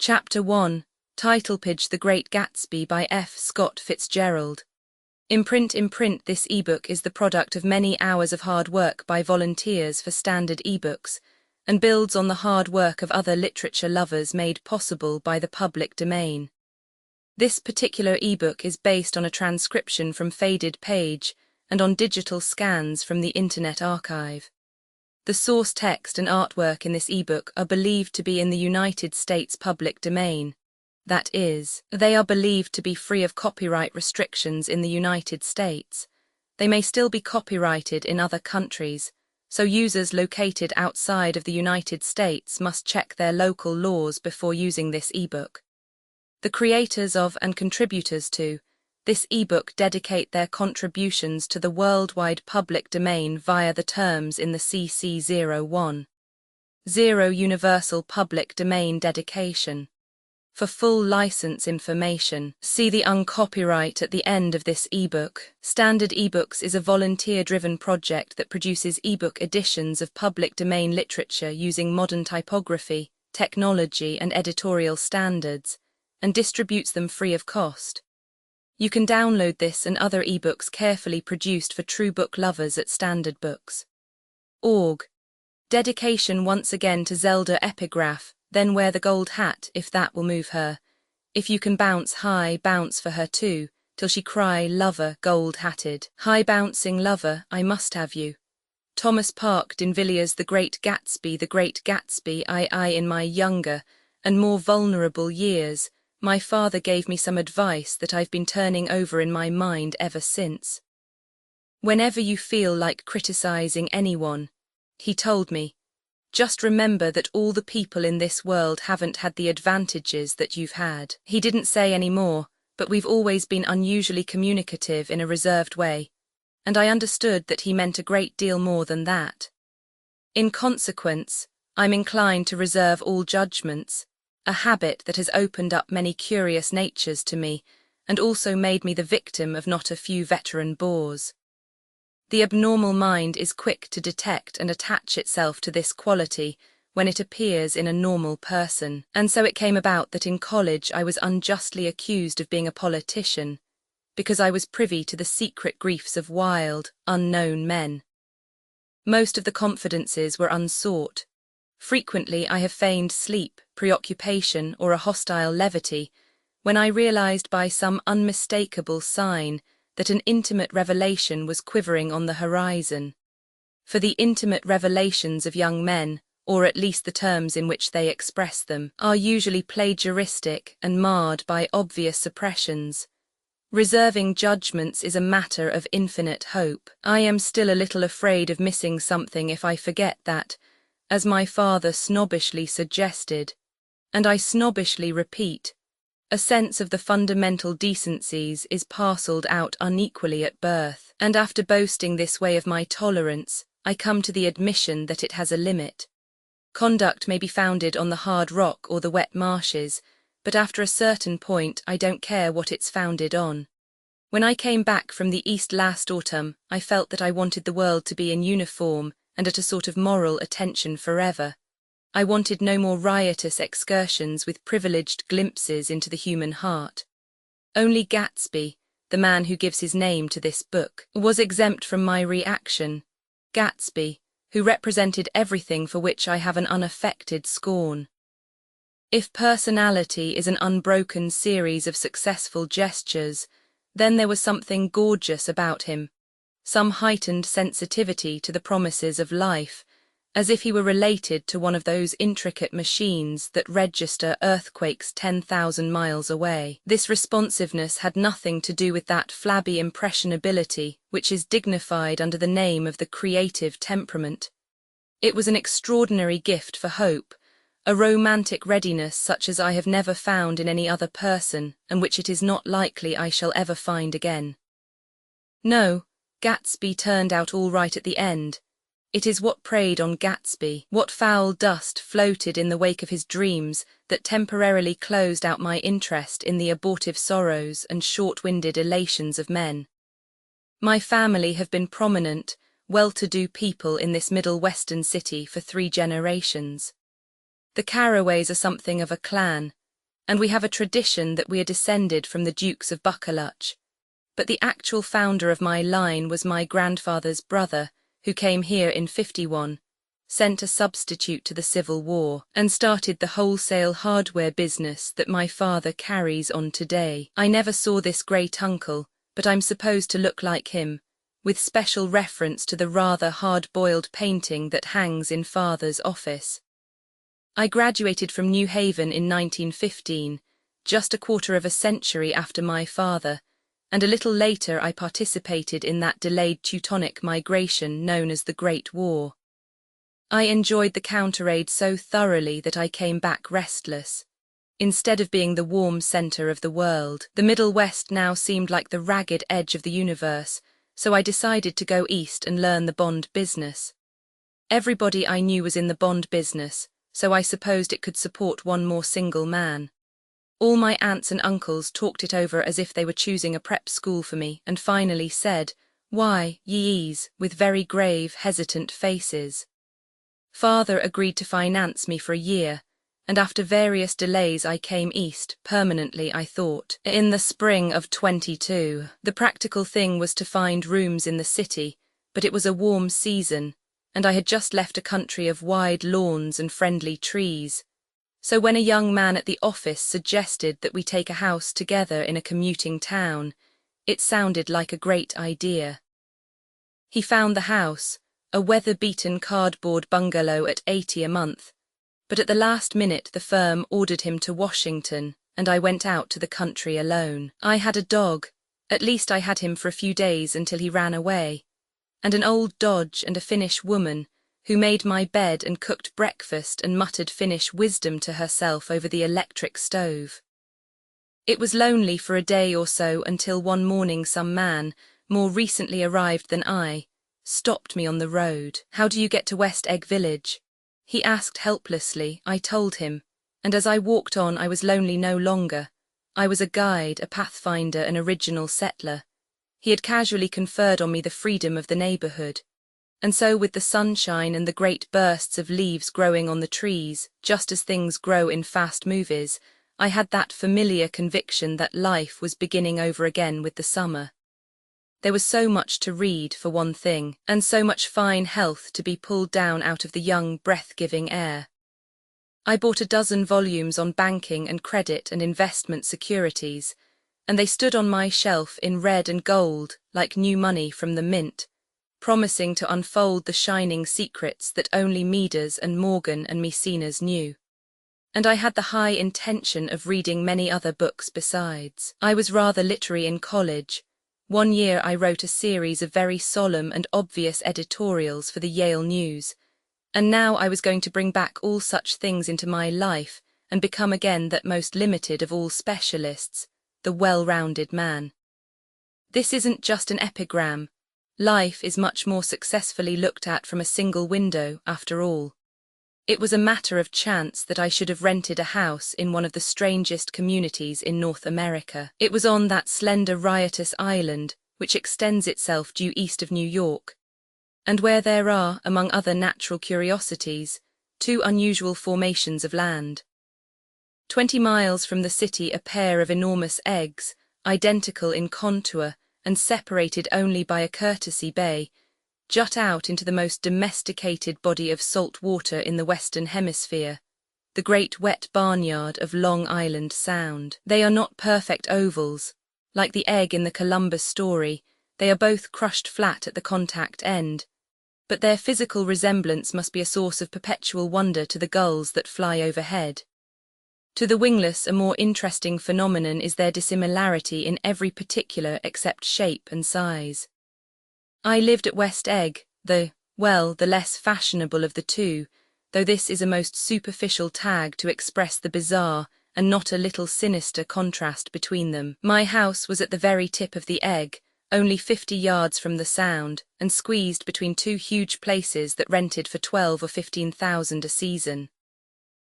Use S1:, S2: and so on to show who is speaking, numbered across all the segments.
S1: Chapter 1, Title page The Great Gatsby by F. Scott Fitzgerald. In print, this ebook is the product of many hours of hard work by volunteers for Standard ebooks and builds on the hard work of other literature lovers made possible by the public domain. This particular ebook is based on a transcription from Faded Page and on digital scans from the Internet Archive. The source text and artwork in this ebook are believed to be in the United States public domain. That is, they are believed to be free of copyright restrictions in the United States. They may still be copyrighted in other countries, so users located outside of the United States must check their local laws before using this ebook. The creators of and contributors to this ebook dedicate their contributions to the worldwide public domain via the terms in the CC 01. 0 Universal Public Domain Dedication. For full license information, see the uncopyright at the end of this ebook. Standard eBooks is a volunteer-driven project that produces ebook editions of public domain literature using modern typography, technology, and editorial standards, and distributes them free of cost. You can download this and other ebooks carefully produced for true book lovers at Standard Books. Org. Dedication once again to Zelda epigraph, then wear the gold hat if that will move her. If you can bounce high, bounce for her too, till she cry, lover, gold-hatted. High bouncing lover, I must have you. Thomas Park D'Invilliers The Great Gatsby, I in my younger and more vulnerable years, my father gave me some advice that I've been turning over in my mind ever since. Whenever you feel like criticizing anyone, he told me, just remember that all the people in this world haven't had the advantages that you've had. He didn't say any more, but we've always been unusually communicative in a reserved way, and I understood that he meant a great deal more than that. In consequence, I'm inclined to reserve all judgments, a habit that has opened up many curious natures to me and also made me the victim of not a few veteran bores. The abnormal mind is quick to detect and attach itself to this quality when it appears in a normal person, and so it came about that in college I was unjustly accused of being a politician, because I was privy to the secret griefs of wild, unknown men. Most of the confidences were unsought. Frequently I have feigned sleep, preoccupation, or a hostile levity, when I realized by some unmistakable sign that an intimate revelation was quivering on the horizon. For the intimate revelations of young men, or at least the terms in which they express them, are usually plagiaristic and marred by obvious suppressions. Reserving judgments is a matter of infinite hope. I am still a little afraid of missing something if I forget that, as my father snobbishly suggested, and I snobbishly repeat, a sense of the fundamental decencies is parcelled out unequally at birth, and after boasting this way of my tolerance, I come to the admission that it has a limit. Conduct may be founded on the hard rock or the wet marshes, but after a certain point I don't care what it's founded on. When I came back from the East last autumn, I felt that I wanted the world to be in uniform and at a sort of moral attention forever. I wanted no more riotous excursions with privileged glimpses into the human heart. Only Gatsby, the man who gives his name to this book, was exempt from my reaction. Gatsby, who represented everything for which I have an unaffected scorn. If personality is an unbroken series of successful gestures, then there was something gorgeous about him, some heightened sensitivity to the promises of life, as if he were related to one of those intricate machines that register earthquakes 10,000 miles away. This responsiveness had nothing to do with that flabby impressionability which is dignified under the name of the creative temperament. It was an extraordinary gift for hope, a romantic readiness such as I have never found in any other person and which it is not likely I shall ever find again. No, Gatsby turned out all right at the end. It is what preyed on Gatsby, what foul dust floated in the wake of his dreams that temporarily closed out my interest in the abortive sorrows and short-winded elations of men. My family have been prominent, well-to-do people in this Middle Western city for 3 generations. The Carraways are something of a clan, and we have a tradition that we are descended from the Dukes of Buccleuch. But the actual founder of my line was my grandfather's brother, who came here in '51, sent a substitute to the Civil War, and started the wholesale hardware business that my father carries on today. I never saw this great uncle, but I'm supposed to look like him, with special reference to the rather hard-boiled painting that hangs in father's office. I graduated from New Haven in 1915, just a quarter of a century after my father, and a little later I participated in that delayed Teutonic migration known as the Great War. I enjoyed the counter-aid so thoroughly that I came back restless. Instead of being the warm centre of the world, the Middle West now seemed like the ragged edge of the universe, so I decided to go east and learn the bond business. Everybody I knew was in the bond business, so I supposed it could support one more single man. All my aunts and uncles talked it over as if they were choosing a prep school for me, and finally said, "Why, yees," with very grave, hesitant faces. Father agreed to finance me for a year, and after various delays I came east, permanently I thought, in the spring of '22. The practical thing was to find rooms in the city, but it was a warm season, and I had just left a country of wide lawns and friendly trees. So when a young man at the office suggested that we take a house together in a commuting town, it sounded like a great idea. He found the house, a weather-beaten cardboard bungalow at $80 a month, but at the last minute the firm ordered him to Washington, and I went out to the country alone. I had a dog, at least I had him for a few days until he ran away, and an old Dodge and a Finnish woman, who made my bed and cooked breakfast and muttered Finnish wisdom to herself over the electric stove. It was lonely for a day or so until one morning some man, more recently arrived than I, stopped me on the road. "How do you get to West Egg Village?" he asked helplessly. I told him, and as I walked on I was lonely no longer. I was a guide, a pathfinder, an original settler. He had casually conferred on me the freedom of the neighborhood. And so with the sunshine and the great bursts of leaves growing on the trees, just as things grow in fast movies, I had that familiar conviction that life was beginning over again with the summer. There was so much to read, for one thing, and so much fine health to be pulled down out of the young, breath-giving air. I bought a dozen volumes on banking and credit and investment securities, and they stood on my shelf in red and gold, like new money from the mint, promising to unfold the shining secrets that only Midas and Morgan and Maecenas knew. And I had the high intention of reading many other books besides. I was rather literary in college. One year I wrote a series of very solemn and obvious editorials for the Yale News, and now I was going to bring back all such things into my life and become again that most limited of all specialists, the well-rounded man. This isn't just an epigram. Life is much more successfully looked at from a single window, after all. It was a matter of chance that I should have rented a house in one of the strangest communities in North America. It was on that slender riotous island, which extends itself due east of New York, and where there are, among other natural curiosities, two unusual formations of land. 20 miles from the city a pair of enormous eggs, identical in contour and separated only by a courtesy bay, jut out into the most domesticated body of salt water in the Western Hemisphere, the great wet barnyard of Long Island Sound. They are not perfect ovals. Like the egg in the Columbus story, they are both crushed flat at the contact end, but their physical resemblance must be a source of perpetual wonder to the gulls that fly overhead. To the wingless, a more interesting phenomenon is their dissimilarity in every particular except shape and size. I lived at West Egg, the less fashionable of the two, though this is a most superficial tag to express the bizarre and not a little sinister contrast between them. My house was at the very tip of the egg, only 50 yards from the Sound, and squeezed between two huge places that rented for 12 or 15,000 a season.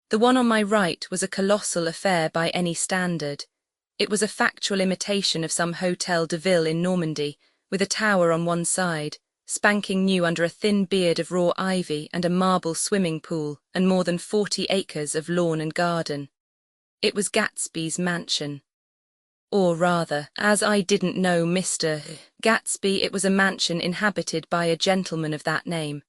S1: The one on my right was a colossal affair by any standard. It was a factual imitation of some Hotel de Ville in Normandy, with a tower on one side, spanking new under a thin beard of raw ivy and a marble swimming pool, and more than 40 acres of lawn and garden. It was Gatsby's mansion. Or rather, as I didn't know Mr. Gatsby, it was a mansion inhabited by a gentleman of that name.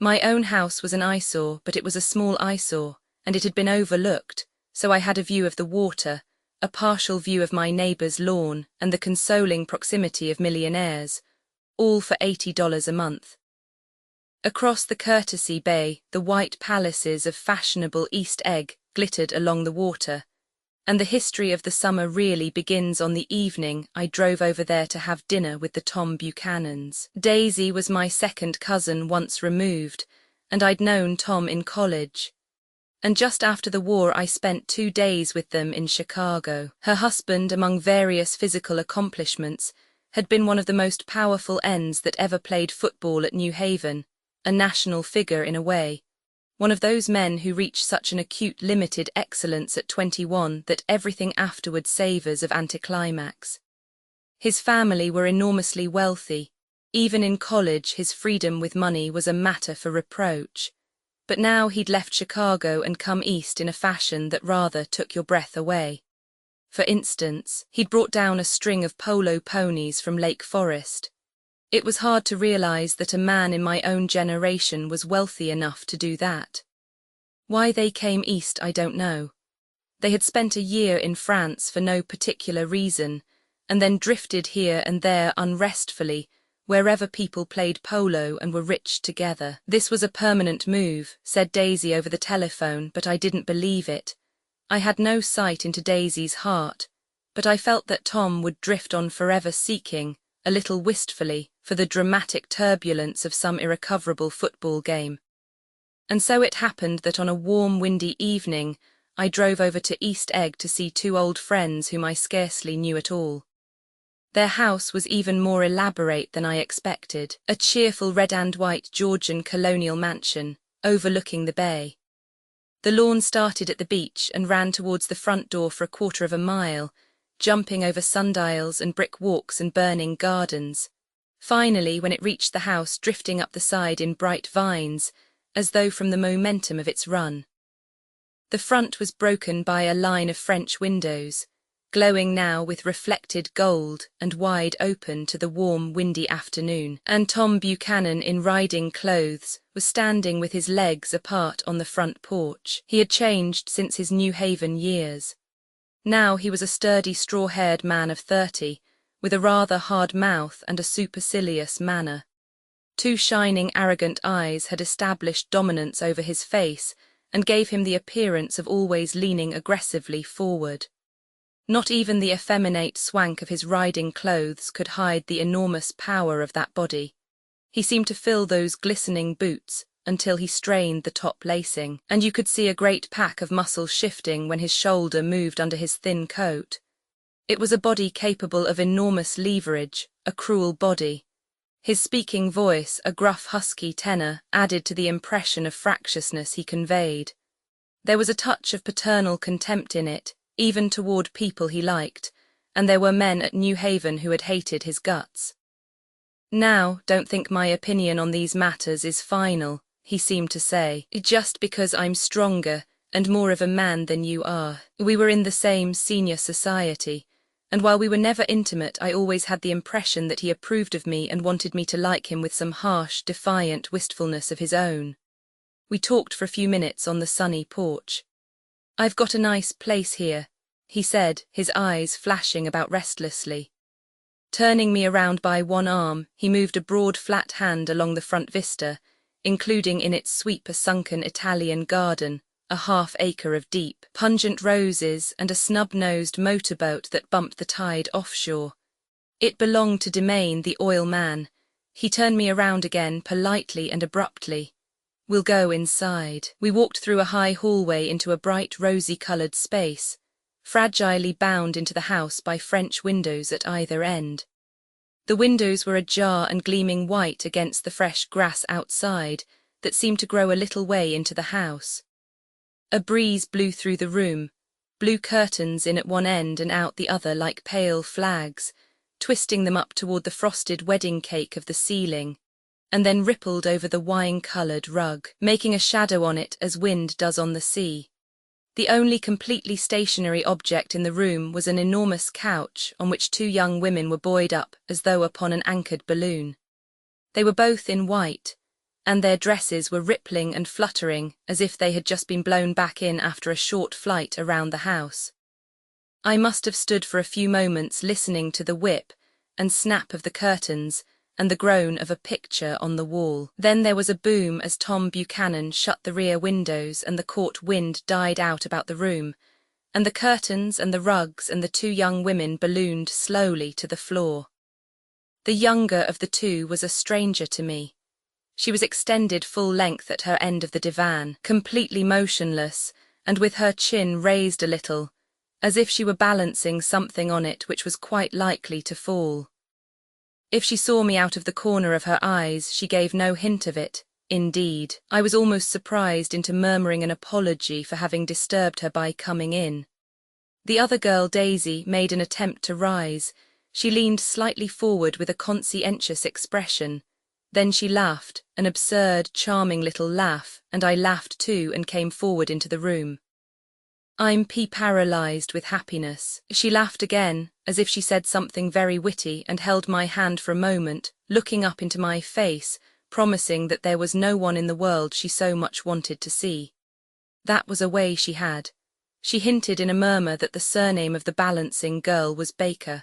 S1: My own house was an eyesore, but it was a small eyesore, and it had been overlooked, so I had a view of the water, a partial view of my neighbour's lawn, and the consoling proximity of millionaires, all for $80 a month. Across the Courtesy Bay, the white palaces of fashionable East Egg glittered along the water, and the history of the summer really begins on the evening I drove over there to have dinner with the Tom Buchanans. Daisy was my second cousin once removed, and I'd known Tom in college. And just after the war I spent 2 days with them in Chicago. Her husband, among various physical accomplishments, had been one of the most powerful ends that ever played football at New Haven, a national figure in a way. One of those men who reach such an acute limited excellence at 21 that everything afterward savours of anticlimax. His family were enormously wealthy. Even in college his freedom with money was a matter for reproach. But now he'd left Chicago and come east in a fashion that rather took your breath away. For instance, he'd brought down a string of polo ponies from Lake Forest. It was hard to realize that a man in my own generation was wealthy enough to do that. Why they came east I don't know. They had spent a year in France for no particular reason, and then drifted here and there unrestfully, wherever people played polo and were rich together. This was a permanent move, said Daisy over the telephone, but I didn't believe it. I had no sight into Daisy's heart, but I felt that Tom would drift on forever seeking, a little wistfully, for the dramatic turbulence of some irrecoverable football game. And so it happened that on a warm, windy evening, I drove over to East Egg to see 2 old friends whom I scarcely knew at all. Their house was even more elaborate than I expected, a cheerful red and white Georgian colonial mansion, overlooking the bay. The lawn started at the beach and ran towards the front door for 1/4 of a mile, jumping over sundials and brick walks and burning gardens. Finally, when it reached the house, drifting up the side in bright vines, as though from the momentum of its run. The front was broken by a line of French windows, glowing now with reflected gold and wide open to the warm, windy afternoon, and Tom Buchanan in riding clothes was standing with his legs apart on the front porch. He had changed since his New Haven years. Now he was a sturdy straw-haired man of 30, with a rather hard mouth and a supercilious manner. 2 shining, arrogant eyes had established dominance over his face and gave him the appearance of always leaning aggressively forward. Not even the effeminate swank of his riding clothes could hide the enormous power of that body. He seemed to fill those glistening boots until he strained the top lacing, and you could see a great pack of muscles shifting when his shoulder moved under his thin coat. It was a body capable of enormous leverage, a cruel body. His speaking voice, a gruff husky tenor, added to the impression of fractiousness he conveyed. There was a touch of paternal contempt in it, even toward people he liked, and there were men at New Haven who had hated his guts. Now, don't think my opinion on these matters is final, he seemed to say, just because I'm stronger and more of a man than you are. We were in the same senior society, and while we were never intimate, I always had the impression that he approved of me and wanted me to like him with some harsh, defiant wistfulness of his own. We talked for a few minutes on the sunny porch. "I've got a nice place here," he said, his eyes flashing about restlessly. Turning me around by one arm, he moved a broad flat hand along the front vista, including in its sweep a sunken Italian garden, a half-acre of deep, pungent roses and a snub-nosed motorboat that bumped the tide offshore. It belonged to Demain, the oil man. He turned me around again, politely and abruptly. "We'll go inside." We walked through a high hallway into a bright rosy-coloured space, fragilely bound into the house by French windows at either end. The windows were ajar and gleaming white against the fresh grass outside that seemed to grow a little way into the house. A breeze blew through the room, blue curtains in at one end and out the other like pale flags, twisting them up toward the frosted wedding cake of the ceiling, and then rippled over the wine-coloured rug, making a shadow on it as wind does on the sea. The only completely stationary object in the room was an enormous couch on which two young women were buoyed up as though upon an anchored balloon. They were both in white, and their dresses were rippling and fluttering as if they had just been blown back in after a short flight around the house. I must have stood for a few moments listening to the whip and snap of the curtains and the groan of a picture on the wall. Then there was a boom as Tom Buchanan shut the rear windows and the court wind died out about the room, and the curtains and the rugs and the two young women ballooned slowly to the floor. The younger of the two was a stranger to me. She was extended full length at her end of the divan, completely motionless, and with her chin raised a little, as if she were balancing something on it which was quite likely to fall. If she saw me out of the corner of her eyes, she gave no hint of it. Indeed, I was almost surprised into murmuring an apology for having disturbed her by coming in. The other girl, Daisy, made an attempt to rise. She leaned slightly forward with a conscientious expression. Then she laughed, an absurd, charming little laugh, and I laughed too and came forward into the room. I'm paralyzed with happiness. She laughed again, as if she said something very witty, and held my hand for a moment, looking up into my face, promising that there was no one in the world she so much wanted to see. That was a way she had. She hinted in a murmur that the surname of the balancing girl was Baker.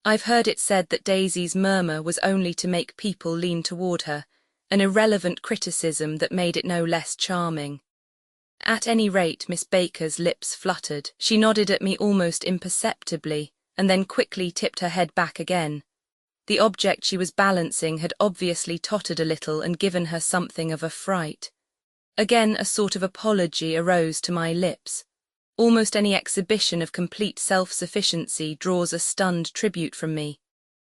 S1: I've heard it said that Daisy's murmur was only to make people lean toward her, an irrelevant criticism that made it no less charming. At any rate, Miss Baker's lips fluttered. She nodded at me almost imperceptibly, and then quickly tipped her head back again. The object she was balancing had obviously tottered a little and given her something of a fright. Again a sort of apology arose to my lips. Almost any exhibition of complete self-sufficiency draws a stunned tribute from me.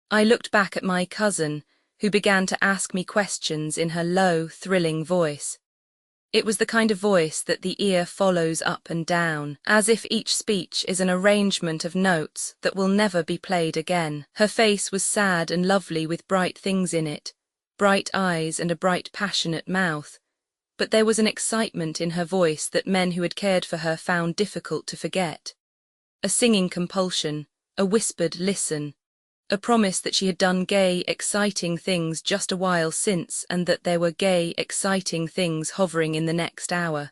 S1: I looked back at my cousin, who began to ask me questions in her low, thrilling voice. It was the kind of voice that the ear follows up and down, as if each speech is an arrangement of notes that will never be played again. Her face was sad and lovely with bright things in it, bright eyes and a bright passionate mouth, but there was an excitement in her voice that men who had cared for her found difficult to forget. A singing compulsion, a whispered listen, a promise that she had done gay, exciting things just a while since and that there were gay, exciting things hovering in the next hour.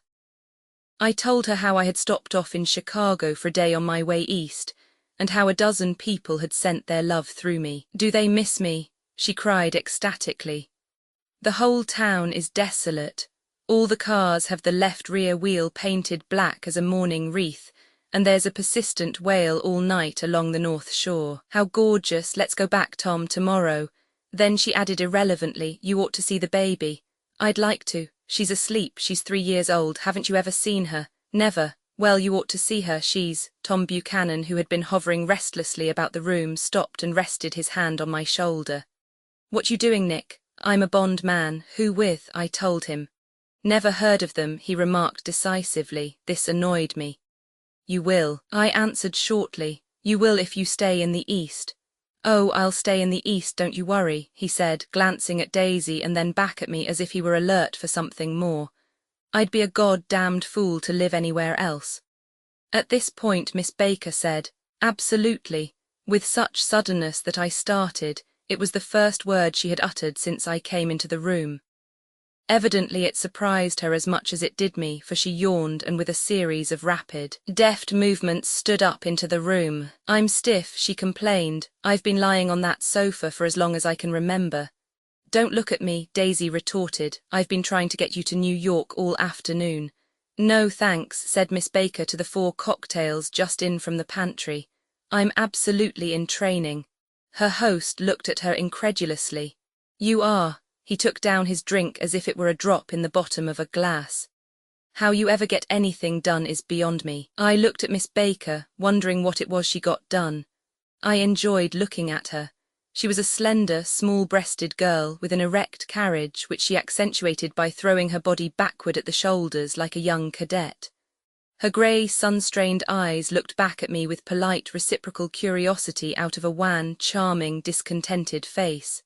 S1: I told her how I had stopped off in Chicago for a day on my way east, and how a dozen people had sent their love through me. "Do they miss me?" she cried ecstatically. "The whole town is desolate. All the cars have the left rear wheel painted black as a mourning wreath, and there's a persistent wail all night along the North Shore. How gorgeous, let's go back, Tom, tomorrow." Then she added irrelevantly, "You ought to see the baby." "I'd like to. She's asleep, she's 3 years old, haven't you ever seen her?" "Never." "Well, you ought to see her, she's—" Tom Buchanan, who had been hovering restlessly about the room, stopped and rested his hand on my shoulder. "What you doing, Nick?" "I'm a Bond man." "Who with?" I told him. "Never heard of them," he remarked decisively. This annoyed me. "You will," I answered shortly. "You will if you stay in the East." "Oh, I'll stay in the East, don't you worry," he said, glancing at Daisy and then back at me as if he were alert for something more. "I'd be a god-damned fool to live anywhere else." At this point Miss Baker said, "Absolutely," with such suddenness that I started. It was the first word she had uttered since I came into the room. Evidently it surprised her as much as it did me, for she yawned and with a series of rapid, deft movements stood up into the room. "I'm stiff," she complained. "I've been lying on that sofa for as long as I can remember." "Don't look at me," Daisy retorted. "I've been trying to get you to New York all afternoon." "No thanks," said Miss Baker to the 4 cocktails just in from the pantry. "I'm absolutely in training." Her host looked at her incredulously. "You are?" He took down his drink as if it were a drop in the bottom of a glass. "How you ever get anything done is beyond me." I looked at Miss Baker, wondering what it was she got done. I enjoyed looking at her. She was a slender, small-breasted girl with an erect carriage which she accentuated by throwing her body backward at the shoulders like a young cadet. Her grey, sun-strained eyes looked back at me with polite, reciprocal curiosity out of a wan, charming, discontented face.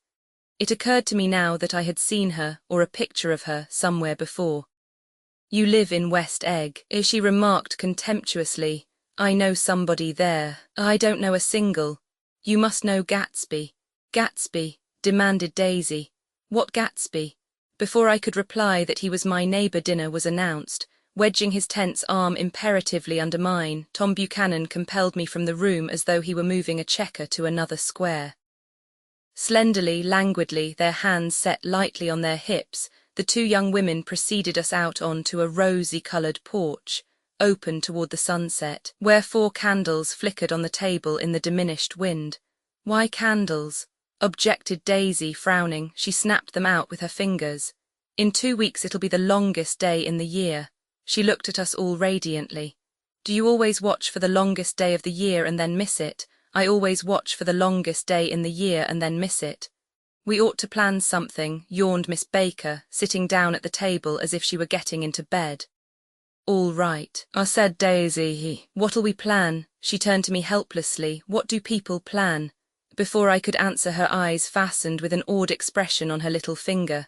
S1: It occurred to me now that I had seen her, or a picture of her, somewhere before. You live in West Egg, she remarked contemptuously. I know somebody there. I don't know a single. You must know Gatsby. Gatsby, demanded Daisy. What Gatsby? Before I could reply that he was my neighbour, dinner was announced. Wedging his tense arm imperatively under mine, Tom Buchanan compelled me from the room as though he were moving a checker to another square. Slenderly, languidly, their hands set lightly on their hips, the two young women preceded us out onto a rosy-coloured porch, open toward the sunset, where 4 candles flickered on the table in the diminished wind. Why candles? Objected Daisy, frowning. She snapped them out with her fingers. In 2 weeks it'll be the longest day in the year. She looked at us all radiantly. Do you always watch for the longest day of the year and then miss it? I always watch for the longest day in the year and then miss it. We ought to plan something, yawned Miss Baker, sitting down at the table as if she were getting into bed. All right, said Daisy. What'll we plan? She turned to me helplessly. What do people plan? Before I could answer, her eyes fastened with an awed expression on her little finger.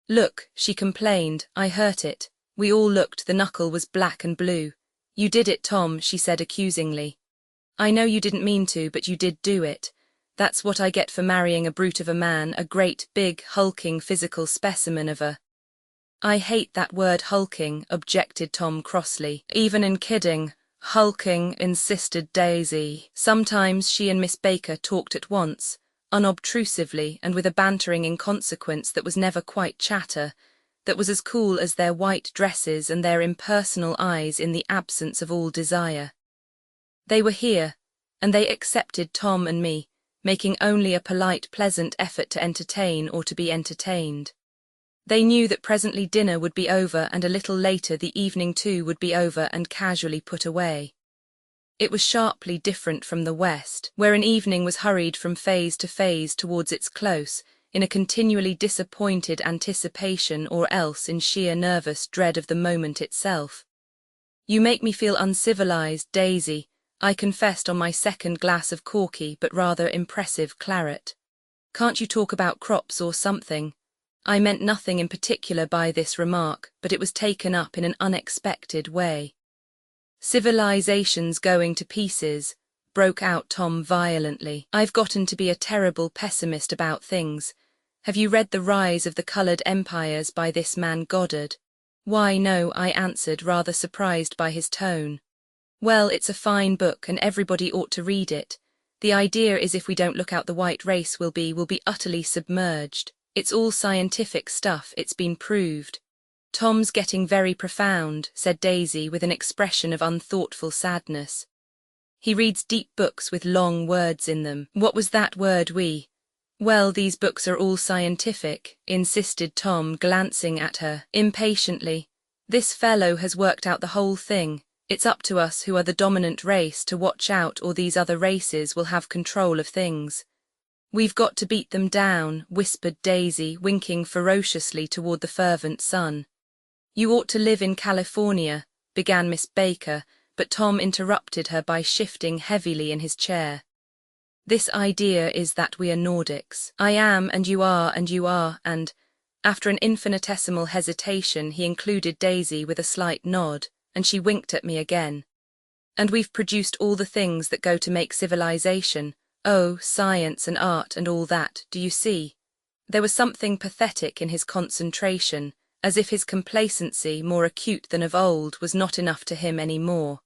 S1: Look, she complained, I hurt it. We all looked, the knuckle was black and blue. You did it, Tom, she said accusingly. I know you didn't mean to, but you did do it. That's what I get for marrying a brute of a man, a great, big, hulking physical specimen of a... I hate that word hulking, objected Tom crossly. Even in kidding. Hulking, insisted Daisy. Sometimes she and Miss Baker talked at once, unobtrusively and with a bantering inconsequence that was never quite chatter, that was as cool as their white dresses and their impersonal eyes in the absence of all desire. They were here, and they accepted Tom and me, making only a polite, pleasant effort to entertain or to be entertained. They knew that presently dinner would be over and a little later the evening too would be over and casually put away. It was sharply different from the West, where an evening was hurried from phase to phase towards its close, in a continually disappointed anticipation or else in sheer nervous dread of the moment itself. You make me feel uncivilized, Daisy, I confessed on my second glass of corky but rather impressive claret. Can't you talk about crops or something? I meant nothing in particular by this remark, but it was taken up in an unexpected way. Civilization's going to pieces, broke out Tom violently. I've gotten to be a terrible pessimist about things. Have you read The Rise of the Coloured Empires by this man Goddard? Why, no, I answered, rather surprised by his tone. Well, it's a fine book and everybody ought to read it. The idea is if we don't look out the white race will be utterly submerged. It's all scientific stuff, it's been proved. Tom's getting very profound, said Daisy with an expression of unthoughtful sadness. He reads deep books with long words in them. What was that word we? Well, these books are all scientific, insisted Tom, glancing at her impatiently. This fellow has worked out the whole thing. It's up to us who are the dominant race to watch out or these other races will have control of things. We've got to beat them down, whispered Daisy, winking ferociously toward the fervent sun. You ought to live in California, began Miss Baker, but Tom interrupted her by shifting heavily in his chair. This idea is that we are Nordics. I am, and you are, and, after an infinitesimal hesitation, he included Daisy with a slight nod, and she winked at me again. And we've produced all the things that go to make civilization. Oh, science and art and all that, do you see? There was something pathetic in his concentration, as if his complacency, more acute than of old, was not enough to him any more.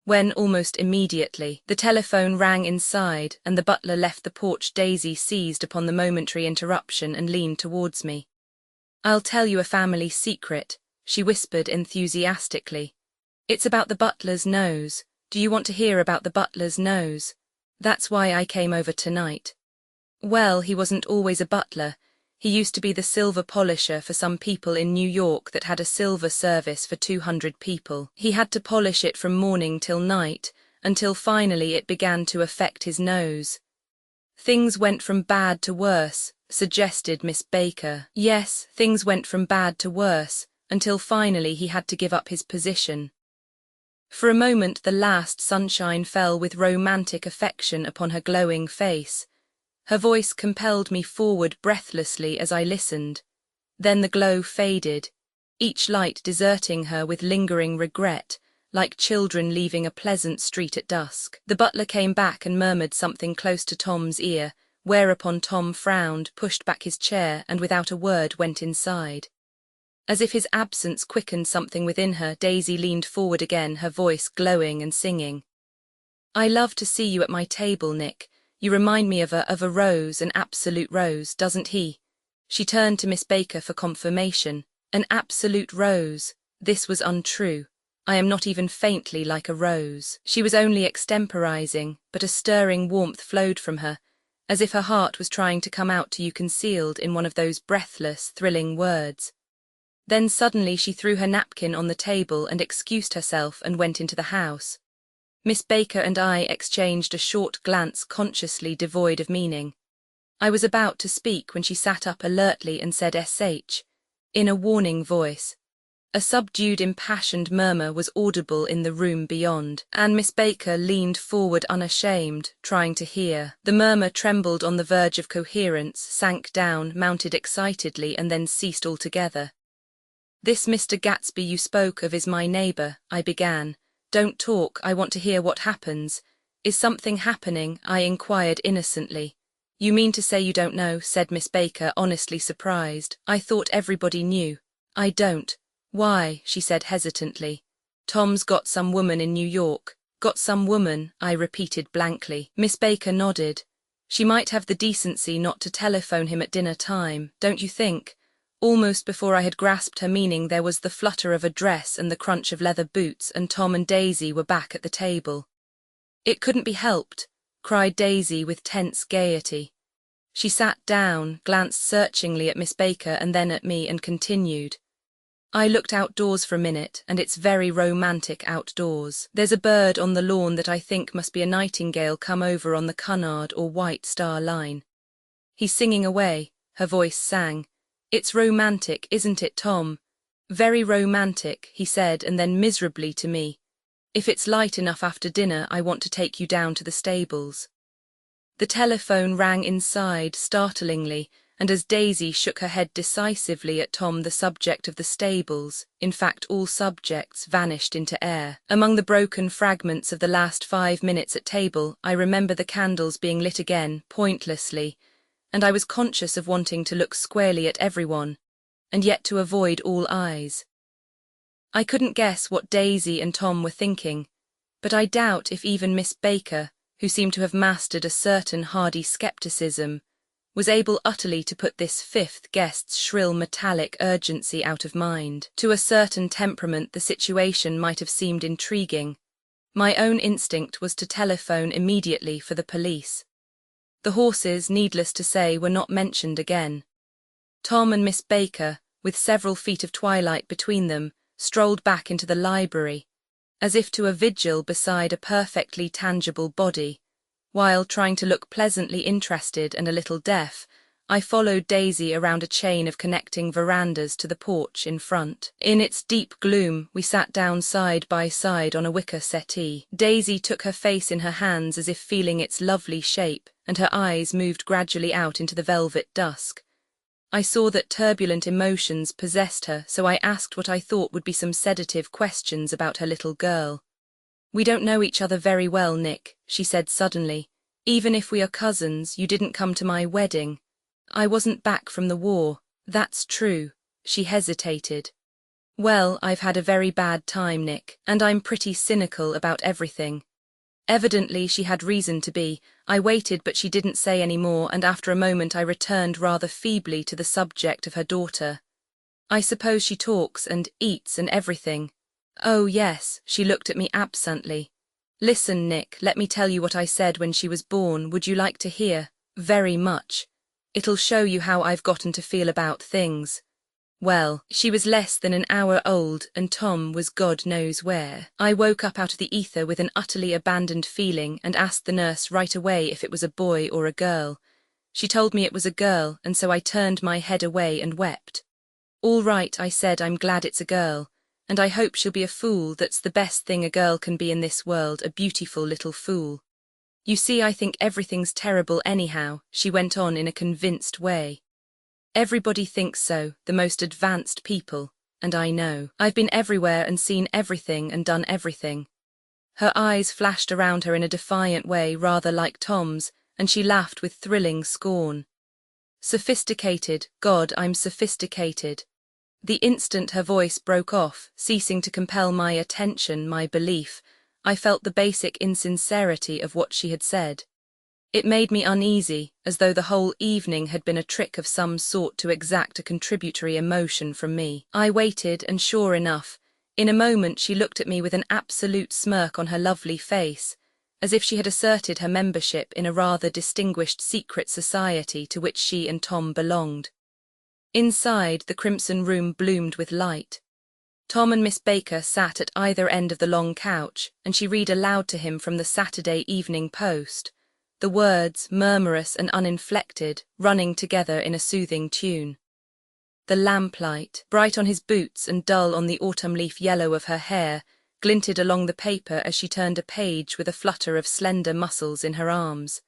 S1: When, almost immediately, the telephone rang inside and the butler left the porch, Daisy seized upon the momentary interruption and leaned towards me. I'll tell you a family secret, she whispered enthusiastically. It's about the butler's nose. Do you want to hear about the butler's nose? That's why I came over tonight. Well, he wasn't always a butler. He used to be the silver polisher for some people in New York that had a silver service for 200 people. He had to polish it from morning till night, until finally it began to affect his nose. Things went from bad to worse, suggested Miss Baker. Yes, things went from bad to worse, until finally he had to give up his position. For a moment the last sunshine fell with romantic affection upon her glowing face. Her voice compelled me forward breathlessly as I listened. Then the glow faded. each light deserting her with lingering regret, like children leaving a pleasant street at dusk. The butler came back and murmured something close to Tom's ear, whereupon Tom frowned, pushed back his chair, and without a word went inside. As if his absence quickened something within her, Daisy leaned forward again, her voice glowing and singing. "I love to see you at my table, Nick. You remind me of a rose, an absolute rose, doesn't he?" She turned to Miss Baker for confirmation. An absolute rose. This was untrue. I am not even faintly like a rose. She was only extemporizing, but a stirring warmth flowed from her, as if her heart was trying to come out to you concealed in one of those breathless, thrilling words. Then suddenly she threw her napkin on the table and excused herself and went into the house. Miss Baker and I exchanged a short glance consciously devoid of meaning. I was about to speak when she sat up alertly and said "sh" in a warning voice. A subdued, impassioned murmur was audible in the room beyond, and Miss Baker leaned forward unashamed, trying to hear. The murmur trembled on the verge of coherence, sank down, mounted excitedly, and then ceased altogether. "This Mr. Gatsby you spoke of is my neighbour," I began. "Don't talk, I want to hear what happens." "Is something happening?" I inquired innocently. "You mean to say you don't know?" said Miss Baker, honestly surprised. "I thought everybody knew." "I don't." "Why?" she said hesitantly. "Tom's got some woman in New York." "Got some woman?" I repeated blankly. Miss Baker nodded. "She might have the decency not to telephone him at dinner time, don't you think?" Almost before I had grasped her meaning, there was the flutter of a dress and the crunch of leather boots, and Tom and Daisy were back at the table. "It couldn't be helped," cried Daisy with tense gaiety. She sat down, glanced searchingly at Miss Baker and then at me, and continued. "I looked outdoors for a minute, and it's very romantic outdoors. There's a bird on the lawn that I think must be a nightingale come over on the Cunard or White Star Line. He's singing away," her voice sang. "It's romantic, isn't it, Tom?" "Very romantic," he said, and then miserably to me, "If it's light enough after dinner, I want to take you down to the stables." The telephone rang inside, startlingly, and as Daisy shook her head decisively at Tom, the subject of the stables, in fact all subjects, vanished into air. Among the broken fragments of the last 5 minutes at table, I remember the candles being lit again, pointlessly, and I was conscious of wanting to look squarely at everyone, and yet to avoid all eyes. I couldn't guess what Daisy and Tom were thinking, but I doubt if even Miss Baker, who seemed to have mastered a certain hardy skepticism, was able utterly to put this fifth guest's shrill metallic urgency out of mind. To a certain temperament the situation might have seemed intriguing. My own instinct was to telephone immediately for the police. The horses, needless to say, were not mentioned again. Tom and Miss Baker, with several feet of twilight between them, strolled back into the library, as if to a vigil beside a perfectly tangible body. While trying to look pleasantly interested and a little deaf, I followed Daisy around a chain of connecting verandas to the porch in front. In its deep gloom, we sat down side by side on a wicker settee. Daisy took her face in her hands as if feeling its lovely shape, and her eyes moved gradually out into the velvet dusk. I saw that turbulent emotions possessed her, so I asked what I thought would be some sedative questions about her little girl. "We don't know each other very well, Nick," she said suddenly. "Even if we are cousins, you didn't come to my wedding." "I wasn't back from the war." "That's true." She hesitated. "Well, I've had a very bad time, Nick, and I'm pretty cynical about everything." Evidently she had reason to be. I waited, but she didn't say any more, and after a moment I returned rather feebly to the subject of her daughter. "I suppose she talks and eats and everything." "Oh yes," she looked at me absently. "Listen, Nick, let me tell you what I said when she was born. Would you like to hear?" "Very much. It'll show you how I've gotten to feel about things." Well, she was less than an hour old, and Tom was God knows where. I woke up out of the ether with an utterly abandoned feeling and asked the nurse right away if it was a boy or a girl. She told me it was a girl, and so I turned my head away and wept. "All right," I said, "I'm glad it's a girl. And I hope she'll be a fool. That's the best thing a girl can be in this world, a beautiful little fool. You see, I think everything's terrible anyhow," she went on in a convinced way. "Everybody thinks so, the most advanced people. and I know. I've been everywhere and seen everything and done everything." Her eyes flashed around her in a defiant way rather like Tom's, and she laughed with thrilling scorn. "Sophisticated, God, I'm sophisticated." The instant her voice broke off, ceasing to compel my attention, my belief, I felt the basic insincerity of what she had said. It made me uneasy, as though the whole evening had been a trick of some sort to exact a contributory emotion from me. I waited, and sure enough, in a moment she looked at me with an absolute smirk on her lovely face, as if she had asserted her membership in a rather distinguished secret society to which she and Tom belonged. Inside, the crimson room bloomed with light. Tom and Miss Baker sat at either end of the long couch, and she read aloud to him from the Saturday Evening Post, the words, murmurous and uninflected, running together in a soothing tune. The lamplight, bright on his boots and dull on the autumn leaf yellow of her hair, glinted along the paper as she turned a page with a flutter of slender muscles in her arms.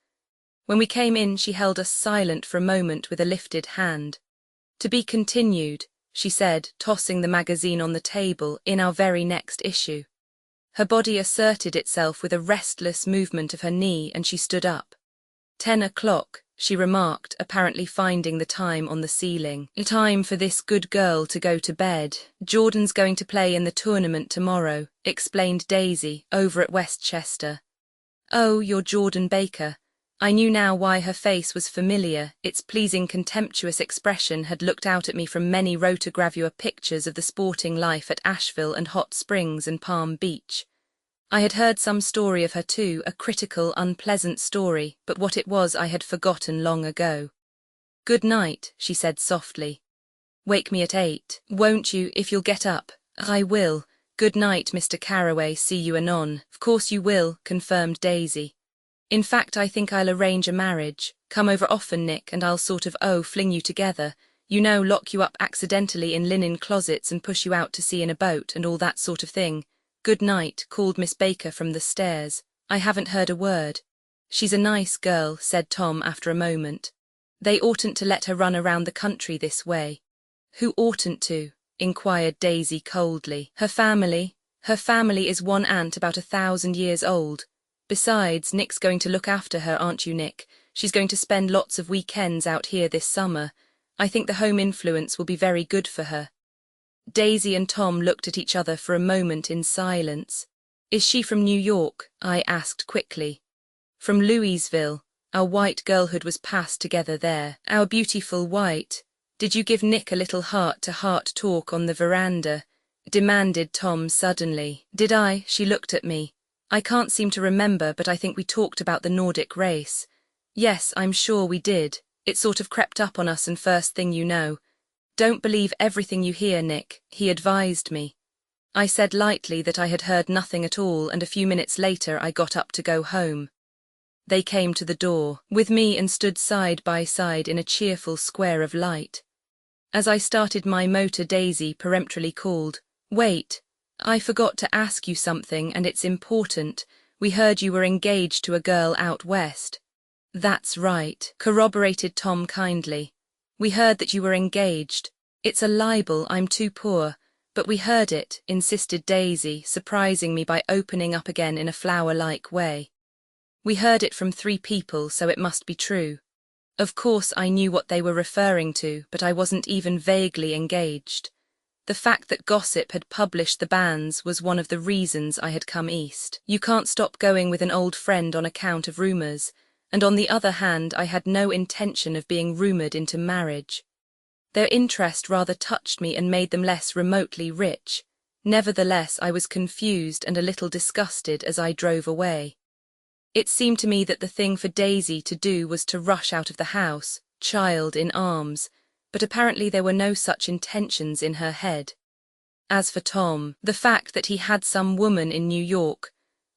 S1: When we came in, she held us silent for a moment with a lifted hand. "To be continued," she said, tossing the magazine on the table, "in our very next issue." Her body asserted itself with a restless movement of her knee, and she stood up. 10 o'clock, she remarked, apparently finding the time on the ceiling. "Time for this good girl to go to bed. Jordan's going to play in the tournament tomorrow," explained Daisy, over at Westchester. "Oh, you're Jordan Baker." I knew now why her face was familiar. Its pleasing contemptuous expression had looked out at me from many rotogravure pictures of the sporting life at Asheville and Hot Springs and Palm Beach. I had heard some story of her too, a critical, unpleasant story, but what it was I had forgotten long ago. "Good night," she said softly. "Wake me at 8, won't you, if you'll get up?" "I will. Good night, Mr. Carraway, see you anon." "Of course you will," confirmed Daisy. "In fact, I think I'll arrange a marriage. Come over often, Nick, and I'll sort of, fling you together. You know, lock you up accidentally in linen closets and push you out to sea in a boat and all that sort of thing." "Good night," called Miss Baker from the stairs. "I haven't heard a word." "She's a nice girl," said Tom after a moment. "They oughtn't to let her run around the country this way." "Who oughtn't to?" inquired Daisy coldly. "Her family. Her family is one aunt about 1,000 years old. Besides, Nick's going to look after her, aren't you, Nick? She's going to spend lots of weekends out here this summer. I think the home influence will be very good for her." Daisy and Tom looked at each other for a moment in silence. "Is she from New York?" I asked quickly. "From Louisville. Our white girlhood was passed together there. Our beautiful white. Did you give Nick a little heart-to-heart talk on the veranda?" demanded Tom suddenly. "Did I?" She looked at me. "I can't seem to remember, but I think we talked about the Nordic race." "Yes, I'm sure we did. It sort of crept up on us, and first thing you know—" "Don't believe everything you hear, Nick," he advised me. I said lightly that I had heard nothing at all, and a few minutes later I got up to go home. They came to the door with me and stood side by side in a cheerful square of light. As I started my motor, Daisy peremptorily called, "Wait. I forgot to ask you something, and it's important. We heard you were engaged to a girl out west." "That's right," corroborated Tom kindly. "We heard that you were engaged. It's a libel, I'm too poor. But we heard it," insisted Daisy, surprising me by opening up again in a flower-like way. "We heard it from 3 people, so it must be true." Of course I knew what they were referring to, but I wasn't even vaguely engaged. The fact that gossip had published the bans was one of the reasons I had come east. You can't stop going with an old friend on account of rumors, and on the other hand I had no intention of being rumored into marriage. Their interest rather touched me and made them less remotely rich. Nevertheless, I was confused and a little disgusted as I drove away. It seemed to me that the thing for Daisy to do was to rush out of the house, child in arms, but apparently there were no such intentions in her head. As for Tom, the fact that he had some woman in New York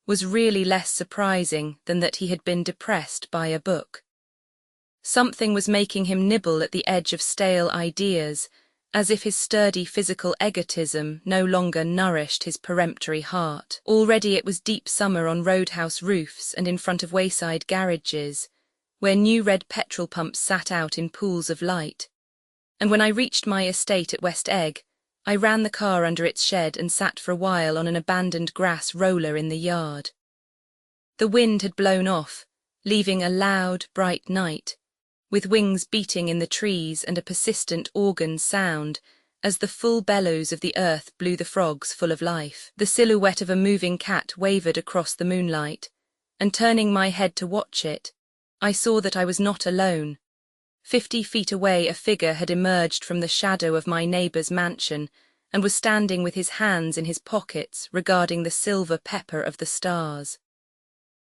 S1: was really less surprising than that he had been depressed by a book. Something was making him nibble at the edge of stale ideas, as if his sturdy physical egotism no longer nourished his peremptory heart. Already it was deep summer on roadhouse roofs and in front of wayside garages, where new red petrol pumps sat out in pools of light. And when I reached my estate at West Egg, I ran the car under its shed and sat for a while on an abandoned grass roller in the yard. The wind had blown off, leaving a loud, bright night, with wings beating in the trees and a persistent organ sound as the full bellows of the earth blew the frogs full of life. The silhouette of a moving cat wavered across the moonlight, and turning my head to watch it, I saw that I was not alone. 50 feet away a figure had emerged from the shadow of my neighbour's mansion and was standing with his hands in his pockets regarding the silver pepper of the stars.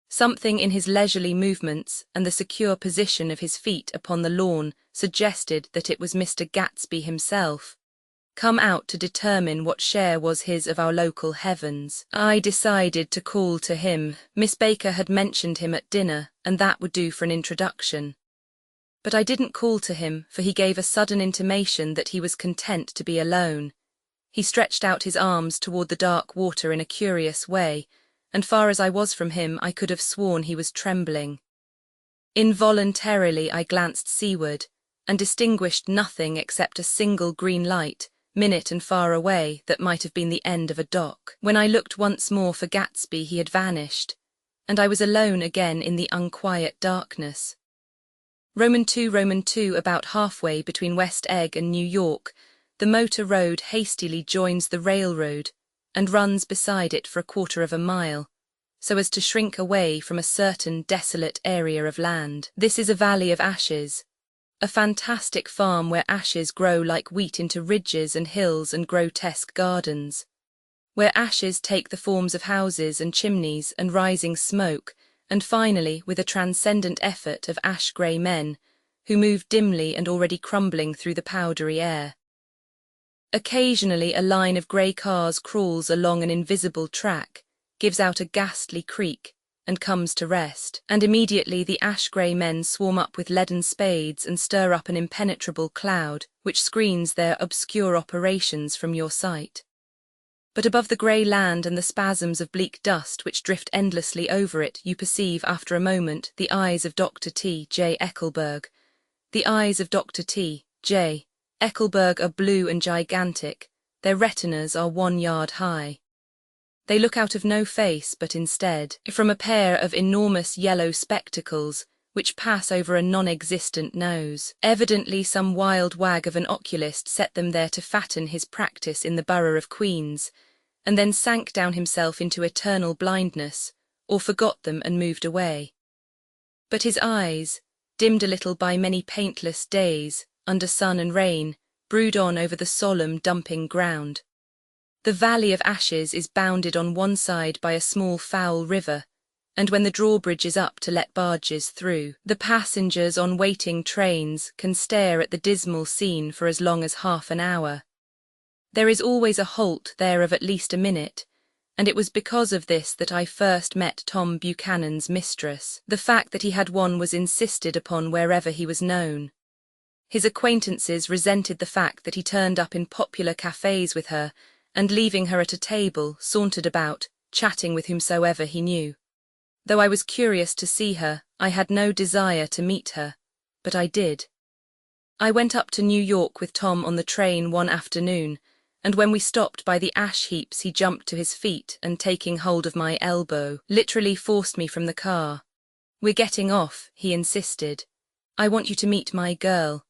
S1: Something in his leisurely movements and the secure position of his feet upon the lawn suggested that it was Mr. Gatsby himself, come out to determine what share was his of our local heavens. I decided to call to him. Miss Baker had mentioned him at dinner, and that would do for an introduction. But I didn't call to him, for he gave a sudden intimation that he was content to be alone. He stretched out his arms toward the dark water in a curious way, and far as I was from him, I could have sworn he was trembling. Involuntarily I glanced seaward, and distinguished nothing except a single green light, minute and far away, that might have been the end of a dock. When I looked once more for Gatsby, he had vanished, and I was alone again in the unquiet darkness. Roman II, about halfway between West Egg and New York, the motor road hastily joins the railroad and runs beside it for a quarter of a mile, so as to shrink away from a certain desolate area of land. This is a valley of ashes, a fantastic farm where ashes grow like wheat into ridges and hills and grotesque gardens, where ashes take the forms of houses and chimneys and rising smoke, and finally, with a transcendent effort of ash-grey men, who move dimly and already crumbling through the powdery air. Occasionally a line of grey cars crawls along an invisible track, gives out a ghastly creak, and comes to rest, and immediately the ash-grey men swarm up with leaden spades and stir up an impenetrable cloud, which screens their obscure operations from your sight. But above the grey land and the spasms of bleak dust which drift endlessly over it, you perceive after a moment the eyes of Dr. T. J. Eckelberg. The eyes of Dr. T. J. Eckelberg are blue and gigantic, their retinas are 1 yard high. They look out of no face, but instead, from a pair of enormous yellow spectacles, which pass over a non-existent nose. Evidently some wild wag of an oculist set them there to fatten his practice in the borough of Queens, and then sank down himself into eternal blindness, or forgot them and moved away. But his eyes, dimmed a little by many paintless days, under sun and rain, brood on over the solemn dumping ground. The Valley of Ashes is bounded on one side by a small foul river, and when the drawbridge is up to let barges through, the passengers on waiting trains can stare at the dismal scene for as long as half an hour. There is always a halt there of at least a minute, and it was because of this that I first met Tom Buchanan's mistress. The fact that he had one was insisted upon wherever he was known. His acquaintances resented the fact that he turned up in popular cafes with her, and leaving her at a table, sauntered about, chatting with whomsoever he knew. Though I was curious to see her, I had no desire to meet her, but I did. I went up to New York with Tom on the train one afternoon, and when we stopped by the ash heaps he jumped to his feet and, taking hold of my elbow, literally forced me from the car. "We're getting off," he insisted. "I want you to meet my girl."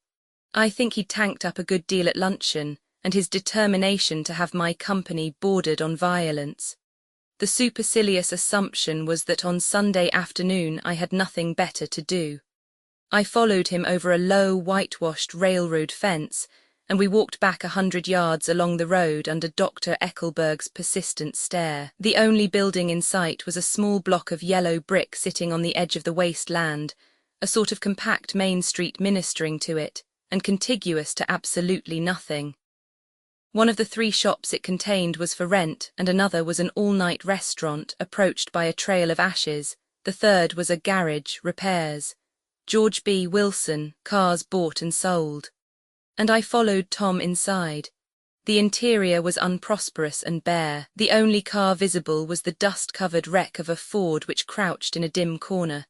S1: I think he tanked up a good deal at luncheon, and his determination to have my company bordered on violence. The supercilious assumption was that on Sunday afternoon I had nothing better to do. I followed him over a low, whitewashed railroad fence, and we walked back 100 yards along the road under Dr. Eckelberg's persistent stare. The only building in sight was a small block of yellow brick sitting on the edge of the waste land, a sort of compact main street ministering to it, and contiguous to absolutely nothing. One of the 3 shops it contained was for rent, and another was an all-night restaurant approached by a trail of ashes. The third was a garage, repairs. George B. Wilson, cars bought and sold. And I followed Tom inside. The interior was unprosperous and bare. The only car visible was the dust-covered wreck of a Ford which crouched in a dim corner.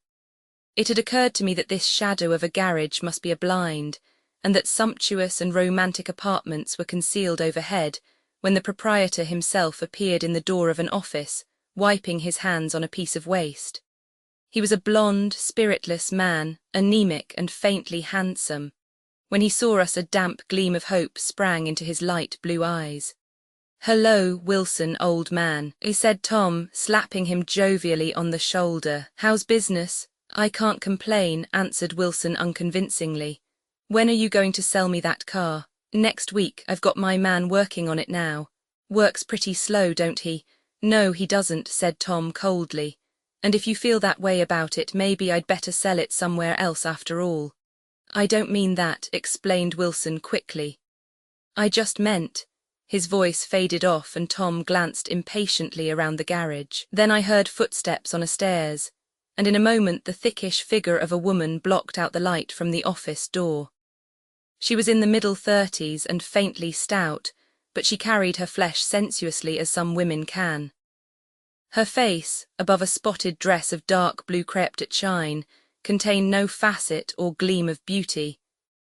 S1: It had occurred to me that this shadow of a garage must be a blind, and that sumptuous and romantic apartments were concealed overhead, when the proprietor himself appeared in the door of an office, wiping his hands on a piece of waste. He was a blonde, spiritless man, anemic and faintly handsome. When he saw us, a damp gleam of hope sprang into his light blue eyes. "Hello, Wilson, old man," he said, Tom, slapping him jovially on the shoulder. "How's business?" "I can't complain," answered Wilson unconvincingly. "When are you going to sell me that car?" "Next week. I've got my man working on it now." "Works pretty slow, don't he?" "No, he doesn't," said Tom coldly. "And if you feel that way about it, maybe I'd better sell it somewhere else after all." "I don't mean that," explained Wilson quickly. "I just meant—" His voice faded off and Tom glanced impatiently around the garage. Then I heard footsteps on a stairs, and in a moment the thickish figure of a woman blocked out the light from the office door. She was in the middle 30s and faintly stout, but she carried her flesh sensuously as some women can. Her face, above a spotted dress of dark blue crêpe de chine, contained no facet or gleam of beauty,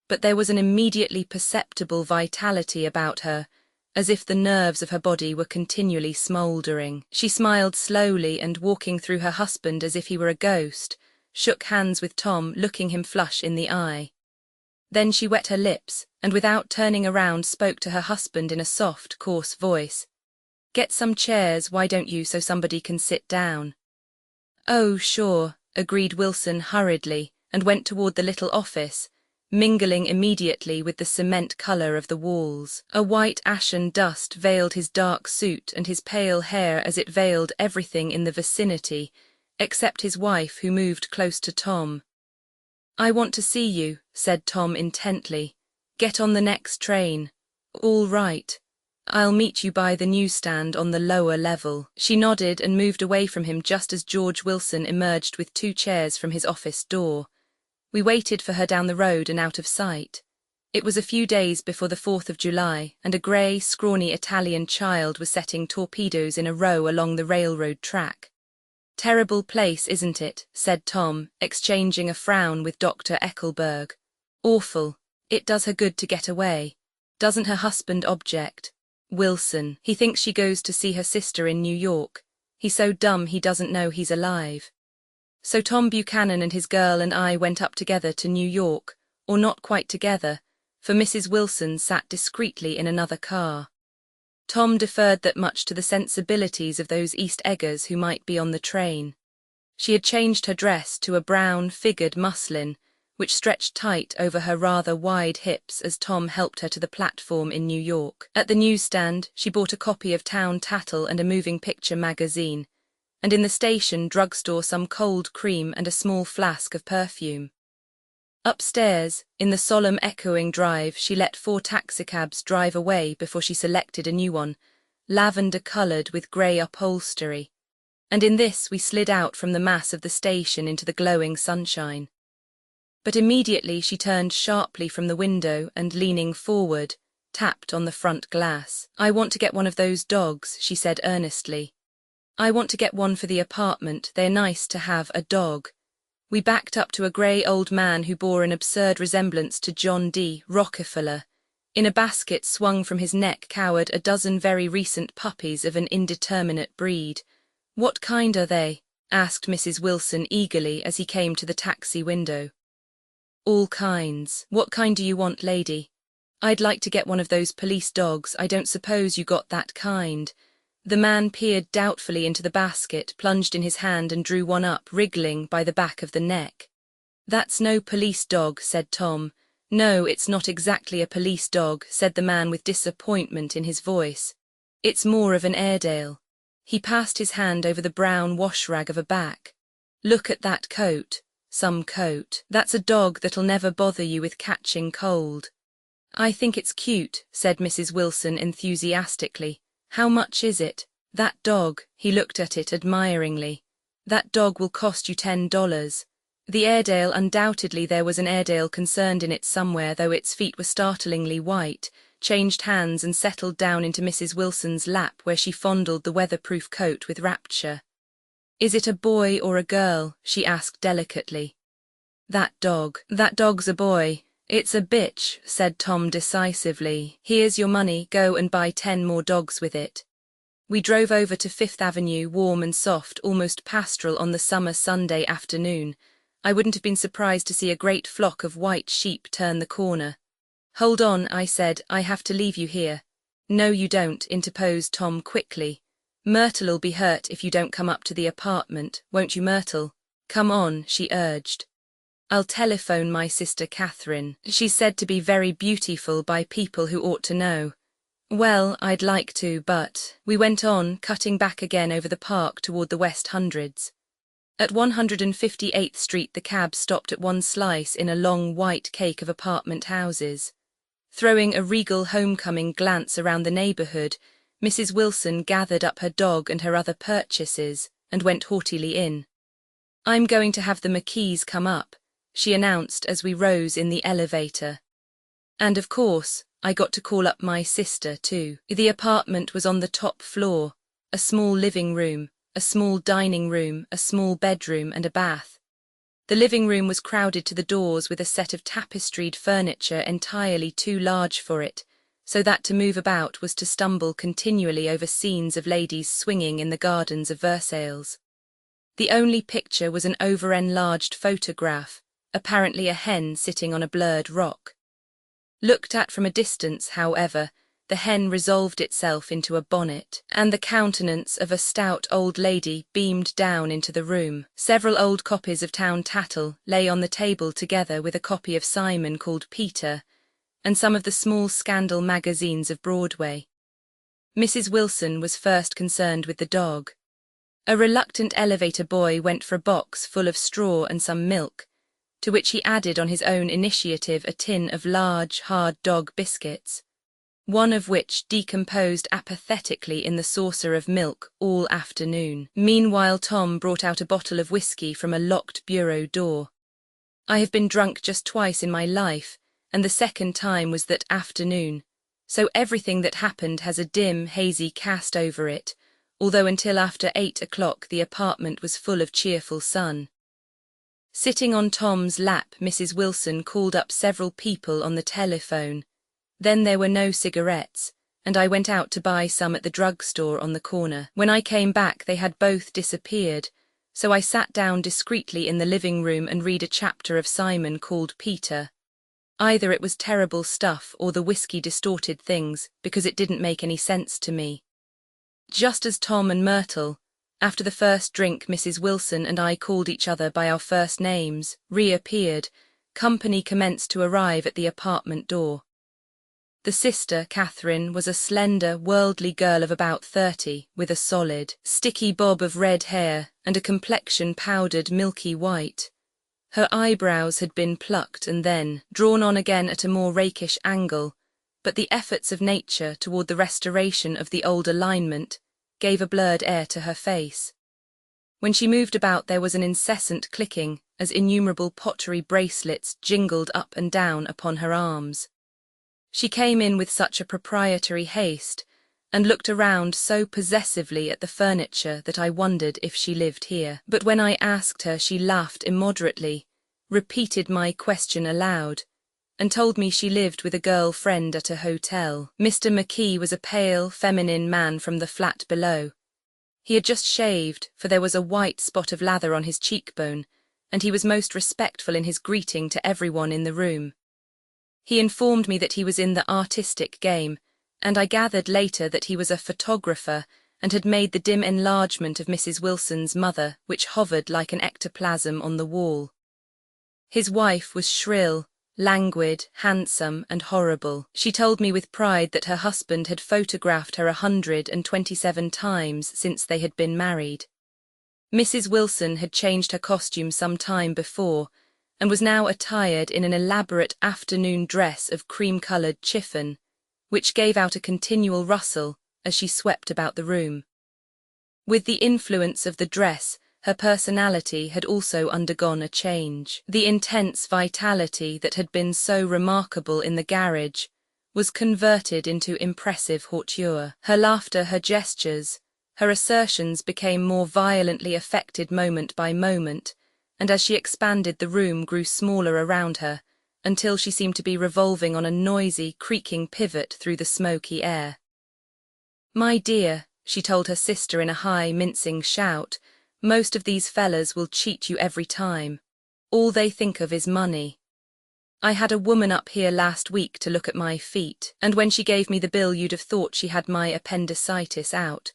S1: but there was an immediately perceptible vitality about her, as if the nerves of her body were continually smouldering. She smiled slowly and, walking through her husband as if he were a ghost, shook hands with Tom, looking him flush in the eye. Then she wet her lips, and without turning around spoke to her husband in a soft, coarse voice. "Get some chairs, why don't you, so somebody can sit down?" "Oh, sure," agreed Wilson hurriedly, and went toward the little office, mingling immediately with the cement color of the walls. A white ashen dust veiled his dark suit and his pale hair as it veiled everything in the vicinity, except his wife, who moved close to Tom. "I want to see you," said Tom intently. "Get on the next train." "All right. I'll meet you by the newsstand on the lower level." She nodded and moved away from him just as George Wilson emerged with 2 chairs from his office door. We waited for her down the road and out of sight. It was a few days before the 4th of July, and a grey, scrawny Italian child was setting torpedoes in a row along the railroad track. "Terrible place, isn't it?" said Tom, exchanging a frown with Dr. Eckelberg. "Awful. It does her good to get away. Doesn't her husband object?" "Wilson. He thinks she goes to see her sister in New York. He's so dumb he doesn't know he's alive." So Tom Buchanan and his girl and I went up together to New York, or not quite together, for Mrs. Wilson sat discreetly in another car. Tom deferred that much to the sensibilities of those East Eggers who might be on the train. She had changed her dress to a brown, figured muslin, which stretched tight over her rather wide hips as Tom helped her to the platform in New York. At the newsstand, she bought a copy of Town Tattle and a moving picture magazine, and in the station drugstore some cold cream and a small flask of perfume. Upstairs, in the solemn echoing drive, she let 4 taxicabs drive away before she selected a new one, lavender-coloured with grey upholstery, and in this we slid out from the mass of the station into the glowing sunshine. But immediately she turned sharply from the window and, leaning forward, tapped on the front glass. "I want to get one of those dogs," she said earnestly. "I want to get one for the apartment. They're nice to have, a dog." We backed up to a grey old man who bore an absurd resemblance to John D. Rockefeller. In a basket swung from his neck cowered a dozen very recent puppies of an indeterminate breed. "What kind are they?" asked Mrs. Wilson eagerly as he came to the taxi window. "All kinds. What kind do you want, lady?" "I'd like to get one of those police dogs. I don't suppose you got that kind." The man peered doubtfully into the basket, plunged in his hand and drew one up, wriggling by the back of the neck. "That's no police dog," said Tom. "No, it's not exactly a police dog," said the man with disappointment in his voice. "It's more of an Airedale." He passed his hand over the brown wash rag of a back. "Look at that coat. Some coat. That's a dog that'll never bother you with catching cold." "I think it's cute," said Mrs. Wilson enthusiastically. "How much is it?" "That dog," he looked at it admiringly. "That dog will cost you $10. The Airedale, undoubtedly there was an Airedale concerned in it somewhere, though its feet were startlingly white, changed hands and settled down into Mrs. Wilson's lap, where she fondled the weatherproof coat with rapture. "Is it a boy or a girl?" she asked delicately. That dog's a boy," "It's a bitch," said Tom decisively. "Here's your money, go and buy 10 more dogs with it." We drove over to Fifth Avenue, warm and soft, almost pastoral on the summer Sunday afternoon. I wouldn't have been surprised to see a great flock of white sheep turn the corner. "Hold on," I said, "I have to leave you here." "No you don't," interposed Tom quickly. "Myrtle'll be hurt if you don't come up to the apartment, won't you, Myrtle?" "Come on," she urged. "I'll telephone my sister Catherine. She's said to be very beautiful by people who ought to know." "Well, I'd like to, but—" We went on, cutting back again over the park toward the West Hundreds. At 158th Street the cab stopped at one slice in a long white cake of apartment houses. Throwing a regal homecoming glance around the neighborhood, Mrs. Wilson gathered up her dog and her other purchases and went haughtily in. "I'm going to have the McKees come up," she announced as we rose in the elevator. And of course, I got to call up my sister too. The apartment was on the top floor, a small living room, a small dining room, a small bedroom and a bath. The living room was crowded to the doors with a set of tapestried furniture entirely too large for it, so that to move about was to stumble continually over scenes of ladies swinging in the gardens of Versailles. The only picture was an over-enlarged photograph, apparently a hen sitting on a blurred rock. Looked at from a distance, however, the hen resolved itself into a bonnet, and the countenance of a stout old lady beamed down into the room. Several old copies of Town Tattle lay on the table together with a copy of Simon called Peter, and some of the small scandal magazines of Broadway. Mrs. Wilson was first concerned with the dog. A reluctant elevator boy went for a box full of straw and some milk, to which he added on his own initiative a tin of large, hard dog biscuits, one of which decomposed apathetically in the saucer of milk all afternoon. Meanwhile Tom brought out a bottle of whiskey from a locked bureau door. I have been drunk just twice in my life, and the second time was that afternoon, so everything that happened has a dim, hazy cast over it, although until after 8 o'clock the apartment was full of cheerful sun. Sitting on Tom's lap, Mrs. Wilson called up several people on the telephone. Then there were no cigarettes, and I went out to buy some at the drugstore on the corner. When I came back they had both disappeared, so I sat down discreetly in the living room and read a chapter of Simon called Peter. Either it was terrible stuff or the whiskey distorted things, because it didn't make any sense to me. Just as Tom and Myrtle, after the first drink Mrs. Wilson and I called each other by our first names, reappeared, company commenced to arrive at the apartment door. The sister, Catherine, was a slender, worldly girl of about 30, with a solid, sticky bob of red hair and a complexion powdered milky white. Her eyebrows had been plucked and then drawn on again at a more rakish angle, but the efforts of nature toward the restoration of the old alignment gave a blurred air to her face. When she moved about there was an incessant clicking as innumerable pottery bracelets jingled up and down upon her arms. She came in with such a proprietary haste and looked around so possessively at the furniture that I wondered if she lived here. But when I asked her she laughed immoderately, repeated my question aloud, and told me she lived with a girl friend at a hotel. Mr. McKee was a pale, feminine man from the flat below. He had just shaved, for there was a white spot of lather on his cheekbone, and he was most respectful in his greeting to everyone in the room. He informed me that he was in the artistic game, and I gathered later that he was a photographer and had made the dim enlargement of Mrs. Wilson's mother, which hovered like an ectoplasm on the wall. His wife was shrill, languid, handsome, and horrible. She told me with pride that her husband had photographed her 127 times since they had been married. Mrs. Wilson had changed her costume some time before, and was now attired in an elaborate afternoon dress of cream-coloured chiffon, which gave out a continual rustle as she swept about the room. With the influence of the dress, her personality had also undergone a change. The intense vitality that had been so remarkable in the garage was converted into impressive hauteur. Her laughter, her gestures, her assertions became more violently affected moment by moment, and as she expanded the room grew smaller around her, until she seemed to be revolving on a noisy, creaking pivot through the smoky air. "My dear," she told her sister in a high, mincing shout, "most of these fellas will cheat you every time. All they think of is money. I had a woman up here last week to look at my feet, and when she gave me the bill you'd have thought she had my appendicitis out."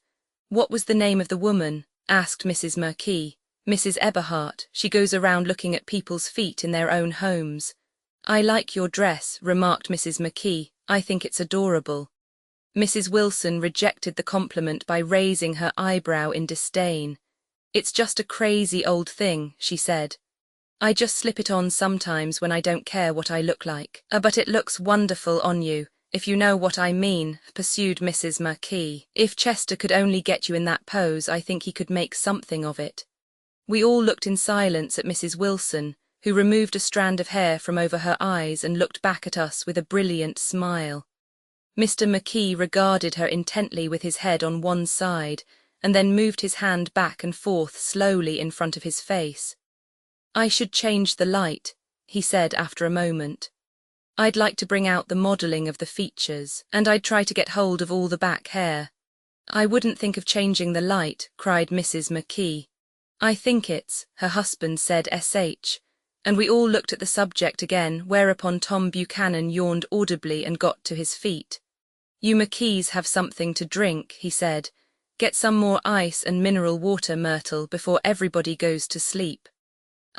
S1: "What was the name of the woman?" asked Mrs. Murkey. "Mrs. Eberhardt. She goes around looking at people's feet in their own homes." "I like your dress," remarked Mrs. McKee. "I think it's adorable." Mrs. Wilson rejected the compliment by raising her eyebrow in disdain. "It's just a crazy old thing," she said. "I just slip it on sometimes when I don't care what I look like." But it looks wonderful on you, if you know what I mean," pursued Mrs. McKee. "If Chester could only get you in that pose, I think he could make something of it." We all looked in silence at Mrs. Wilson, who removed a strand of hair from over her eyes and looked back at us with a brilliant smile. Mr. McKee regarded her intently with his head on one side, and then moved his hand back and forth slowly in front of his face. "I should change the light," he said after a moment. "I'd like to bring out the modelling of the features, and I'd try to get hold of all the back hair." "I wouldn't think of changing the light," cried Mrs. McKee. "I think it's," her husband said sh, and we all looked at the subject again, whereupon Tom Buchanan yawned audibly and got to his feet. "You McKees have something to drink," he said. "Get some more ice and mineral water, Myrtle, before everybody goes to sleep."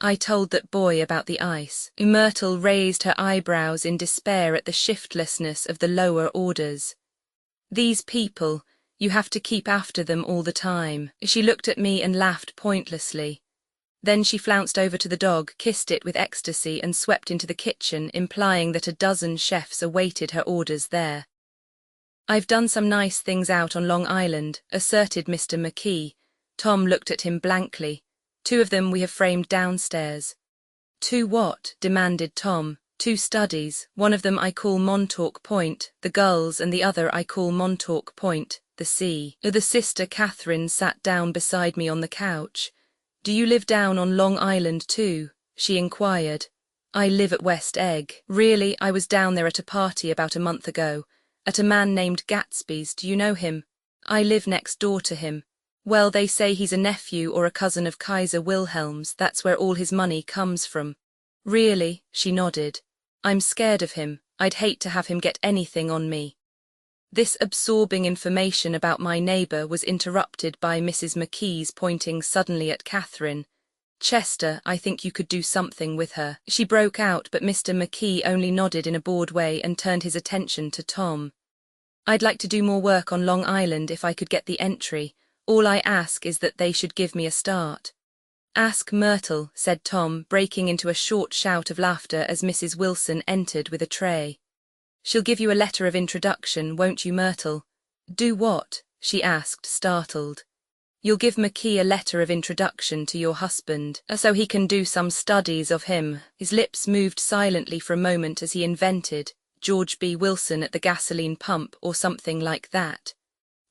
S1: I told that boy about the ice. Myrtle raised her eyebrows in despair at the shiftlessness of the lower orders. "These people, you have to keep after them all the time." She looked at me and laughed pointlessly. Then she flounced over to the dog, kissed it with ecstasy, and swept into the kitchen, implying that a dozen chefs awaited her orders there. "I've done some nice things out on Long Island," asserted Mr. McKee. Tom looked at him blankly. "2 of them we have framed downstairs." "2 what?" demanded Tom. "2 studies. One of them I call Montauk Point, the gulls, and the other I call Montauk Point, the sea." The sister Catherine sat down beside me on the couch. "Do you live down on Long Island too?" she inquired. "I live at West Egg." "Really? I was down there at a party about a month ago. At a man named Gatsby's. Do you know him?" "I live next door to him." "Well, they say he's a nephew or a cousin of Kaiser Wilhelm's. That's where all his money comes from." "Really?" she nodded. "I'm scared of him. I'd hate to have him get anything on me." This absorbing information about my neighbor was interrupted by Mrs. McKee's pointing suddenly at Catherine. "Chester, I think you could do something with her," she broke out, but Mr. McKee only nodded in a bored way and turned his attention to Tom. "I'd like to do more work on Long Island if I could get the entry. All I ask is that they should give me a start." "Ask Myrtle," said Tom, breaking into a short shout of laughter as Mrs. Wilson entered with a tray. "She'll give you a letter of introduction, won't you, Myrtle?" "Do what?" she asked, startled. "You'll give McKee a letter of introduction to your husband, so he can do some studies of him." His lips moved silently for a moment as he invented George B. Wilson at the gasoline pump or something like that.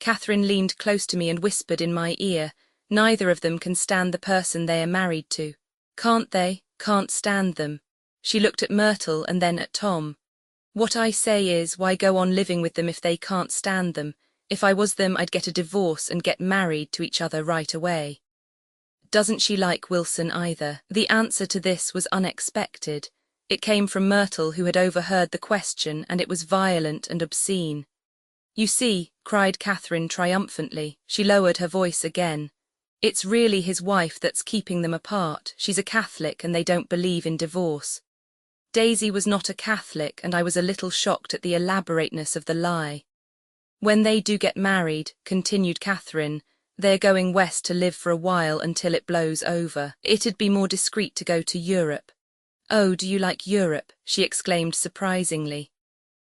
S1: Catherine leaned close to me and whispered in my ear, "Neither of them can stand the person they are married to." "Can't they?" "Can't stand them." She looked at Myrtle and then at Tom. "What I say is, why go on living with them if they can't stand them? If I was them, I'd get a divorce and get married to each other right away." "Doesn't she like Wilson either?" The answer to this was unexpected. It came from Myrtle, who had overheard the question, and it was violent and obscene. "You see," cried Catherine triumphantly. She lowered her voice again. "It's really his wife that's keeping them apart. She's a Catholic and they don't believe in divorce." Daisy was not a Catholic, and I was a little shocked at the elaborateness of the lie. "When they do get married," continued Catherine, "they're going west to live for a while until it blows over. It'd be more discreet to go to Europe." "Oh, do you like Europe?" she exclaimed surprisingly.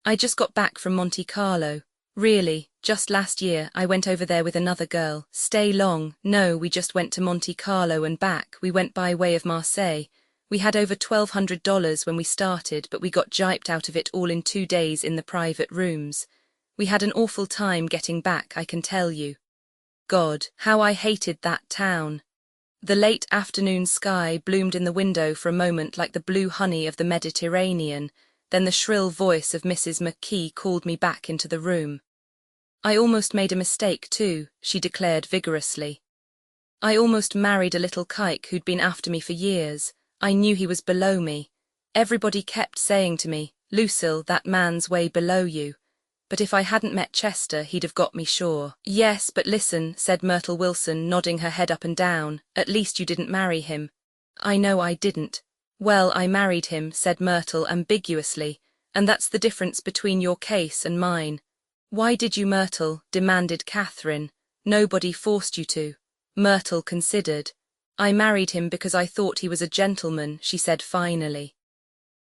S1: "I just got back from Monte Carlo." "Really? Just last year I went over there with another girl." "Stay long?" "No, we just went to Monte Carlo and back. We went by way of Marseille. We had over $1,200 when we started, but we got jiped out of it all in 2 days in the private rooms. We had an awful time getting back, I can tell you. God, how I hated that town." The late afternoon sky bloomed in the window for a moment like the blue honey of the Mediterranean, then the shrill voice of Mrs. McKee called me back into the room. I almost made a mistake too, she declared vigorously. I almost married a little kike who'd been after me for years. I knew he was below me. Everybody kept saying to me, "Lucille, that man's way below you." But if I hadn't met Chester, he'd have got me sure. "Yes, but listen," said Myrtle Wilson, nodding her head up and down. "At least you didn't marry him." "I know I didn't." "Well, I married him," said Myrtle ambiguously, "and that's the difference between your case and mine." "Why did you, Myrtle?" demanded Catherine. "Nobody forced you to." Myrtle considered. "I married him because I thought he was a gentleman," she said finally.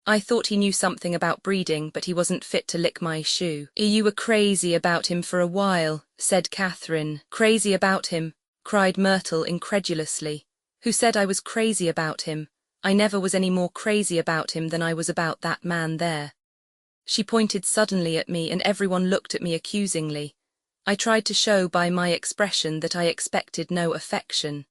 S1: "I thought he knew something about breeding, but he wasn't fit to lick my shoe." "You were crazy about him for a while," said Catherine. "Crazy about him?" cried Myrtle incredulously. "Who said I was crazy about him? I never was any more crazy about him than I was about that man there." She pointed suddenly at me, and everyone looked at me accusingly. I tried to show by my expression that I expected no affection.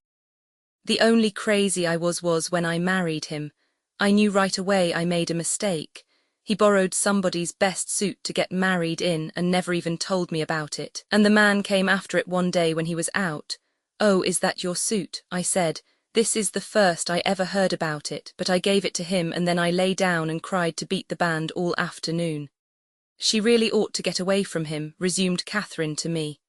S1: "The only crazy I was when I married him. I knew right away I made a mistake. He borrowed somebody's best suit to get married in and never even told me about it. And the man came after it one day when he was out. 'Oh, is that your suit?' I said. 'This is the first I ever heard about it,' but I gave it to him and then I lay down and cried to beat the band all afternoon." "She really ought to get away from him," resumed Catherine to me.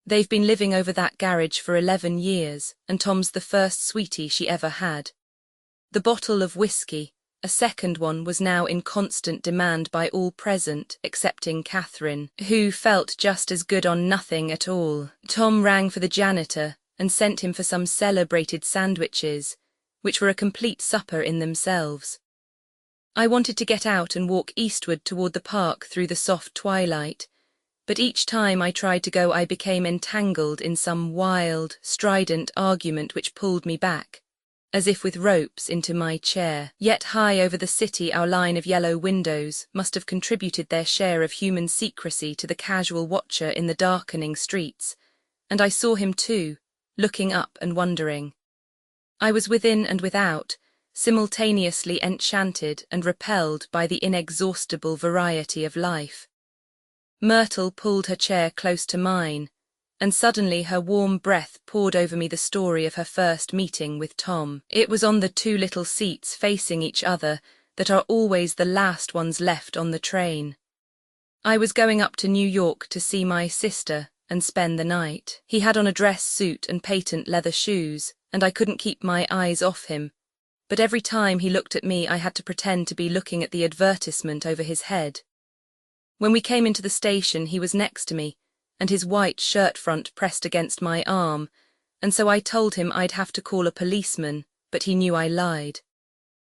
S1: "They've been living over that garage for 11 years, and Tom's the first sweetie she ever had." The bottle of whiskey, a second one, was now in constant demand by all present, excepting Catherine, who felt just as good on nothing at all. Tom rang for the janitor and sent him for some celebrated sandwiches, which were a complete supper in themselves. I wanted to get out and walk eastward toward the park through the soft twilight, but each time I tried to go I became entangled in some wild, strident argument which pulled me back, as if with ropes, into my chair. Yet high over the city our line of yellow windows must have contributed their share of human secrecy to the casual watcher in the darkening streets, and I saw him too, looking up and wondering. I was within and without, simultaneously enchanted and repelled by the inexhaustible variety of life. Myrtle pulled her chair close to mine, and suddenly her warm breath poured over me the story of her first meeting with Tom. It was on the two little seats facing each other that are always the last ones left on the train. I was going up to New York to see my sister and spend the night. He had on a dress suit and patent leather shoes, and I couldn't keep my eyes off him. But every time he looked at me I had to pretend to be looking at the advertisement over his head. When we came into the station he was next to me, and his white shirt front pressed against my arm, and so I told him I'd have to call a policeman, but he knew I lied.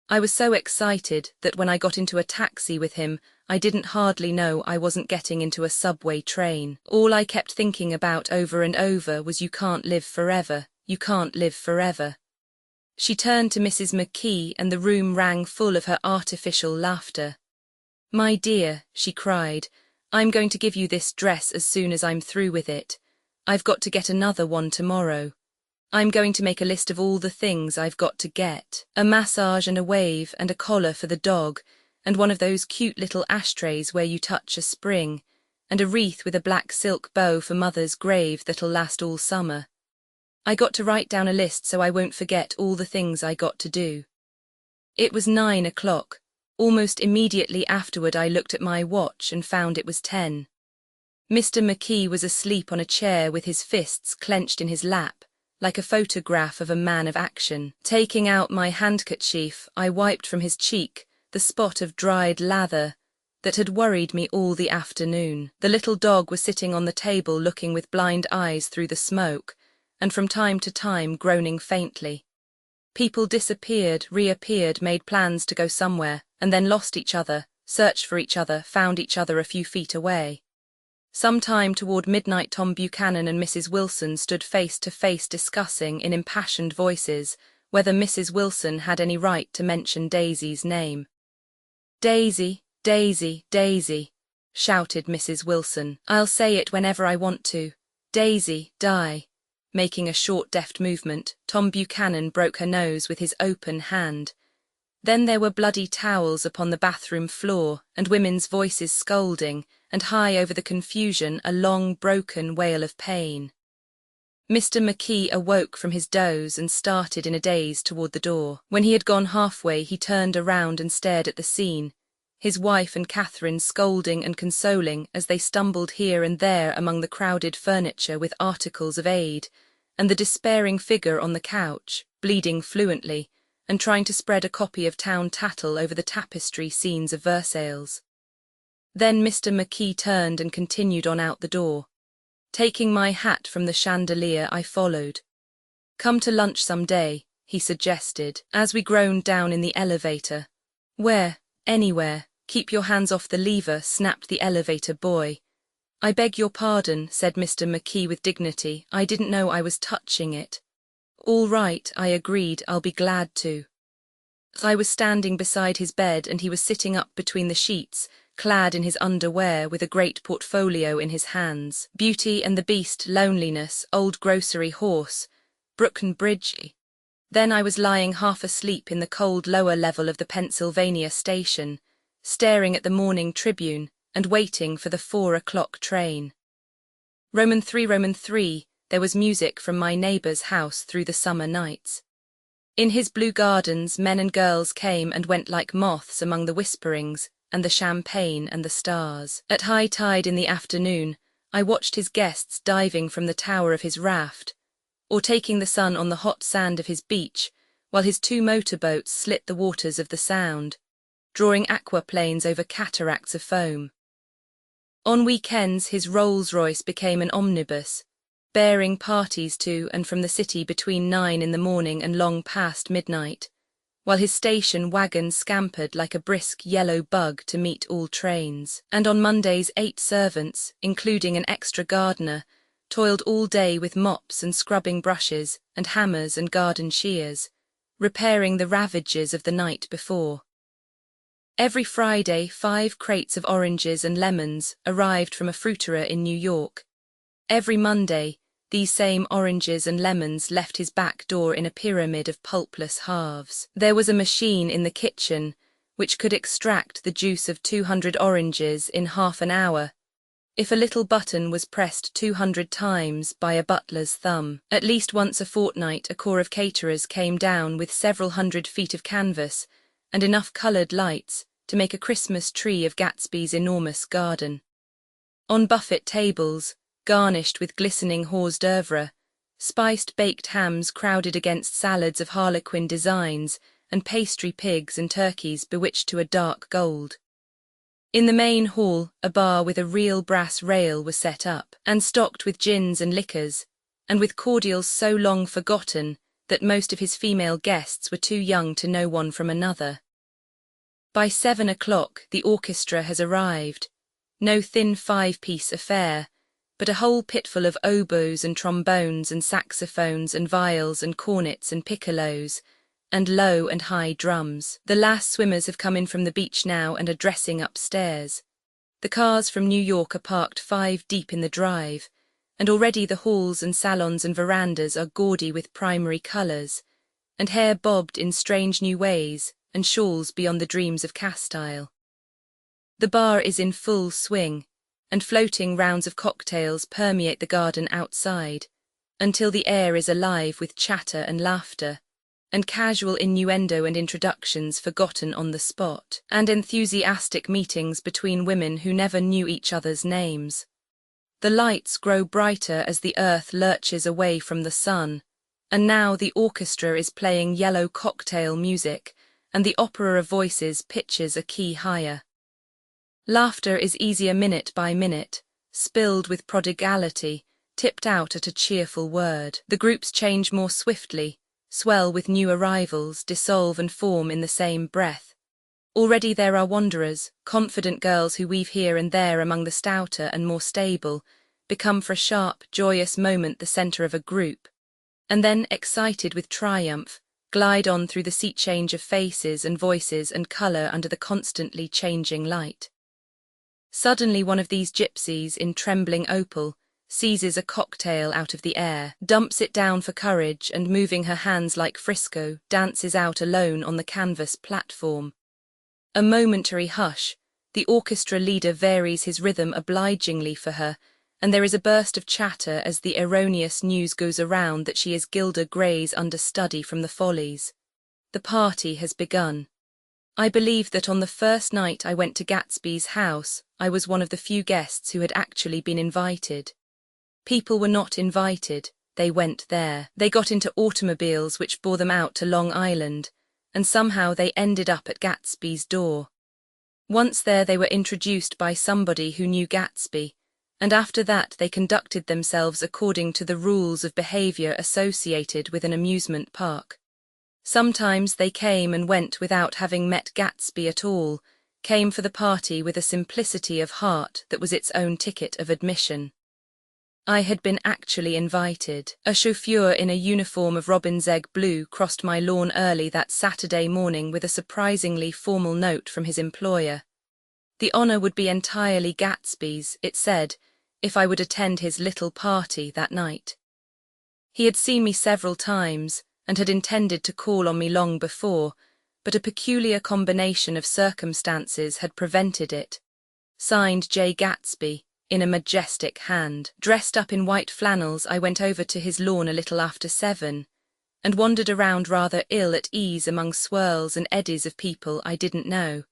S1: I was so excited that when I got into a taxi with him, I didn't hardly know I wasn't getting into a subway train. All I kept thinking about over and over was, "You can't live forever, you can't live forever." She turned to Mrs. McKee and the room rang full of her artificial laughter. "My dear," she cried, "I'm going to give you this dress as soon as I'm through with it. I've got to get another one tomorrow. I'm going to make a list of all the things I've got to get. A massage and a wave and a collar for the dog, and one of those cute little ashtrays where you touch a spring, and a wreath with a black silk bow for Mother's grave that'll last all summer. I got to write down a list so I won't forget all the things I got to do." It was 9 o'clock. Almost immediately afterward I looked at my watch and found it was 10. Mr. McKee was asleep on a chair with his fists clenched in his lap, like a photograph of a man of action. Taking out my handkerchief, I wiped from his cheek the spot of dried lather that had worried me all the afternoon. The little dog was sitting on the table looking with blind eyes through the smoke, and from time to time groaning faintly. People disappeared, reappeared, made plans to go somewhere, and then lost each other, searched for each other, found each other a few feet away. Sometime toward midnight Tom Buchanan and Mrs. Wilson stood face to face discussing in impassioned voices whether Mrs. Wilson had any right to mention Daisy's name. "Daisy, Daisy, Daisy," shouted Mrs. Wilson. "I'll say it whenever I want to. Daisy, die. making a short deft movement. Tom Buchanan broke her nose with his open hand. Then there were bloody towels upon the bathroom floor, and women's voices scolding, and high over the confusion a long, broken wail of pain. Mr. McKee awoke from his doze and started in a daze toward the door. When he had gone halfway, he turned around and stared at the scene, his wife and Catherine scolding and consoling as they stumbled here and there among the crowded furniture with articles of aid, and the despairing figure on the couch, bleeding fluently, and trying to spread a copy of Town Tattle over the tapestry scenes of Versailles. Then Mr. McKee turned and continued on out the door. Taking my hat from the chandelier, I followed. "Come to lunch some day," he suggested, as we groaned down in the elevator. "Where? Anywhere. Keep your hands off the lever," snapped the elevator boy. "I beg your pardon," said Mr. McKee with dignity. "I didn't know I was touching it." "All right," I agreed. "I'll be glad to." I was standing beside his bed and he was sitting up between the sheets, clad in his underwear with a great portfolio in his hands. Beauty and the Beast, Loneliness, Old Grocery Horse, Brooklyn Bridge. Then I was lying half asleep in the cold lower level of the Pennsylvania station, staring at the Morning Tribune and waiting for the 4 o'clock train. Roman 3, there was music from my neighbor's house through the summer nights. In his blue gardens, men and girls came and went like moths among the whisperings and the champagne and the stars. At high tide in the afternoon, I watched his guests diving from the tower of his raft, or taking the sun on the hot sand of his beach, while his 2 motorboats slit the waters of the Sound, drawing aquaplanes over cataracts of foam. On weekends, his Rolls-Royce became an omnibus, bearing parties to and from the city between 9 in the morning and long past midnight, while his station wagon scampered like a brisk yellow bug to meet all trains. And on Mondays 8 servants, including an extra gardener, toiled all day with mops and scrubbing brushes and hammers and garden shears, repairing the ravages of the night before. Every Friday 5 crates of oranges and lemons arrived from a fruiterer in New York. Every Monday, these same oranges and lemons left his back door in a pyramid of pulpless halves. There was a machine in the kitchen which could extract the juice of 200 oranges in half an hour, if a little button was pressed 200 times by a butler's thumb. At least once a fortnight a corps of caterers came down with several 100 feet of canvas and enough coloured lights to make a Christmas tree of Gatsby's enormous garden. On buffet tables, garnished with glistening hors d'oeuvre, spiced baked hams crowded against salads of harlequin designs and pastry pigs and turkeys bewitched to a dark gold. In the main hall, a bar with a real brass rail was set up, and stocked with gins and liquors, and with cordials so long forgotten that most of his female guests were too young to know one from another. By 7 o'clock the orchestra has arrived, no thin 5-piece affair, but a whole pitful of oboes and trombones and saxophones and viols and cornets and piccolos, and low and high drums. The last swimmers have come in from the beach now and are dressing upstairs. The cars from New York are parked 5 deep in the drive, and already the halls and salons and verandas are gaudy with primary colours, and hair bobbed in strange new ways, and shawls beyond the dreams of Castile. The bar is in full swing, and floating rounds of cocktails permeate the garden outside, until the air is alive with chatter and laughter, and casual innuendo and introductions forgotten on the spot, and enthusiastic meetings between women who never knew each other's names. The lights grow brighter as the earth lurches away from the sun, and now the orchestra is playing yellow cocktail music, and the opera of voices pitches a key higher. Laughter is easier minute by minute, spilled with prodigality, tipped out at a cheerful word. The groups change more swiftly, swell with new arrivals, dissolve and form in the same breath. Already there are wanderers, confident girls who weave here and there among the stouter and more stable, become for a sharp, joyous moment the centre of a group, and then, excited with triumph, glide on through the sea change of faces and voices and colour under the constantly changing light. Suddenly one of these gypsies in trembling opal seizes a cocktail out of the air, dumps it down for courage, and moving her hands like Frisco, dances out alone on the canvas platform. A momentary hush. The orchestra leader varies his rhythm obligingly for her, and there is a burst of chatter as the erroneous news goes around that she is Gilda Gray's understudy from the Follies. The party has begun. I believe that on the first night I went to Gatsby's house, I was one of the few guests who had actually been invited. People were not invited, they went there. They got into automobiles which bore them out to Long Island, and somehow they ended up at Gatsby's door. Once there they were introduced by somebody who knew Gatsby, and after that they conducted themselves according to the rules of behavior associated with an amusement park. Sometimes they came and went without having met Gatsby at all, came for the party with a simplicity of heart that was its own ticket of admission. I had been actually invited. A chauffeur in a uniform of robin's egg blue crossed my lawn early that Saturday morning with a surprisingly formal note from his employer. The honor would be entirely Gatsby's, it said, if I would attend his little party that night. He had seen me several times and had intended to call on me long before, but a peculiar combination of circumstances had prevented it. Signed Jay Gatsby, in a majestic hand. Dressed up in white flannels, I went over to his lawn a little after 7, and wandered around rather ill at ease among swirls and eddies of people I didn't know,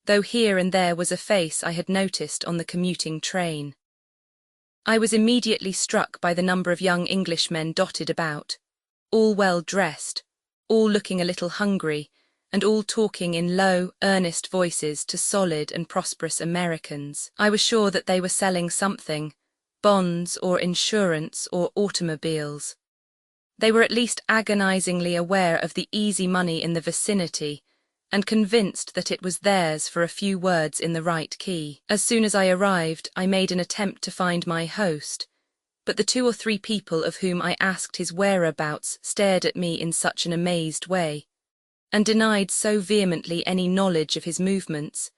S1: though here and there was a face I had noticed on the commuting train. I was immediately struck by the number of young Englishmen dotted about, all well dressed, all looking a little hungry, and all talking in low, earnest voices to solid and prosperous Americans. I was sure that they were selling something, bonds or insurance or automobiles. They were at least agonizingly aware of the easy money in the vicinity, and convinced that it was theirs for a few words in the right key. As soon as I arrived, I made an attempt to find my host, but the 2 or 3 people of whom I asked his whereabouts stared at me in such an amazed way, and denied so vehemently any knowledge of his movements,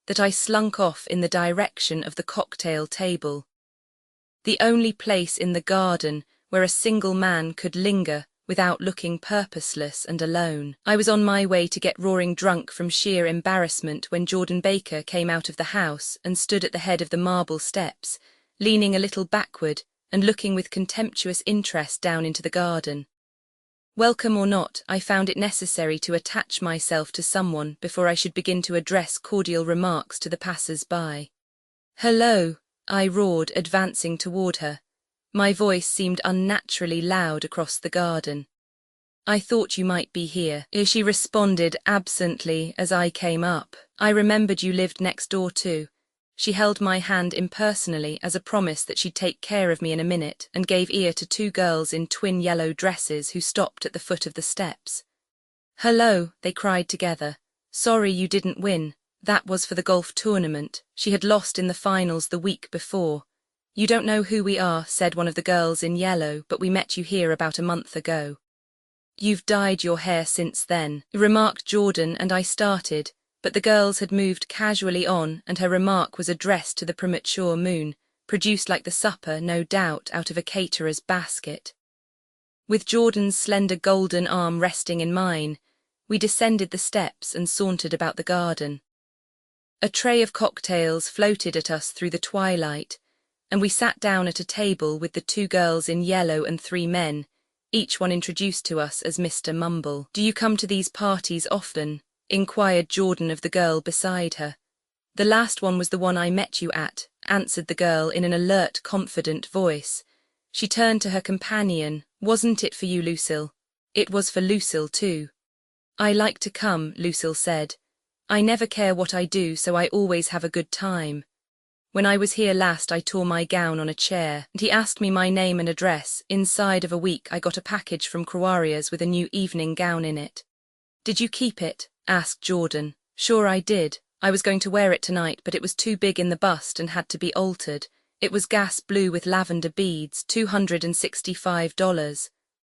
S1: that I slunk off in the direction of the cocktail table, the only place in the garden where a single man could linger without looking purposeless and alone. I was on my way to get roaring drunk from sheer embarrassment when Jordan Baker came out of the house and stood at the head of the marble steps, leaning a little backward and looking with contemptuous interest down into the garden. Welcome or not, I found it necessary to attach myself to someone before I should begin to address cordial remarks to the passers-by. "Hello," I roared, advancing toward her. My voice seemed unnaturally loud across the garden. "I thought you might be here," she responded absently as I came up. "I remembered you lived next door too." She held my hand impersonally as a promise that she'd take care of me in a minute, and gave ear to 2 girls in twin yellow dresses who stopped at the foot of the steps. "Hello," they cried together. "Sorry you didn't win. That was for the golf tournament. She had lost in the finals the week before." "You don't know who we are," said one of the girls in yellow, "but we met you here about a month ago." "You've dyed your hair since then," remarked Jordan, and I started, but the girls had moved casually on, and her remark was addressed to the premature moon, produced like the supper, no doubt, out of a caterer's basket. With Jordan's slender golden arm resting in mine, we descended the steps and sauntered about the garden. A tray of cocktails floated at us through the twilight, and we sat down at a table with the 2 girls in yellow and 3 men, each one introduced to us as Mr. Mumble. "Do you come to these parties often?" inquired Jordan of the girl beside her. "The last one was the one I met you at," answered the girl in an alert, confident voice. She turned to her companion. "Wasn't it for you, Lucille?" "It was for Lucille too." "I like to come," Lucille said. "I never care what I do, so I always have a good time. When I was here last I tore my gown on a chair, and he asked me my name and address. Inside of a week I got a package from Crawaria's with a new evening gown in it." "Did you keep it?" asked Jordan. "Sure I did. I was going to wear it tonight, but it was too big in the bust and had to be altered. It was gas blue with lavender beads, $265.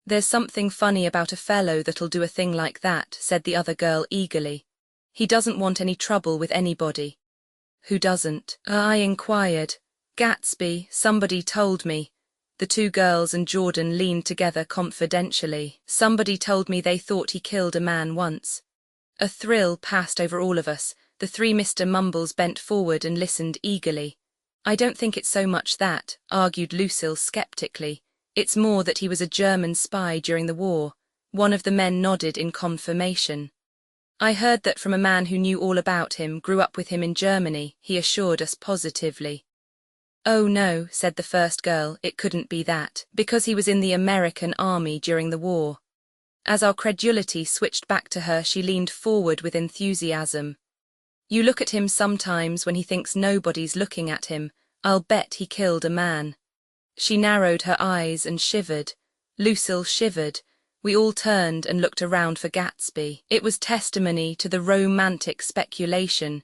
S1: "There's something funny about a fellow that'll do a thing like that," said the other girl eagerly. "He doesn't want any trouble with anybody." "Who doesn't?" I inquired. Gatsby, somebody told me. The two girls and Jordan leaned together confidentially. Somebody told me they thought he killed a man once. A thrill passed over all of us. The three Mr. Mumbles bent forward and listened eagerly. I don't think it's so much that, argued Lucille skeptically. It's more that he was a German spy during the war. One of the men nodded in confirmation. I heard that from a man who knew all about him, grew up with him in Germany, he assured us positively. Oh no, said the first girl, it couldn't be that, because he was in the American army during the war. As our credulity switched back to her, she leaned forward with enthusiasm. You look at him sometimes when he thinks nobody's looking at him. I'll bet he killed a man. She narrowed her eyes and shivered. Lucille shivered. We all turned and looked around for Gatsby. It was testimony to the romantic speculation.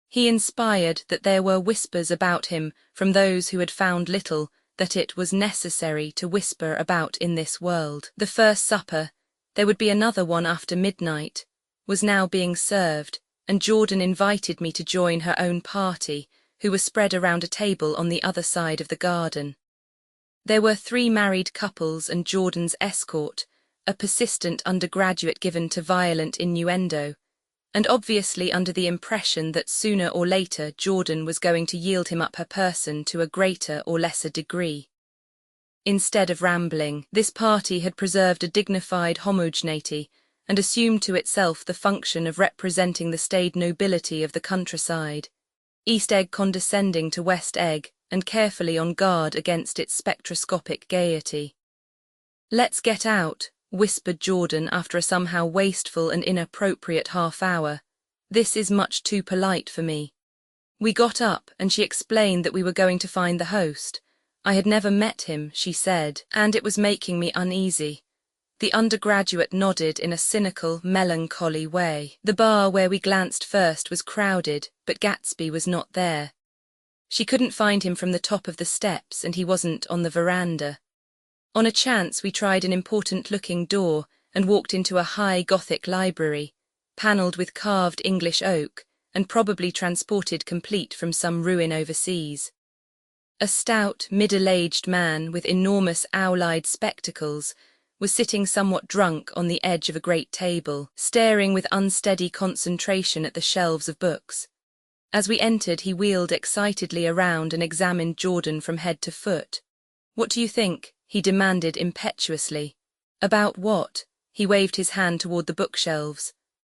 S1: He inspired that there were whispers about him from those who had found little that it was necessary to whisper about in this world. The first supper, there would be another one after midnight, was now being served, and Jordan invited me to join her own party, who were spread around a table on the other side of the garden. There were 3 married couples and Jordan's escort, a persistent undergraduate given to violent innuendo, and obviously under the impression that sooner or later Jordan was going to yield him up her person to a greater or lesser degree. Instead of rambling, this party had preserved a dignified homogeneity and assumed to itself the function of representing the staid nobility of the countryside, East Egg condescending to West Egg and carefully on guard against its spectroscopic gaiety. "Let's get out," whispered Jordan after a somehow wasteful and inappropriate half-hour. "This is much too polite for me." We got up, and she explained that we were going to find the host. I had never met him, she said, and it was making me uneasy. The undergraduate nodded in a cynical, melancholy way. The bar where we glanced first was crowded, but Gatsby was not there. She couldn't find him from the top of the steps, and he wasn't on the veranda. On a chance, we tried an important-looking door and walked into a high Gothic library, panelled with carved English oak, and probably transported complete from some ruin overseas. A stout, middle-aged man with enormous owl-eyed spectacles was sitting somewhat drunk on the edge of a great table, staring with unsteady concentration at the shelves of books. As we entered, he wheeled excitedly around and examined Jordan from head to foot. "What do you think?" he demanded impetuously. "About what?" He waved his hand toward the bookshelves.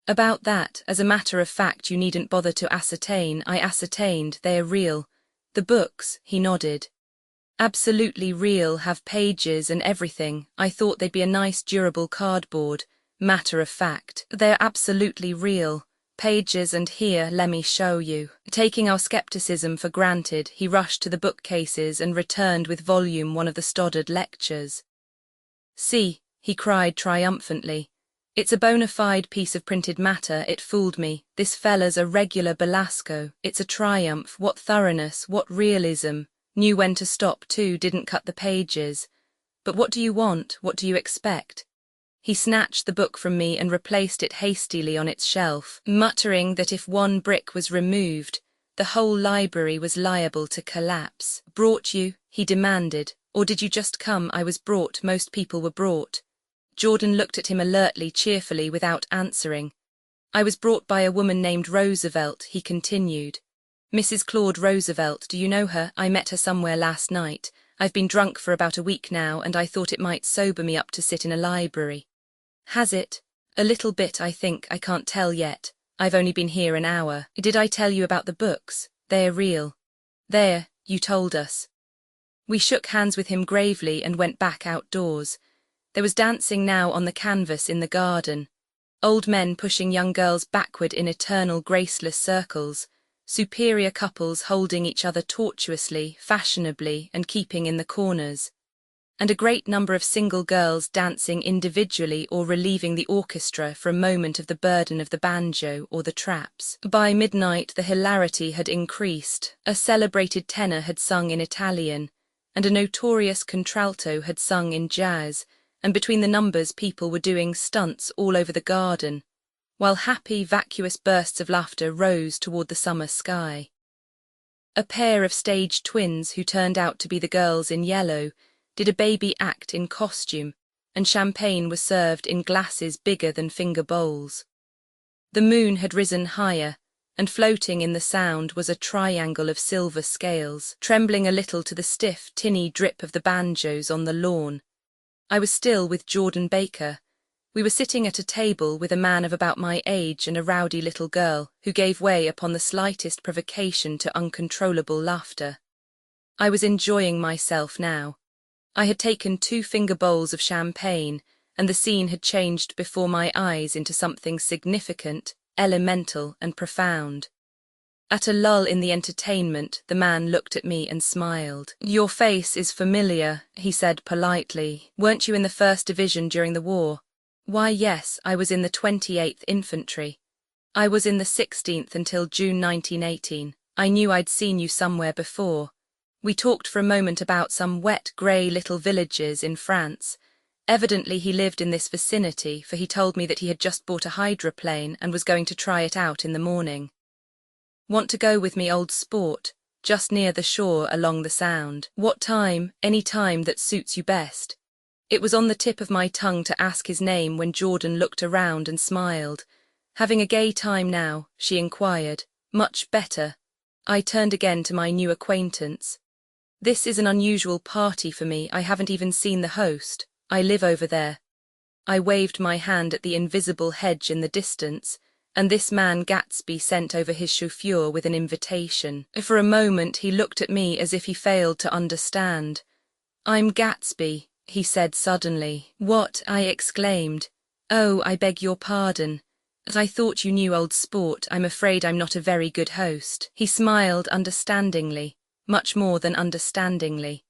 S1: "About that. As a matter of fact, you needn't bother to ascertain. I ascertained. They're real. The books," he nodded. "Absolutely real, have pages and everything. I thought they'd be a nice durable cardboard. Matter of fact. They're absolutely real. Pages, and here, let me show you." Taking our skepticism for granted, he rushed to the bookcases and returned with volume 1 of the Stoddard lectures. "See," he cried triumphantly. "It's a bona fide piece of printed matter. It fooled me. This fella's a regular Belasco. It's a triumph. What thoroughness, what realism. Knew when to stop too, didn't cut the pages. But what do you want? What do you expect?" He snatched the book from me and replaced it hastily on its shelf, muttering that if one brick was removed, the whole library was liable to collapse. "Brought you?" he demanded. "Or did you just come?" "I was brought. Most people were brought." Jordan looked at him alertly, cheerfully, without answering. "I was brought by a woman named Roosevelt," he continued. "Mrs. Claude Roosevelt, do you know her? I met her somewhere last night. I've been drunk for about a week now, and I thought it might sober me up to sit in a library." "Has it?" "A little bit, I think. I can't tell yet. I've only been here an hour." "Did I tell you about the books? They're real." "There, you told us." We shook hands with him gravely and went back outdoors. There was dancing now on the canvas in the garden. Old men pushing young girls backward in eternal graceless circles, superior couples holding each other tortuously, fashionably, and keeping in the corners, and a great number of single girls dancing individually or relieving the orchestra for a moment of the burden of the banjo or the traps. By midnight the hilarity had increased. A celebrated tenor had sung in Italian, and a notorious contralto had sung in jazz, and between the numbers people were doing stunts all over the garden, while happy, vacuous bursts of laughter rose toward the summer sky. A pair of stage twins who turned out to be the girls in yellow did a baby act in costume, and champagne was served in glasses bigger than finger bowls. The moon had risen higher, and floating in the sound was a triangle of silver scales, trembling a little to the stiff, tinny drip of the banjos on the lawn. I was still with Jordan Baker. We were sitting at a table with a man of about my age and a rowdy little girl who gave way upon the slightest provocation to uncontrollable laughter. I was enjoying myself now. I had taken 2 finger bowls of champagne, and the scene had changed before my eyes into something significant, elemental, and profound. At a lull in the entertainment, the man looked at me and smiled. "Your face is familiar," he said politely. "Weren't you in the 1st Division during the war?" "Why, yes, I was in the 28th Infantry. I was in the 16th until June 1918. I knew I'd seen you somewhere before." We talked for a moment about some wet, grey little villages in France. Evidently he lived in this vicinity, for he told me that he had just bought a hydroplane and was going to try it out in the morning. "Want to go with me, old sport? Just near the shore along the Sound." "What time?" "Any time that suits you best." It was on the tip of my tongue to ask his name when Jordan looked around and smiled. "Having a gay time now?" she inquired. "Much better." I turned again to my new acquaintance. "This is an unusual party for me. I haven't even seen the host. I live over there." I waved my hand at the invisible hedge in the distance, and this man Gatsby sent over his chauffeur with an invitation. For a moment he looked at me as if he failed to understand. "I'm Gatsby," he said suddenly. "What?" I exclaimed. "Oh, I beg your pardon. I thought you knew, old sport. I'm afraid I'm not a very good host." He smiled understandingly, much more than understandingly.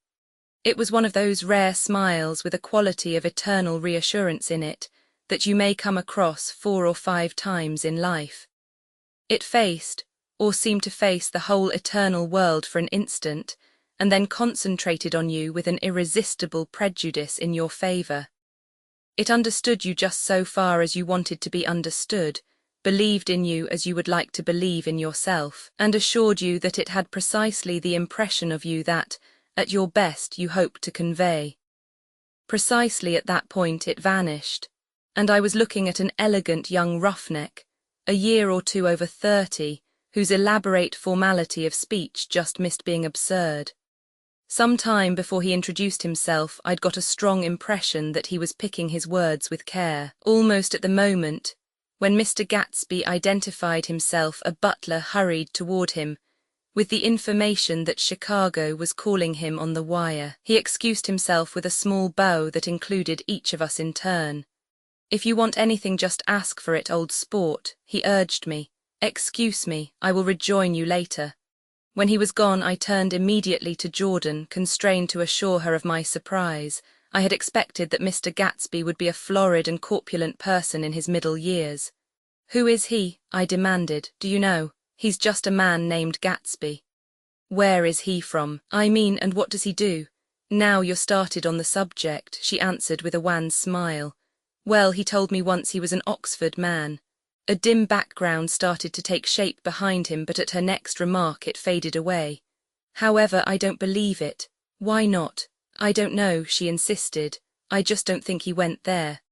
S1: It was one of those rare smiles with a quality of eternal reassurance in it that you may come across 4 or 5 times in life. It faced, or seemed to face, the whole eternal world for an instant, and then concentrated on you with an irresistible prejudice in your favour. It understood you just so far as you wanted to be understood, believed in you as you would like to believe in yourself, and assured you that it had precisely the impression of you that, at your best, you hoped to convey. Precisely at that point it vanished, and I was looking at an elegant young roughneck, a year or 2 over 30, whose elaborate formality of speech just missed being absurd. Some time before he introduced himself, I'd got a strong impression that he was picking his words with care. Almost at the moment, when Mr. Gatsby identified himself, a butler hurried toward him, with the information that Chicago was calling him on the wire. He excused himself with a small bow that included each of us in turn. "If you want anything, just ask for it, old sport," he urged me. "Excuse me, I will rejoin you later." When he was gone, I turned immediately to Jordan, constrained to assure her of my surprise. I had expected that Mr. Gatsby would be a florid and corpulent person in his middle years. "Who is he?" I demanded. "Do you know?" "He's just a man named Gatsby." "Where is he from?" "I mean, and what does he do?" "Now you're started on the subject," she answered with a wan smile. "Well, he told me once he was an Oxford man." A dim background started to take shape behind him, but at her next remark it faded away. "However, I don't believe it." "Why not?" "I don't know," she insisted. "I just don't think he went there."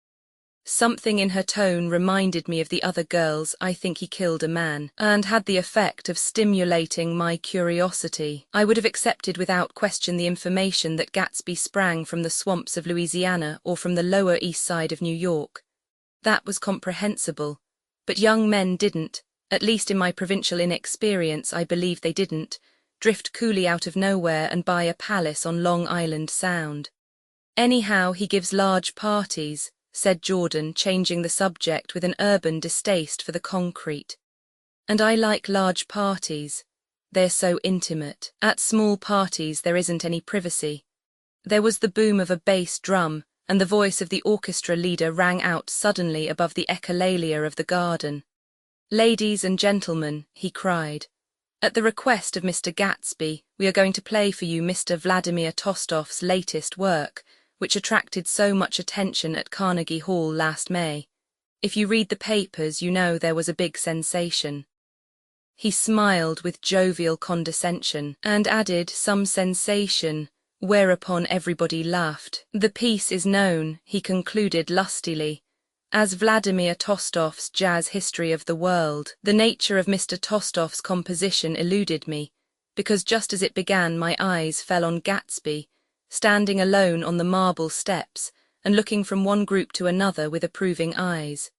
S1: Something in her tone reminded me of the other girls. "I think he killed a man," and had the effect of stimulating my curiosity. I would have accepted without question the information that Gatsby sprang from the swamps of Louisiana or from the Lower East Side of New York. That was comprehensible. But young men didn't, at least in my provincial inexperience I believe they didn't, drift coolly out of nowhere and buy a palace on Long Island Sound. "Anyhow, he gives large parties," said Jordan, changing the subject with an urban distaste for the concrete. "And I like large parties. They're so intimate. At small parties there isn't any privacy." There was the boom of a bass drum, and the voice of the orchestra leader rang out suddenly above the echolalia of the garden. "Ladies and gentlemen," he cried, "at the request of Mr. Gatsby, we are going to play for you Mr. Vladimir Tostof's latest work, which attracted so much attention at Carnegie Hall last May. If you read the papers, you know there was a big sensation." He smiled with jovial condescension, and added some sensation, whereupon everybody laughed. The piece is known, he concluded lustily, as Vladimir Tolstoy's Jazz History of the World. The nature of Mr. Tolstoy's composition eluded me, because just as it began my eyes fell on Gatsby, standing alone on the marble steps and looking from one group to another with approving eyes.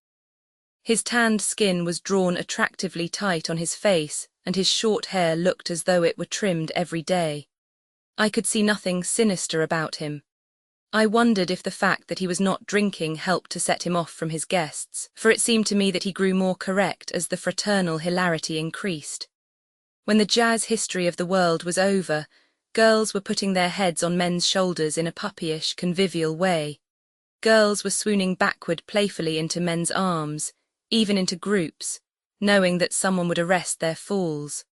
S1: His tanned skin was drawn attractively tight on his face, and his short hair looked as though it were trimmed every day. I could see nothing sinister about him. I wondered if the fact that he was not drinking helped to set him off from his guests, for it seemed to me that he grew more correct as the fraternal hilarity increased. When the Jazz History of the World was over, girls were putting their heads on men's shoulders in a puppyish, convivial way. Girls were swooning backward playfully into men's arms, even into groups, knowing that someone would arrest their falls.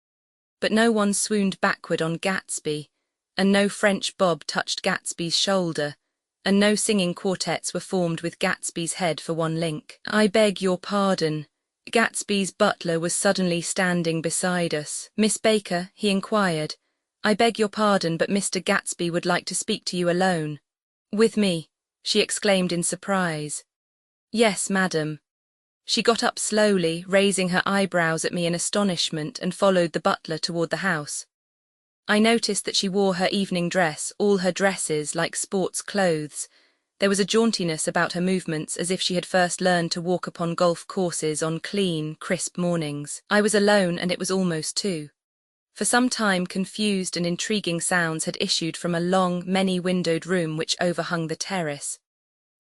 S1: But no one swooned backward on Gatsby, and no French bob touched Gatsby's shoulder, and no singing quartets were formed with Gatsby's head for one link. "I beg your pardon." Gatsby's butler was suddenly standing beside us. "Miss Baker," he inquired, "I beg your pardon, but Mr. Gatsby would like to speak to you alone." "With me?" she exclaimed in surprise. "Yes, madam." She got up slowly, raising her eyebrows at me in astonishment, and followed the butler toward the house. I noticed that she wore her evening dress, all her dresses like sports clothes. There was a jauntiness about her movements, as if she had first learned to walk upon golf courses on clean, crisp mornings. I was alone, and it was almost 2. For some time confused and intriguing sounds had issued from a long, many-windowed room which overhung the terrace.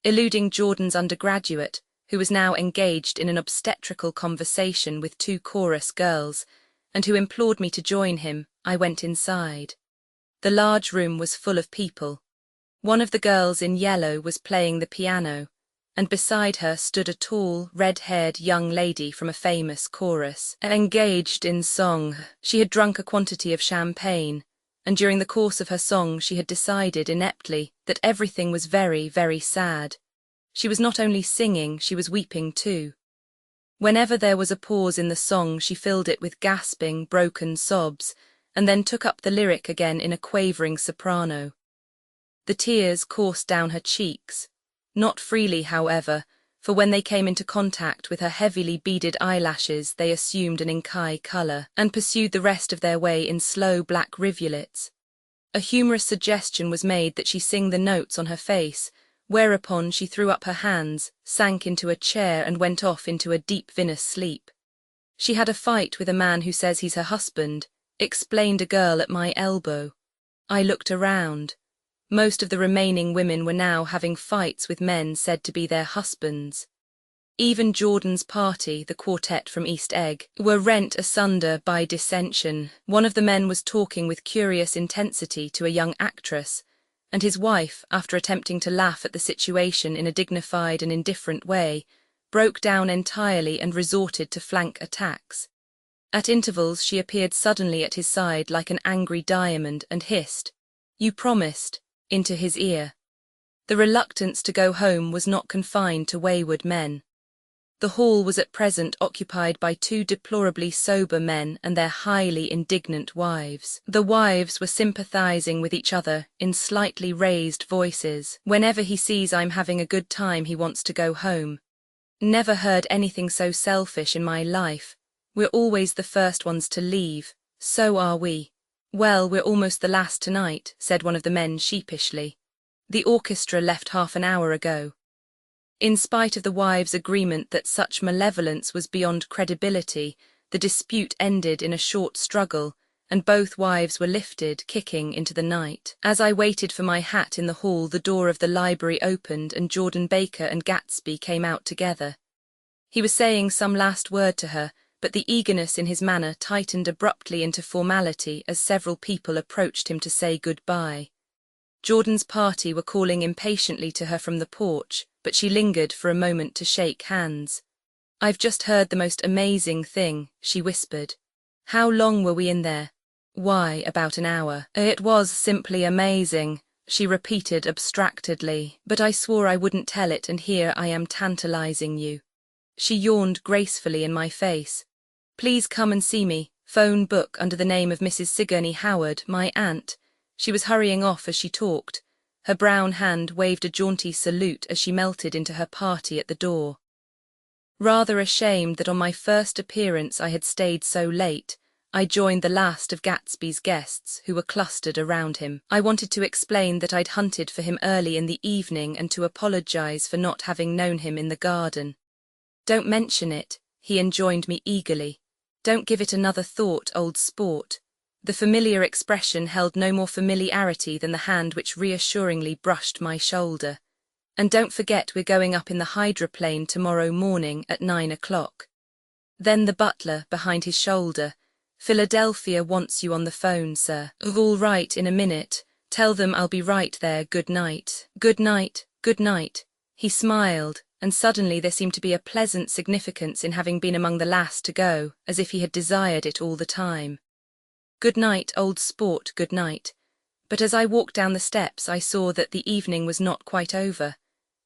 S1: Eluding Jordan's undergraduate, who was now engaged in an obstetrical conversation with 2 chorus girls, and who implored me to join him, I went inside. The large room was full of people. One of the girls in yellow was playing the piano, and beside her stood a tall, red-haired young lady from a famous chorus, engaged in song. She had drunk a quantity of champagne, and during the course of her song she had decided ineptly that everything was very, very sad. She was not only singing, she was weeping too. Whenever there was a pause in the song, she filled it with gasping, broken sobs, and then took up the lyric again in a quavering soprano. The tears coursed down her cheeks, not freely, however, for when they came into contact with her heavily beaded eyelashes they assumed an inky colour, and pursued the rest of their way in slow black rivulets. A humorous suggestion was made that she sing the notes on her face, whereupon she threw up her hands, sank into a chair, and went off into a deep vinous sleep. "She had a fight with a man who says he's her husband," explained a girl at my elbow. I looked around. Most of the remaining women were now having fights with men said to be their husbands. Even Jordan's party, the quartet from East Egg, were rent asunder by dissension. One of the men was talking with curious intensity to a young actress, and his wife, after attempting to laugh at the situation in a dignified and indifferent way, broke down entirely and resorted to flank attacks. At intervals she appeared suddenly at his side like an angry diamond and hissed, "You promised," into his ear. The reluctance to go home was not confined to wayward men. The hall was at present occupied by 2 deplorably sober men and their highly indignant wives. The wives were sympathizing with each other in slightly raised voices. "Whenever he sees I'm having a good time he wants to go home. Never heard anything so selfish in my life. We're always the first ones to leave, so are we." "Well, we're almost the last tonight," said one of the men sheepishly. "The orchestra left half an hour ago." In spite of the wives' agreement that such malevolence was beyond credibility, the dispute ended in a short struggle, and both wives were lifted, kicking, into the night. As I waited for my hat in the hall, the door of the library opened and Jordan Baker and Gatsby came out together. He was saying some last word to her, but the eagerness in his manner tightened abruptly into formality as several people approached him to say goodbye. Jordan's party were calling impatiently to her from the porch, but she lingered for a moment to shake hands. "I've just heard the most amazing thing," she whispered. "How long were we in there?" "Why, about an hour." "It was simply amazing," she repeated abstractedly, "but I swore I wouldn't tell it, and here I am tantalizing you." She yawned gracefully in my face. "Please come and see me," phone book under the name of Mrs. Sigourney Howard, my aunt. She was hurrying off as she talked. Her brown hand waved a jaunty salute as she melted into her party at the door. Rather ashamed that on my first appearance I had stayed so late, I joined the last of Gatsby's guests, who were clustered around him. I wanted to explain that I'd hunted for him early in the evening and to apologize for not having known him in the garden. "Don't mention it," he enjoined me eagerly. "Don't give it another thought, old sport." The familiar expression held no more familiarity than the hand which reassuringly brushed my shoulder. "And don't forget we're going up in the hydroplane tomorrow morning at 9 o'clock. Then the butler, behind his shoulder, "Philadelphia wants you on the phone, sir." "All right, in a minute. Tell them I'll be right there. Good night." "Good night, good night." He smiled, and suddenly there seemed to be a pleasant significance in having been among the last to go, as if he had desired it all the time. "Good night, old sport, good night." But as I walked down the steps I saw that the evening was not quite over.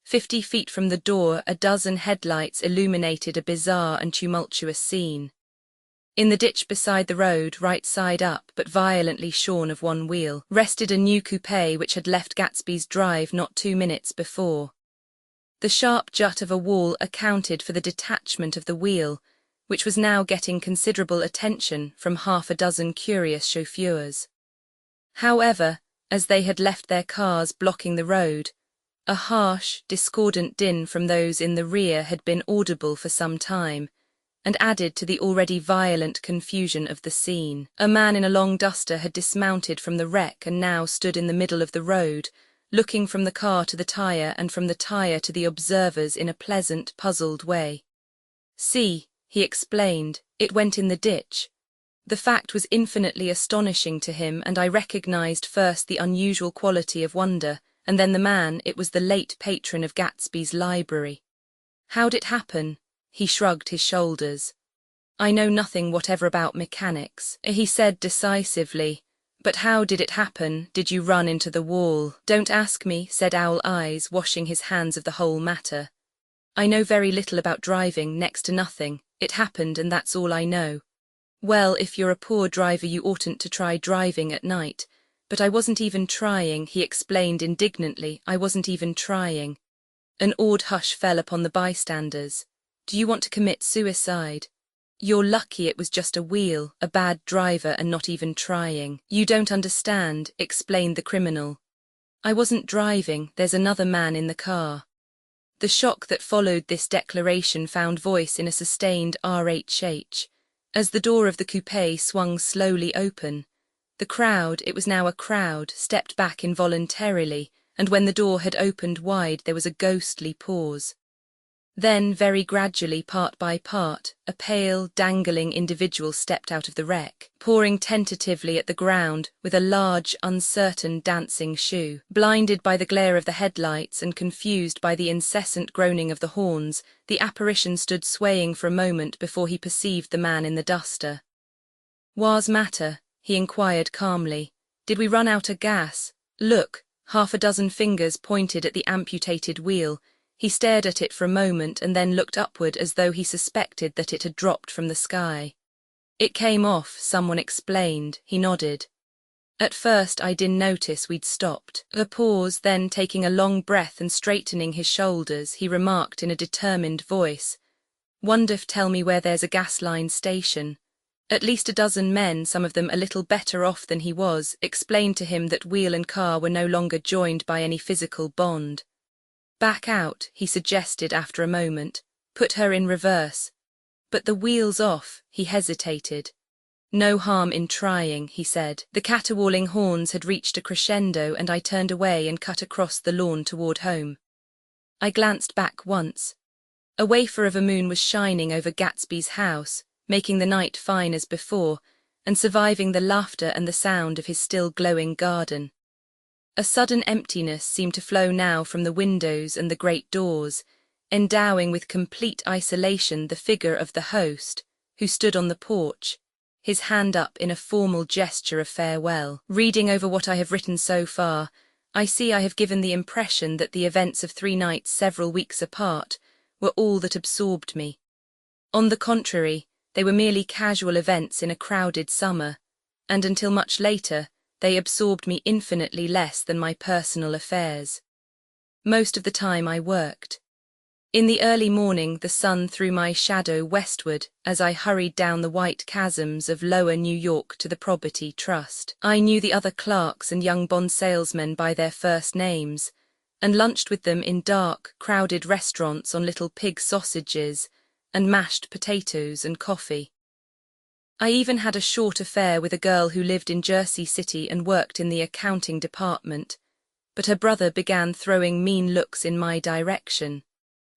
S1: 50 feet from the door a dozen headlights illuminated a bizarre and tumultuous scene. In the ditch beside the road, right side up but violently shorn of one wheel, rested a new coupe which had left Gatsby's drive not 2 minutes before. The sharp jut of a wall accounted for the detachment of the wheel, which was now getting considerable attention from half a dozen curious chauffeurs. However, as they had left their cars blocking the road, a harsh, discordant din from those in the rear had been audible for some time, and added to the already violent confusion of the scene. A man in a long duster had dismounted from the wreck and now stood in the middle of the road, looking from the car to the tyre and from the tyre to the observers in a pleasant, puzzled way. "See," he explained, "it went in the ditch." The fact was infinitely astonishing to him, and I recognized first the unusual quality of wonder, and then the man. It was the late patron of Gatsby's library. "How'd it happen?" He shrugged his shoulders. "I know nothing whatever about mechanics," he said decisively. "But how did it happen? Did you run into the wall?" "Don't ask me," said Owl Eyes, washing his hands of the whole matter. "I know very little about driving, next to nothing. It happened and that's all I know." "Well, if you're a poor driver you oughtn't to try driving at night." "But I wasn't even trying," he explained indignantly. "I wasn't even trying." An awed hush fell upon the bystanders. "Do you want to commit suicide?" "You're lucky it was just a wheel, a bad driver and not even trying." "You don't understand," explained the criminal. "I wasn't driving, there's another man in the car." The shock that followed this declaration found voice in a sustained RHH. As the door of the coupe swung slowly open, the crowd, it was now a crowd, stepped back involuntarily, and when the door had opened wide there was a ghostly pause. Then, very gradually, part by part, a pale, dangling individual stepped out of the wreck, pawing tentatively at the ground with a large, uncertain dancing shoe. Blinded by the glare of the headlights and confused by the incessant groaning of the horns, the apparition stood swaying for a moment before he perceived the man in the duster. "Wha's matter?" he inquired calmly. "Did we run out of gas? Look." Half a dozen fingers pointed at the amputated wheel. He stared at it for a moment and then looked upward as though he suspected that it had dropped from the sky. "It came off," someone explained. He nodded. "At first I didn't notice we'd stopped." A pause, then taking a long breath and straightening his shoulders, he remarked in a determined voice, "Wonder'f tell me where there's a gas line station." At least a dozen men, some of them a little better off than he was, explained to him that wheel and car were no longer joined by any physical bond. "Back out," he suggested after a moment. "Put her in reverse." "But the wheel's off," he hesitated. "No harm in trying," he said. The caterwauling horns had reached a crescendo and I turned away and cut across the lawn toward home. I glanced back once. A wafer of a moon was shining over Gatsby's house, making the night fine as before, and surviving the laughter and the sound of his still glowing garden. A sudden emptiness seemed to flow now from the windows and the great doors, endowing with complete isolation the figure of the host, who stood on the porch, his hand up in a formal gesture of farewell. Reading over what I have written so far, I see I have given the impression that the events of 3 nights several weeks apart were all that absorbed me. On the contrary, They were merely casual events in a crowded summer, and until much later, they absorbed me infinitely less than my personal affairs. Most of the time I worked. In the early morning, the sun threw my shadow westward as I hurried down the white chasms of lower New York to the Property Trust. I knew the other clerks and young bond salesmen by their first names, and lunched with them in dark, crowded restaurants on little pig sausages and mashed potatoes and coffee. I even had a short affair with a girl who lived in Jersey City and worked in the accounting department, but her brother began throwing mean looks in my direction.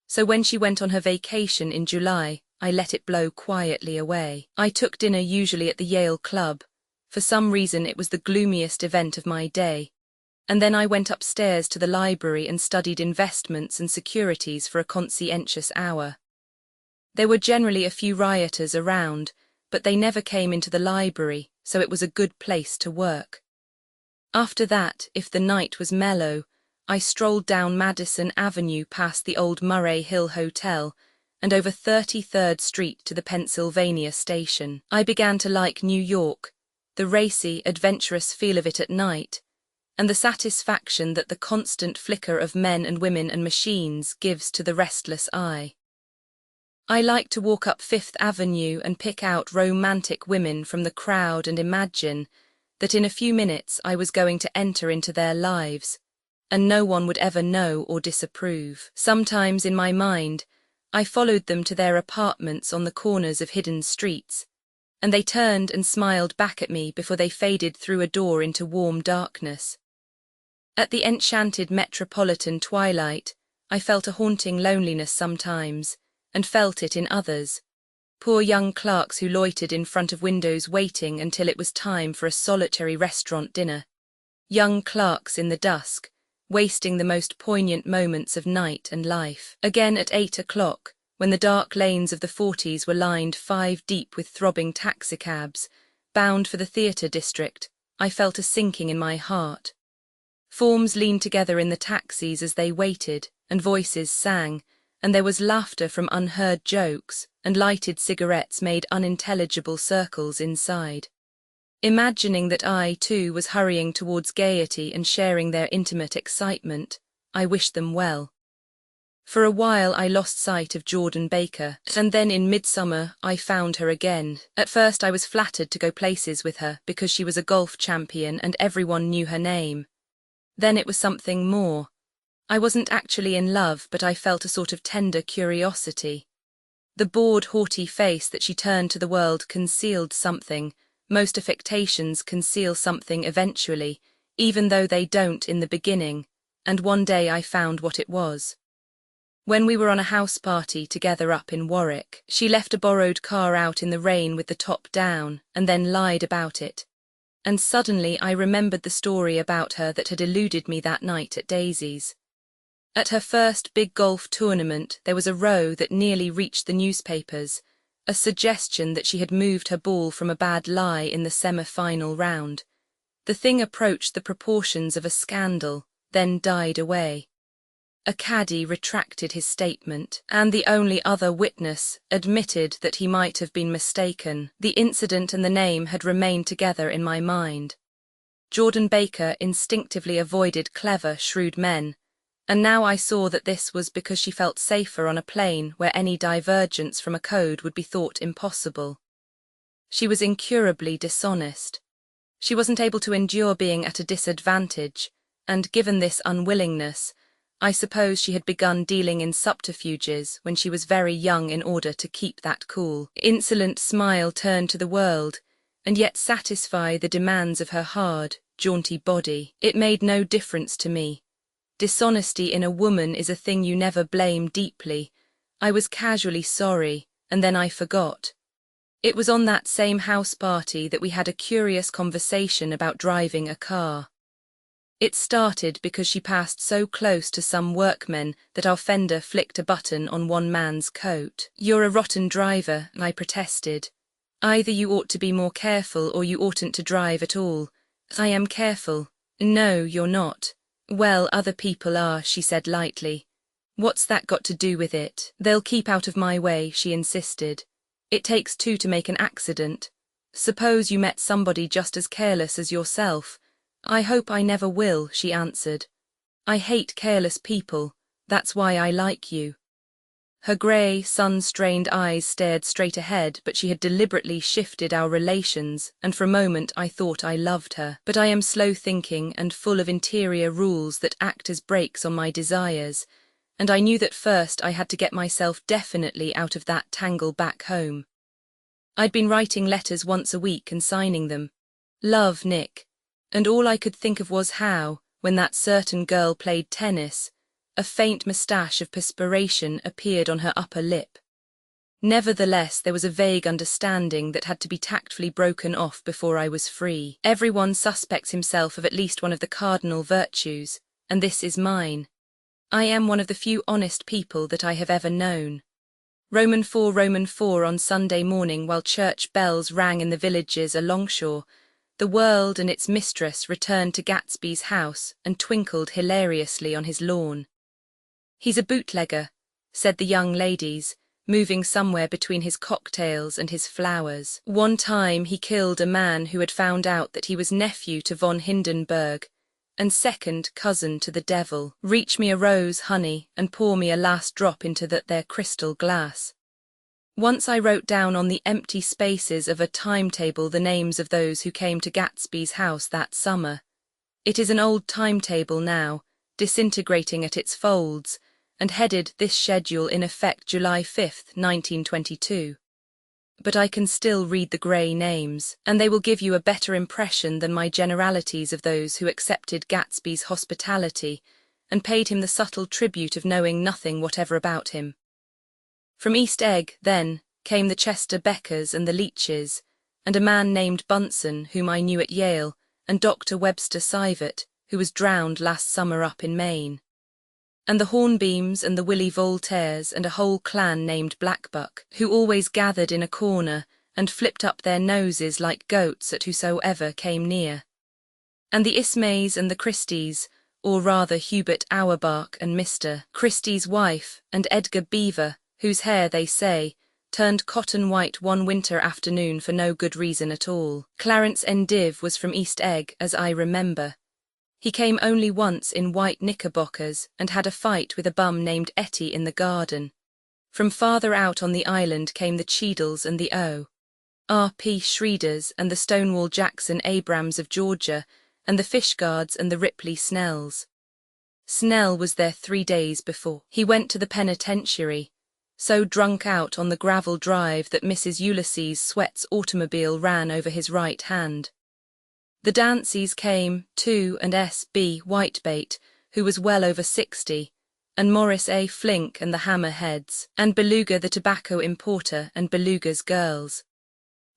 S1: So when she went on her vacation in July, I let it blow quietly away. I took dinner usually at the Yale Club. For some reason it was the gloomiest event of my day. And then I went upstairs to the library and studied investments and securities for a conscientious hour. There were generally a few rioters around, but they never came into the library, so it was a good place to work. After that, if the night was mellow, I strolled down Madison Avenue past the old Murray Hill Hotel and over 33rd Street to the Pennsylvania Station. I began to like New York, the racy, adventurous feel of it at night, and the satisfaction that the constant flicker of men and women and machines gives to the restless eye. I liked to walk up Fifth Avenue and pick out romantic women from the crowd and imagine that in a few minutes I was going to enter into their lives, and no one would ever know or disapprove. Sometimes in my mind, I followed them to their apartments on the corners of hidden streets, and they turned and smiled back at me before they faded through a door into warm darkness. At the enchanted metropolitan twilight, I felt a haunting loneliness sometimes, and felt it in others. Poor young clerks who loitered in front of windows waiting until it was time for a solitary restaurant dinner. Young clerks in the dusk, wasting the most poignant moments of night and life. Again at 8 o'clock, when the dark lanes of the 40s were lined 5 deep with throbbing taxicabs, bound for the theatre district, I felt a sinking in my heart. Forms leaned together in the taxis as they waited, and voices sang, and there was laughter from unheard jokes, and lighted cigarettes made unintelligible circles inside. Imagining that I, too, was hurrying towards gaiety and sharing their intimate excitement, I wished them well. For a while I lost sight of Jordan Baker, and then in midsummer I found her again. At first I was flattered to go places with her because she was a golf champion and everyone knew her name. Then it was something more. I wasn't actually in love, but I felt a sort of tender curiosity. The bored, haughty face that she turned to the world concealed something. Most affectations conceal something eventually, even though they don't in the beginning, and one day I found what it was. When we were on a house party together up in Warwick, she left a borrowed car out in the rain with the top down, and then lied about it. And suddenly I remembered the story about her that had eluded me that night at Daisy's. At her first big golf tournament, there was a row that nearly reached the newspapers, a suggestion that she had moved her ball from a bad lie in the semi-final round. The thing approached the proportions of a scandal, then died away. A caddie retracted his statement, and the only other witness admitted that he might have been mistaken. The incident and the name had remained together in my mind. Jordan Baker instinctively avoided clever, shrewd men, and now I saw that this was because she felt safer on a plane where any divergence from a code would be thought impossible. She was incurably dishonest. She wasn't able to endure being at a disadvantage, and given this unwillingness, I suppose she had begun dealing in subterfuges when she was very young in order to keep that cool, insolent smile turned to the world, and yet satisfy the demands of her hard, jaunty body. It made no difference to me. Dishonesty in a woman is a thing you never blame deeply. I was casually sorry, and then I forgot. It was on that same house party that we had a curious conversation about driving a car. It started because she passed so close to some workmen that our fender flicked a button on one man's coat. "You're a rotten driver," I protested. "Either you ought to be more careful or you oughtn't to drive at all." "I am careful." "No, you're not." "Well, other people are," she said lightly. "What's that got to do with it?" "They'll keep out of my way," she insisted. It takes two to make an accident. Suppose you met somebody just as careless as yourself. I hope I never will, she answered. I hate careless people, that's why I like you. Her grey, sun-strained eyes stared straight ahead, but she had deliberately shifted our relations, and for a moment I thought I loved her. But I am slow-thinking and full of interior rules that act as brakes on my desires, and I knew that first I had to get myself definitely out of that tangle back home. I'd been writing letters once a week and signing them. Love, Nick. And all I could think of was how, when that certain girl played tennis, a faint moustache of perspiration appeared on her upper lip. Nevertheless, there was a vague understanding that had to be tactfully broken off before I was free. Everyone suspects himself of at least one of the cardinal virtues, and this is mine. I am one of the few honest people that I have ever known. Roman 4 on Sunday morning, while church bells rang in the villages alongshore, the world and its mistress returned to Gatsby's house and twinkled hilariously on his lawn. He's a bootlegger, said the young ladies, moving somewhere between his cocktails and his flowers. One time he killed a man who had found out that he was nephew to von Hindenburg and second cousin to the devil. Reach me a rose, honey, and pour me a last drop into that there crystal glass. Once I wrote down on the empty spaces of a timetable the names of those who came to Gatsby's house that summer. It is an old timetable now, disintegrating at its folds, and headed this schedule in effect July 5th, 1922. But I can still read the grey names, and they will give you a better impression than my generalities of those who accepted Gatsby's hospitality and paid him the subtle tribute of knowing nothing whatever about him. From East Egg, then, came the Chester Beckers and the Leaches, and a man named Bunsen, whom I knew at Yale, and Dr. Webster Sivert, who was drowned last summer up in Maine. And the Hornbeams and the Willie Voltaires and a whole clan named Blackbuck, who always gathered in a corner and flipped up their noses like goats at whosoever came near. And the Ismays and the Christies, or rather Hubert Auerbach and Mr. Christie's wife, and Edgar Beaver, whose hair, they say, turned cotton white one winter afternoon for no good reason at all. Clarence Endive was from East Egg, as I remember. He came only once in white knickerbockers and had a fight with a bum named Etty in the garden. From farther out on the island came the Cheadles and the O.R.P. Schreeders and the Stonewall Jackson Abrams of Georgia, and the Fishguards and the Ripley Snells. Snell was there 3 days before. He went to the penitentiary, so drunk out on the gravel drive that Mrs. Ulysses Sweat's automobile ran over his right hand. The Danceys came, too, and S.B. Whitebait, who was well over 60, and Morris A. Flink and the Hammerheads, and Beluga the tobacco importer and Beluga's girls.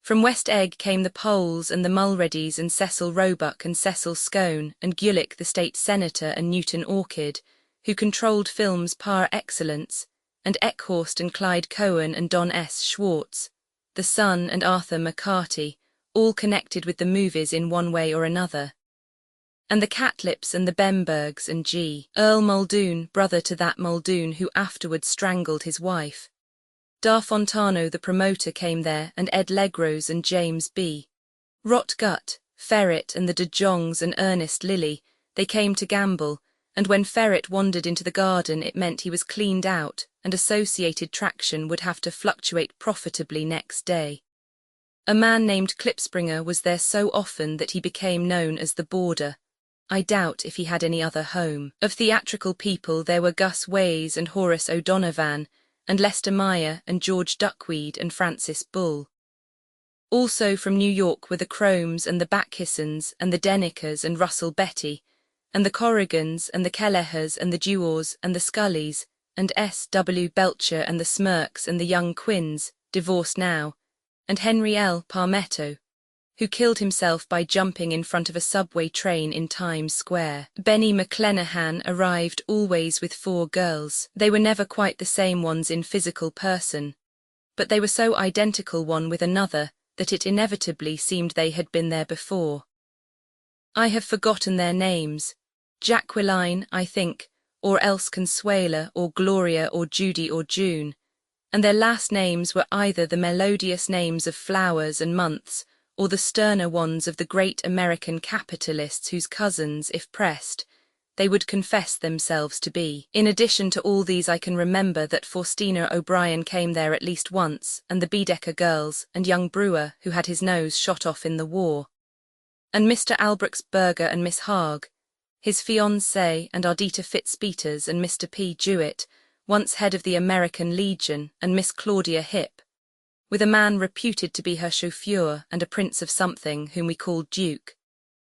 S1: From West Egg came the Poles and the Mulreadys and Cecil Roebuck and Cecil Scone and Gulick the state senator and Newton Orchid, who controlled films par excellence, and Eckhorst and Clyde Cohen and Don S. Schwartz, the son and Arthur McCarty, all connected with the movies in one way or another. And the Catlips and the Bembergs and G. Earl Muldoon, brother to that Muldoon who afterwards strangled his wife. Da Fontano the promoter came there, and Ed Legrose and James B. Rotgut, Ferret and the De Jongs and Ernest Lilly, they came to gamble, and when Ferret wandered into the garden it meant he was cleaned out, and Associated Traction would have to fluctuate profitably next day. A man named Klipspringer was there so often that he became known as the Border. I doubt if he had any other home. Of theatrical people there were Gus Ways and Horace O'Donovan, and Lester Meyer and George Duckweed and Francis Bull. Also from New York were the Cromes and the Backhissons and the Dennickers and Russell Betty, and the Corrigans and the Kellehers and the Duors and the Scullys, and S. W. Belcher and the Smirks and the young Quinns, divorced now, and Henry L. Parmetto, who killed himself by jumping in front of a subway train in Times Square. Benny McClenahan arrived always with 4 girls. They were never quite the same ones in physical person, but they were so identical one with another that it inevitably seemed they had been there before. I have forgotten their names. Jacqueline, I think, or else Consuela or Gloria or Judy or June, and their last names were either the melodious names of flowers and months, or the sterner ones of the great American capitalists whose cousins, if pressed, they would confess themselves to be. In addition to all these, I can remember that Faustina O'Brien came there at least once, and the Baedeker girls, and young Brewer, who had his nose shot off in the war, and Mr. Albrechts Berger and Miss Haag, his fiancée, and Ardita Fitzpeters and Mr. P. Jewett, once head of the American Legion, and Miss Claudia Hipp, with a man reputed to be her chauffeur and a prince of something whom we called Duke,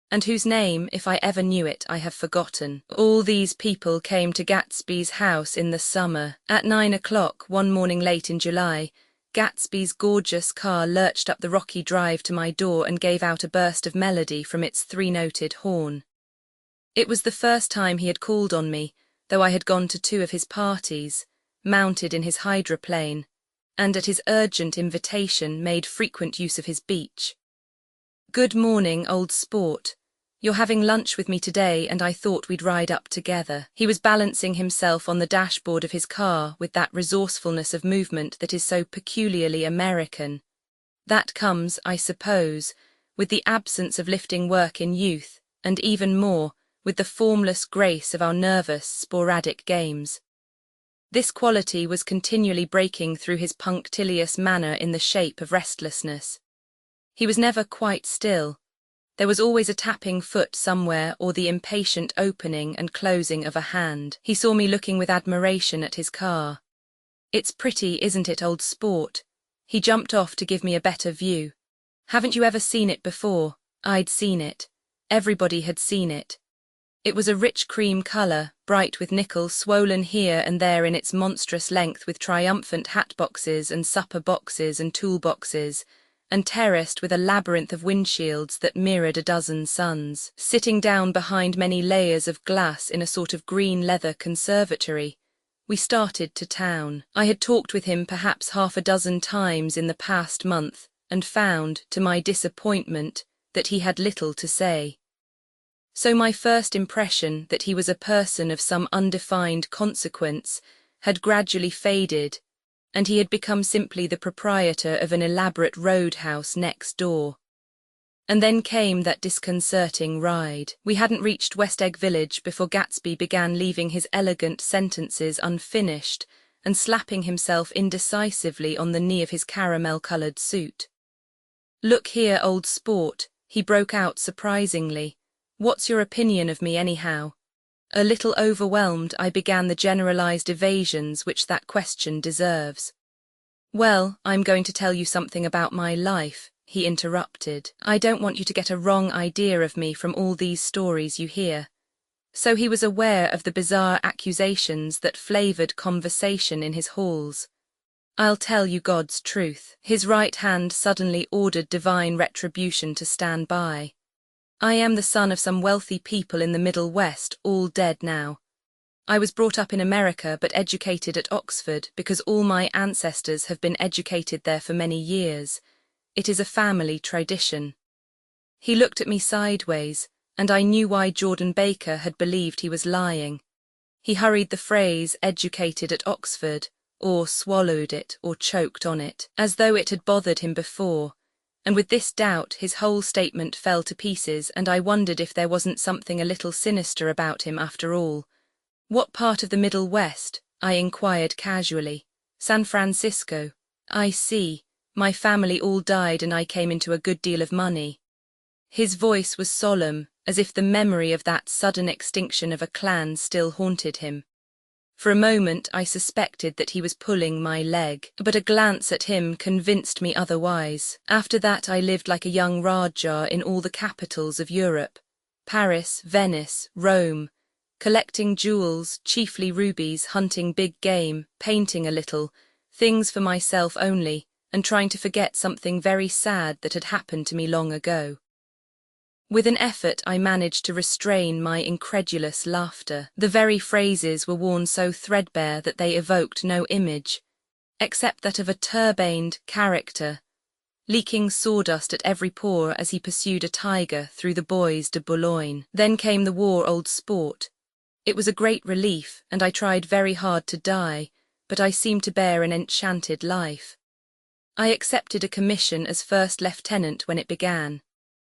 S1: and whose name, if I ever knew it, I have forgotten. All these people came to Gatsby's house in the summer. At 9 o'clock, one morning late in July, Gatsby's gorgeous car lurched up the rocky drive to my door and gave out a burst of melody from its three-noted horn. It was the first time he had called on me, though I had gone to 2 of his parties, mounted in his hydroplane, and at his urgent invitation made frequent use of his beach. "Good morning, old sport. You're having lunch with me today, and I thought we'd ride up together." He was balancing himself on the dashboard of his car with that resourcefulness of movement that is so peculiarly American. That comes, I suppose, with the absence of lifting work in youth, and even more, with the formless grace of our nervous, sporadic games. This quality was continually breaking through his punctilious manner in the shape of restlessness. He was never quite still. There was always a tapping foot somewhere or the impatient opening and closing of a hand. He saw me looking with admiration at his car. "It's pretty, isn't it, old sport?" He jumped off to give me a better view. "Haven't you ever seen it before?" I'd seen it. Everybody had seen it. It was a rich cream colour, bright with nickel, swollen here and there in its monstrous length with triumphant hat boxes and supper boxes and tool boxes, and terraced with a labyrinth of windshields that mirrored a dozen suns. Sitting down behind many layers of glass in a sort of green leather conservatory, we started to town. I had talked with him perhaps half a dozen times in the past month, and found, to my disappointment, that he had little to say. So my first impression that he was a person of some undefined consequence had gradually faded, and he had become simply the proprietor of an elaborate roadhouse next door. And then came that disconcerting ride. We hadn't reached West Egg Village before Gatsby began leaving his elegant sentences unfinished and slapping himself indecisively on the knee of his caramel-coloured suit. "Look here, old sport," he broke out surprisingly. "What's your opinion of me, anyhow?" A little overwhelmed, I began the generalized evasions which that question deserves. "Well, I'm going to tell you something about my life," he interrupted. "I don't want you to get a wrong idea of me from all these stories you hear." So he was aware of the bizarre accusations that flavored conversation in his halls. "I'll tell you God's truth." His right hand suddenly ordered divine retribution to stand by. "I am the son of some wealthy people in the Middle West, all dead now. I was brought up in America but educated at Oxford because all my ancestors have been educated there for many years. It is a family tradition." He looked at me sideways, and I knew why Jordan Baker had believed he was lying. He hurried the phrase "educated at Oxford," or swallowed it, or choked on it, as though it had bothered him before. And with this doubt his whole statement fell to pieces, and I wondered if there wasn't something a little sinister about him after all. "What part of the Middle West?" I inquired casually. "San Francisco." "I see. My family all died and I came into a good deal of money." His voice was solemn, as if the memory of that sudden extinction of a clan still haunted him. For a moment I suspected that he was pulling my leg, but a glance at him convinced me otherwise. After that I lived like a young Rajah in all the capitals of Europe, Paris, Venice, Rome, collecting jewels, chiefly rubies, hunting big game, painting a little, things for myself only, and trying to forget something very sad that had happened to me long ago. With an effort I managed to restrain my incredulous laughter. The very phrases were worn so threadbare that they evoked no image, except that of a turbaned character, leaking sawdust at every pore as he pursued a tiger through the Bois de Boulogne. Then came the war, old sport. It was a great relief, and I tried very hard to die, but I seemed to bear an enchanted life. I accepted a commission as first lieutenant when it began.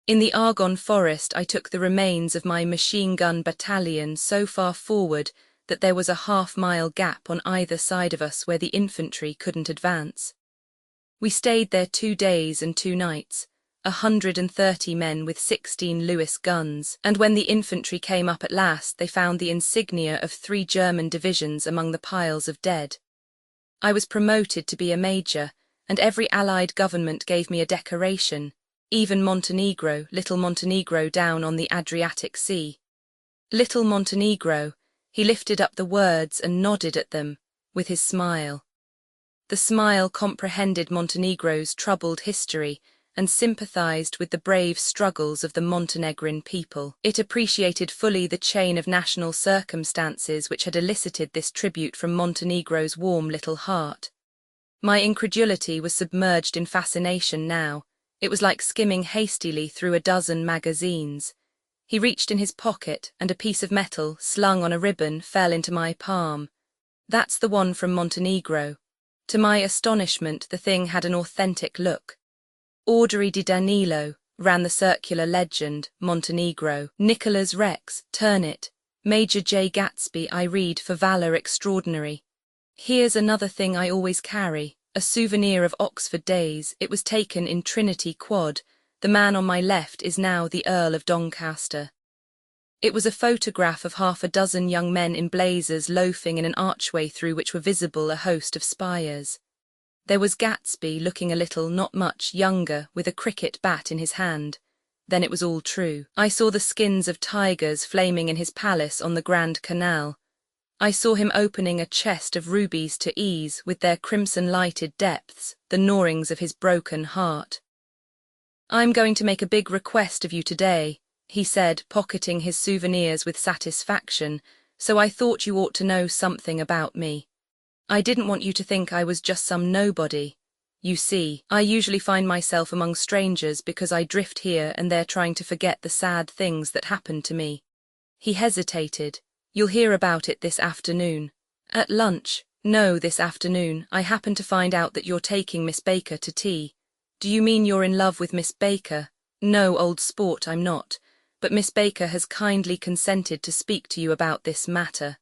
S1: In the Argonne forest I took the remains of my machine gun battalion so far forward that there was a half-mile gap on either side of us where the infantry couldn't advance. We stayed there 2 days and 2 nights, 130 men with 16 Lewis guns, and when the infantry came up at last they found the insignia of 3 German divisions among the piles of dead. I was promoted to be a major, and every Allied government gave me a decoration, even Montenegro, little Montenegro down on the Adriatic Sea. Little Montenegro, he lifted up the words and nodded at them, with his smile. The smile comprehended Montenegro's troubled history and sympathized with the brave struggles of the Montenegrin people. It appreciated fully the chain of national circumstances which had elicited this tribute from Montenegro's warm little heart. My incredulity was submerged in fascination now. It was like skimming hastily through a dozen magazines. He reached in his pocket, and a piece of metal, slung on a ribbon, fell into my palm. That's the one from Montenegro. To my astonishment, the thing had an authentic look. Orderi di Danilo, ran the circular legend, Montenegro. Nicholas Rex, Turnit, Major Jay Gatsby, I read, for valor extraordinary. Here's another thing I always carry, a souvenir of Oxford days. It was taken in Trinity Quad. The man on my left is now the Earl of Doncaster. It was a photograph of half a dozen young men in blazers loafing in an archway through which were visible a host of spires. There was Gatsby looking a little, not much, younger, with a cricket bat in his hand. Then it was all true. I saw the skins of tigers flaming in his palace on the Grand Canal. I saw him opening a chest of rubies to ease, with their crimson-lighted depths, the gnawings of his broken heart. "I'm going to make a big request of you today," he said, pocketing his souvenirs with satisfaction, "so I thought you ought to know something about me. I didn't want you to think I was just some nobody. You see, I usually find myself among strangers because I drift here and there trying to forget the sad things that happened to me." He hesitated. "You'll hear about it this afternoon." "At lunch?" "No, this afternoon. I happen to find out that you're taking Miss Baker to tea." "Do you mean you're in love with Miss Baker?" "No, old sport, I'm not. But Miss Baker has kindly consented to speak to you about this matter."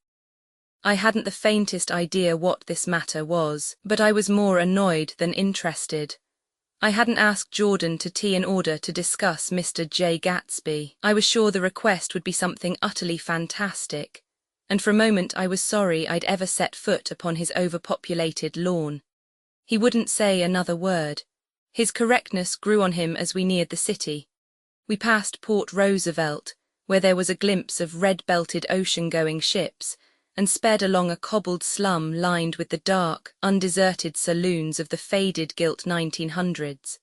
S1: I hadn't the faintest idea what this matter was, but I was more annoyed than interested. I hadn't asked Jordan to tea in order to discuss Mr. Jay Gatsby. I was sure the request would be something utterly fantastic, and for a moment I was sorry I'd ever set foot upon his overpopulated lawn. He wouldn't say another word. His correctness grew on him as we neared the city. We passed Port Roosevelt, where there was a glimpse of red-belted ocean-going ships, and sped along a cobbled slum lined with the dark, undeserted saloons of the faded gilt 1900s.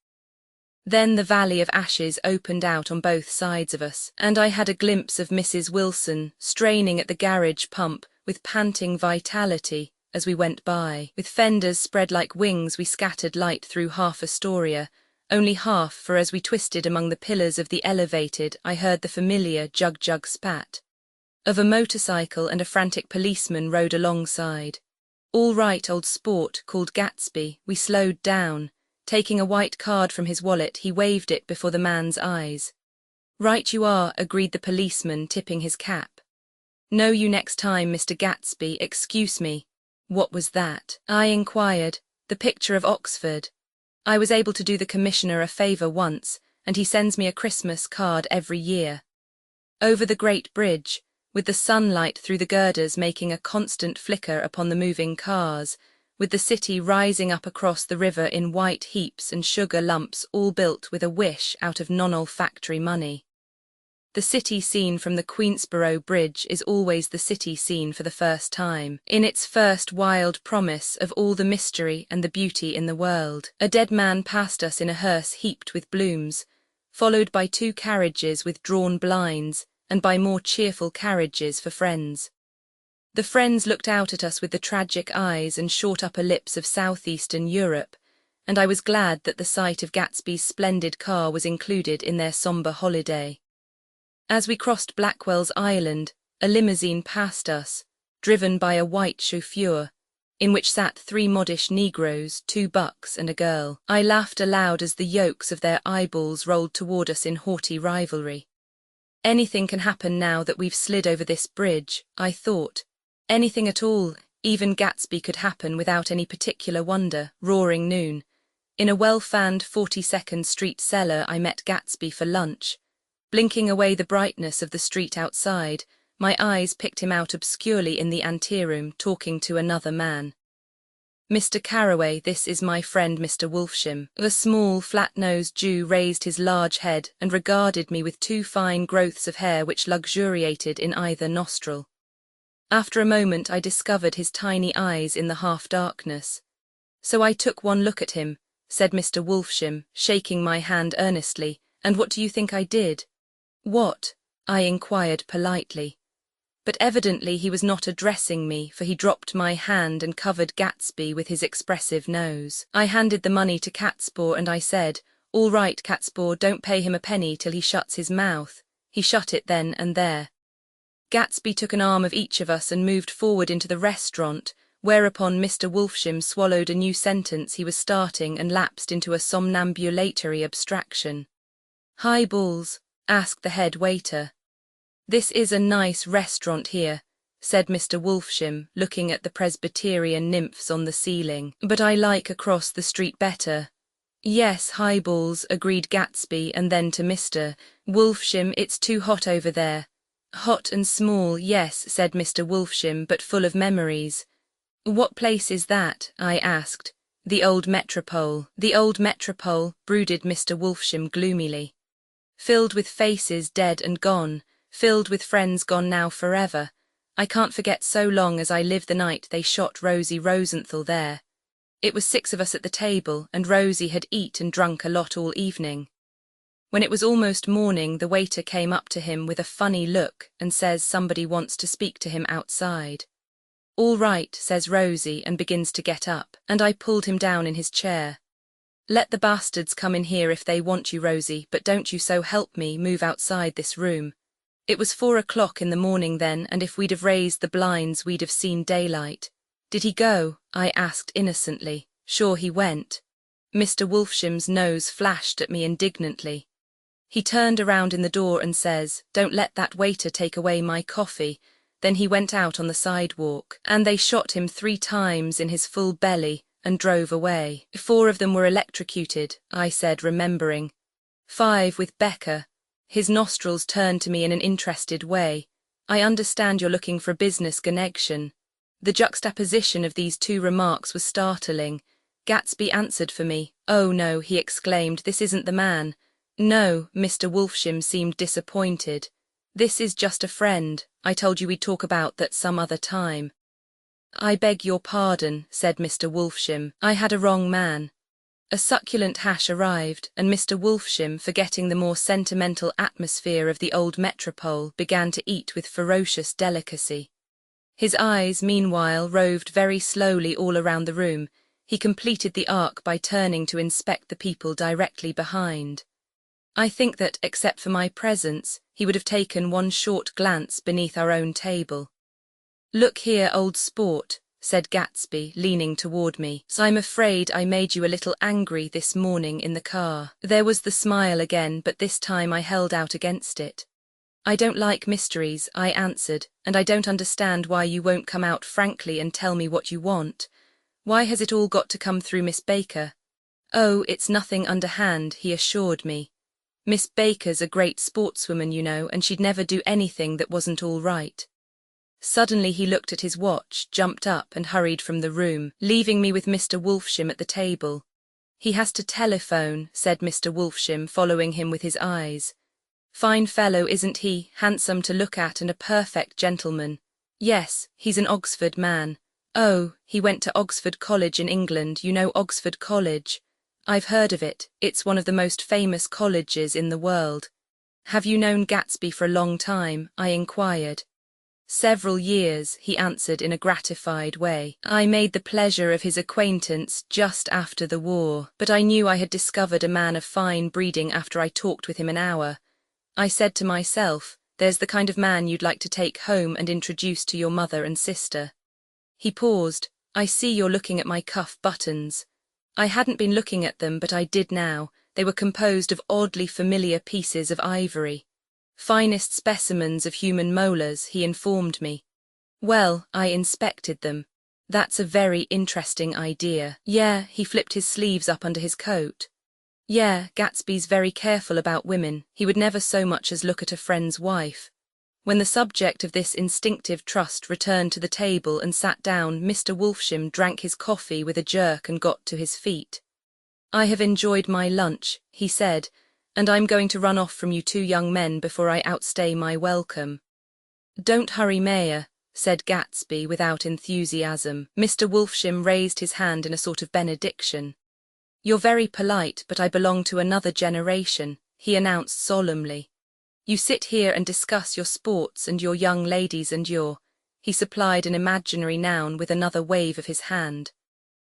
S1: Then the Valley of Ashes opened out on both sides of us, and I had a glimpse of Mrs. Wilson straining at the garage pump with panting vitality as we went by. With fenders spread like wings we scattered light through half Astoria, only half, for as we twisted among the pillars of the elevated I heard the familiar jug-jug spat of a motorcycle, and a frantic policeman rode alongside. "All right, old sport," called Gatsby. We slowed down. Taking a white card from his wallet, he waved it before the man's eyes. "Right you are," agreed the policeman, tipping his cap. "Know you next time, Mr. Gatsby. Excuse me." "What was that?" I inquired. "The picture of Oxford. I was able to do the commissioner a favour once, and he sends me a Christmas card every year. Over the Great Bridge, with the sunlight through the girders making a constant flicker upon the moving cars, with the city rising up across the river in white heaps and sugar lumps, all built with a wish out of non-olfactory money. The city seen from the Queensborough Bridge is always the city seen for the first time, in its first wild promise of all the mystery and the beauty in the world. A dead man passed us in a hearse heaped with blooms, followed by 2 carriages with drawn blinds, and by more cheerful carriages for friends. The friends looked out at us with the tragic eyes and short upper lips of southeastern Europe, and I was glad that the sight of Gatsby's splendid car was included in their sombre holiday. As we crossed Blackwell's Island, a limousine passed us, driven by a white chauffeur. in which sat 3 modish Negroes, 2 bucks and a girl. I laughed aloud as the yolks of their eyeballs rolled toward us in haughty rivalry. Anything can happen now that we've slid over this bridge, I thought. Anything at all, even Gatsby could happen without any particular wonder. Roaring noon. In a well-fanned 42nd Street cellar I met Gatsby for lunch. Blinking away the brightness of the street outside, my eyes picked him out obscurely in the anteroom, talking to another man. "Mr. Carraway, this is my friend Mr. Wolfsham." The small, flat-nosed Jew raised his large head and regarded me with 2 fine growths of hair which luxuriated in either nostril. After a moment I discovered his tiny eyes in the half-darkness. "So I took one look at him," said Mr. Wolfsham, shaking my hand earnestly, "and what do you think I did?" "What?" I inquired politely. But evidently he was not addressing me, for he dropped my hand and covered Gatsby with his expressive nose. I handed the money to Catspaw and I said, "All right, Catspaw, don't pay him a penny till he shuts his mouth." He shut it then and there. Gatsby took an arm of each of us and moved forward into the restaurant, whereupon Mr. Wolfsham swallowed a new sentence he was starting and lapsed into a somnambulatory abstraction. "Highballs?" asked the head waiter. "This is a nice restaurant here," said Mr. Wolfsham, looking at the Presbyterian nymphs on the ceiling, "but I like across the street better." "Yes, highballs," agreed Gatsby, and then to Mr. Wolfsham, "It's too hot over there." "Hot and small, yes," said Mr. Wolfsham, "but full of memories." "What place is that?" I asked. "The old Metropole." "The old Metropole," brooded Mr. Wolfsham gloomily. "Filled with faces dead and gone, filled with friends gone now forever. I can't forget so long as I live the night they shot Rosie Rosenthal there. It was 6 of us at the table, and Rosie had eat and drunk a lot all evening. When it was almost morning, the waiter came up to him with a funny look and says somebody wants to speak to him outside. "All right," says Rosie, and begins to get up, and I pulled him down in his chair. "Let the bastards come in here if they want you, Rosie, but don't you, so help me, move outside this room." It was 4 o'clock in the morning then, and if we'd have raised the blinds we'd have seen daylight. "Did he go?" I asked innocently. "Sure he went." Mr. Wolfsham's nose flashed at me indignantly. He turned around in the door and says, "Don't let that waiter take away my coffee." Then he went out on the sidewalk, and they shot him 3 times in his full belly and drove away. 4 of them were electrocuted, I said, remembering. 5 with Becker. His nostrils turned to me in an interested way. "I understand you're looking for a business connection." The juxtaposition of these 2 remarks was startling. Gatsby answered for me. "Oh no," he exclaimed, "this isn't the man." "No," Mr. Wolfsham seemed disappointed. "This is just a friend. I told you we'd talk about that some other time." "I beg your pardon," said Mr. Wolfsham. "I had a wrong man." A succulent hash arrived, and Mr. Wolfsham, forgetting the more sentimental atmosphere of the old Metropole, began to eat with ferocious delicacy. His eyes, meanwhile, roved very slowly all around the room. He completed the arc by turning to inspect the people directly behind. I think that, except for my presence, he would have taken one short glance beneath our own table. "Look here, old sport," said Gatsby, leaning toward me. "So I'm afraid I made you a little angry this morning in the car." There was the smile again, but this time I held out against it. "I don't like mysteries," I answered, "and I don't understand why you won't come out frankly and tell me what you want. Why has it all got to come through Miss Baker?" "Oh, it's nothing underhand," he assured me. "Miss Baker's a great sportswoman, you know, and she'd never do anything that wasn't all right." Suddenly he looked at his watch, jumped up and hurried from the room, leaving me with Mr. Wolfsham at the table. "He has to telephone," said Mr. Wolfsham, following him with his eyes. "Fine fellow, isn't he? Handsome to look at and a perfect gentleman." "Yes, he's an Oxford man." "Oh, he went to Oxford College in England, you know Oxford College." "I've heard of it, it's one of the most famous colleges in the world." "Have you known Gatsby for a long time?" I inquired. "Several years," he answered in a gratified way. "I made the pleasure of his acquaintance just after the war, but I knew I had discovered a man of fine breeding after I talked with him an hour. I said to myself, there's the kind of man you'd like to take home and introduce to your mother and sister." He paused, I see you're looking at my cuff buttons. I hadn't been looking at them, but I did now. They were composed of oddly familiar pieces of ivory. Finest specimens of human molars, he informed me. Well, I inspected them. That's a very interesting idea. Yeah, he flipped his sleeves up under his coat. Yeah, Gatsby's very careful about women. He would never so much as look at a friend's wife. When the subject of this instinctive trust returned to the table and sat down, Mr. Wolfsham drank his coffee with a jerk and got to his feet. I have enjoyed my lunch, he said, and I'm going to run off from you two young men before I outstay my welcome. Don't hurry, Mayor, said Gatsby without enthusiasm. Mr. Wolfsham raised his hand in a sort of benediction. You're very polite, but I belong to another generation, he announced solemnly. You sit here and discuss your sports and your young ladies and he supplied an imaginary noun with another wave of his hand.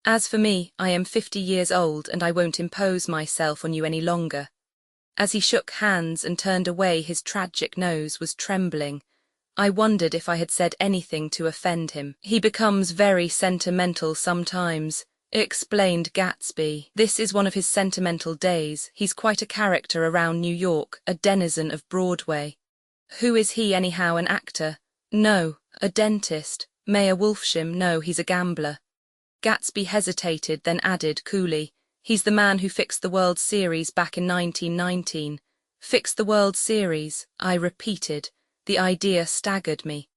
S1: As for me, I am 50 years old and I won't impose myself on you any longer. As he shook hands and turned away, his tragic nose was trembling. I wondered if I had said anything to offend him. He becomes very sentimental sometimes, explained Gatsby. This is one of his sentimental days. He's quite a character around New York, a denizen of Broadway. Who is he anyhow, an actor? No. A dentist? Mayor Wolfsham? No, he's a gambler. Gatsby hesitated, then added coolly, he's the man who fixed the World Series back in 1919. Fixed the World Series, I repeated. The idea staggered me.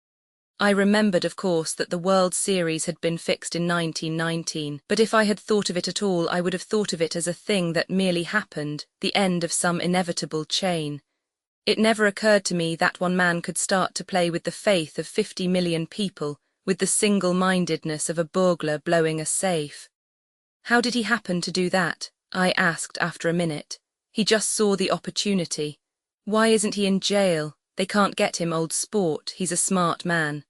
S1: I remembered, of course, that the World Series had been fixed in 1919, but if I had thought of it at all, I would have thought of it as a thing that merely happened, the end of some inevitable chain. It never occurred to me that one man could start to play with the faith of 50 million people, with the single-mindedness of a burglar blowing a safe. How did he happen to do that? I asked after a minute. He just saw the opportunity. Why isn't he in jail? They can't get him, old sport. He's a smart man.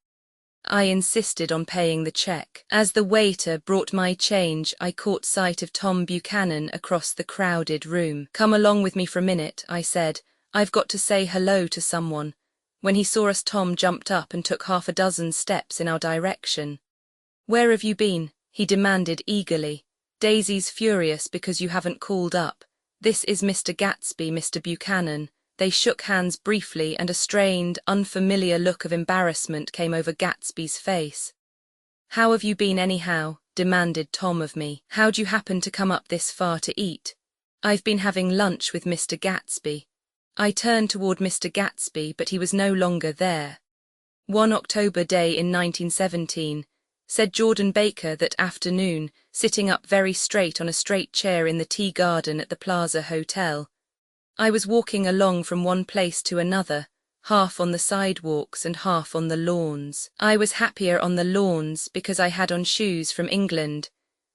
S1: I insisted on paying the check. As the waiter brought my change, I caught sight of Tom Buchanan across the crowded room. Come along with me for a minute, I said. I've got to say hello to someone. When he saw us, Tom jumped up and took half a dozen steps in our direction. Where have you been? He demanded eagerly. Daisy's furious because you haven't called up. This is Mr. Gatsby, Mr. Buchanan. They shook hands briefly, and a strained, unfamiliar look of embarrassment came over Gatsby's face. How have you been anyhow? Demanded Tom of me. How'd you happen to come up this far to eat? I've been having lunch with Mr. Gatsby. I turned toward Mr. Gatsby, but he was no longer there. One October day in 1917, said Jordan Baker that afternoon, sitting up very straight on a straight chair in the tea garden at the Plaza Hotel. I was walking along from one place to another, half on the sidewalks and half on the lawns. I was happier on the lawns because I had on shoes from England,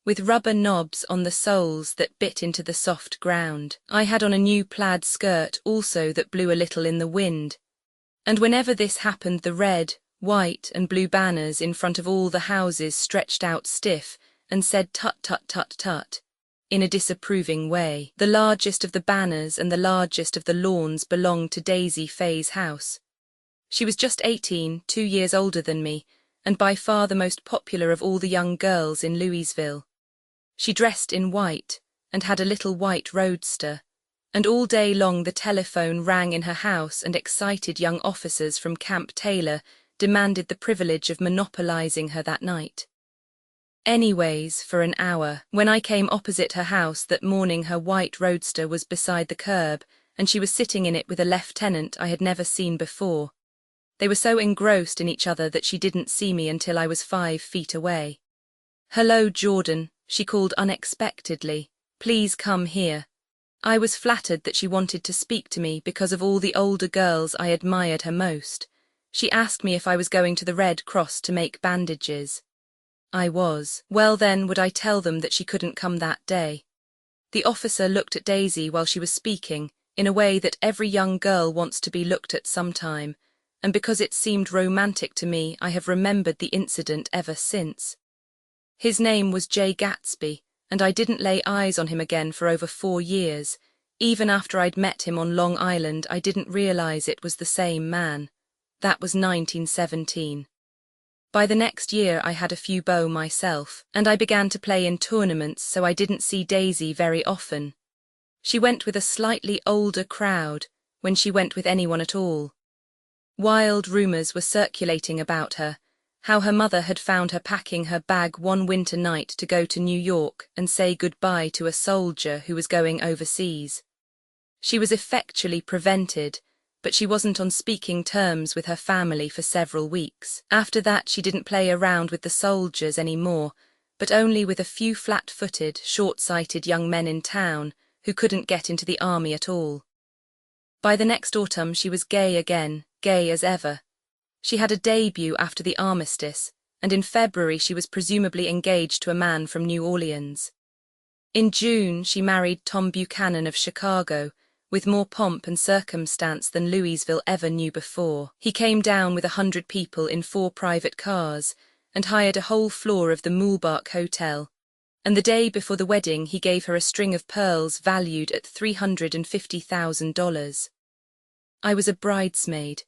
S1: with rubber knobs on the soles that bit into the soft ground. I had on a new plaid skirt also that blew a little in the wind. And whenever this happened, the red, white and blue banners in front of all the houses stretched out stiff and said tut tut tut tut, in a disapproving way. The largest of the banners and the largest of the lawns belonged to Daisy Faye's house. She was just 18, 2 years older than me, and by far the most popular of all the young girls in Louisville. She dressed in white, and had a little white roadster, and all day long the telephone rang in her house, and excited young officers from Camp Taylor demanded the privilege of monopolizing her that night. Anyways, for an hour. When I came opposite her house that morning, her white roadster was beside the curb, and she was sitting in it with a lieutenant I had never seen before. They were so engrossed in each other that she didn't see me until I was 5 feet away. "Hello, Jordan," she called unexpectedly. "Please come here." I was flattered that she wanted to speak to me because of all the older girls I admired her most. She asked me if I was going to the Red Cross to make bandages. I was. Well then, would I tell them that she couldn't come that day? The officer looked at Daisy while she was speaking, in a way that every young girl wants to be looked at sometime, and because it seemed romantic to me, I have remembered the incident ever since. His name was Jay Gatsby, and I didn't lay eyes on him again for over 4 years. Even after I'd met him on Long Island, I didn't realize it was the same man. That was 1917. By the next year I had a few beaux myself, and I began to play in tournaments, so I didn't see Daisy very often. She went with a slightly older crowd, when she went with anyone at all. Wild rumours were circulating about her, how her mother had found her packing her bag one winter night to go to New York and say goodbye to a soldier who was going overseas. She was effectually prevented, but she wasn't on speaking terms with her family for several weeks. After that she didn't play around with the soldiers anymore, but only with a few flat-footed, short-sighted young men in town who couldn't get into the army at all. By the next autumn she was gay again, gay as ever. She had a debut after the armistice, and in February she was presumably engaged to a man from New Orleans. In June she married Tom Buchanan of Chicago, with more pomp and circumstance than Louisville ever knew before. He came down with 100 people in 4 private cars, and hired a whole floor of the Muhlbach Hotel, and the day before the wedding he gave her a string of pearls valued at $350,000. I was a bridesmaid.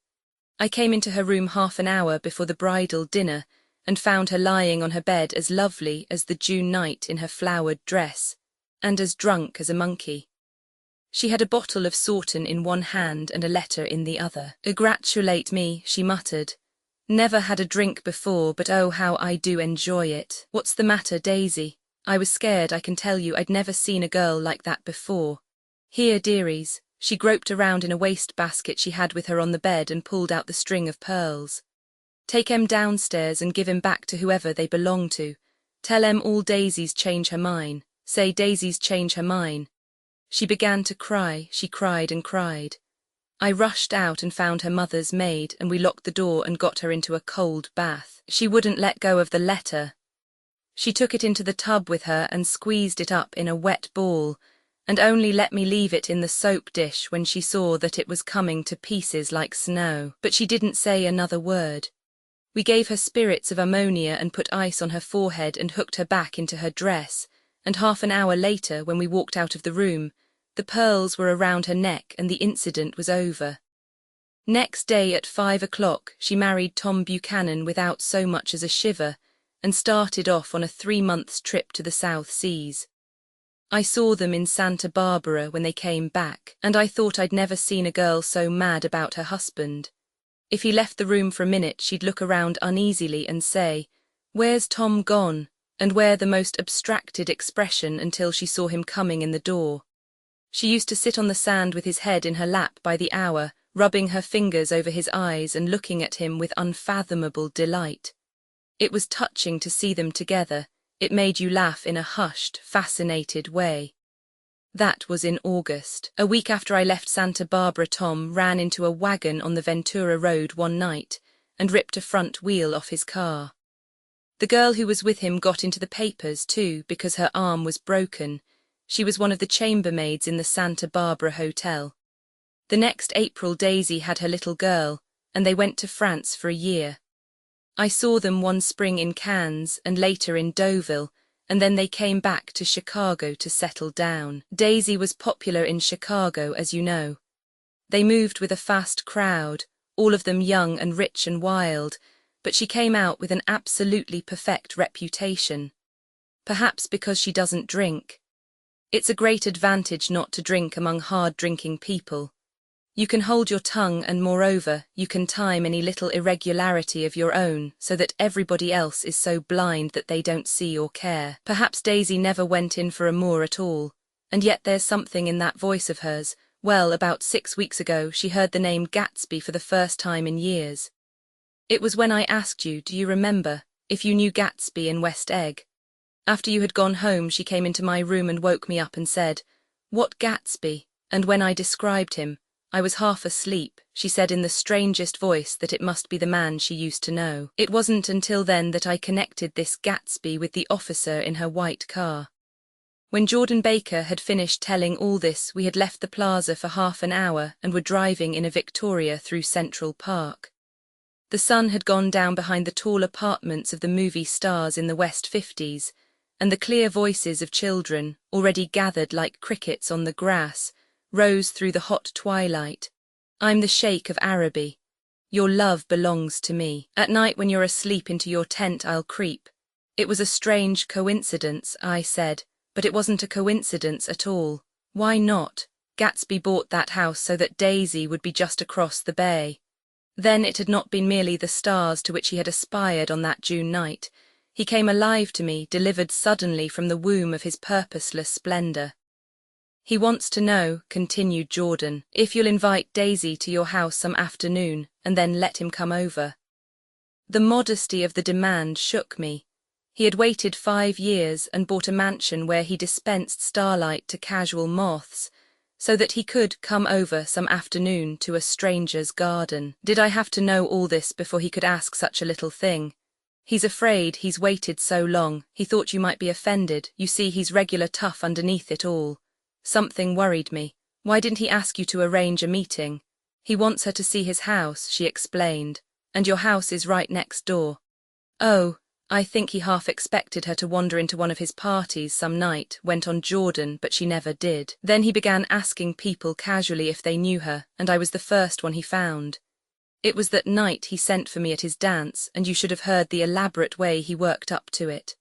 S1: I came into her room half an hour before the bridal dinner, and found her lying on her bed as lovely as the June night in her flowered dress, and as drunk as a monkey. She had a bottle of Sorton in one hand and a letter in the other. "Congratulate me," she muttered. "Never had a drink before, but oh, how I do enjoy it. What's the matter, Daisy?" I was scared, I can tell you. I'd never seen a girl like that before. "Here, dearies." She groped around in a wastebasket she had with her on the bed and pulled out the string of pearls. "Take 'em downstairs and give 'em back to whoever they belong to. Tell 'em all Daisy's change her mind. Say Daisy's change her mind." She began to cry. She cried and cried. I rushed out and found her mother's maid, and we locked the door and got her into a cold bath. She wouldn't let go of the letter. She took it into the tub with her and squeezed it up in a wet ball, and only let me leave it in the soap dish when she saw that it was coming to pieces like snow. But she didn't say another word. We gave her spirits of ammonia and put ice on her forehead and hooked her back into her dress, and half an hour later, when we walked out of the room, the pearls were around her neck and the incident was over. Next day at 5 o'clock she married Tom Buchanan without so much as a shiver, and started off on a 3-month trip to the South Seas. I saw them in Santa Barbara when they came back, and I thought I'd never seen a girl so mad about her husband. If he left the room for a minute, she'd look around uneasily and say, "Where's Tom gone?" and wear the most abstracted expression until she saw him coming in the door. She used to sit on the sand with his head in her lap by the hour, rubbing her fingers over his eyes and looking at him with unfathomable delight. It was touching to see them together. It made you laugh in a hushed, fascinated way. That was in August. A week after I left Santa Barbara, Tom ran into a wagon on the Ventura Road one night and ripped a front wheel off his car. The girl who was with him got into the papers too because her arm was broken. She was one of the chambermaids in the Santa Barbara Hotel. The next April Daisy had her little girl, and they went to France for a year. I saw them one spring in Cannes and later in Deauville, and then they came back to Chicago to settle down. Daisy was popular in Chicago, as you know. They moved with a fast crowd, all of them young and rich and wild, but she came out with an absolutely perfect reputation. Perhaps because she doesn't drink. It's a great advantage not to drink among hard-drinking people. You can hold your tongue and, moreover, you can time any little irregularity of your own so that everybody else is so blind that they don't see or care. Perhaps Daisy never went in for amour at all, and yet there's something in that voice of hers. Well, about 6 weeks ago she heard the name Gatsby for the first time in years. It was when I asked you, do you remember, if you knew Gatsby in West Egg? After you had gone home she came into my room and woke me up and said, "What Gatsby?" And when I described him, I was half asleep. She said in the strangest voice that it must be the man she used to know. It wasn't until then that I connected this Gatsby with the officer in her white car. When Jordan Baker had finished telling all this, we had left the plaza for half an hour and were driving in a Victoria through Central Park. The sun had gone down behind the tall apartments of the movie stars in the West 50s, and the clear voices of children, already gathered like crickets on the grass, rose through the hot twilight. "I'm the Sheikh of Araby. Your love belongs to me. At night when you're asleep into your tent I'll creep. It was a strange coincidence, I said, but it wasn't a coincidence at all. Why not? Gatsby bought that house so that Daisy would be just across the bay. Then it had not been merely the stars to which he had aspired on that June night. He came alive to me, delivered suddenly from the womb of his purposeless splendor. He wants to know, continued Jordan, if you'll invite Daisy to your house some afternoon, and then let him come over. The modesty of the demand shook me. He had waited 5 years and bought a mansion where he dispensed starlight to casual moths, so that he could come over some afternoon to a stranger's garden. Did I have to know all this before he could ask such a little thing? He's afraid he's waited so long, he thought you might be offended. You see, he's regular tough underneath it all. Something worried me. Why didn't he ask you to arrange a meeting? He wants her to see his house, she explained, and your house is right next door. Oh, I think he half expected her to wander into one of his parties some night, went on Jordan, but she never did. Then he began asking people casually if they knew her, and I was the first one he found. It was that night he sent for me at his dance, and you should have heard the elaborate way he worked up to it.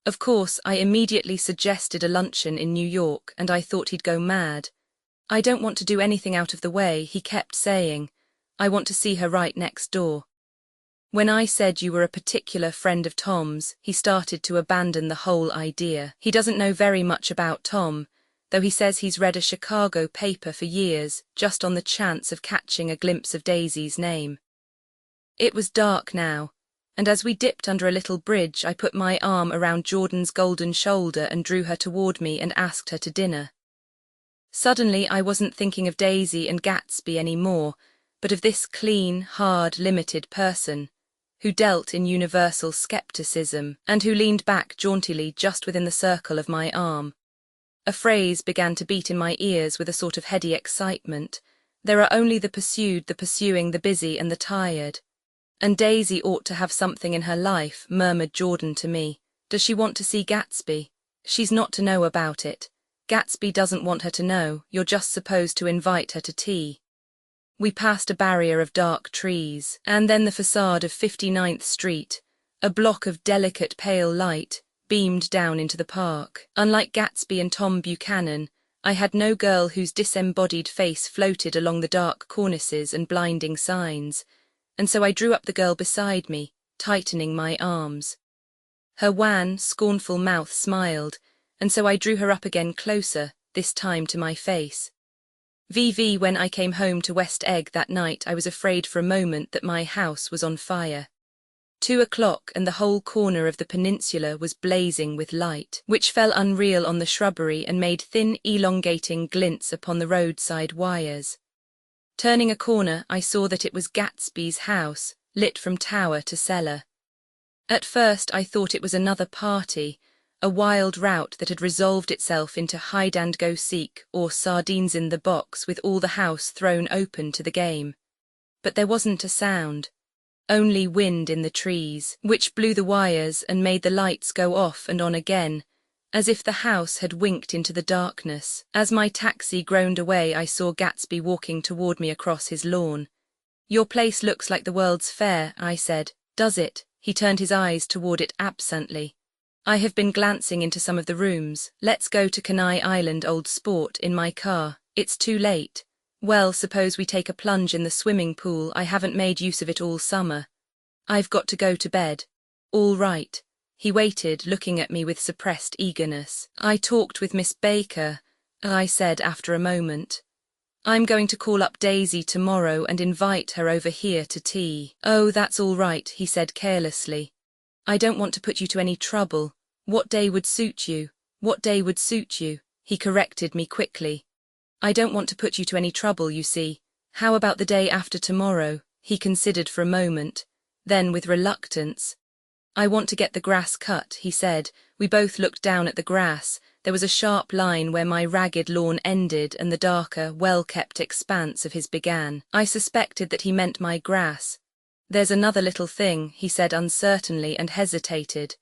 S1: Of course, I immediately suggested a luncheon in New York, and I thought he'd go mad. I don't want to do anything out of the way, he kept saying. I want to see her right next door. When I said you were a particular friend of Tom's, he started to abandon the whole idea. He doesn't know very much about Tom, though he says he's read a Chicago paper for years, just on the chance of catching a glimpse of Daisy's name. It was dark now, and as we dipped under a little bridge, I put my arm around Jordan's golden shoulder and drew her toward me and asked her to dinner. Suddenly I wasn't thinking of Daisy and Gatsby any more, but of this clean, hard, limited person, who dealt in universal skepticism, and who leaned back jauntily just within the circle of my arm. A phrase began to beat in my ears with a sort of heady excitement. There are only the pursued, the pursuing, the busy and the tired. And Daisy ought to have something in her life, murmured Jordan to me. Does she want to see Gatsby? She's not to know about it. Gatsby doesn't want her to know, you're just supposed to invite her to tea. We passed a barrier of dark trees, and then the facade of 59th Street, a block of delicate pale light, beamed down into the park. Unlike Gatsby and Tom Buchanan, I had no girl whose disembodied face floated along the dark cornices and blinding signs, and so I drew up the girl beside me, tightening my arms. Her wan, scornful mouth smiled, and so I drew her up again closer, this time to my face. When I came home to West Egg that night, I was afraid for a moment that my house was on fire. 2 o'clock and the whole corner of the peninsula was blazing with light, which fell unreal on the shrubbery and made thin, elongating glints upon the roadside wires. Turning a corner, I saw that it was Gatsby's house, lit from tower to cellar. At first I thought it was another party, a wild rout that had resolved itself into hide-and-go-seek or sardines in the box with all the house thrown open to the game. But there wasn't a sound, only wind in the trees, which blew the wires and made the lights go off and on again, as if the house had winked into the darkness. As my taxi groaned away, I saw Gatsby walking toward me across his lawn. "Your place looks like the World's Fair," I said. "Does it?" He turned his eyes toward it absently. "I have been glancing into some of the rooms. Let's go to Kenai Island, old sport, in my car. It's too late. Well, suppose we take a plunge in the swimming pool. I haven't made use of it all summer. I've got to go to bed." "All right." He waited, looking at me with suppressed eagerness. "I talked with Miss Baker," I said after a moment. "I'm going to call up Daisy tomorrow and invite her over here to tea." "Oh, that's all right," he said carelessly. "I don't want to put you to any trouble. What day would suit you?" "What day would suit you?" he corrected me quickly. "I don't want to put you to any trouble, you see. How about the day after tomorrow?" He considered for a moment. Then, with reluctance, "I want to get the grass cut," he said. We both looked down at the grass. There was a sharp line where my ragged lawn ended and the darker, well-kept expanse of his began. I suspected that he meant my grass. "There's another little thing," he said uncertainly and hesitated.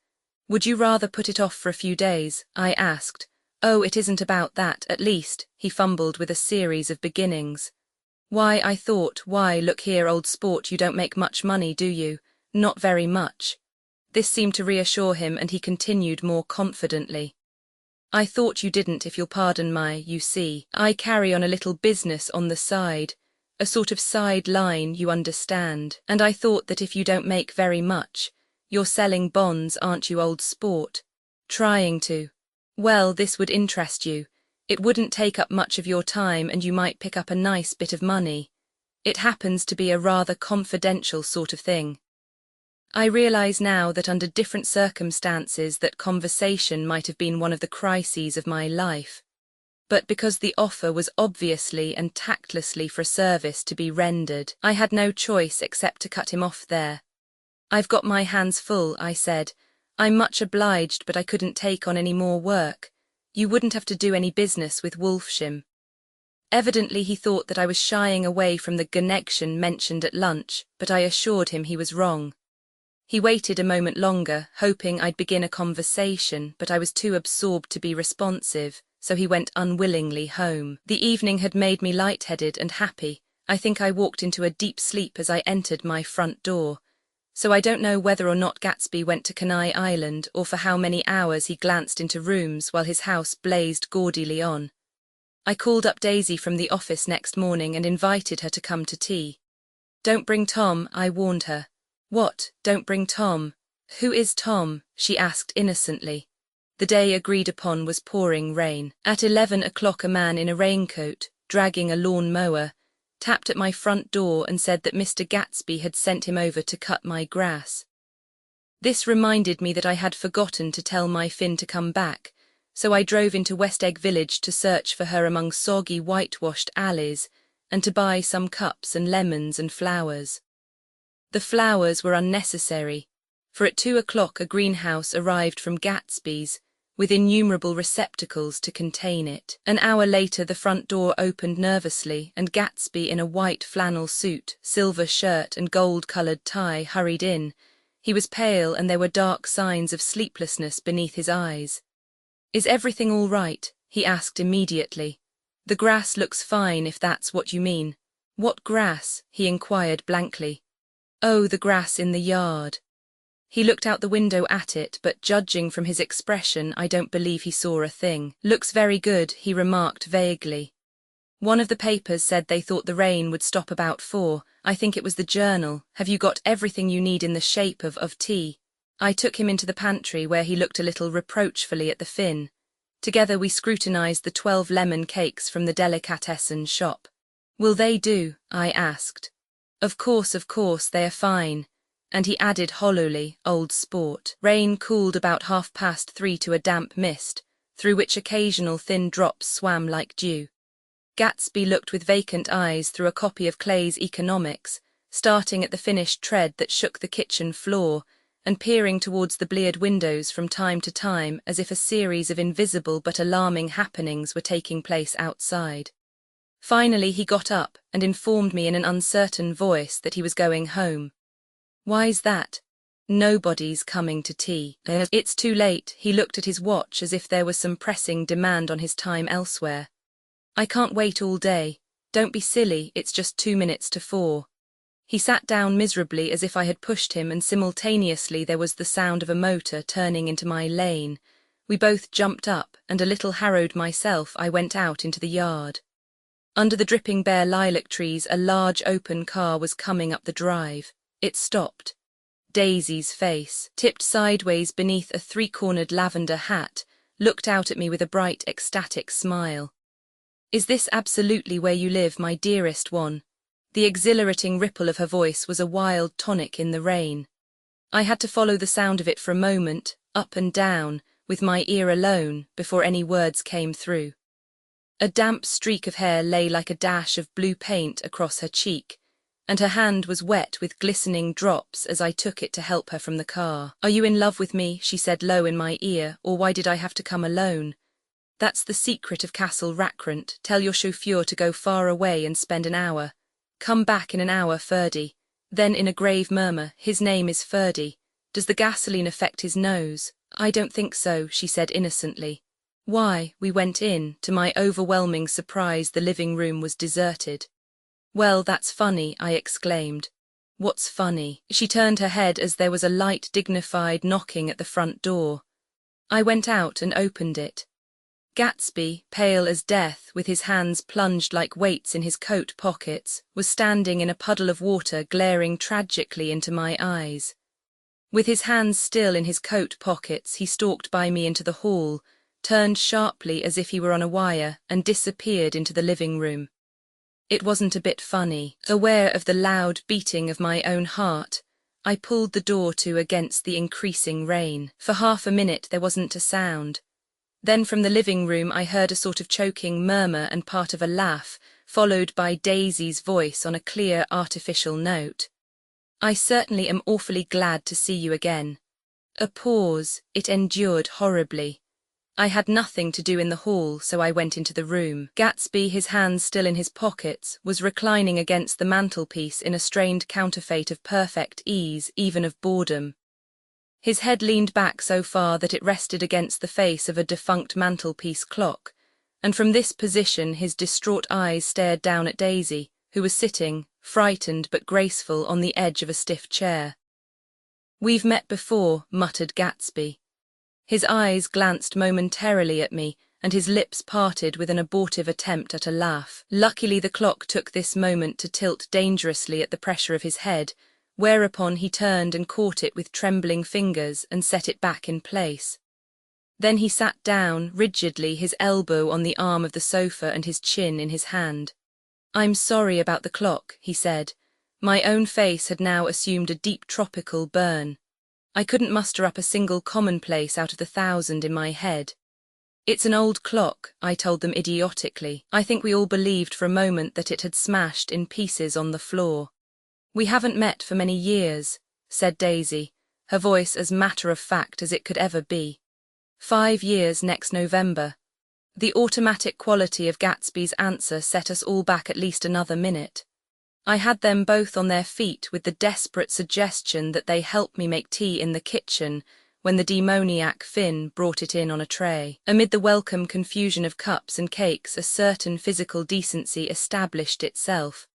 S1: "Would you rather put it off for a few days?" I asked. "Oh, it isn't about that, at least," he fumbled with a series of beginnings. Why, I thought, why, look here, old sport, you don't make much money, do you? Not very much. This seemed to reassure him, and he continued more confidently. I thought you didn't, if you'll pardon you see, I carry on a little business on the side, a sort of side line, you understand, and I thought that if you don't make very much, you're selling bonds, aren't you, old sport? Trying to. Well, this would interest you. It wouldn't take up much of your time and you might pick up a nice bit of money. It happens to be a rather confidential sort of thing. I realize now that under different circumstances that conversation might have been one of the crises of my life. But because the offer was obviously and tactlessly for a service to be rendered, I had no choice except to cut him off there. I've got my hands full, I said. I'm much obliged, but I couldn't take on any more work. You wouldn't have to do any business with Wolfsham. Evidently he thought that I was shying away from the connection mentioned at lunch, but I assured him he was wrong. He waited a moment longer, hoping I'd begin a conversation, but I was too absorbed to be responsive, so he went unwillingly home. The evening had made me lightheaded and happy. I think I walked into a deep sleep as I entered my front door. So I don't know whether or not Gatsby went to Kenai Island, or for how many hours he glanced into rooms while his house blazed gaudily on. I called up Daisy from the office next morning and invited her to come to tea. Don't bring Tom, I warned her. What, don't bring Tom? Who is Tom? She asked innocently. The day agreed upon was pouring rain. At 11 o'clock a man in a raincoat, dragging a lawn mower, tapped at my front door and said that Mr. Gatsby had sent him over to cut my grass. This reminded me that I had forgotten to tell my Finn to come back, so I drove into West Egg Village to search for her among soggy whitewashed alleys and to buy some cups and lemons and flowers. The flowers were unnecessary, for at 2 o'clock a greenhouse arrived from Gatsby's, with innumerable receptacles to contain it. An hour later the front door opened nervously, and Gatsby in a white flannel suit, silver shirt and gold-coloured tie hurried in. He was pale and there were dark signs of sleeplessness beneath his eyes. Is everything all right? He asked immediately. The grass looks fine, if that's what you mean. What grass? He inquired blankly. Oh, the grass in the yard. He looked out the window at it, but judging from his expression, I don't believe he saw a thing. Looks very good, he remarked vaguely. One of the papers said they thought the rain would stop about 4. I think it was the Journal. Have you got everything you need in the shape of tea? I took him into the pantry, where he looked a little reproachfully at the Finn. Together we scrutinized the 12 lemon cakes from the delicatessen shop. Will they do? I asked. Of course, they are fine. And he added hollowly, old sport. Rain cooled about 3:30 to a damp mist, through which occasional thin drops swam like dew. Gatsby looked with vacant eyes through a copy of Clay's Economics, starting at the finished tread that shook the kitchen floor, and peering towards the bleared windows from time to time as if a series of invisible but alarming happenings were taking place outside. Finally he got up and informed me in an uncertain voice that he was going home. Why's that? Nobody's coming to tea. It's too late. He looked at his watch as if there was some pressing demand on his time elsewhere. I can't wait all day. Don't be silly, it's just 2 minutes to 4. He sat down miserably as if I had pushed him, and simultaneously there was the sound of a motor turning into my lane. We both jumped up, and a little harrowed myself, I went out into the yard. Under the dripping bare lilac trees a large open car was coming up the drive. It stopped. Daisy's face, tipped sideways beneath a 3-cornered lavender hat, looked out at me with a bright, ecstatic smile. Is this absolutely where you live, my dearest one? The exhilarating ripple of her voice was a wild tonic in the rain. I had to follow the sound of it for a moment, up and down, with my ear alone, before any words came through. A damp streak of hair lay like a dash of blue paint across her cheek, and her hand was wet with glistening drops as I took it to help her from the car. Are you in love with me? She said low in my ear, or why did I have to come alone? That's the secret of Castle Rackrent. Tell your chauffeur to go far away and spend an hour. Come back in an hour, Ferdy. Then in a grave murmur, his name is Ferdy. Does the gasoline affect his nose? I don't think so, she said innocently. Why? We went in. To my overwhelming surprise, the living room was deserted. "Well, that's funny," I exclaimed. "What's funny?" She turned her head as there was a light, dignified knocking at the front door. I went out and opened it. Gatsby, pale as death, with his hands plunged like weights in his coat pockets, was standing in a puddle of water glaring tragically into my eyes. With his hands still in his coat pockets, he stalked by me into the hall, turned sharply as if he were on a wire, and disappeared into the living room. It wasn't a bit funny. Aware of the loud beating of my own heart, I pulled the door to against the increasing rain. For half a minute there wasn't a sound. Then from the living room I heard a sort of choking murmur and part of a laugh, followed by Daisy's voice on a clear, artificial note. "I certainly am awfully glad to see you again." A pause. It endured horribly. I had nothing to do in the hall, so I went into the room. Gatsby, his hands still in his pockets, was reclining against the mantelpiece in a strained counterfeit of perfect ease, even of boredom. His head leaned back so far that it rested against the face of a defunct mantelpiece clock, and from this position his distraught eyes stared down at Daisy, who was sitting, frightened but graceful, on the edge of a stiff chair. "We've met before," muttered Gatsby. His eyes glanced momentarily at me, and his lips parted with an abortive attempt at a laugh. Luckily the clock took this moment to tilt dangerously at the pressure of his head, whereupon he turned and caught it with trembling fingers and set it back in place. Then he sat down, rigidly, his elbow on the arm of the sofa and his chin in his hand. "I'm sorry about the clock," he said. My own face had now assumed a deep tropical burn. I couldn't muster up a single commonplace out of the 1,000 in my head. "It's an old clock," I told them idiotically. I think we all believed for a moment that it had smashed in pieces on the floor. "We haven't met for many years," said Daisy, her voice as matter-of-fact as it could ever be. 5 years next November." The automatic quality of Gatsby's answer set us all back at least another minute. I had them both on their feet with the desperate suggestion that they help me make tea in the kitchen when the demoniac Finn brought it in on a tray. Amid the welcome confusion of cups and cakes, a certain physical decency established itself.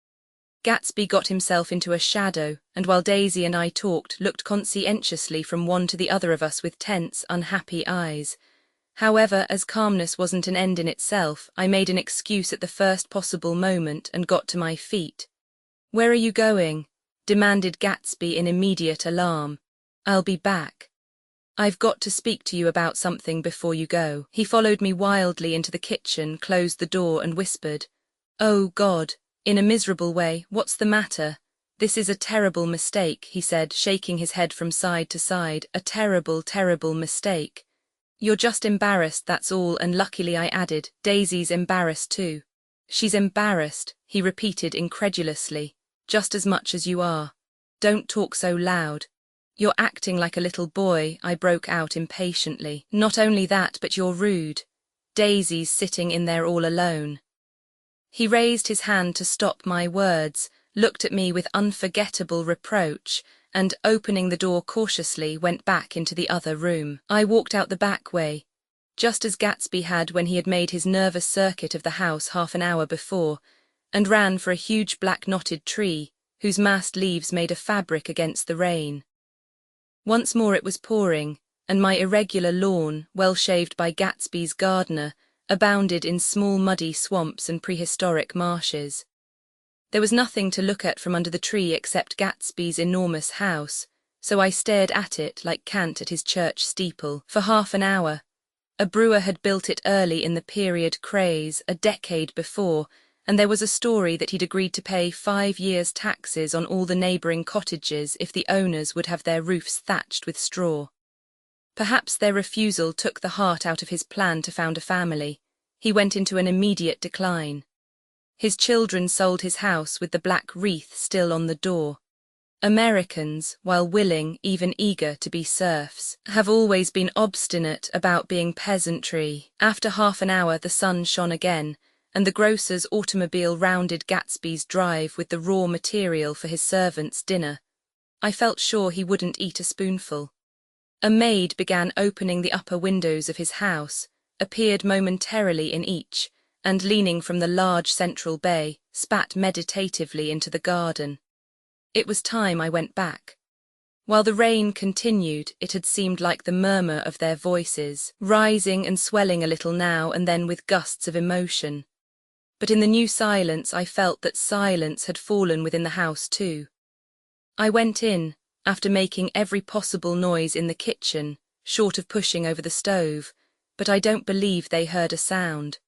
S1: Gatsby got himself into a shadow, and while Daisy and I talked, looked conscientiously from one to the other of us with tense, unhappy eyes. However, as calmness wasn't an end in itself, I made an excuse at the first possible moment and got to my feet. "Where are you going?" demanded Gatsby in immediate alarm. "I'll be back. I've got to speak to you about something before you go." He followed me wildly into the kitchen, closed the door and whispered, "Oh God," in a miserable way, "what's the matter?" "This is a terrible mistake," he said, shaking his head from side to side. "A terrible, terrible mistake. You're just embarrassed, that's all," and luckily I added, "Daisy's embarrassed too." "She's embarrassed," he repeated incredulously, "just as much as you are. Don't talk so loud." "You're acting like a little boy," I broke out impatiently. "Not only that, but you're rude. Daisy's sitting in there all alone." He raised his hand to stop my words, looked at me with unforgettable reproach, and, opening the door cautiously, went back into the other room. I walked out the back way, just as Gatsby had when he had made his nervous circuit of the house half an hour before, and ran for a huge black knotted tree, whose massed leaves made a fabric against the rain. Once more it was pouring, and my irregular lawn, well shaved by Gatsby's gardener, abounded in small muddy swamps and prehistoric marshes. There was nothing to look at from under the tree except Gatsby's enormous house, so I stared at it like Kant at his church steeple. For half an hour. A brewer had built it early in the period craze, a decade before, and there was a story that he'd agreed to pay 5 years' taxes on all the neighbouring cottages if the owners would have their roofs thatched with straw. Perhaps their refusal took the heart out of his plan to found a family. He went into an immediate decline. His children sold his house with the black wreath still on the door. Americans, while willing, even eager to be serfs, have always been obstinate about being peasantry. After half an hour the sun shone again, and the grocer's automobile rounded Gatsby's drive with the raw material for his servants' dinner. I felt sure he wouldn't eat a spoonful. A maid began opening the upper windows of his house, appeared momentarily in each, and leaning from the large central bay, spat meditatively into the garden. It was time I went back. While the rain continued, it had seemed like the murmur of their voices, rising and swelling a little now and then with gusts of emotion. But in the new silence I felt that silence had fallen within the house too. I went in, after making every possible noise in the kitchen, short of pushing over the stove, but I don't believe they heard a sound.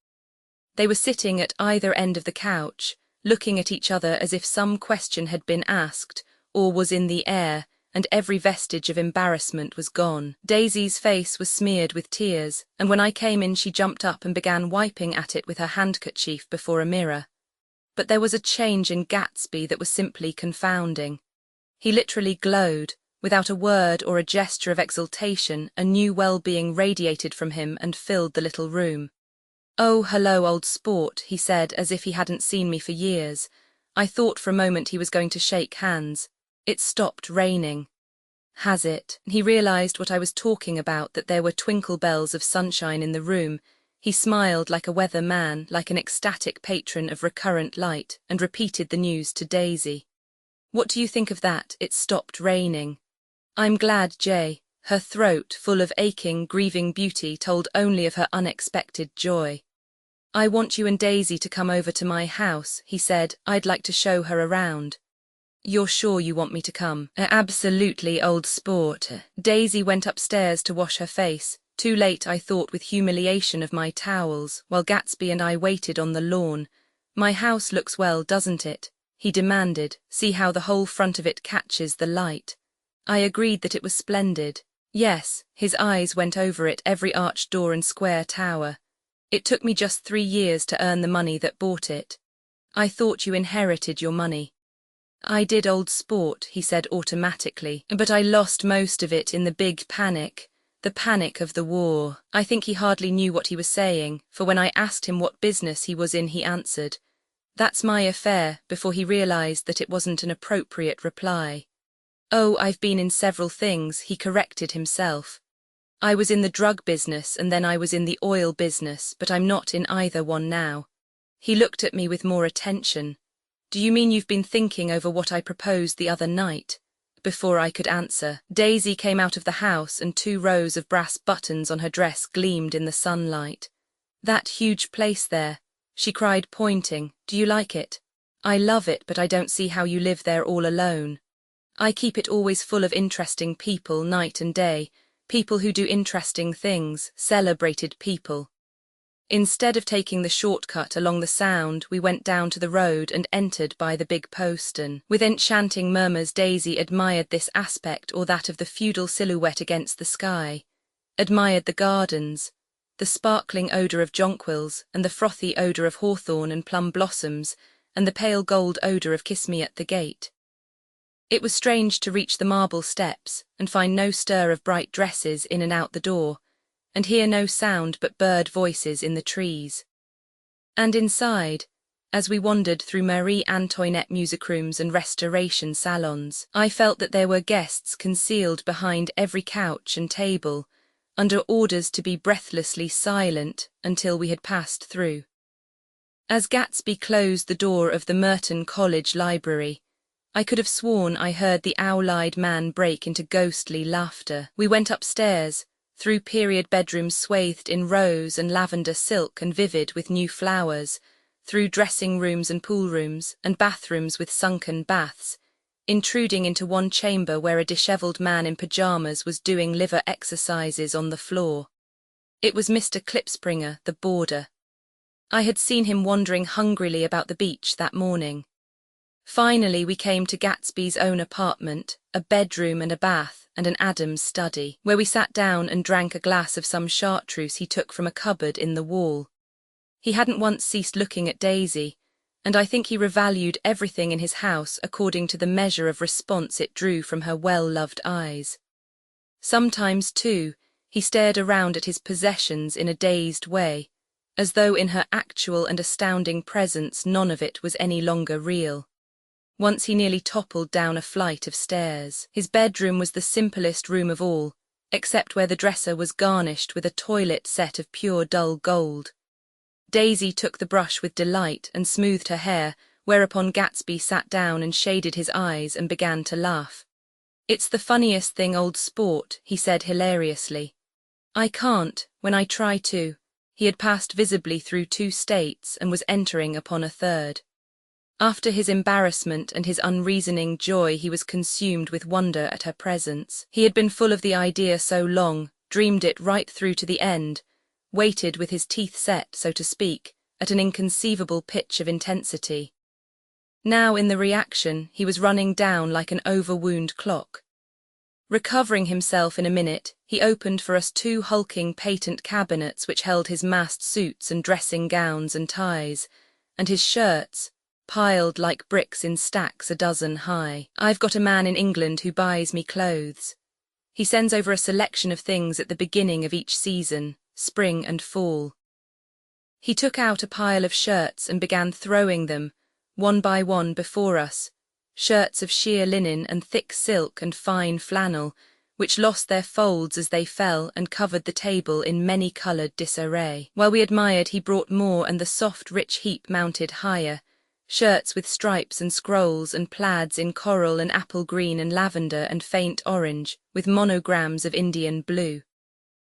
S1: They were sitting at either end of the couch, looking at each other as if some question had been asked, or was in the air, and every vestige of embarrassment was gone. Daisy's face was smeared with tears, and when I came in she jumped up and began wiping at it with her handkerchief before a mirror. But there was a change in Gatsby that was simply confounding. He literally glowed. Without a word or a gesture of exultation, a new well-being radiated from him and filled the little room. "Oh, hello, old sport," he said as if he hadn't seen me for years. I thought for a moment he was going to shake hands. It stopped raining. Has it? He realized what I was talking about, that there were twinkle bells of sunshine in the room. He smiled like a weather man, like an ecstatic patron of recurrent light, and repeated the news to Daisy. "What do you think of that? It stopped raining." "I'm glad, Jay." Her throat, full of aching, grieving beauty, told only of her unexpected joy. "I want you and Daisy to come over to my house," he said. "I'd like to show her around." "You're sure you want me to come?" "Absolutely, old sport." Daisy went upstairs to wash her face, too late I thought with humiliation of my towels, while Gatsby and I waited on the lawn. "My house looks well, doesn't it?" he demanded. "See how the whole front of it catches the light." I agreed that it was splendid. Yes, his eyes went over it, every arched door and square tower. "It took me just 3 years to earn the money that bought it." "I thought you inherited your money." "I did, old sport," he said automatically, "but I lost most of it in the big panic. The panic of the war." I think he hardly knew what he was saying, for when I asked him what business he was in he answered, "That's my affair," before he realized that it wasn't an appropriate reply. "Oh, I've been in several things," he corrected himself. "I was in the drug business and then I was in the oil business, but I'm not in either one now." He looked at me with more attention. "Do you mean you've been thinking over what I proposed the other night?" Before I could answer, Daisy came out of the house and 2 rows of brass buttons on her dress gleamed in the sunlight. "That huge place there," she cried, pointing. "Do you like it?" "I love it, but I don't see how you live there all alone." "I keep it always full of interesting people, night and day, people who do interesting things, celebrated people." Instead of taking the shortcut along the Sound, we went down to the road and entered by the big postern. With enchanting murmurs Daisy admired this aspect or that of the feudal silhouette against the sky, admired the gardens, the sparkling odour of jonquils and the frothy odour of hawthorn and plum blossoms, and the pale gold odour of kiss me at the gate. It was strange to reach the marble steps and find no stir of bright dresses in and out the door, and hear no sound but bird voices in the trees. And inside, as we wandered through Marie Antoinette music rooms and restoration salons, I felt that there were guests concealed behind every couch and table, under orders to be breathlessly silent until we had passed through. As Gatsby closed the door of the Merton College library, I could have sworn I heard the owl-eyed man break into ghostly laughter. We went upstairs, through period bedrooms swathed in rose and lavender silk and vivid with new flowers, through dressing rooms and pool rooms, and bathrooms with sunken baths, intruding into one chamber where a dishevelled man in pyjamas was doing liver exercises on the floor. It was Mr. Klipspringer, the boarder. I had seen him wandering hungrily about the beach that morning. Finally we came to Gatsby's own apartment, a bedroom and a bath, and an Adam's study, where we sat down and drank a glass of some chartreuse he took from a cupboard in the wall. He hadn't once ceased looking at Daisy, and I think he revalued everything in his house according to the measure of response it drew from her well-loved eyes. Sometimes, too, he stared around at his possessions in a dazed way, as though in her actual and astounding presence none of it was any longer real. Once he nearly toppled down a flight of stairs. His bedroom was the simplest room of all, except where the dresser was garnished with a toilet set of pure dull gold. Daisy took the brush with delight and smoothed her hair, whereupon Gatsby sat down and shaded his eyes and began to laugh. "It's the funniest thing, old sport," he said hilariously. "I can't, when I try to." He had passed visibly through 2 states and was entering upon a 3rd. After his embarrassment and his unreasoning joy, he was consumed with wonder at her presence. He had been full of the idea so long, dreamed it right through to the end, waited with his teeth set, so to speak, at an inconceivable pitch of intensity. Now, in the reaction, he was running down like an overwound clock. Recovering himself in a minute, he opened for us 2 hulking patent cabinets which held his massed suits and dressing gowns and ties, and his shirts, piled like bricks in stacks a dozen high. "I've got a man in England who buys me clothes. He sends over a selection of things at the beginning of each season, spring and fall." He took out a pile of shirts and began throwing them, one by one, before us, shirts of sheer linen and thick silk and fine flannel, which lost their folds as they fell and covered the table in many-coloured disarray. While we admired, he brought more, and the soft, rich heap mounted higher, shirts with stripes and scrolls and plaids in coral and apple green and lavender and faint orange, with monograms of Indian blue.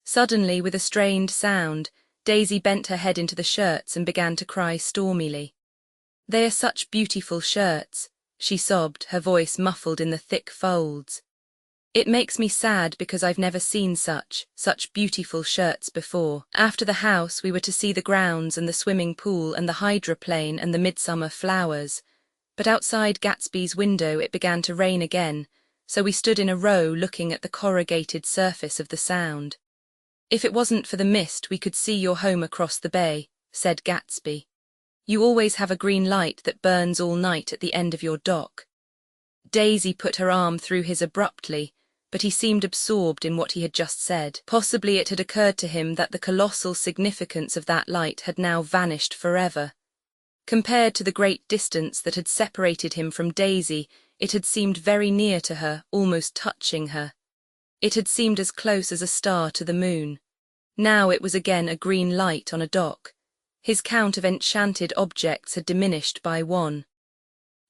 S1: Suddenly, with a strained sound, Daisy bent her head into the shirts and began to cry stormily. "They are such beautiful shirts," she sobbed, her voice muffled in the thick folds. "It makes me sad because I've never seen such beautiful shirts before." After the house, we were to see the grounds and the swimming pool and the hydroplane and the midsummer flowers. But outside Gatsby's window it began to rain again, so we stood in a row looking at the corrugated surface of the Sound. "If it wasn't for the mist, we could see your home across the bay," said Gatsby. "You always have a green light that burns all night at the end of your dock." Daisy put her arm through his abruptly, but he seemed absorbed in what he had just said. Possibly it had occurred to him that the colossal significance of that light had now vanished forever. Compared to the great distance that had separated him from Daisy, it had seemed very near to her, almost touching her. It had seemed as close as a star to the moon. Now it was again a green light on a dock. His count of enchanted objects had diminished by 1.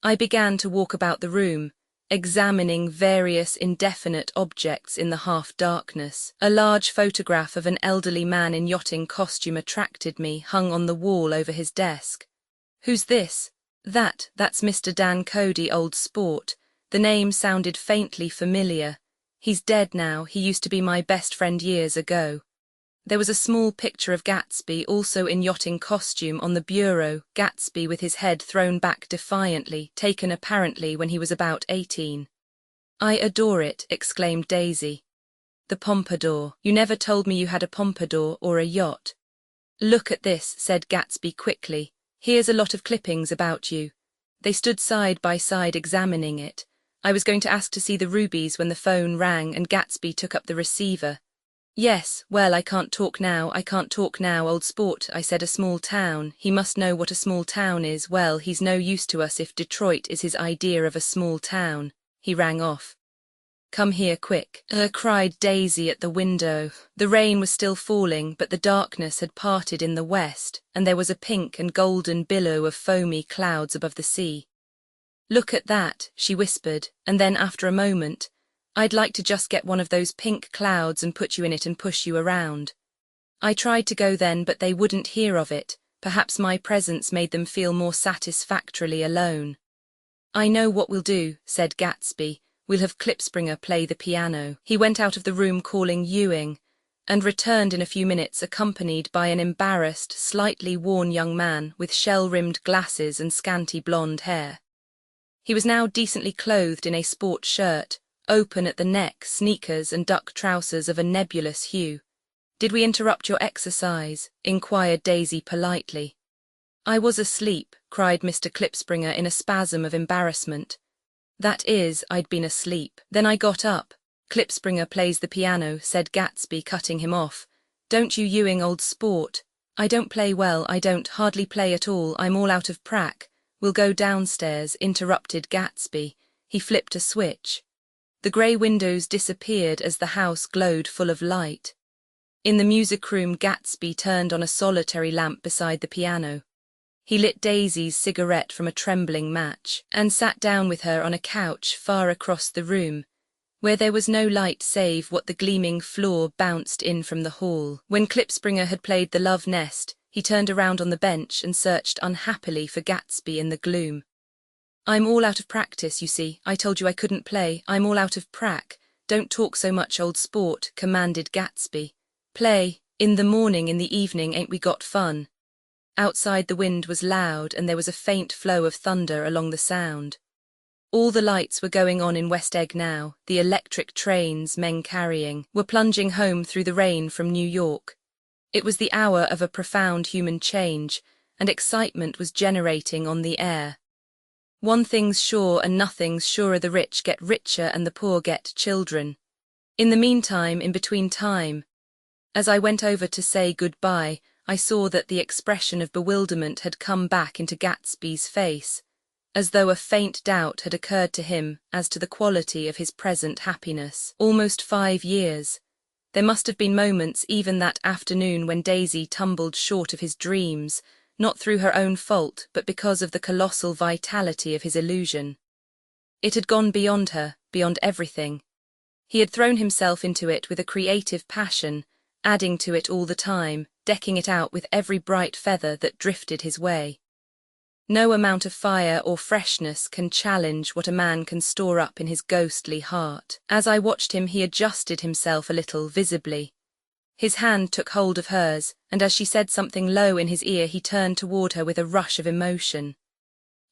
S1: I began to walk about the room, examining various indefinite objects in the half-darkness. A large photograph of an elderly man in yachting costume attracted me, hung on the wall over his desk. "Who's this?" That's Mr. Dan Cody, old sport." The name sounded faintly familiar. "He's dead now. He used to be my best friend years ago." There was a small picture of Gatsby, also in yachting costume, on the bureau, Gatsby with his head thrown back defiantly, taken apparently when he was about 18. "I adore it," exclaimed Daisy. "The pompadour. You never told me you had a pompadour or a yacht." "Look at this," said Gatsby quickly. "Here's a lot of clippings about you." They stood side by side examining it. I was going to ask to see the rubies when the phone rang and Gatsby took up the receiver. "Yes, well, I can't talk now, old sport," I said. "A small town. He must know what a small town is. Well, he's no use to us if Detroit is his idea of a small town." He rang off. "Come here, quick," cried Daisy at the window. The rain was still falling, but the darkness had parted in the west, and there was a pink and golden billow of foamy clouds above the sea. "Look at that," she whispered, and then, after a moment, "I'd like to just get one of those pink clouds and put you in it and push you around." I tried to go then, but they wouldn't hear of it. Perhaps my presence made them feel more satisfactorily alone. "I know what we'll do," said Gatsby. "We'll have Klipspringer play the piano." He went out of the room calling Ewing, and returned in a few minutes accompanied by an embarrassed, slightly worn young man with shell-rimmed glasses and scanty blonde hair. He was now decently clothed in a sport shirt, open at the neck, sneakers and duck trousers of a nebulous hue. "Did we interrupt your exercise?" inquired Daisy politely. "I was asleep," cried Mr. Klipspringer in a spasm of embarrassment. "That is, I'd been asleep. Then I got up." "Klipspringer plays the piano," said Gatsby, cutting him off. "Don't you, Ewing, old sport?" "I don't play well, I don't hardly play at all. I'm all out of prac." "We'll go downstairs," interrupted Gatsby. He flipped a switch. The grey windows disappeared as the house glowed full of light. In the music room, Gatsby turned on a solitary lamp beside the piano. He lit Daisy's cigarette from a trembling match, and sat down with her on a couch far across the room, where there was no light save what the gleaming floor bounced in from the hall. When Klipspringer had played The Love Nest, he turned around on the bench and searched unhappily for Gatsby in the gloom. "I'm all out of practice, you see. I told you I couldn't play. I'm all out of prac. Don't talk so much, old sport," commanded Gatsby. "Play. In the morning, in the evening, ain't we got fun?" Outside the wind was loud and there was a faint flow of thunder along the sound. All the lights were going on in West Egg now. The electric trains, men carrying, were plunging home through the rain from New York. It was the hour of a profound human change, and excitement was generating on the air. One thing's sure and nothing's surer: the rich get richer and the poor get children. In the meantime, in between time, as I went over to say goodbye, I saw that the expression of bewilderment had come back into Gatsby's face, as though a faint doubt had occurred to him as to the quality of his present happiness. Almost 5 years. There must have been moments even that afternoon when Daisy tumbled short of his dreams, not through her own fault but because of the colossal vitality of his illusion. It had gone beyond her, beyond everything. He had thrown himself into it with a creative passion, adding to it all the time, decking it out with every bright feather that drifted his way. No amount of fire or freshness can challenge what a man can store up in his ghostly heart. As I watched him, he adjusted himself a little, visibly. His hand took hold of hers, and as she said something low in his ear, he turned toward her with a rush of emotion.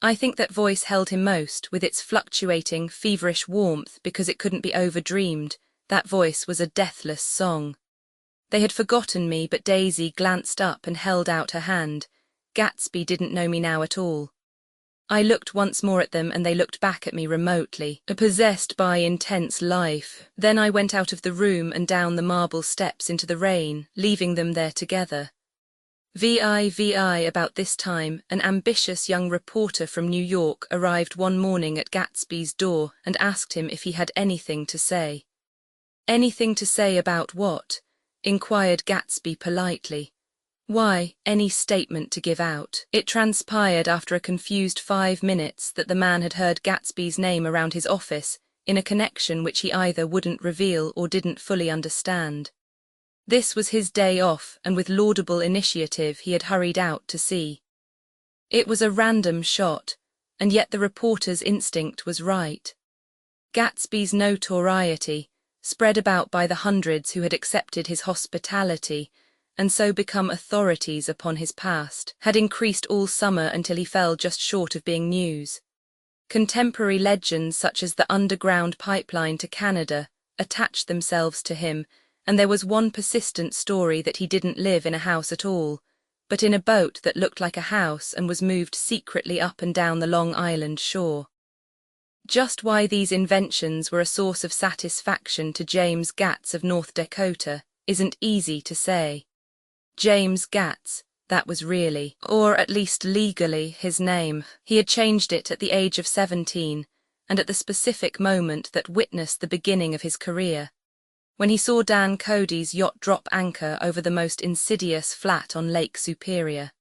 S1: I think that voice held him most, with its fluctuating, feverish warmth, because it couldn't be overdreamed. That voice was a deathless song. They had forgotten me, but Daisy glanced up and held out her hand. Gatsby didn't know me now at all. I looked once more at them and they looked back at me remotely, possessed by intense life. Then I went out of the room and down the marble steps into the rain, leaving them there together. VI about this time, an ambitious young reporter from New York arrived one morning at Gatsby's door and asked him if he had anything to say. "Anything to say about what?" inquired Gatsby politely. "Why, any statement to give out." It transpired after a confused 5 minutes that the man had heard Gatsby's name around his office in a connection which he either wouldn't reveal or didn't fully understand. This was his day off, and with laudable initiative he had hurried out to see. It was a random shot, and yet the reporter's instinct was right. Gatsby's notoriety, spread about by the hundreds who had accepted his hospitality, and so become authorities upon his past, had increased all summer until he fell just short of being news. Contemporary legends such as the underground pipeline to Canada attached themselves to him, and there was one persistent story that he didn't live in a house at all, but in a boat that looked like a house and was moved secretly up and down the Long Island shore. Just why these inventions were a source of satisfaction to James Gatz of North Dakota isn't easy to say. James Gatz, that was really, or at least legally, his name. He had changed it at the age of 17, and at the specific moment that witnessed the beginning of his career, when he saw Dan Cody's yacht drop anchor over the most insidious flat on Lake Superior.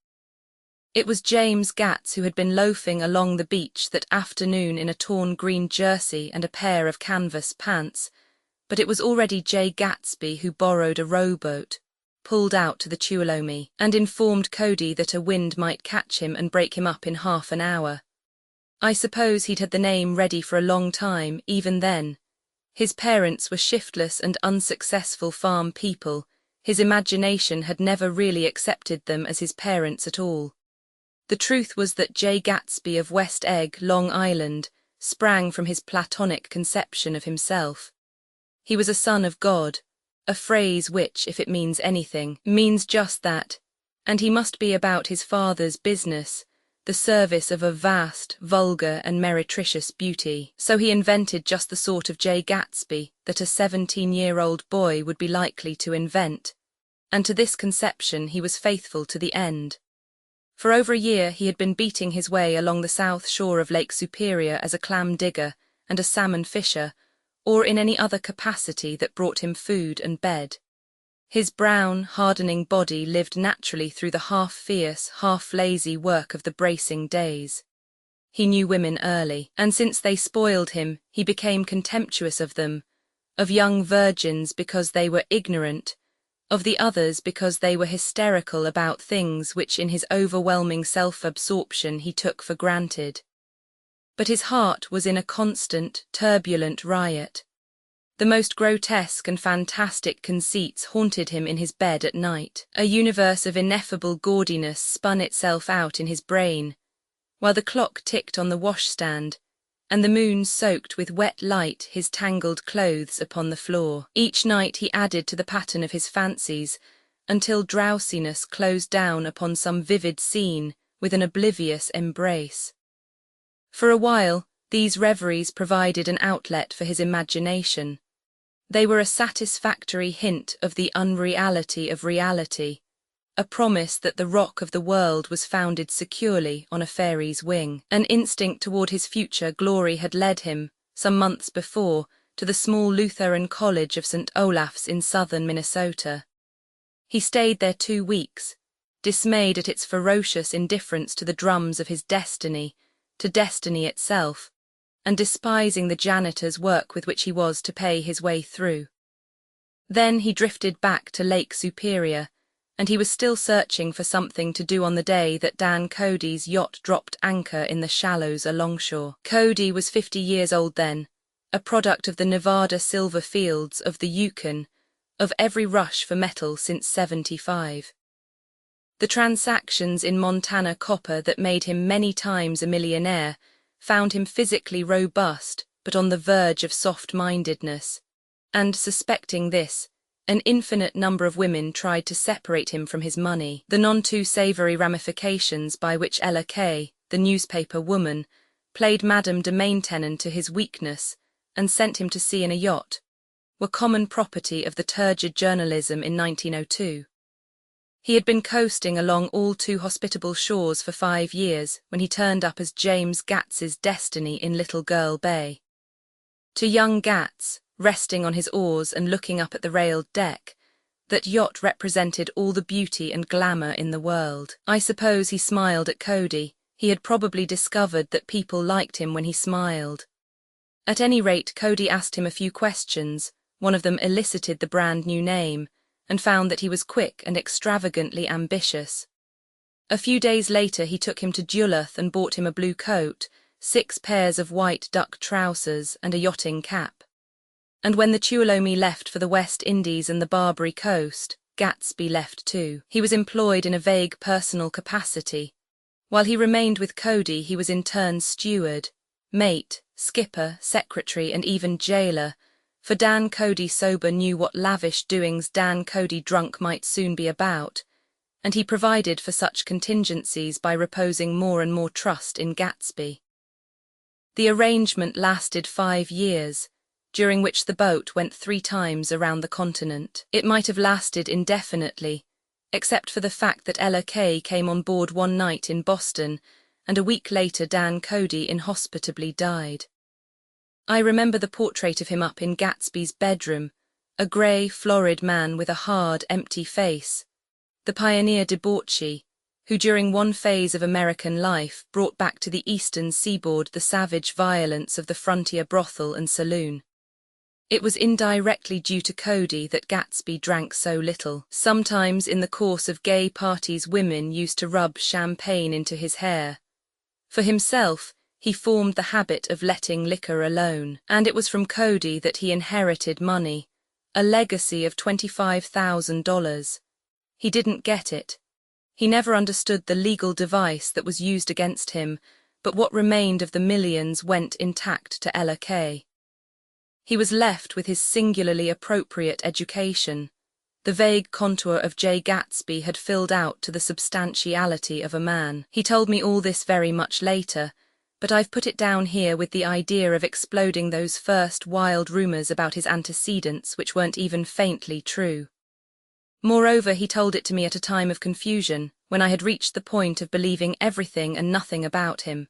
S1: It was James Gatz who had been loafing along the beach that afternoon in a torn green jersey and a pair of canvas pants, but it was already Jay Gatsby who borrowed a rowboat, pulled out to the Tuolumne, and informed Cody that a wind might catch him and break him up in half an hour. I suppose he'd had the name ready for a long time, even then. His parents were shiftless and unsuccessful farm people. His imagination had never really accepted them as his parents at all. The truth was that Jay Gatsby of West Egg, Long Island, sprang from his platonic conception of himself. He was a son of God, a phrase which, if it means anything, means just that, and he must be about his father's business, the service of a vast, vulgar and meretricious beauty. So he invented just the sort of Jay Gatsby that a 17-year-old boy would be likely to invent, and to this conception he was faithful to the end. For over a year he had been beating his way along the south shore of Lake Superior as a clam digger and a salmon fisher, or in any other capacity that brought him food and bed. His brown, hardening body lived naturally through the half-fierce, half-lazy work of the bracing days. He knew women early, and since they spoiled him, he became contemptuous of them, of young virgins because they were ignorant, of the others because they were hysterical about things which in his overwhelming self-absorption he took for granted. But his heart was in a constant, turbulent riot. The most grotesque and fantastic conceits haunted him in his bed at night. A universe of ineffable gaudiness spun itself out in his brain, while the clock ticked on the washstand, and the moon soaked with wet light his tangled clothes upon the floor. Each night he added to the pattern of his fancies, until drowsiness closed down upon some vivid scene with an oblivious embrace. For a while, these reveries provided an outlet for his imagination. They were a satisfactory hint of the unreality of reality, a promise that the rock of the world was founded securely on a fairy's wing. An instinct toward his future glory had led him, some months before, to the small Lutheran college of St. Olaf's in southern Minnesota. He stayed there 2 weeks, dismayed at its ferocious indifference to the drums of his destiny, to destiny itself, and despising the janitor's work with which he was to pay his way through. Then he drifted back to Lake Superior, and he was still searching for something to do on the day that Dan Cody's yacht dropped anchor in the shallows alongshore. Cody was 50 years old then, a product of the Nevada silver fields of the Yukon, of every rush for metal since '75. The transactions in Montana copper that made him many times a millionaire found him physically robust but on the verge of soft-mindedness, and suspecting this, an infinite number of women tried to separate him from his money. The none-too-savory ramifications by which Ella Kay, the newspaper woman, played Madame de Maintenon to his weakness and sent him to sea in a yacht, were common property of the turgid journalism in 1902. He had been coasting along all too hospitable shores for 5 years when he turned up as James Gats's destiny in Little Girl Bay. To young Gats, resting on his oars and looking up at the railed deck, that yacht represented all the beauty and glamour in the world. I suppose he smiled at Cody. He had probably discovered that people liked him when he smiled. At any rate, Cody asked him a few questions. One of them elicited the brand new name, and found that he was quick and extravagantly ambitious. A few days later he took him to Duluth and bought him a blue coat, 6 pairs of white duck trousers, and a yachting cap. And when the Tuolumne left for the West Indies and the Barbary Coast, Gatsby left too. He was employed in a vague personal capacity. While he remained with Cody, he was in turn steward, mate, skipper, secretary, and even jailer, for Dan Cody sober knew what lavish doings Dan Cody drunk might soon be about, and he provided for such contingencies by reposing more and more trust in Gatsby. The arrangement lasted 5 years, during which the boat went 3 times around the continent. It might have lasted indefinitely, except for the fact that Ella Kay came on board one night in Boston, and a week later Dan Cody inhospitably died. I remember the portrait of him up in Gatsby's bedroom, a grey, florid man with a hard, empty face, the pioneer debauchee, who during one phase of American life brought back to the eastern seaboard the savage violence of the frontier brothel and saloon. It was indirectly due to Cody that Gatsby drank so little. Sometimes in the course of gay parties women used to rub champagne into his hair. For himself, he formed the habit of letting liquor alone, and it was from Cody that he inherited money, a legacy of $25,000. He didn't get it. He never understood the legal device that was used against him, but what remained of the millions went intact to Ella Kay. He was left with his singularly appropriate education. The vague contour of Jay Gatsby had filled out to the substantiality of a man. He told me all this very much later, but I've put it down here with the idea of exploding those first wild rumors about his antecedents which weren't even faintly true. Moreover, he told it to me at a time of confusion, when I had reached the point of believing everything and nothing about him.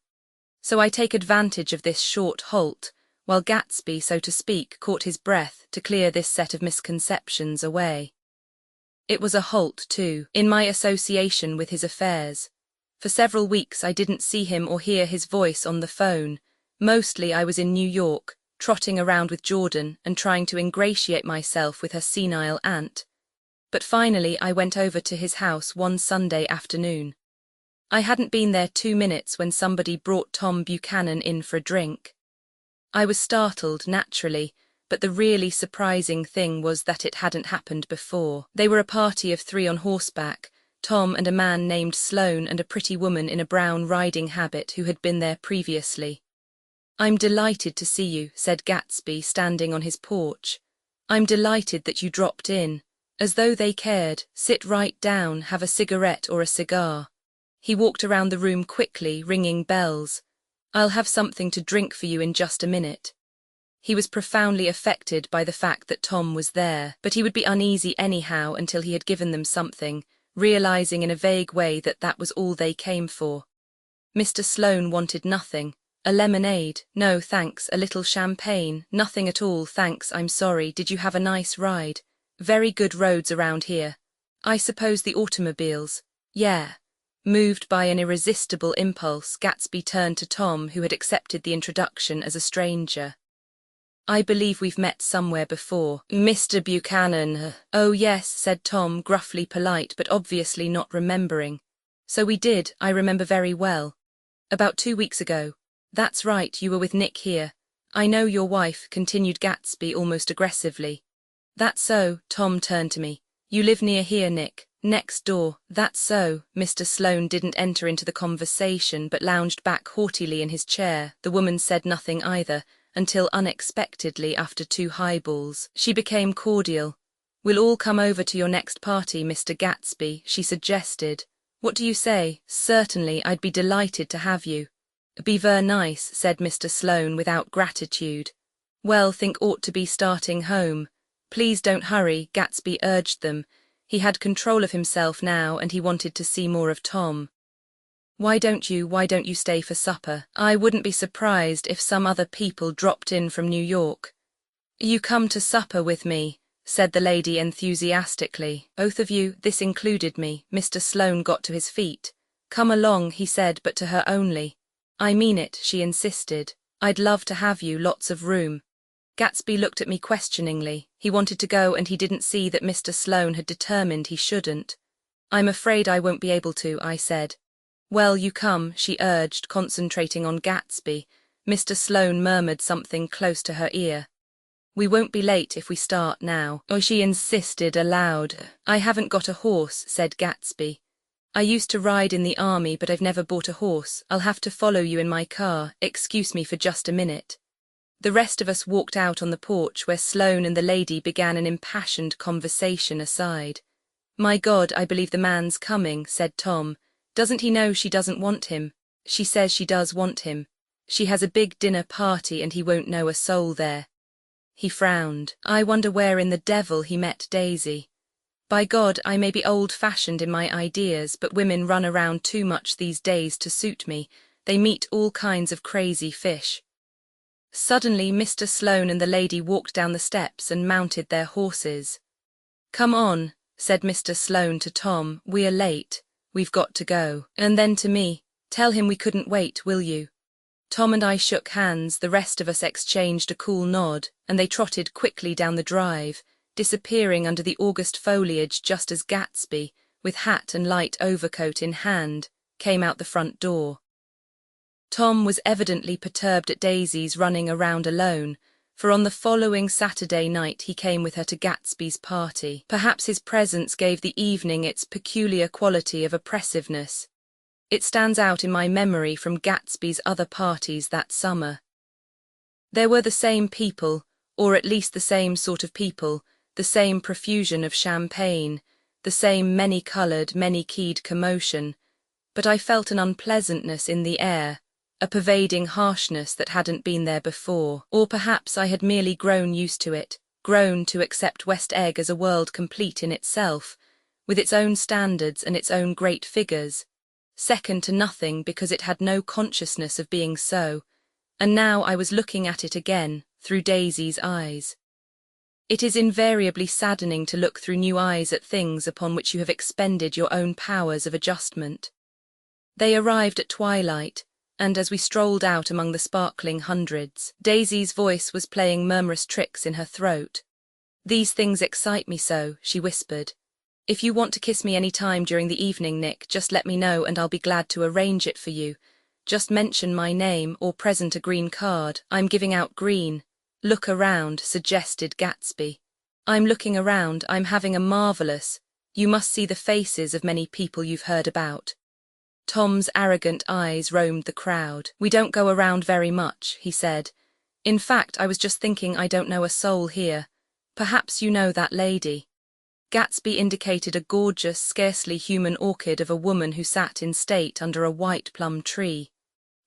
S1: So I take advantage of this short halt, while Gatsby, so to speak, caught his breath to clear this set of misconceptions away. It was a halt, too, in my association with his affairs. For several weeks I didn't see him or hear his voice on the phone. Mostly I was in New York, trotting around with Jordan and trying to ingratiate myself with her senile aunt. But finally I went over to his house one Sunday afternoon. I hadn't been there 2 minutes when somebody brought Tom Buchanan in for a drink. I was startled, naturally, but the really surprising thing was that it hadn't happened before. They were a party of 3 on horseback, Tom and a man named Sloane and a pretty woman in a brown riding habit who had been there previously. "I'm delighted to see you," said Gatsby, standing on his porch. "I'm delighted that you dropped in. As though they cared. Sit right down, have a cigarette or a cigar." He walked around the room quickly, ringing bells. "I'll have something to drink for you in just a minute." He was profoundly affected by the fact that Tom was there, but he would be uneasy anyhow until he had given them something, realizing in a vague way that that was all they came for. Mr. Sloane wanted nothing. "A lemonade?" "No, thanks. A little champagne?" "Nothing at all, thanks, I'm sorry. Did you have a nice ride?" "Very good roads around here." "I suppose the automobiles?" "Yeah." Moved by an irresistible impulse, Gatsby turned to Tom, who had accepted the introduction as a stranger. "I believe we've met somewhere before." "Mr. Buchanan." "Oh yes," said Tom, gruffly polite but obviously not remembering. "So we did, I remember very well. About 2 weeks ago." "That's right, you were with Nick here." "I know your wife," continued Gatsby almost aggressively. "That's so." Tom turned to me. "You live near here, Nick?" "Next door." "That's so." Mr. Sloane didn't enter into the conversation but lounged back haughtily in his chair. The woman said nothing either, until unexpectedly, after 2 highballs, she became cordial. "We'll all come over to your next party, Mr. Gatsby," she suggested. "What do you say?" "Certainly, I'd be delighted to have you." "Be ver nice," said Mr. Sloane without gratitude. "Well, think ought to be starting home." "Please don't hurry," Gatsby urged them. He had control of himself now and he wanted to see more of Tom. Why don't you stay for supper? I wouldn't be surprised if some other people dropped in from New York." "You come to supper with me," said the lady enthusiastically. "Both of you?" This included me. Mr. Sloane got to his feet. "Come along," he said, but to her only. "I mean it," she insisted. "I'd love to have you, lots of room." Gatsby looked at me questioningly. He wanted to go and he didn't see that Mr. Sloane had determined he shouldn't. "I'm afraid I won't be able to," I said. "Well, you come," she urged, concentrating on Gatsby. Mr. Sloane murmured something close to her ear. "We won't be late if we start now." "Oh," she insisted aloud. "I haven't got a horse," said Gatsby. "I used to ride in the army, but I've never bought a horse. I'll have to follow you in my car. Excuse me for just a minute." The rest of us walked out on the porch where Sloane and the lady began an impassioned conversation aside. "My God, I believe the man's coming," said Tom. "Doesn't he know she doesn't want him?" "She says she does want him. She has a big dinner party and he won't know a soul there." He frowned. "I wonder where in the devil he met Daisy. By God, I may be old-fashioned in my ideas, but women run around too much these days to suit me. They meet all kinds of crazy fish." Suddenly Mr. Sloane and the lady walked down the steps and mounted their horses. "Come on," said Mr. Sloane to Tom. "We are late. We've got to go." And then to me, "Tell him we couldn't wait, will you?" Tom and I shook hands, the rest of us exchanged a cool nod, and they trotted quickly down the drive, disappearing under the August foliage just as Gatsby, with hat and light overcoat in hand, came out the front door. Tom was evidently perturbed at Daisy's running around alone, for on the following Saturday night he came with her to Gatsby's party. Perhaps his presence gave the evening its peculiar quality of oppressiveness. It stands out in my memory from Gatsby's other parties that summer. There were the same people, or at least the same sort of people, the same profusion of champagne, the same many-coloured, many-keyed commotion, but I felt an unpleasantness in the air, a pervading harshness that hadn't been there before, or perhaps I had merely grown used to it, grown to accept West Egg as a world complete in itself, with its own standards and its own great figures, second to nothing because it had no consciousness of being so, and now I was looking at it again, through Daisy's eyes. It is invariably saddening to look through new eyes at things upon which you have expended your own powers of adjustment. They arrived at twilight, and as we strolled out among the sparkling hundreds, Daisy's voice was playing murmurous tricks in her throat. "These things excite me so," she whispered. "If you want to kiss me any time during the evening, Nick, just let me know and I'll be glad to arrange it for you. Just mention my name or present a green card. I'm giving out green." "Look around," suggested Gatsby. "I'm looking around. I'm having a marvelous. You must see the faces of many people you've heard about." Tom's arrogant eyes roamed the crowd. "We don't go around very much," he said. "In fact, I was just thinking I don't know a soul here. Perhaps you know that lady." Gatsby indicated a gorgeous, scarcely human orchid of a woman who sat in state under a white plum tree.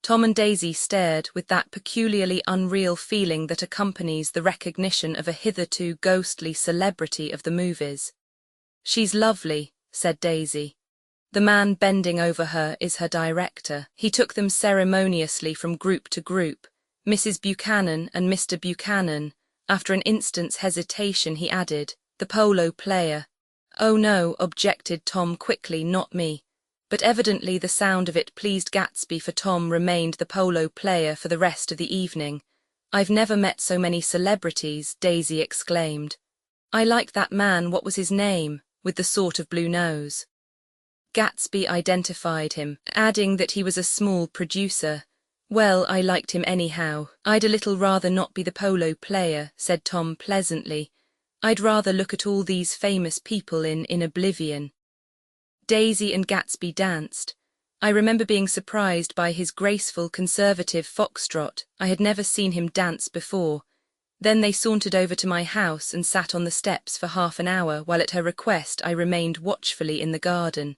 S1: Tom and Daisy stared with that peculiarly unreal feeling that accompanies the recognition of a hitherto ghostly celebrity of the movies. "She's lovely," said Daisy. "The man bending over her is her director." He took them ceremoniously from group to group, Mrs. Buchanan and Mr. Buchanan. After an instant's hesitation he added, "The polo player." "Oh no," objected Tom quickly, "not me." But evidently the sound of it pleased Gatsby, for Tom remained the polo player for the rest of the evening. "I've never met so many celebrities," Daisy exclaimed. "I like that man, what was his name, with the sort of blue nose?" Gatsby identified him, adding that he was a small producer. "Well, I liked him anyhow." "I'd a little rather not be the polo player," said Tom pleasantly. "I'd rather look at all these famous people in oblivion." Daisy and Gatsby danced. I remember being surprised by his graceful, conservative foxtrot. I had never seen him dance before. Then they sauntered over to my house and sat on the steps for half an hour, while at her request I remained watchfully in the garden.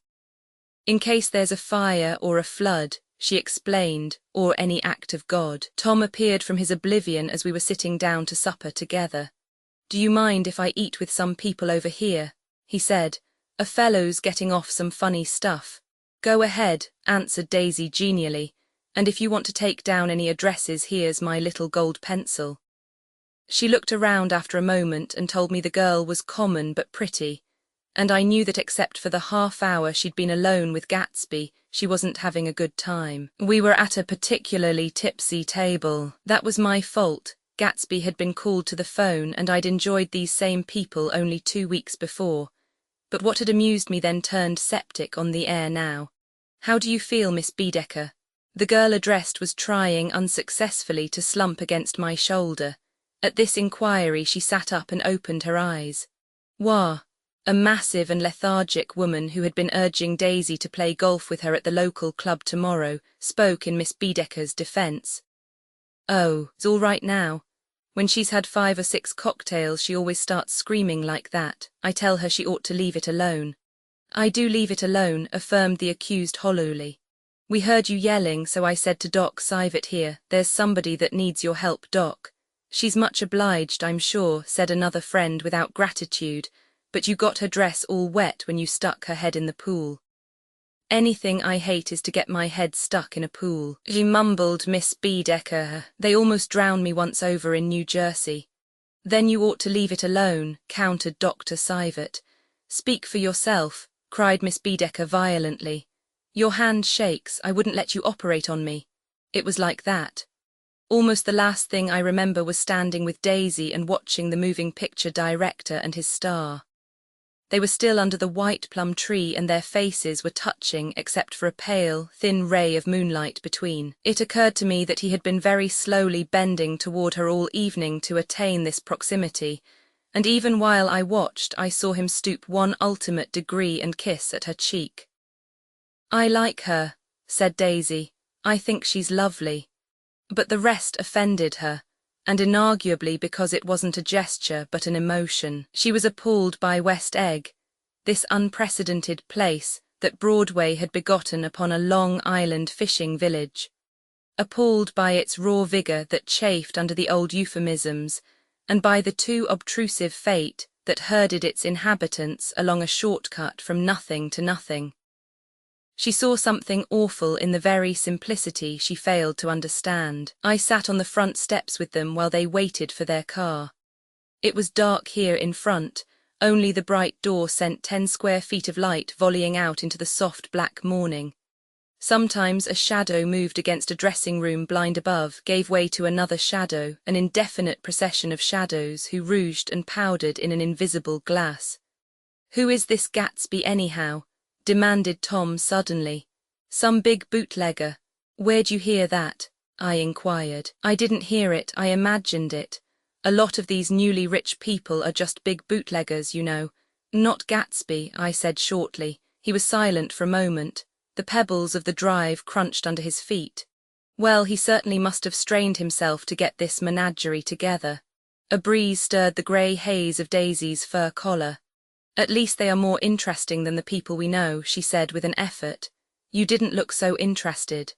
S1: "In case there's a fire or a flood," she explained, "or any act of God." Tom appeared from his oblivion as we were sitting down to supper together. "Do you mind if I eat with some people over here?" he said. "A fellow's getting off some funny stuff." "Go ahead," answered Daisy genially, "and if you want to take down any addresses, here's my little gold pencil." She looked around after a moment and told me the girl was common but pretty, and I knew that except for the half hour she'd been alone with Gatsby, she wasn't having a good time. We were at a particularly tipsy table. That was my fault. Gatsby had been called to the phone and I'd enjoyed these same people only 2 weeks before. But what had amused me then turned septic on the air now. "How do you feel, Miss Baedeker?" The girl addressed was trying unsuccessfully to slump against my shoulder. At this inquiry she sat up and opened her eyes. "Wah." A massive and lethargic woman who had been urging Daisy to play golf with her at the local club tomorrow spoke in Miss Baedeker's defense. "Oh, it's all right now. When she's had 5 or 6 cocktails she always starts screaming like that. I tell her she ought to leave it alone." "I do leave it alone," affirmed the accused hollowly. "We heard you yelling, so I said to Doc Sivert here, 'There's somebody that needs your help, Doc.'" "She's much obliged, I'm sure," said another friend without gratitude, "but you got her dress all wet when you stuck her head in the pool." "Anything I hate is to get my head stuck in a pool," mumbled Miss Baedeker. "They almost drowned me once over in New Jersey." "Then you ought to leave it alone," countered Dr. Sivert. "Speak for yourself," cried Miss Baedeker violently. "Your hand shakes. I wouldn't let you operate on me." It was like that. Almost the last thing I remember was standing with Daisy and watching the moving picture director and his star. They were still under the white plum tree and their faces were touching except for a pale, thin ray of moonlight between. It occurred to me that he had been very slowly bending toward her all evening to attain this proximity, and even while I watched I saw him stoop one ultimate degree and kiss at her cheek. "I like her," said Daisy. "I think she's lovely." But the rest offended her, and inarguably because it wasn't a gesture but an emotion. She was appalled by West Egg, this unprecedented place that Broadway had begotten upon a Long Island fishing village. Appalled by its raw vigor that chafed under the old euphemisms, and by the too obtrusive fate that herded its inhabitants along a shortcut from nothing to nothing. She saw something awful in the very simplicity she failed to understand. I sat on the front steps with them while they waited for their car. It was dark here in front. Only the bright door sent 10 square feet of light volleying out into the soft black morning. Sometimes a shadow moved against a dressing room blind above, gave way to another shadow, an indefinite procession of shadows who rouged and powdered in an invisible glass. "Who is this Gatsby anyhow?" demanded Tom suddenly. "Some big bootlegger." "Where'd you hear that?" I inquired. "I didn't hear it, I imagined it. A lot of these newly rich people are just big bootleggers, you know." "Not Gatsby," I said shortly. He was silent for a moment. The pebbles of the drive crunched under his feet. Well, he certainly must have strained himself to get this menagerie together. A breeze stirred the grey haze of Daisy's fur collar. "At least they are more interesting than the people we know," she said with an effort. "You didn't look so interested."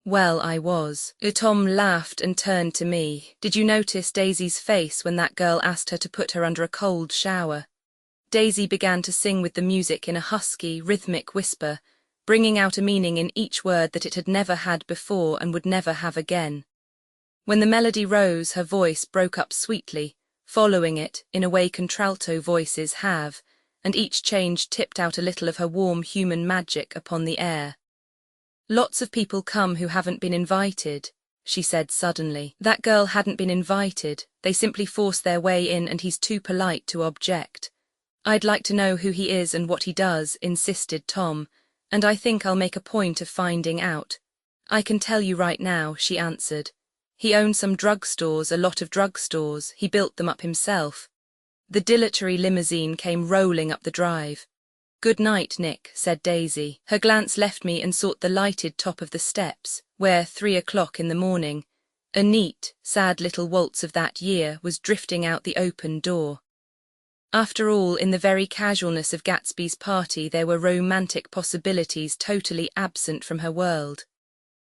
S1: "Well, I was." Tom laughed and turned to me. "Did you notice Daisy's face when that girl asked her to put her under a cold shower?" Daisy began to sing with the music in a husky, rhythmic whisper, bringing out a meaning in each word that it had never had before and would never have again. When the melody rose, her voice broke up sweetly, following it in a way contralto voices have, and each change tipped out a little of her warm human magic upon the air. "Lots of people come who haven't been invited," she said suddenly. "That girl hadn't been invited, they simply forced their way in and he's too polite to object." "I'd like to know who he is and what he does," insisted Tom, "and I think I'll make a point of finding out." "I can tell you right now," she answered. "He owns some drugstores, a lot of drugstores. He built them up himself." The dilatory limousine came rolling up the drive. "Good night, Nick," said Daisy. Her glance left me and sought the lighted top of the steps, where, 3 o'clock in the morning, a neat, sad little waltz of that year was drifting out the open door. After all, in the very casualness of Gatsby's party there were romantic possibilities totally absent from her world.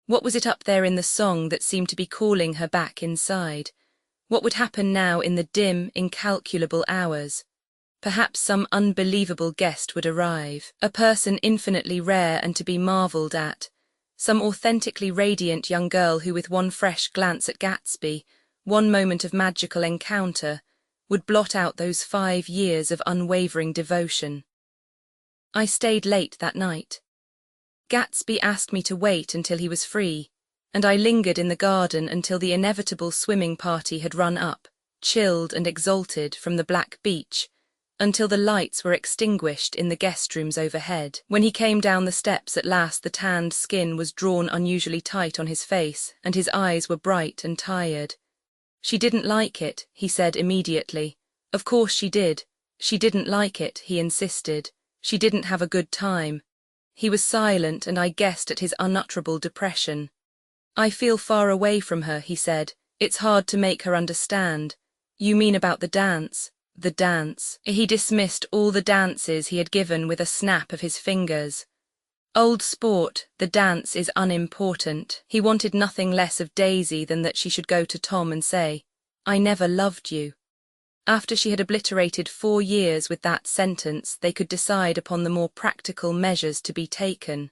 S1: What was it up there in the song that seemed to be calling her back inside? What would happen now in the dim, incalculable hours? Perhaps some unbelievable guest would arrive, a person infinitely rare and to be marvelled at, some authentically radiant young girl who with one fresh glance at Gatsby, one moment of magical encounter, would blot out those 5 years of unwavering devotion. I stayed late that night. Gatsby asked me to wait until he was free, and I lingered in the garden until the inevitable swimming party had run up, chilled and exalted from the black beach, until the lights were extinguished in the guest rooms overhead. When he came down the steps at last, the tanned skin was drawn unusually tight on his face, and his eyes were bright and tired. "She didn't like it," he said immediately. "Of course she did. She didn't like it," he insisted. "She didn't have a good time." He was silent, and I guessed at his unutterable depression. "I feel far away from her," he said. "It's hard to make her understand." "You mean about the dance?" The dance. He dismissed all the dances he had given with a snap of his fingers. "Old sport, the dance is unimportant." He wanted nothing less of Daisy than that she should go to Tom and say, "I never loved you." After she had obliterated 4 years with that sentence, they could decide upon the more practical measures to be taken.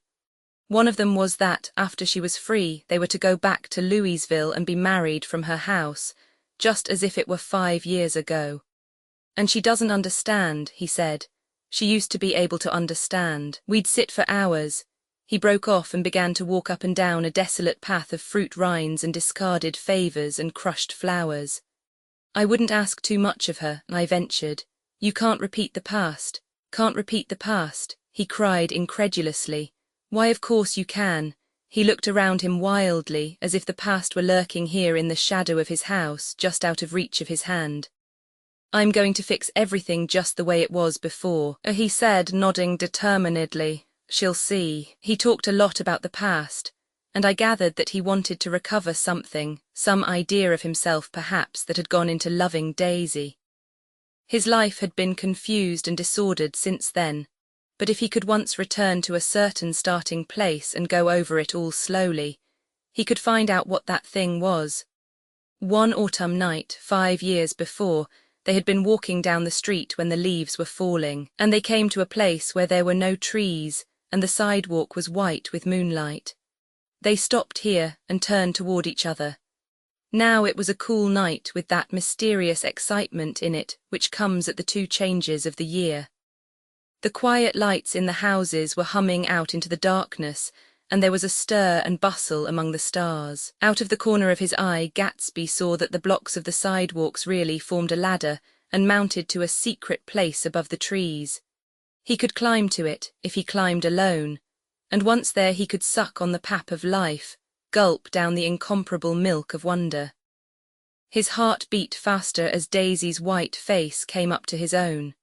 S1: One of them was that, after she was free, they were to go back to Louisville and be married from her house, just as if it were 5 years ago. "And she doesn't understand," he said. "She used to be able to understand. We'd sit for hours." He broke off and began to walk up and down a desolate path of fruit rinds and discarded favours and crushed flowers. "I wouldn't ask too much of her," I ventured. "You can't repeat the past." "Can't repeat the past?" he cried incredulously. "Why, of course you can." He looked around him wildly, as if the past were lurking here in the shadow of his house, just out of reach of his hand. "I'm going to fix everything just the way it was before," he said, nodding determinedly. "She'll see." He talked a lot about the past, and I gathered that he wanted to recover something, some idea of himself perhaps that had gone into loving Daisy. His life had been confused and disordered since then, but if he could once return to a certain starting place and go over it all slowly, he could find out what that thing was. One autumn night, 5 years before, they had been walking down the street when the leaves were falling, and they came to a place where there were no trees, and the sidewalk was white with moonlight. They stopped here and turned toward each other. Now it was a cool night with that mysterious excitement in it which comes at the two changes of the year. The quiet lights in the houses were humming out into the darkness, and there was a stir and bustle among the stars. Out of the corner of his eye, Gatsby saw that the blocks of the sidewalks really formed a ladder and mounted to a secret place above the trees. He could climb to it if he climbed alone, and once there he could suck on the pap of life, gulp down the incomparable milk of wonder. His heart beat faster as Daisy's white face came up to his own.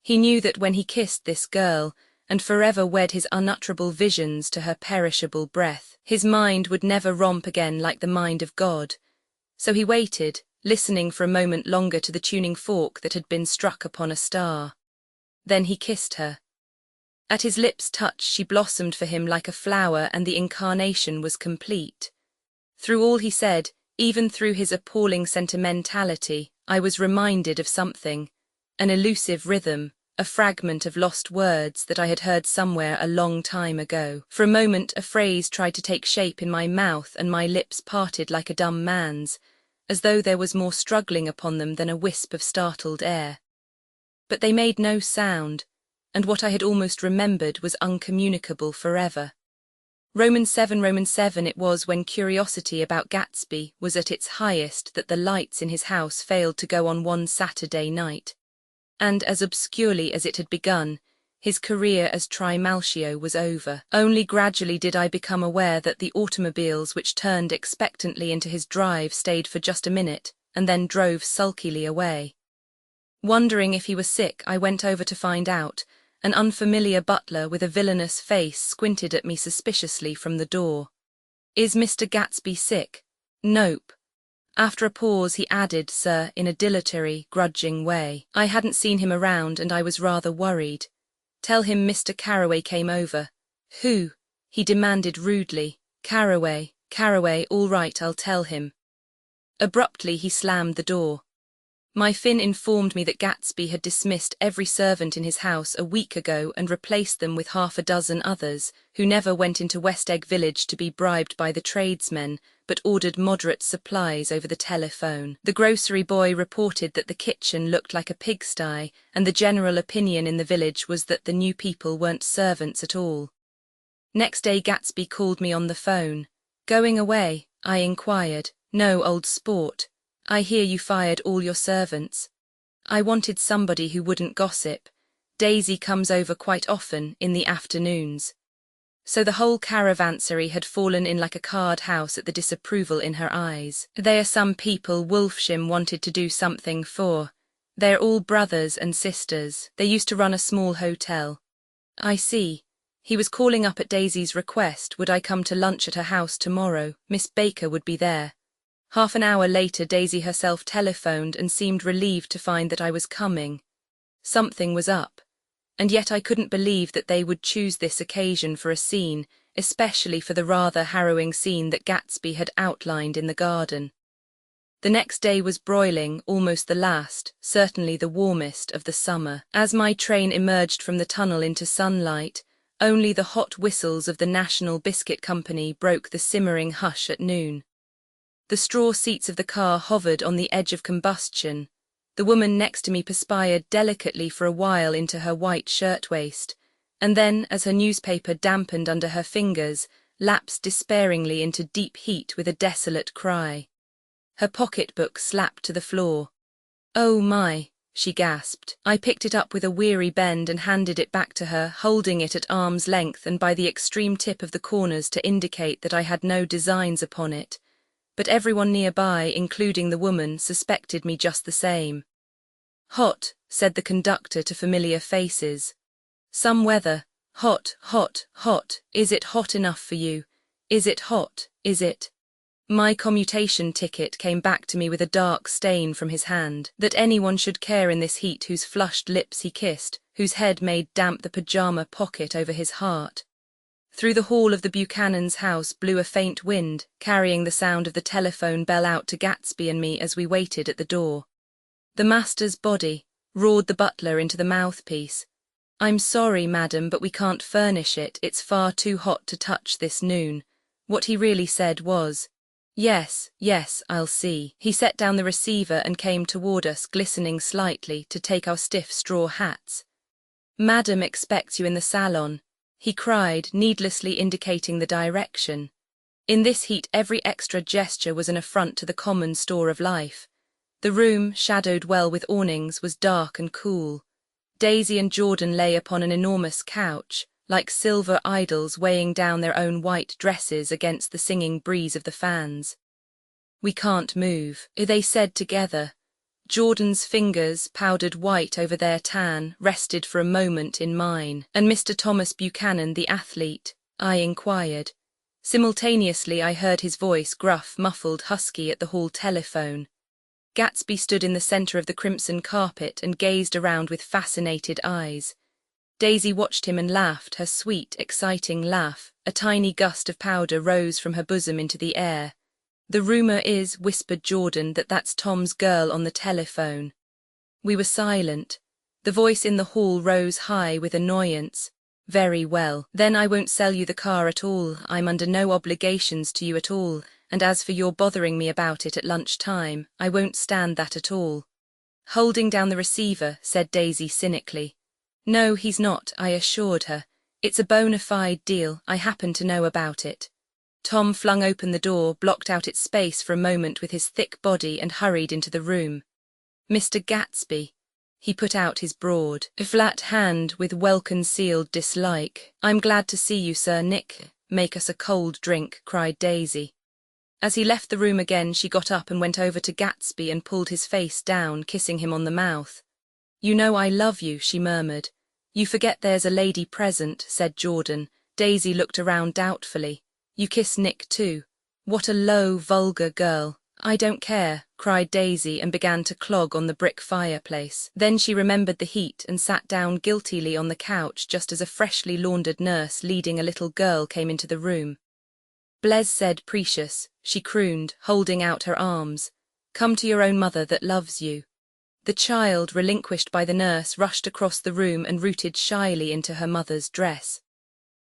S1: He knew that when he kissed this girl, and forever wed his unutterable visions to her perishable breath, his mind would never romp again like the mind of God. So he waited, listening for a moment longer to the tuning fork that had been struck upon a star. Then he kissed her. At his lips' touch she blossomed for him like a flower, and the incarnation was complete. Through all he said, even through his appalling sentimentality, I was reminded of something, an elusive rhythm, a fragment of lost words that I had heard somewhere a long time ago. For a moment a phrase tried to take shape in my mouth, and my lips parted like a dumb man's, as though there was more struggling upon them than a wisp of startled air. But they made no sound, and what I had almost remembered was uncommunicable forever. Roman 7 it was when curiosity about Gatsby was at its highest that the lights in his house failed to go on one Saturday night. And as obscurely as it had begun, his career as Trimalchio was over. Only gradually did I become aware that the automobiles which turned expectantly into his drive stayed for just a minute, and then drove sulkily away. Wondering if he was sick, I went over to find out. An unfamiliar butler with a villainous face squinted at me suspiciously from the door. "Is Mr. Gatsby sick?" "Nope." After a pause he added, "Sir," in a dilatory, grudging way. I hadn't seen him around and I was rather worried. "Tell him Mr. Carraway came over." "Who?" he demanded rudely. "Carraway, all right, I'll tell him." Abruptly he slammed the door. My Finn informed me that Gatsby had dismissed every servant in his house a week ago and replaced them with half a dozen others, who never went into West Egg Village to be bribed by the tradesmen, but ordered moderate supplies over the telephone. The grocery boy reported that the kitchen looked like a pigsty, and the general opinion in the village was that the new people weren't servants at all. Next day Gatsby called me on the phone. "Going away?" I inquired. "No, old sport. I hear you fired all your servants." I wanted somebody who wouldn't gossip. Daisy comes over quite often, in the afternoons. So the whole caravansary had fallen in like a card house at the disapproval in her eyes. "They are some people Wolfsham wanted to do something for. They're all brothers and sisters. They used to run a small hotel." "I see. He was calling up at Daisy's request. Would I come to lunch at her house tomorrow? Miss Baker would be there." Half an hour later Daisy herself telephoned and seemed relieved to find that I was coming. Something was up, and yet I couldn't believe that they would choose this occasion for a scene, especially for the rather harrowing scene that Gatsby had outlined in the garden. The next day was broiling, almost the last, certainly the warmest of the summer. As my train emerged from the tunnel into sunlight, only the hot whistles of the National Biscuit Company broke the simmering hush at noon. The straw seats of the car hovered on the edge of combustion. The woman next to me perspired delicately for a while into her white shirtwaist, and then, as her newspaper dampened under her fingers, lapsed despairingly into deep heat with a desolate cry. Her pocketbook slapped to the floor. "Oh my," she gasped. I picked it up with a weary bend and handed it back to her, holding it at arm's length and by the extreme tip of the corners to indicate that I had no designs upon it. But everyone nearby, including the woman, suspected me just the same. "Hot," said the conductor to familiar faces. "Some weather. Hot, hot, hot. Is it hot enough for you? Is it hot, is it?" My commutation ticket came back to me with a dark stain from his hand. That anyone should care in this heat whose flushed lips he kissed, whose head made damp the pyjama pocket over his heart. Through the hall of the Buchanan's house blew a faint wind, carrying the sound of the telephone bell out to Gatsby and me as we waited at the door. "The master's body," roared the butler into the mouthpiece. "I'm sorry, madam, but we can't furnish it. It's far too hot to touch this noon." What he really said was, Yes, yes, I'll see. He set down the receiver and came toward us, glistening slightly, to take our stiff straw hats. Madam expects you in the salon, he cried, needlessly indicating the direction. In this heat every extra gesture was an affront to the common store of life. The room, shadowed well with awnings, was dark and cool. Daisy and Jordan lay upon an enormous couch, like silver idols weighing down their own white dresses against the singing breeze of the fans. We can't move, they said together. Jordan's fingers, powdered white over their tan, rested for a moment in mine. And Mr. Thomas Buchanan, the athlete? I inquired. Simultaneously I heard his voice, gruff, muffled, husky, at the hall telephone. Gatsby stood in the center of the crimson carpet and gazed around with fascinated eyes. Daisy watched him and laughed, her sweet, exciting laugh. A tiny gust of powder rose from her bosom into the air. The rumor is, whispered Jordan, that that's Tom's girl on the telephone. We were silent. The voice in the hall rose high with annoyance. Very well, then I won't sell you the car at all. I'm under no obligations to you at all, and as for your bothering me about it at lunchtime, I won't stand that at all. Holding down the receiver, said Daisy cynically. No, he's not, I assured her. It's a bona fide deal, I happen to know about it. Tom flung open the door, blocked out its space for a moment with his thick body and hurried into the room. Mr. Gatsby. He put out his broad, flat hand with well-concealed dislike. I'm glad to see you, Sir Nick. Make us a cold drink, cried Daisy. As he left the room again, she got up and went over to Gatsby and pulled his face down, kissing him on the mouth. You know I love you, she murmured. You forget there's a lady present, said Jordan. Daisy looked around doubtfully. You kiss Nick too. What a low, vulgar girl. I don't care, cried Daisy and began to clog on the brick fireplace. Then she remembered the heat and sat down guiltily on the couch just as a freshly laundered nurse leading a little girl came into the room. Blaise said, precious, she crooned, holding out her arms. Come to your own mother that loves you. The child, relinquished by the nurse, rushed across the room and rooted shyly into her mother's dress.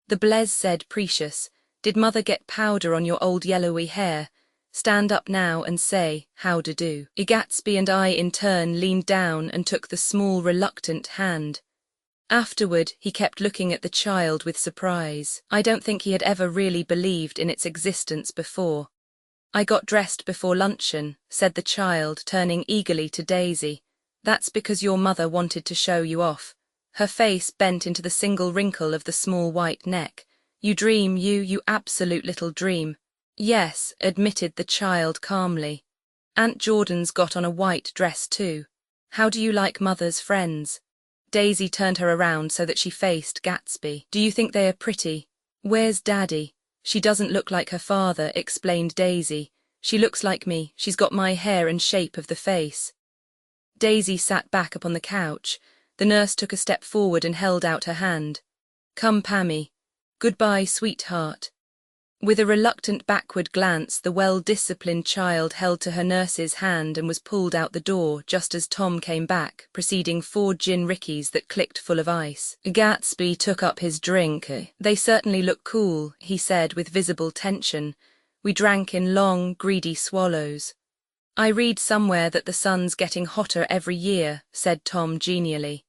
S1: The Blaise said, precious, did mother get powder on your old yellowy hair? Stand up now and say, how-do-do. Gatsby and I in turn leaned down and took the small, reluctant hand. Afterward, he kept looking at the child with surprise. I don't think he had ever really believed in its existence before. I got dressed before luncheon, said the child, turning eagerly to Daisy. That's because your mother wanted to show you off. Her face bent into the single wrinkle of the small white neck. You dream, you absolute little dream. Yes, admitted the child calmly. Aunt Jordan's got on a white dress too. How do you like mother's friends? Daisy turned her around so that she faced Gatsby. Do you think they are pretty? Where's Daddy? She doesn't look like her father, explained Daisy. She looks like me, she's got my hair and shape of the face. Daisy sat back upon the couch. The nurse took a step forward and held out her hand. Come, Pammy. Goodbye, sweetheart. With a reluctant backward glance, the well-disciplined child held to her nurse's hand and was pulled out the door just as Tom came back, preceding 4 gin rickeys that clicked full of ice. Gatsby took up his drink. They certainly look cool, he said with visible tension. We drank in long, greedy swallows. I read somewhere that the sun's getting hotter every year, said Tom genially.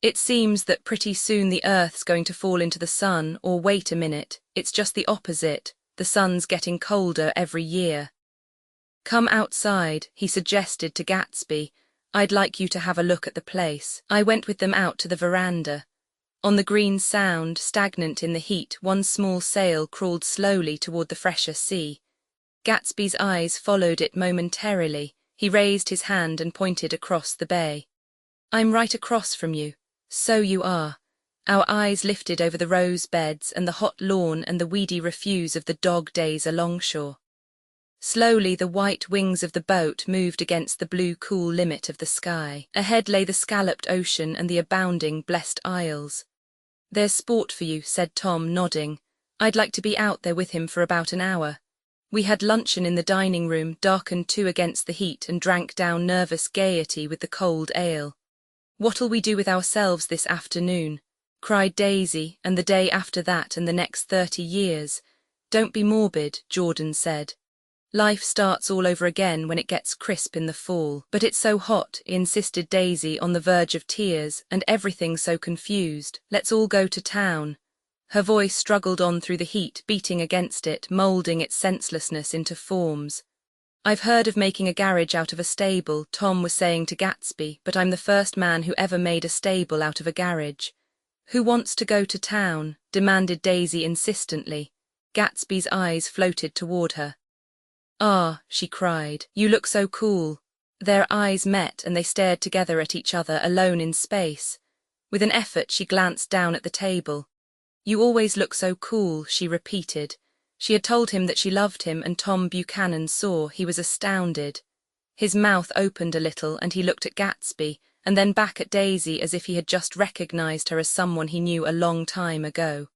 S1: It seems that pretty soon the Earth's going to fall into the sun, or wait a minute, it's just the opposite, the sun's getting colder every year. Come outside, he suggested to Gatsby. I'd like you to have a look at the place. I went with them out to the veranda. On the green sound, stagnant in the heat, one small sail crawled slowly toward the fresher sea. Gatsby's eyes followed it momentarily. He raised his hand and pointed across the bay. I'm right across from you. So you are. Our eyes lifted over the rose beds and the hot lawn and the weedy refuse of the dog days alongshore. Slowly the white wings of the boat moved against the blue cool limit of the sky. Ahead lay the scalloped ocean and the abounding blessed isles. There's sport for you, said Tom, nodding. I'd like to be out there with him for about an hour. We had luncheon in the dining room, darkened too against the heat, and drank down nervous gaiety with the cold ale. What'll we do with ourselves this afternoon? Cried Daisy, and the day after that and the next 30 years. Don't be morbid, Jordan said. Life starts all over again when it gets crisp in the fall. But it's so hot, insisted Daisy, on the verge of tears, and everything's so confused. Let's all go to town. Her voice struggled on through the heat, beating against it, moulding its senselessness into forms. I've heard of making a garage out of a stable, Tom was saying to Gatsby, but I'm the first man who ever made a stable out of a garage. Who wants to go to town? Demanded Daisy insistently. Gatsby's eyes floated toward her. Ah, she cried, you look so cool. Their eyes met and they stared together at each other, alone in space. With an effort she glanced down at the table. You always look so cool, she repeated. She had told him that she loved him, and Tom Buchanan saw. He was astounded. His mouth opened a little and he looked at Gatsby, and then back at Daisy as if he had just recognized her as someone he knew a long time ago.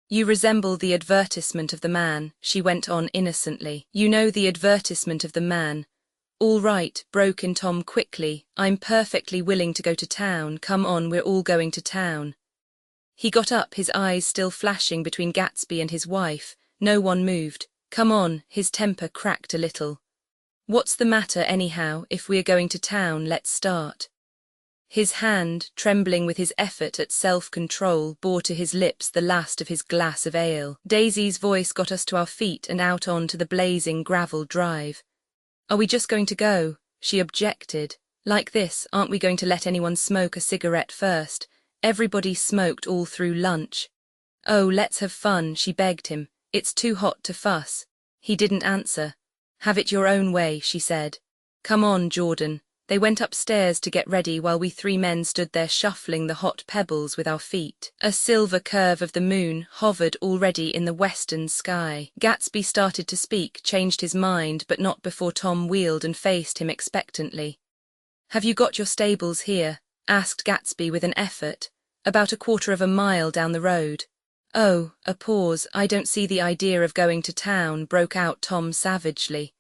S1: You resemble the advertisement of the man, she went on innocently. You know the advertisement of the man. All right, broke in Tom quickly. I'm perfectly willing to go to town. Come on, we're all going to town. He got up, his eyes still flashing between Gatsby and his wife. No one moved. Come on, his temper cracked a little. What's the matter anyhow? If we're going to town, let's start. His hand, trembling with his effort at self-control, bore to his lips the last of his glass of ale. Daisy's voice got us to our feet and out on to the blazing gravel drive. Are we just going to go? She objected. Like this, aren't we going to let anyone smoke a cigarette first? Everybody smoked all through lunch. Oh, let's have fun, she begged him. It's too hot to fuss. He didn't answer. Have it your own way, she said. Come on, Jordan. They went upstairs to get ready while we three men stood there shuffling the hot pebbles with our feet. A silver curve of the moon hovered already in the western sky. Gatsby started to speak, changed his mind, but not before Tom wheeled and faced him expectantly. Have you got your stables here? Asked Gatsby with an effort. About a quarter of a mile down the road. Oh, a pause. I don't see the idea of going to town, broke out Tom savagely.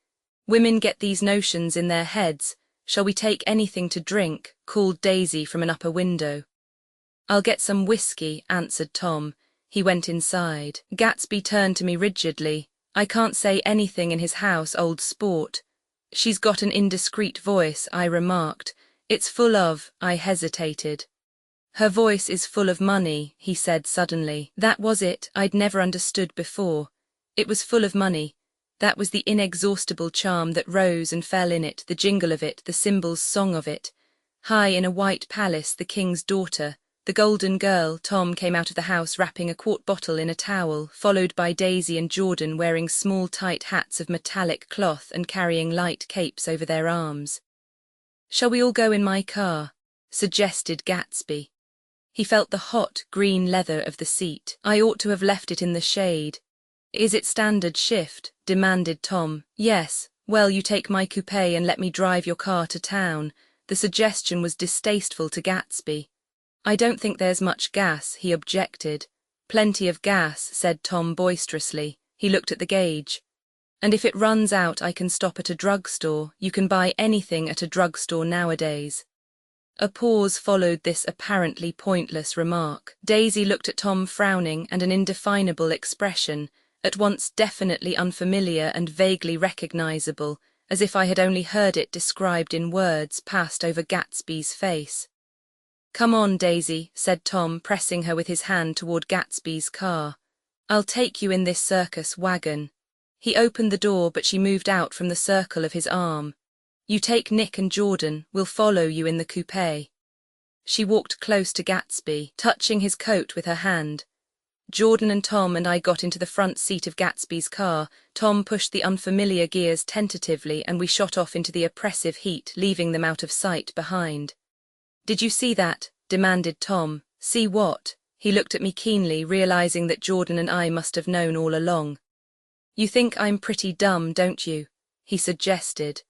S1: Women get these notions in their heads. Shall we take anything to drink? Called Daisy from an upper window. I'll get some whiskey, answered Tom. He went inside. Gatsby turned to me rigidly. I can't say anything in his house, old sport. She's got an indiscreet voice, I remarked. It's full of, I hesitated. Her voice is full of money, he said suddenly. That was it, I'd never understood before. It was full of money. That was the inexhaustible charm that rose and fell in it, the jingle of it, the cymbals' song of it. High in a white palace, the king's daughter, the golden girl. Tom came out of the house wrapping a quart bottle in a towel, followed by Daisy and Jordan wearing small tight hats of metallic cloth and carrying light capes over their arms. Shall we all go in my car? Suggested Gatsby. He felt the hot, green leather of the seat. I ought to have left it in the shade. Is it standard shift? Demanded Tom. Yes. Well, you take my coupe and let me drive your car to town. The suggestion was distasteful to Gatsby. I don't think there's much gas, he objected. Plenty of gas, said Tom boisterously. He looked at the gauge. And if it runs out, I can stop at a drugstore. You can buy anything at a drugstore nowadays. A pause followed this apparently pointless remark. Daisy looked at Tom frowning, and an indefinable expression, at once definitely unfamiliar and vaguely recognizable, as if I had only heard it described in words, passed over Gatsby's face. Come on, Daisy, said Tom, pressing her with his hand toward Gatsby's car. I'll take you in this circus wagon. He opened the door, but she moved out from the circle of his arm. You take Nick and Jordan, we'll follow you in the coupe. She walked close to Gatsby, touching his coat with her hand. Jordan and Tom and I got into the front seat of Gatsby's car. Tom pushed the unfamiliar gears tentatively and we shot off into the oppressive heat, leaving them out of sight behind. Did you see that? Demanded Tom. See what? He looked at me keenly, realizing that Jordan and I must have known all along. You think I'm pretty dumb, don't you? He suggested.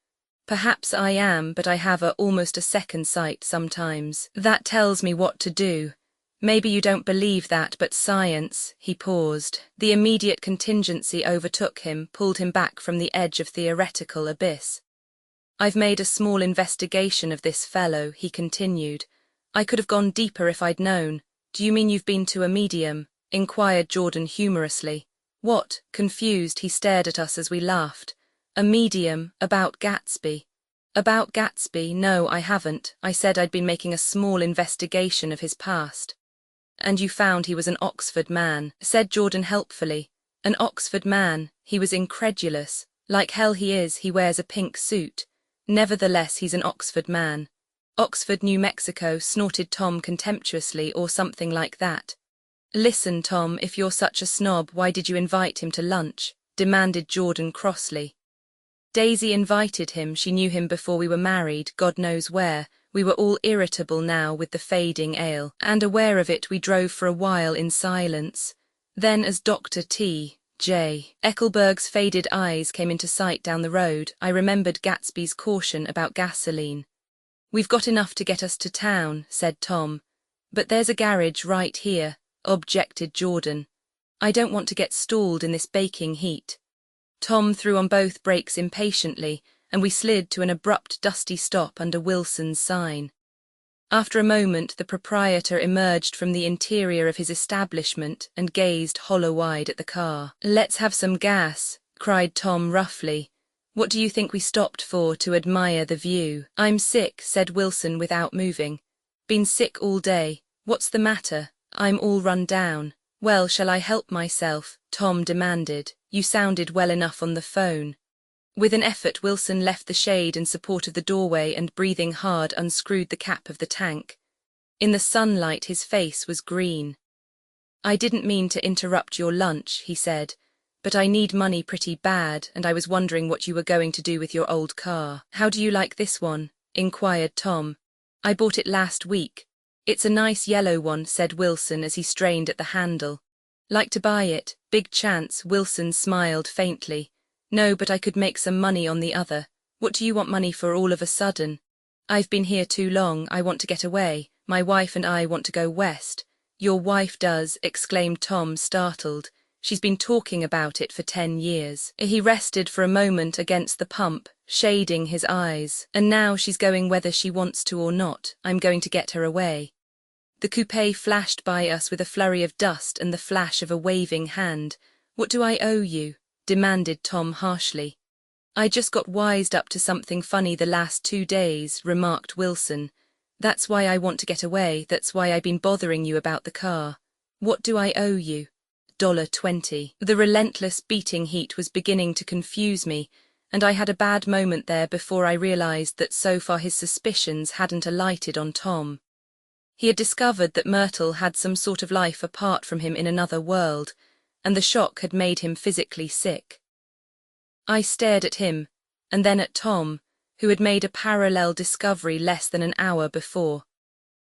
S1: Perhaps I am, but I have almost a second sight sometimes. That tells me what to do. Maybe you don't believe that, but science, he paused. The immediate contingency overtook him, pulled him back from the edge of theoretical abyss. I've made a small investigation of this fellow, he continued. I could have gone deeper if I'd known. Do you mean you've been to a medium? Inquired Jordan humorously. What? Confused, he stared at us as we laughed. A medium, about Gatsby. About Gatsby, no, I haven't. I said I'd been making a small investigation of his past. And you found he was an Oxford man, said Jordan helpfully. An Oxford man, he was incredulous. Like hell he is, he wears a pink suit. Nevertheless, he's an Oxford man. Oxford, New Mexico, snorted Tom contemptuously, or something like that. Listen, Tom, if you're such a snob, why did you invite him to lunch? Demanded Jordan crossly. Daisy invited him, she knew him before we were married, God knows where. We were all irritable now with the fading ale, and aware of it we drove for a while in silence. Then as Dr. T. J. Eckelberg's faded eyes came into sight down the road, I remembered Gatsby's caution about gasoline. We've got enough to get us to town, said Tom. But there's a garage right here, objected Jordan. I don't want to get stalled in this baking heat. Tom threw on both brakes impatiently, and we slid to an abrupt dusty stop under Wilson's sign. After a moment the proprietor emerged from the interior of his establishment and gazed hollow-eyed at the car. Let's have some gas, cried Tom roughly. What do you think we stopped for, to admire the view? I'm sick, said Wilson without moving. Been sick all day. What's the matter? I'm all run down. Well, shall I help myself? Tom demanded. You sounded well enough on the phone. With an effort Wilson left the shade in support of the doorway and breathing hard unscrewed the cap of the tank. In the sunlight his face was green. I didn't mean to interrupt your lunch, he said, but I need money pretty bad and I was wondering what you were going to do with your old car. How do you like this one? Inquired Tom. I bought it last week. It's a nice yellow one, said Wilson as he strained at the handle. Like to buy it? Big chance, Wilson smiled faintly. No, but I could make some money on the other. What do you want money for all of a sudden? I've been here too long, I want to get away. My wife and I want to go west. Your wife does, exclaimed Tom, startled. She's been talking about it for 10 years. He rested for a moment against the pump, shading his eyes. And now she's going whether she wants to or not. I'm going to get her away. The coupe flashed by us with a flurry of dust and the flash of a waving hand. What do I owe you? Demanded Tom harshly. I just got wised up to something funny the last 2 days, remarked Wilson. That's why I want to get away, that's why I've been bothering you about the car. What do I owe you? $20. The relentless beating heat was beginning to confuse me, and I had a bad moment there before I realized that so far his suspicions hadn't alighted on Tom. He had discovered that Myrtle had some sort of life apart from him in another world, and the shock had made him physically sick. I stared at him, and then at Tom, who had made a parallel discovery less than an hour before,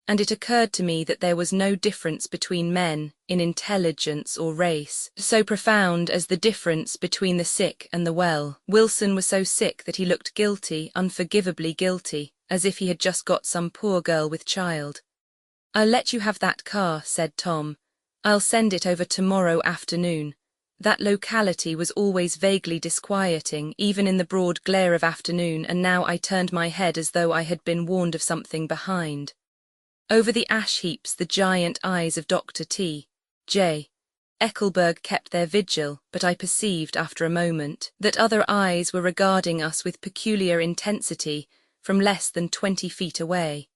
S1: and it occurred to me that there was no difference between men in intelligence or race, so profound as the difference between the sick and the well. Wilson was so sick that he looked guilty, unforgivably guilty, as if he had just got some poor girl with child. I'll let you have that car, said Tom. I'll send it over tomorrow afternoon. That locality was always vaguely disquieting, even in the broad glare of afternoon, and now I turned my head as though I had been warned of something behind. Over the ash heaps the giant eyes of Dr. T. J. Eckelberg kept their vigil, but I perceived after a moment that other eyes were regarding us with peculiar intensity from less than 20 feet away.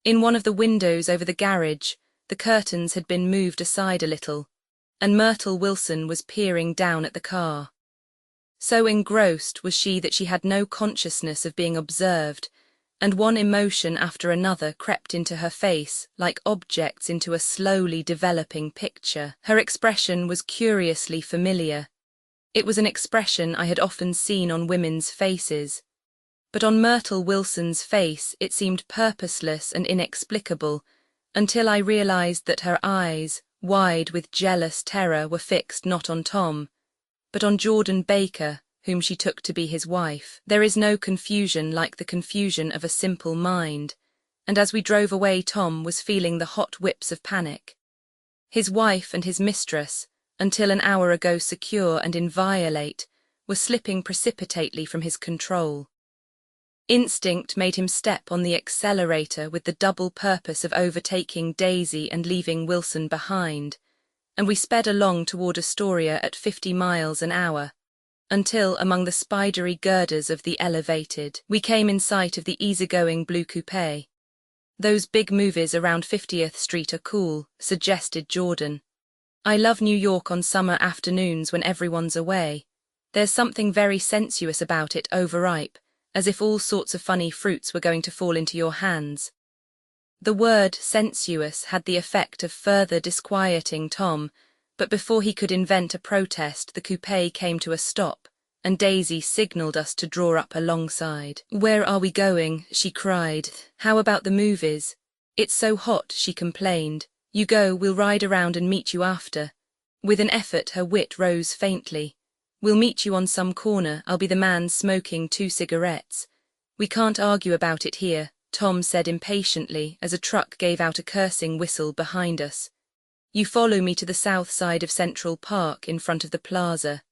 S1: In one of the windows over the garage, the curtains had been moved aside a little, and Myrtle Wilson was peering down at the car. So engrossed was she that she had no consciousness of being observed, and one emotion after another crept into her face like objects into a slowly developing picture. Her expression was curiously familiar. It was an expression I had often seen on women's faces, but on Myrtle Wilson's face it seemed purposeless and inexplicable, until I realized that her eyes, wide with jealous terror, were fixed not on Tom, but on Jordan Baker, whom she took to be his wife. There is no confusion like the confusion of a simple mind, and as we drove away Tom was feeling the hot whips of panic. His wife and his mistress, until an hour ago secure and inviolate, were slipping precipitately from his control. Instinct made him step on the accelerator with the double purpose of overtaking Daisy and leaving Wilson behind, and we sped along toward Astoria at 50 miles an hour. until, among the spidery girders of the elevated, we came in sight of the easygoing blue coupe. "Those big movies around 50th Street are cool," suggested Jordan. "I love New York on summer afternoons when everyone's away. There's something very sensuous about it, overripe, as if all sorts of funny fruits were going to fall into your hands." The word sensuous had the effect of further disquieting Tom, but before he could invent a protest, the coupe came to a stop, and Daisy signalled us to draw up alongside. "Where are we going?" she cried. "How about the movies?" "It's so hot," she complained. "You go, we'll ride around and meet you after." With an effort her wit rose faintly. "We'll meet you on some corner, I'll be the man smoking 2 cigarettes. "We can't argue about it here," Tom said impatiently as a truck gave out a cursing whistle behind us. "You follow me to the south side of Central Park in front of the plaza."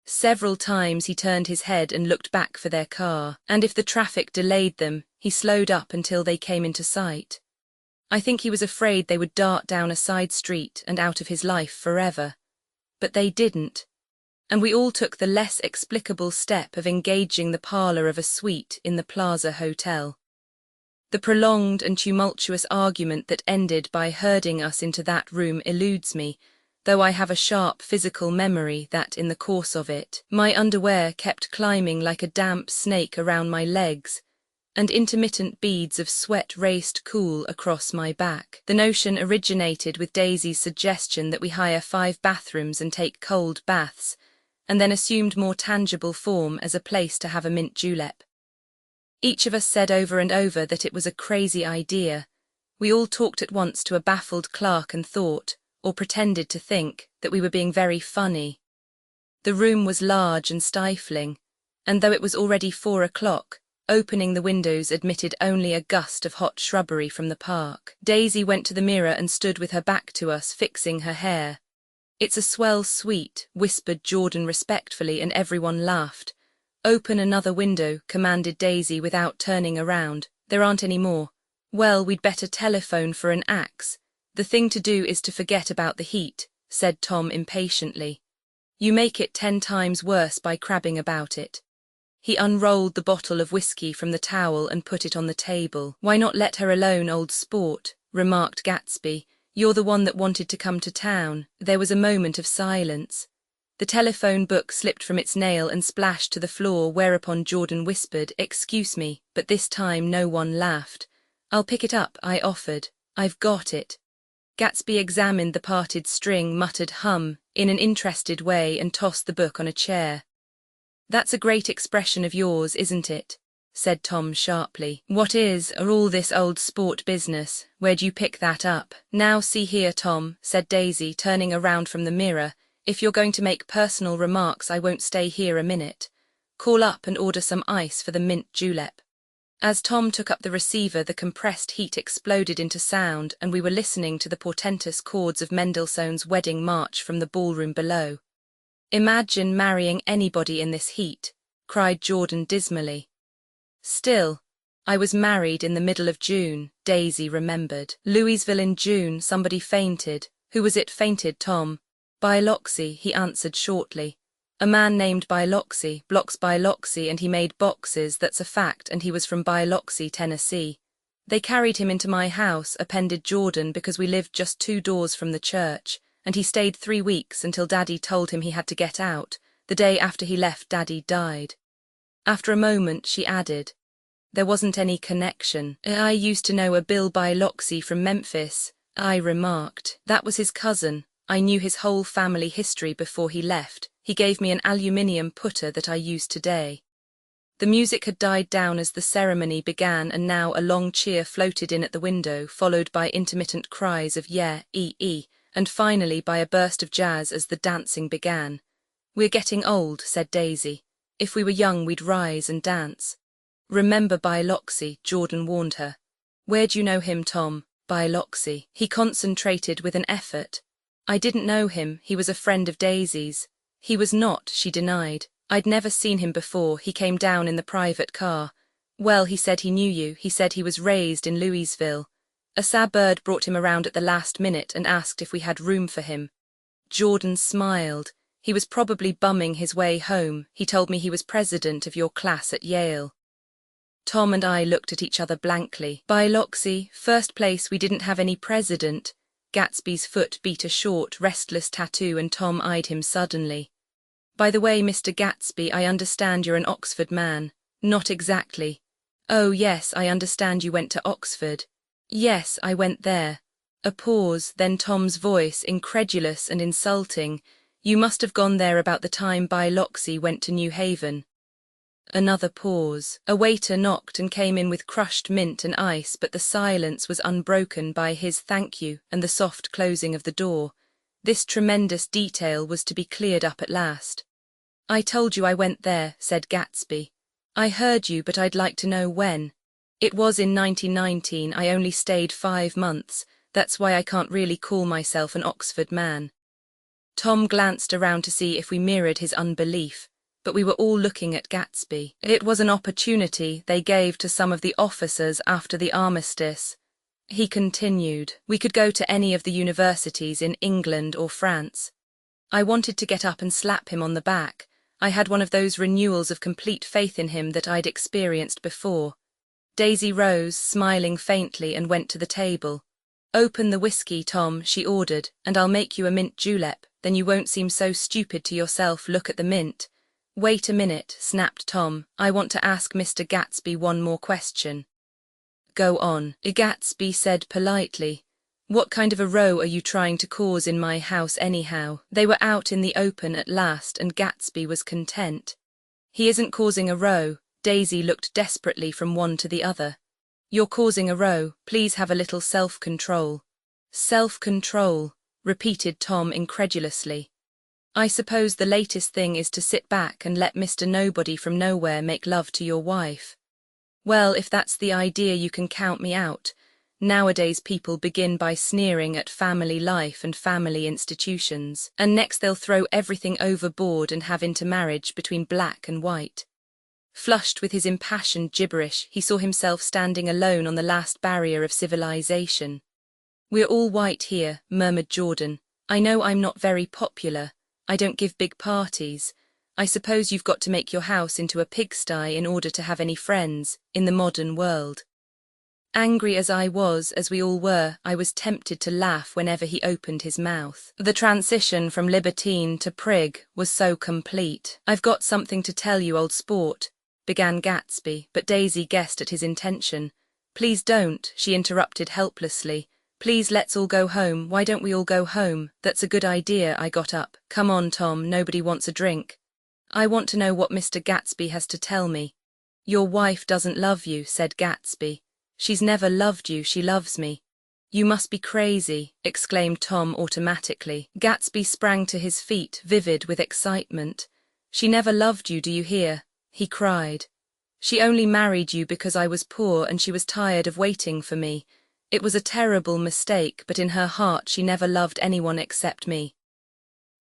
S1: Several times he turned his head and looked back for their car, and if the traffic delayed them, he slowed up until they came into sight. I think he was afraid they would dart down a side street and out of his life forever. But they didn't, and we all took the less explicable step of engaging the parlour of a suite in the Plaza Hotel. The prolonged and tumultuous argument that ended by herding us into that room eludes me, though I have a sharp physical memory that, in the course of it, my underwear kept climbing like a damp snake around my legs, and intermittent beads of sweat raced cool across my back. The notion originated with Daisy's suggestion that we hire 5 bathrooms and take cold baths, and then assumed more tangible form as a place to have a mint julep. Each of us said over and over that it was a crazy idea. We all talked at once to a baffled clerk and thought, or pretended to think, that we were being very funny. The room was large and stifling, and though it was already 4 o'clock, opening the windows admitted only a gust of hot shrubbery from the park. Daisy went to the mirror and stood with her back to us, fixing her hair. "It's a swell suite," whispered Jordan respectfully, and everyone laughed. "Open another window," commanded Daisy without turning around. "There aren't any more." "Well, we'd better telephone for an axe. The thing to do is to forget about the heat," said Tom impatiently. "You make it 10 times worse by crabbing about it." He unrolled the bottle of whiskey from the towel and put it on the table. "Why not let her alone, old sport?" remarked Gatsby. "You're the one that wanted to come to town." There was a moment of silence. The telephone book slipped from its nail and splashed to the floor, whereupon Jordan whispered, "Excuse me," but this time no one laughed. "I'll pick it up," I offered. "I've got it." Gatsby examined the parted string, muttered "hum" in an interested way, and tossed the book on a chair. "That's a great expression of yours, isn't it?" said Tom sharply. "What is, or all this old sport business? Where'd you pick that up?" "Now see here, Tom," said Daisy, turning around from the mirror. "If you're going to make personal remarks, I won't stay here a minute. Call up and order some ice for the mint julep." As Tom took up the receiver, the compressed heat exploded into sound, and we were listening to the portentous chords of Mendelssohn's Wedding March from the ballroom below. "Imagine marrying anybody in this heat," cried Jordan dismally. "Still, I was married in the middle of June," Daisy remembered. "Louisville in June, somebody fainted." "Who was it fainted, Tom?" "Biloxi," he answered shortly. "A man named Biloxi, Blocks Biloxi, and he made boxes, that's a fact, and he was from Biloxi, Tennessee. They carried him into my house," appended Jordan, "because we lived just 2 doors from the church, and he stayed 3 weeks until Daddy told him he had to get out. The day after he left, Daddy died." After a moment, she added, "There wasn't any connection." "I used to know a Bill Biloxi from Memphis," I remarked. "That was his cousin. I knew his whole family history before he left. He gave me an aluminium putter that I use today." The music had died down as the ceremony began, and now a long cheer floated in at the window, followed by intermittent cries of "yeah, and finally by a burst of jazz as the dancing began. "We're getting old," said Daisy. "If we were young, we'd rise and dance." "Remember Biloxi," Jordan warned her. "Where'd you know him, Tom?" "Biloxi." He concentrated with an effort. "I didn't know him, he was a friend of Daisy's." "He was not," she denied. "I'd never seen him before, he came down in the private car." "Well, he said he knew you, he said he was raised in Louisville. A suburb brought him around at the last minute and asked if we had room for him." Jordan smiled. He was probably bumming his way home. He told me he was president of your class at Yale. Tom and I looked at each other blankly. By Loxie, first place, we didn't have any president. Gatsby's foot beat a short, restless tattoo and Tom eyed him suddenly. By the way, Mr. Gatsby, I understand you're an Oxford man. Not exactly. Oh yes, I understand you went to Oxford. Yes, I went there. A pause, then Tom's voice, incredulous and insulting. You must have gone there about the time By Loxie went to New Haven. Another pause. A waiter knocked and came in with crushed mint and ice, but the silence was unbroken by his thank you and the soft closing of the door. This tremendous detail was to be cleared up at last. I told you I went there, said Gatsby. I heard you, but I'd like to know when. It was in 1919, I only stayed 5 months, that's why I can't really call myself an Oxford man. Tom glanced around to see if we mirrored his unbelief, but we were all looking at Gatsby. It was an opportunity they gave to some of the officers after the armistice. He continued, we could go to any of the universities in England or France. I wanted to get up and slap him on the back. I had one of those renewals of complete faith in him that I'd experienced before. Daisy rose, smiling faintly, and went to the table. Open the whiskey, Tom, she ordered, and I'll make you a mint julep, then you won't seem so stupid to yourself. Look at the mint. Wait a minute, snapped Tom. I want to ask Mr. Gatsby one more question. Go on, Gatsby said politely. What kind of a row are you trying to cause in my house anyhow? They were out in the open at last, and Gatsby was content. He isn't causing a row. Daisy looked desperately from one to the other. You're causing a row. Please have a little self-control. Self-control, repeated Tom incredulously. I suppose the latest thing is to sit back and let Mr. Nobody from Nowhere make love to your wife. Well, if that's the idea, you can count me out. Nowadays people begin by sneering at family life and family institutions, and next they'll throw everything overboard and have intermarriage between black and white. Flushed with his impassioned gibberish, he saw himself standing alone on the last barrier of civilization. We're all white here, murmured Jordan. I know I'm not very popular. I don't give big parties. I suppose you've got to make your house into a pigsty in order to have any friends in the modern world. Angry as I was, as we all were, I was tempted to laugh whenever he opened his mouth. The transition from libertine to prig was so complete. I've got something to tell you, old sport, began Gatsby, but Daisy guessed at his intention. Please don't, she interrupted helplessly. Please, let's all go home. Why don't we all go home? That's a good idea, I got up. Come on, Tom, nobody wants a drink. I want to know what Mr. Gatsby has to tell me. Your wife doesn't love you, said Gatsby. She's never loved you, she loves me. You must be crazy, exclaimed Tom automatically. Gatsby sprang to his feet, vivid with excitement. She never loved you, do you hear? He cried. She only married you because I was poor and she was tired of waiting for me. It was a terrible mistake, but in her heart she never loved anyone except me.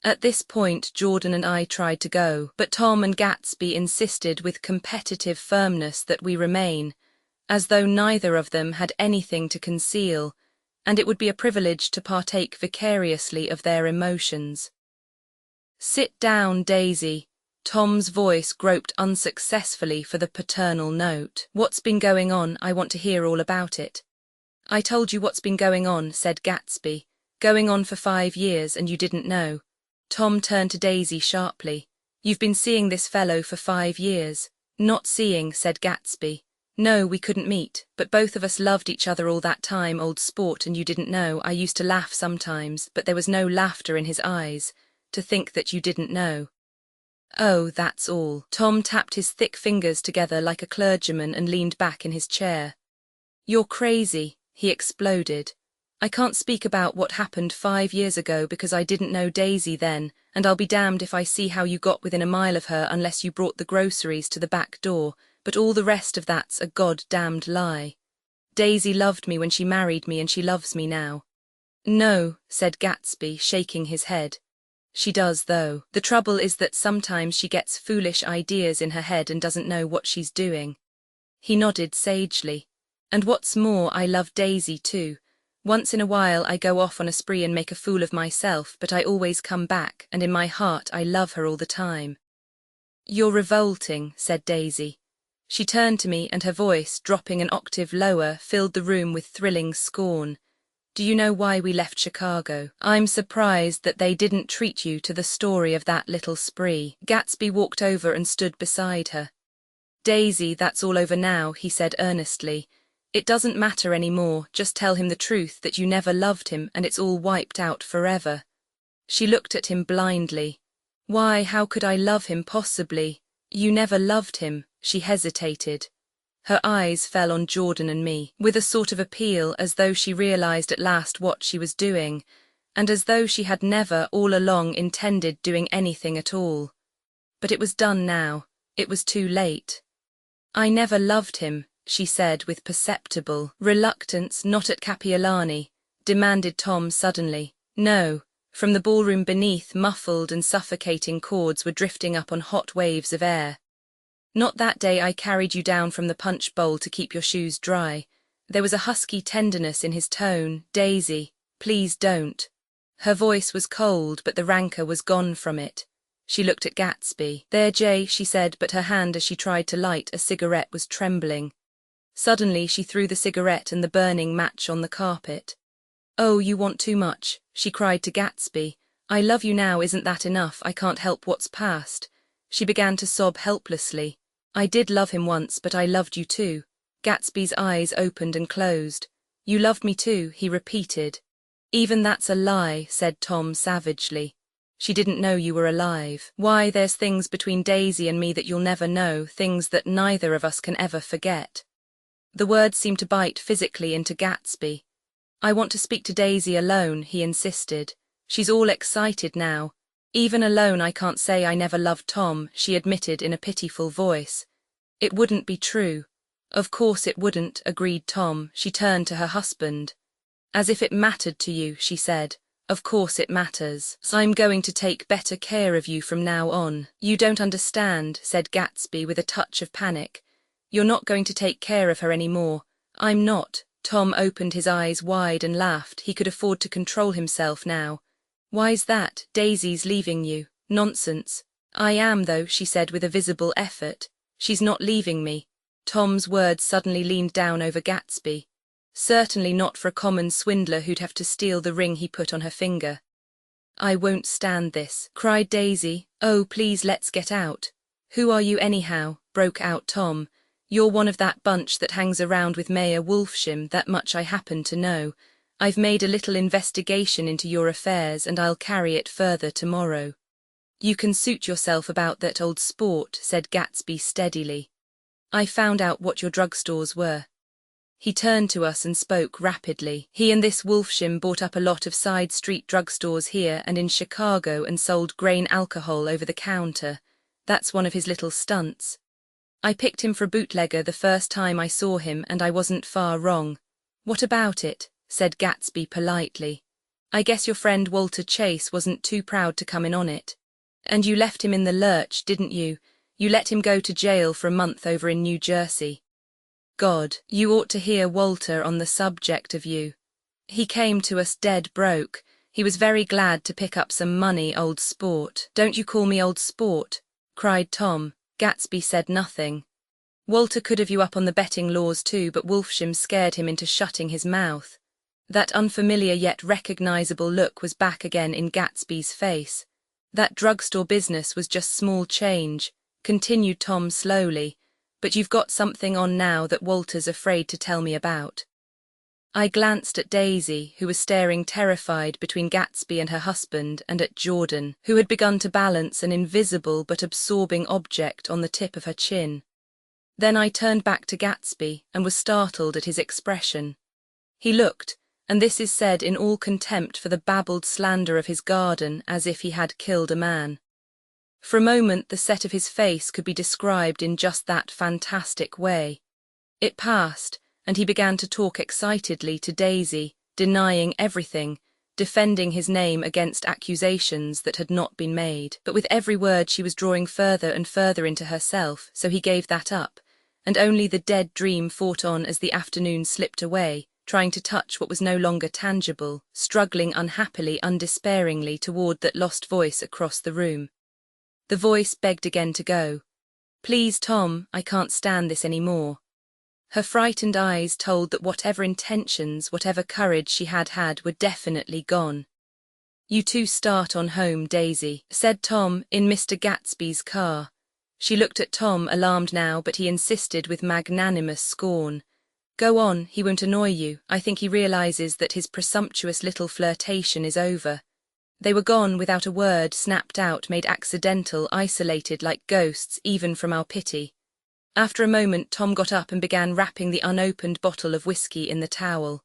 S1: At this point Jordan and I tried to go, but Tom and Gatsby insisted with competitive firmness that we remain, as though neither of them had anything to conceal, and it would be a privilege to partake vicariously of their emotions. Sit down, Daisy. Tom's voice groped unsuccessfully for the paternal note. What's been going on? I want to hear all about it. I told you what's been going on, said Gatsby. Going on for 5 years and you didn't know. Tom turned to Daisy sharply. You've been seeing this fellow for 5 years. Not seeing, said Gatsby. No, we couldn't meet, but both of us loved each other all that time, old sport, and you didn't know. I used to laugh sometimes, but there was no laughter in his eyes. To think that you didn't know. Oh, that's all. Tom tapped his thick fingers together like a clergyman and leaned back in his chair. You're crazy, he exploded. I can't speak about what happened 5 years ago because I didn't know Daisy then, and I'll be damned if I see how you got within a mile of her unless you brought the groceries to the back door, but all the rest of that's a god-damned lie. Daisy loved me when she married me and she loves me now. No, said Gatsby, shaking his head. She does, though. The trouble is that sometimes she gets foolish ideas in her head and doesn't know what she's doing. He nodded sagely. And what's more, I love Daisy too. Once in a while I go off on a spree and make a fool of myself, but I always come back, and in my heart I love her all the time." "You're revolting," said Daisy. She turned to me, and her voice, dropping an octave lower, filled the room with thrilling scorn. "Do you know why we left Chicago? I'm surprised that they didn't treat you to the story of that little spree." Gatsby walked over and stood beside her. "Daisy, that's all over now," he said earnestly. "It doesn't matter anymore, just tell him the truth, that you never loved him, and it's all wiped out forever." She looked at him blindly. "Why, how could I love him possibly? You never loved him." She hesitated. Her eyes fell on Jordan and me, with a sort of appeal, as though she realized at last what she was doing, and as though she had never all along intended doing anything at all. But it was done now. It was too late. "I never loved him," she said with perceptible reluctance. "Not at Kapiolani," demanded Tom suddenly. "No." From the ballroom beneath, muffled and suffocating chords were drifting up on hot waves of air. "Not that day I carried you down from the punch bowl to keep your shoes dry." There was a husky tenderness in his tone. "Daisy, please don't." Her voice was cold, but the rancor was gone from it. She looked at Gatsby. "There, Jay," she said, but her hand as she tried to light a cigarette was trembling. Suddenly she threw the cigarette and the burning match on the carpet. "Oh, you want too much," she cried to Gatsby. "I love you now, isn't that enough? I can't help what's past." She began to sob helplessly. "I did love him once, but I loved you too." Gatsby's eyes opened and closed. "You loved me too," he repeated. "Even that's a lie," said Tom savagely. "She didn't know you were alive. Why, there's things between Daisy and me that you'll never know, things that neither of us can ever forget." The words seemed to bite physically into Gatsby. "I want to speak to Daisy alone," he insisted. "She's all excited now. Even alone I can't say I never loved Tom," she admitted in a pitiful voice. "It wouldn't be true." "Of course it wouldn't," agreed Tom. She turned to her husband. "As if it mattered to you," she said. "Of course it matters. I'm going to take better care of you from now on." "You don't understand," said Gatsby with a touch of panic. "You're not going to take care of her anymore." "I'm not." Tom opened his eyes wide and laughed. He could afford to control himself now. "Why's that? Daisy's leaving you." "Nonsense." "I am, though," she said with a visible effort. "She's not leaving me." Tom's words suddenly leaned down over Gatsby. "Certainly not for a common swindler who'd have to steal the ring he put on her finger." "I won't stand this," cried Daisy. "Oh, please let's get out." "Who are you anyhow?" broke out Tom. "You're one of that bunch that hangs around with Mayor Wolfsham, that much I happen to know. I've made a little investigation into your affairs, and I'll carry it further tomorrow." "You can suit yourself about that old sport," said Gatsby steadily. "I found out what your drugstores were." He turned to us and spoke rapidly. "He and this Wolfsham bought up a lot of side street drugstores here and in Chicago and sold grain alcohol over the counter. That's one of his little stunts. I picked him for a bootlegger the first time I saw him, and I wasn't far wrong." "What about it?" said Gatsby politely. "I guess your friend Walter Chase wasn't too proud to come in on it. And you left him in the lurch, didn't you? You let him go to jail for a month over in New Jersey. God, you ought to hear Walter on the subject of you. He came to us dead broke. He was very glad to pick up some money, old sport." "Don't you call me old sport," cried Tom. Gatsby said nothing. "Walter could have you up on the betting laws too, but Wolfsham scared him into shutting his mouth." That unfamiliar yet recognizable look was back again in Gatsby's face. "That drugstore business was just small change," continued Tom slowly, "but you've got something on now that Walter's afraid to tell me about." I glanced at Daisy, who was staring terrified between Gatsby and her husband, and at Jordan, who had begun to balance an invisible but absorbing object on the tip of her chin. Then I turned back to Gatsby and was startled at his expression. He looked, and this is said in all contempt for the babbled slander of his garden, as if he had killed a man. For a moment the set of his face could be described in just that fantastic way. It passed, and he began to talk excitedly to Daisy, denying everything, defending his name against accusations that had not been made. But with every word she was drawing further and further into herself, so he gave that up, and only the dead dream fought on as the afternoon slipped away, trying to touch what was no longer tangible, struggling unhappily, undespairingly toward that lost voice across the room. The voice begged again to go. "Please, Tom, I can't stand this anymore." Her frightened eyes told that whatever intentions, whatever courage she had had were definitely gone. "You two start on home, Daisy," said Tom in Mr. Gatsby's car. She looked at Tom, alarmed now, but he insisted with magnanimous scorn. "Go on, he won't annoy you. I think he realizes that his presumptuous little flirtation is over." They were gone without a word, snapped out, made accidental, isolated like ghosts, even from our pity. After a moment, Tom got up and began wrapping the unopened bottle of whiskey in the towel.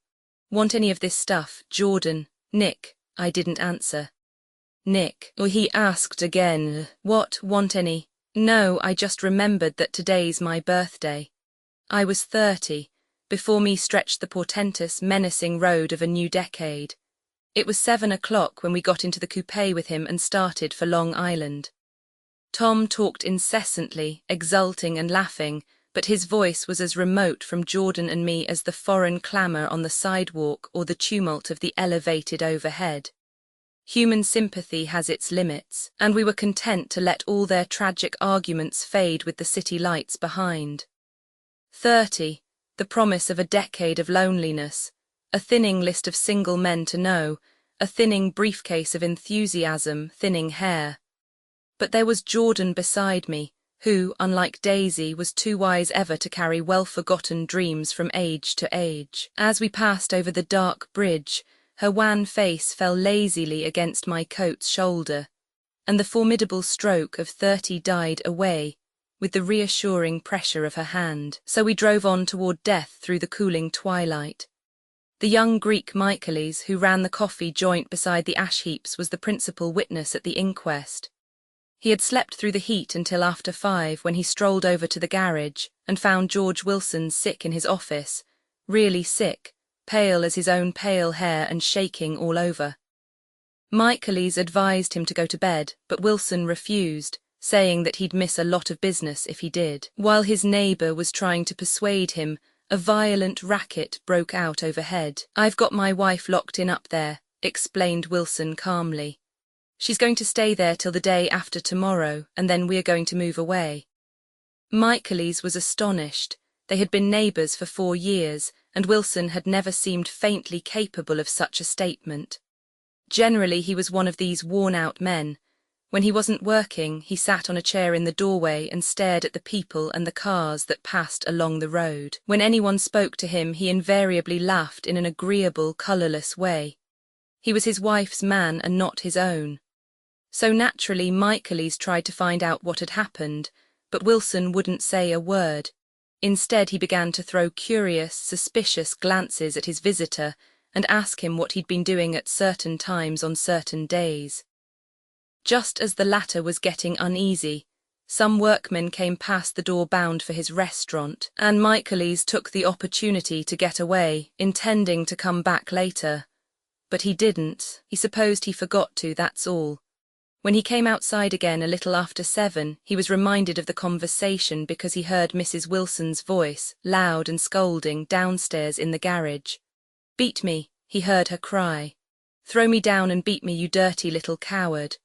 S1: "Want any of this stuff, Jordan? Nick?" I didn't answer. "Nick," he asked again. "What, want any?" "No, I just remembered that today's my birthday." I was 30. Before me stretched the portentous, menacing road of a new decade. It was 7 o'clock when we got into the coupe with him and started for Long Island. Tom talked incessantly, exulting and laughing, but his voice was as remote from Jordan and me as the foreign clamour on the sidewalk or the tumult of the elevated overhead. Human sympathy has its limits, and we were content to let all their tragic arguments fade with the city lights behind. 30, the promise of a decade of loneliness, a thinning list of single men to know, a thinning briefcase of enthusiasm, thinning hair. But there was Jordan beside me, who, unlike Daisy, was too wise ever to carry well-forgotten dreams from age to age. As we passed over the dark bridge, her wan face fell lazily against my coat's shoulder, and the formidable stroke of 30 died away with the reassuring pressure of her hand. So we drove on toward death through the cooling twilight. The young Greek Michaelis, who ran the coffee joint beside the ash heaps, was the principal witness at the inquest. He had slept through the heat until after 5 when he strolled over to the garage and found George Wilson sick in his office, really sick, pale as his own pale hair and shaking all over. Michaelis advised him to go to bed, but Wilson refused, saying that he'd miss a lot of business if he did. While his neighbour was trying to persuade him, a violent racket broke out overhead. "I've got my wife locked in up there," explained Wilson calmly. "She's going to stay there till the day after tomorrow, and then we're going to move away." Michaelis was astonished. They had been neighbours for 4 years, and Wilson had never seemed faintly capable of such a statement. Generally, he was one of these worn-out men. When he wasn't working, he sat on a chair in the doorway and stared at the people and the cars that passed along the road. When anyone spoke to him, he invariably laughed in an agreeable, colourless way. He was his wife's man and not his own. So naturally, Michaelis tried to find out what had happened, but Wilson wouldn't say a word. Instead, he began to throw curious, suspicious glances at his visitor and ask him what he'd been doing at certain times on certain days. Just as the latter was getting uneasy, some workmen came past the door bound for his restaurant, and Michaelis took the opportunity to get away, intending to come back later. But he didn't. He supposed he forgot to, that's all. When he came outside again a little after 7, he was reminded of the conversation because he heard Mrs. Wilson's voice, loud and scolding, downstairs in the garage. "Beat me," he heard her cry. "Throw me down and beat me, you dirty little coward."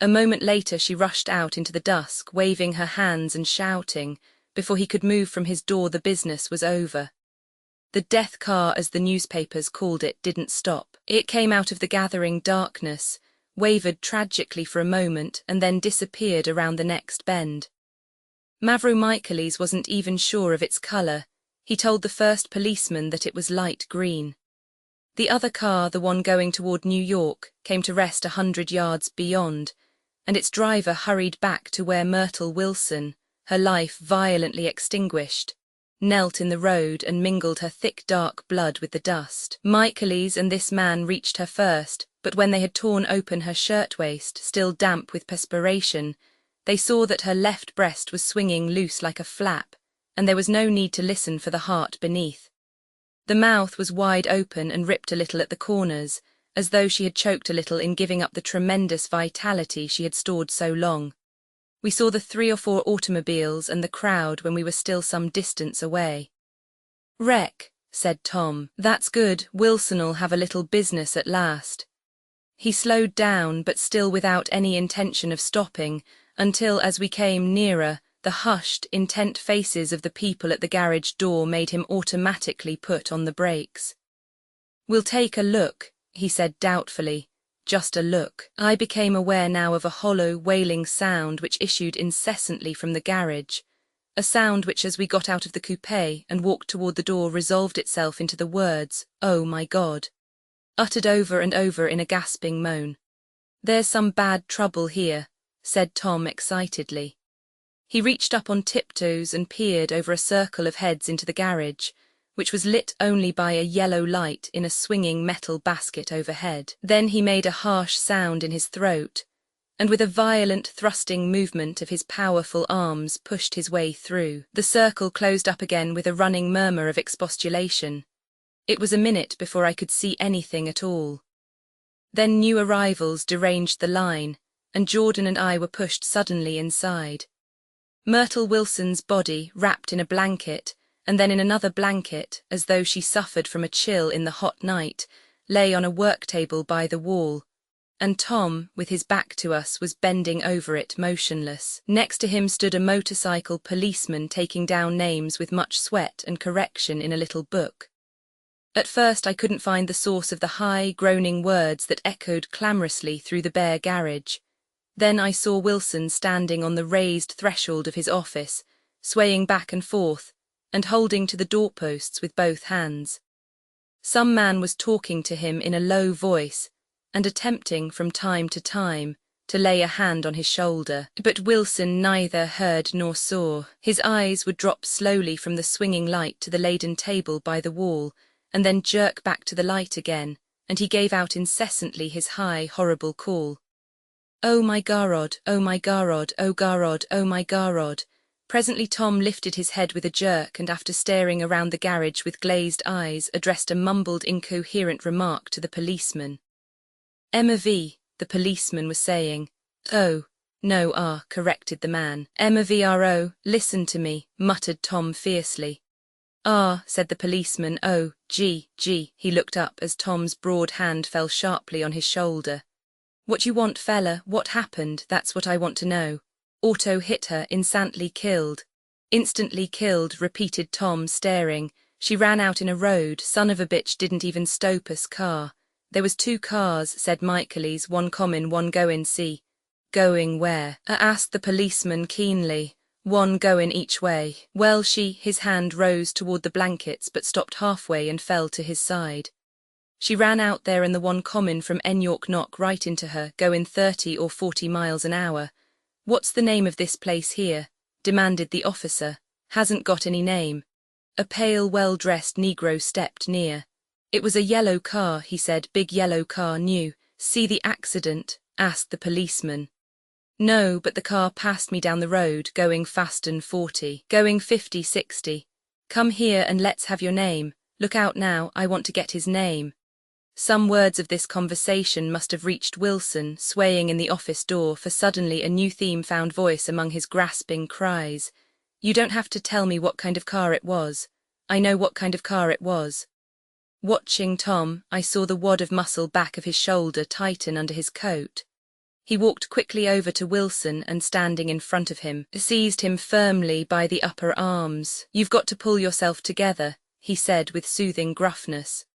S1: A moment later she rushed out into the dusk, waving her hands and shouting. Before he could move from his door, the business was over. The death car, as the newspapers called it, didn't stop. It came out of the gathering darkness, wavered tragically for a moment, and then disappeared around the next bend. Mavro Michaelis wasn't even sure of its colour. He told the first policeman that it was light green. The other car, the one going toward New York, came to rest 100 yards beyond, and its driver hurried back to where Myrtle Wilson, her life violently extinguished, knelt in the road and mingled her thick dark blood with the dust. Michaelis and this man reached her first, but when they had torn open her shirtwaist, still damp with perspiration, they saw that her left breast was swinging loose like a flap, and there was no need to listen for the heart beneath. The mouth was wide open and ripped a little at the corners, as though she had choked a little in giving up the tremendous vitality she had stored so long. We saw the 3 or 4 automobiles and the crowd when we were still some distance away. "Wreck," said Tom. That's good, Wilson'll have a little business at last. He slowed down, but still without any intention of stopping, until as we came nearer, the hushed, intent faces of the people at the garage door made him automatically put on the brakes. "We'll take a look," he said doubtfully. "Just a look." I became aware now of a hollow, wailing sound which issued incessantly from the garage, a sound which, as we got out of the coupe and walked toward the door, resolved itself into the words, "Oh my God," uttered over and over in a gasping moan. "There's some bad trouble here," said Tom excitedly. He reached up on tiptoes and peered over a circle of heads into the garage, which was lit only by a yellow light in a swinging metal basket overhead. Then he made a harsh sound in his throat, and with a violent thrusting movement of his powerful arms pushed his way through. The circle closed up again with a running murmur of expostulation. It was a minute before I could see anything at all. Then new arrivals deranged the line, and Jordan and I were pushed suddenly inside. Myrtle Wilson's body, wrapped in a blanket, and then in another blanket, as though she suffered from a chill in the hot night, lay on a work table by the wall, and Tom, with his back to us, was bending over it motionless. Next to him stood a motorcycle policeman taking down names with much sweat and correction in a little book. At first I couldn't find the source of the high, groaning words that echoed clamorously through the bare garage. Then I saw Wilson standing on the raised threshold of his office, swaying back and forth, and holding to the doorposts with both hands. Some man was talking to him in a low voice, and attempting from time to time to lay a hand on his shoulder. But Wilson neither heard nor saw. His eyes would drop slowly from the swinging light to the laden table by the wall, and then jerk back to the light again, and he gave out incessantly his high, horrible call. "Oh my Garrod, oh my Garrod, oh Garrod, oh my Garrod." Presently Tom lifted his head with a jerk and, after staring around the garage with glazed eyes, addressed a mumbled, incoherent remark to the policeman. "Emma V," the policeman was saying. "Oh, no, R," corrected the man. "Emma VRO, listen to me," muttered Tom fiercely. "R," said the policeman. "Oh, G." He looked up as Tom's broad hand fell sharply on his shoulder. "What you want, fella? What happened? That's what I want to know." "Auto hit her, instantly killed." "Instantly killed," repeated Tom, staring. "She ran out in a road, son of a bitch didn't even stop us car." "There was 2 cars," said Michaelis, "one comin', one goin' see." "Going where?" asked the policeman keenly. "One goin' each way." "Well, his hand rose toward the blankets but stopped halfway and fell to his side. "She ran out there and the one comin' from York knock right into her, goin' 30 or 40 miles an hour." "What's the name of this place here?" demanded the officer. "Hasn't got any name." A pale, well-dressed Negro stepped near. "It was a yellow car," he said, "big yellow car, new." "See the accident?" asked the policeman. "No, but the car passed me down the road, going faster'n 40, going 50, 60. Come here and let's have your name. Look out now, I want to get his name." Some words of this conversation must have reached Wilson, swaying in the office door, for suddenly a new theme found voice among his grasping cries. "You don't have to tell me what kind of car it was. I know what kind of car it was." Watching Tom, I saw the wad of muscle back of his shoulder tighten under his coat. He walked quickly over to Wilson and, standing in front of him, seized him firmly by the upper arms. "You've got to pull yourself together," he said with soothing gruffness.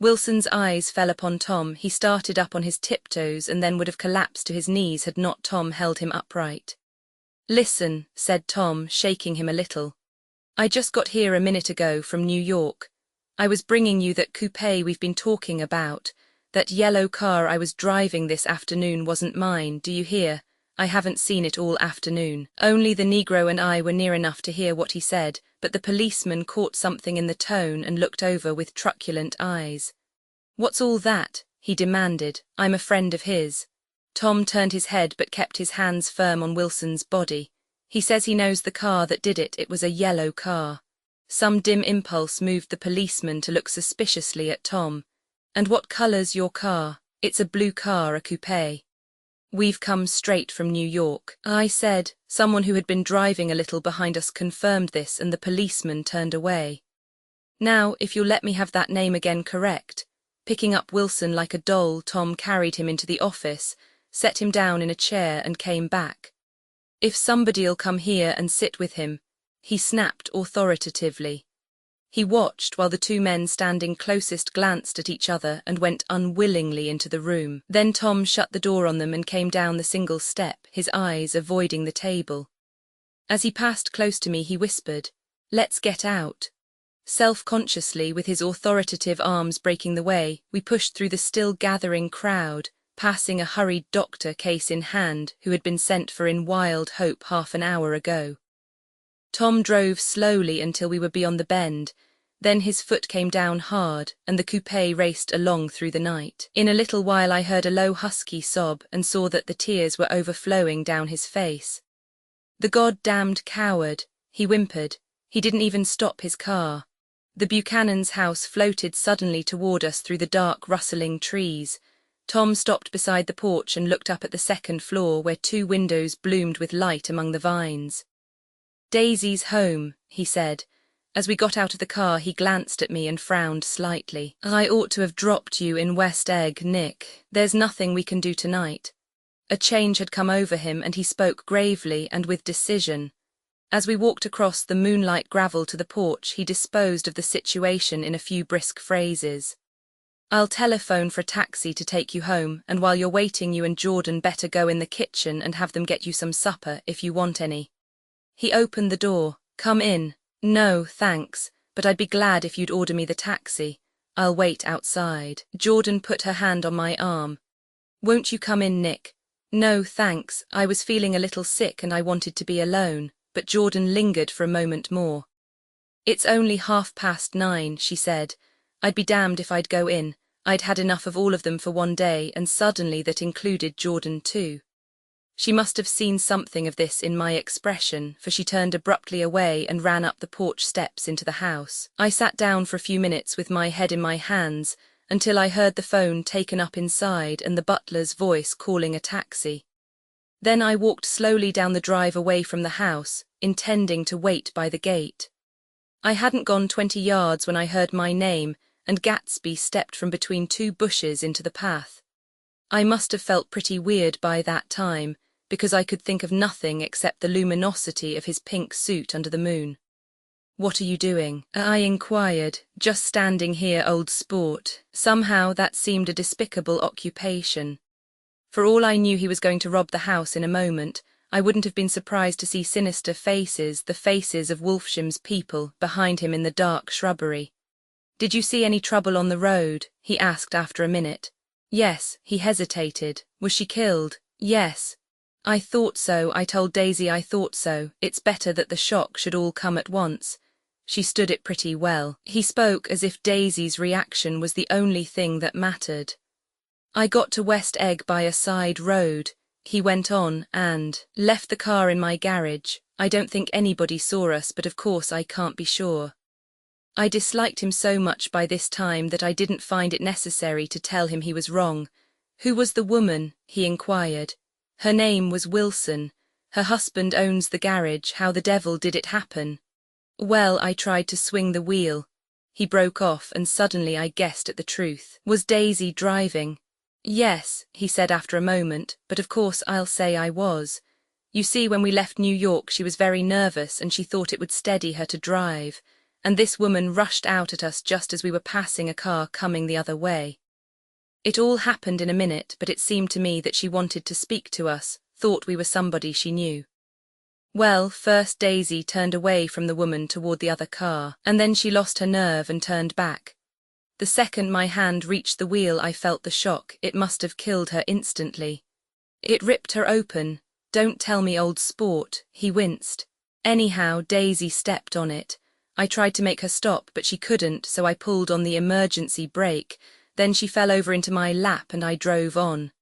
S1: Wilson's eyes fell upon Tom. He started up on his tiptoes and then would have collapsed to his knees had not Tom held him upright. "Listen," said Tom, shaking him a little. "I just got here a minute ago from New York. I was bringing you that coupe we've been talking about. That yellow car I was driving this afternoon wasn't mine, do you hear? I haven't seen it all afternoon." Only the Negro and I were near enough to hear what he said, but the policeman caught something in the tone and looked over with truculent eyes. "What's all that?" he demanded. "I'm a friend of his." Tom turned his head but kept his hands firm on Wilson's body. "He says he knows the car that did it. It was a yellow car." Some dim impulse moved the policeman to look suspiciously at Tom. "And what color's your car?" "It's a blue car, a coupe." "We've come straight from New York," I said. Someone who had been driving a little behind us confirmed this, and the policeman turned away. Now, if you'll let me have that name again correct. Picking up Wilson like a doll, Tom carried him into the office, set him down in a chair and came back. If somebody'll come here and sit with him, he snapped authoritatively. He watched while the two men standing closest glanced at each other and went unwillingly into the room. Then Tom shut the door on them and came down the single step, his eyes avoiding the table. As he passed close to me, he whispered, "Let's get out." Self-consciously, with his authoritative arms breaking the way, we pushed through the still gathering crowd, passing a hurried doctor case in hand who had been sent for in wild hope half an hour ago. Tom drove slowly until we were beyond the bend, then his foot came down hard and the coupe raced along through the night. In a little while I heard a low husky sob and saw that the tears were overflowing down his face. "The goddamned coward," he whimpered. He didn't even stop his car. The Buchanan's house floated suddenly toward us through the dark rustling trees. Tom stopped beside the porch and looked up at the second floor where two windows bloomed with light among the vines. "Daisy's home," he said. As we got out of the car, he glanced at me and frowned slightly. "I ought to have dropped you in West Egg, Nick. There's nothing we can do tonight." A change had come over him and he spoke gravely and with decision. As we walked across the moonlight gravel to the porch, he disposed of the situation in a few brisk phrases. "I'll telephone for a taxi to take you home, and while you're waiting, you and Jordan better go in the kitchen and have them get you some supper if you want any." He opened the door. "Come in." "No, thanks, but I'd be glad if you'd order me the taxi. I'll wait outside." Jordan put her hand on my arm. "Won't you come in, Nick?" "No, thanks. I was feeling a little sick and I wanted to be alone," but Jordan lingered for a moment more. "It's only 9:30, she said. I'd be damned if I'd go in. I'd had enough of all of them for one day, and suddenly that included Jordan too. She must have seen something of this in my expression, for she turned abruptly away and ran up the porch steps into the house. I sat down for a few minutes with my head in my hands, until I heard the phone taken up inside and the butler's voice calling a taxi. Then I walked slowly down the drive away from the house, intending to wait by the gate. I hadn't gone 20 yards when I heard my name, and Gatsby stepped from between two bushes into the path. I must have felt pretty weird by that time, because I could think of nothing except the luminosity of his pink suit under the moon. "What are you doing?" I inquired. "Just standing here, old sport." Somehow that seemed a despicable occupation. For all I knew he was going to rob the house in a moment, I wouldn't have been surprised to see sinister faces, the faces of Wolfsham's people, behind him in the dark shrubbery. "Did you see any trouble on the road?" he asked after a minute. "Yes," he hesitated. "Was she killed?" "Yes." "I thought so. I told Daisy I thought so. It's better that the shock should all come at once. She stood it pretty well." He spoke as if Daisy's reaction was the only thing that mattered. "I got to West Egg by a side road," he went on, "and left the car in my garage. I don't think anybody saw us, but of course I can't be sure." I disliked him so much by this time that I didn't find it necessary to tell him he was wrong. "Who was the woman?" he inquired. "Her name was Wilson. Her husband owns the garage. How the devil did it happen?" "Well, I tried to swing the wheel." He broke off, and suddenly I guessed at the truth. "Was Daisy driving?" "Yes," he said after a moment, "but of course I'll say I was. You see, when we left New York she was very nervous and she thought it would steady her to drive, and this woman rushed out at us just as we were passing a car coming the other way. It all happened in a minute, but it seemed to me that she wanted to speak to us, thought we were somebody she knew. Well, first Daisy turned away from the woman toward the other car, and then she lost her nerve and turned back. The second my hand reached the wheel, I felt the shock. It must have killed her instantly. It ripped her open. Don't tell me, old sport, he winced. Anyhow, Daisy stepped on it. I tried to make her stop, but she couldn't, so I pulled on the emergency brake. Then she fell over into my lap and I drove on.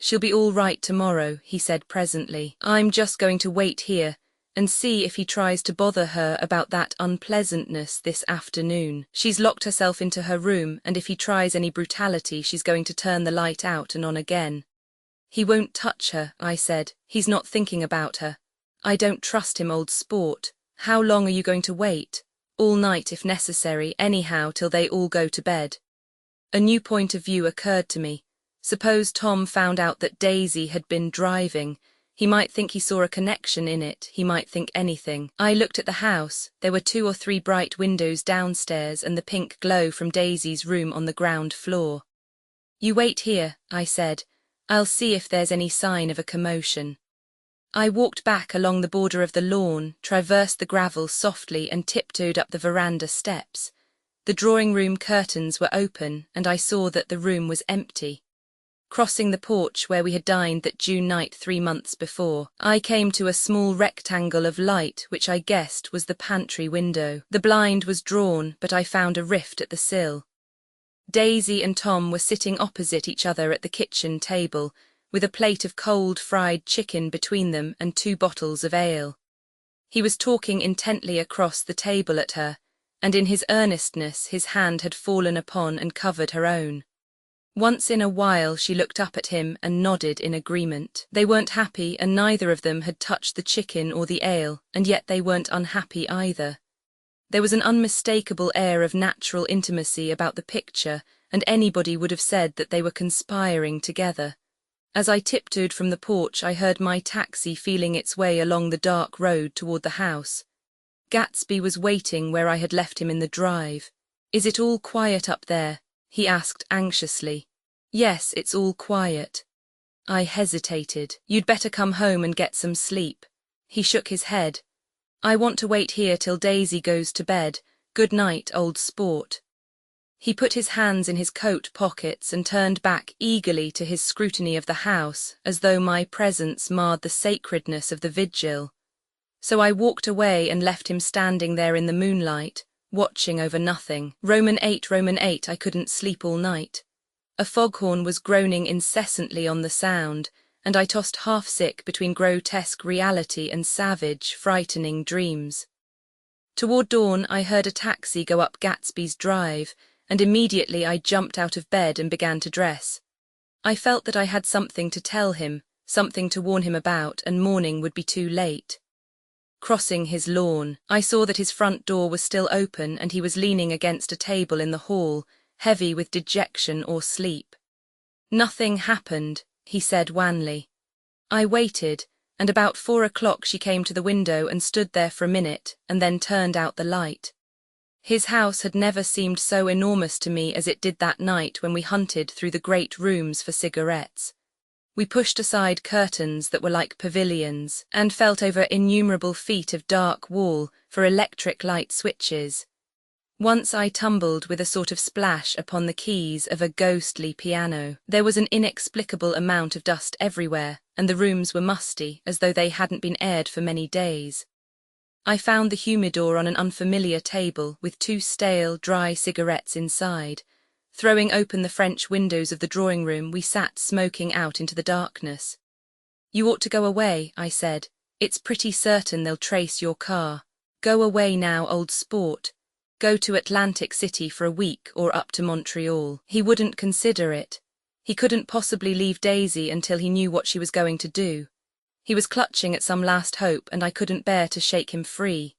S1: She'll be all right tomorrow, he said presently. I'm just going to wait here and see if he tries to bother her about that unpleasantness this afternoon. She's locked herself into her room, and if he tries any brutality, she's going to turn the light out and on again. He won't touch her, I said. He's not thinking about her. I don't trust him, old sport. How long are you going to wait? All night if necessary, anyhow till they all go to bed. A new point of view occurred to me. Suppose Tom found out that Daisy had been driving. He might think he saw a connection in it, he might think anything. I looked at the house. There were 2 or 3 bright windows downstairs and the pink glow from Daisy's room on the ground floor. "You wait here," I said. "I'll see if there's any sign of a commotion." I walked back along the border of the lawn, traversed the gravel softly and tiptoed up the veranda steps. The drawing-room curtains were open and I saw that the room was empty. Crossing the porch where we had dined that June night 3 months before, I came to a small rectangle of light which I guessed was the pantry window. The blind was drawn, but I found a rift at the sill. Daisy and Tom were sitting opposite each other at the kitchen table, with a plate of cold fried chicken between them and 2 bottles of ale. He was talking intently across the table at her, and in his earnestness his hand had fallen upon and covered her own. Once in a while she looked up at him and nodded in agreement. They weren't happy and neither of them had touched the chicken or the ale, and yet they weren't unhappy either. There was an unmistakable air of natural intimacy about the picture, and anybody would have said that they were conspiring together. As I tiptoed from the porch, I heard my taxi feeling its way along the dark road toward the house. Gatsby was waiting where I had left him in the drive. "Is it all quiet up there?" he asked anxiously. "Yes, it's all quiet." I hesitated. "You'd better come home and get some sleep." He shook his head. "I want to wait here till Daisy goes to bed. Good night, old sport." He put his hands in his coat pockets and turned back eagerly to his scrutiny of the house, as though my presence marred the sacredness of the vigil. So I walked away and left him standing there in the moonlight, watching over nothing. Roman 8, I couldn't sleep all night. A foghorn was groaning incessantly on the sound, and I tossed half-sick between grotesque reality and savage, frightening dreams. Toward dawn, I heard a taxi go up Gatsby's drive, and immediately I jumped out of bed and began to dress. I felt that I had something to tell him, something to warn him about, and morning would be too late. Crossing his lawn, I saw that his front door was still open and he was leaning against a table in the hall, heavy with dejection or sleep. "Nothing happened," he said wanly. I waited, and about 4 o'clock she came to the window and stood there for a minute, and then turned out the light. His house had never seemed so enormous to me as it did that night when we hunted through the great rooms for cigarettes. We pushed aside curtains that were like pavilions, and felt over innumerable feet of dark wall for electric light switches. Once I tumbled with a sort of splash upon the keys of a ghostly piano. There was an inexplicable amount of dust everywhere, and the rooms were musty, as though they hadn't been aired for many days. I found the humidor on an unfamiliar table with 2 stale, dry cigarettes inside. Throwing open the French windows of the drawing-room, we sat smoking out into the darkness. "You ought to go away," I said. "It's pretty certain they'll trace your car. Go away now, old sport. Go to Atlantic City for a week or up to Montreal." He wouldn't consider it. He couldn't possibly leave Daisy until he knew what she was going to do. He was clutching at some last hope, and I couldn't bear to shake him free.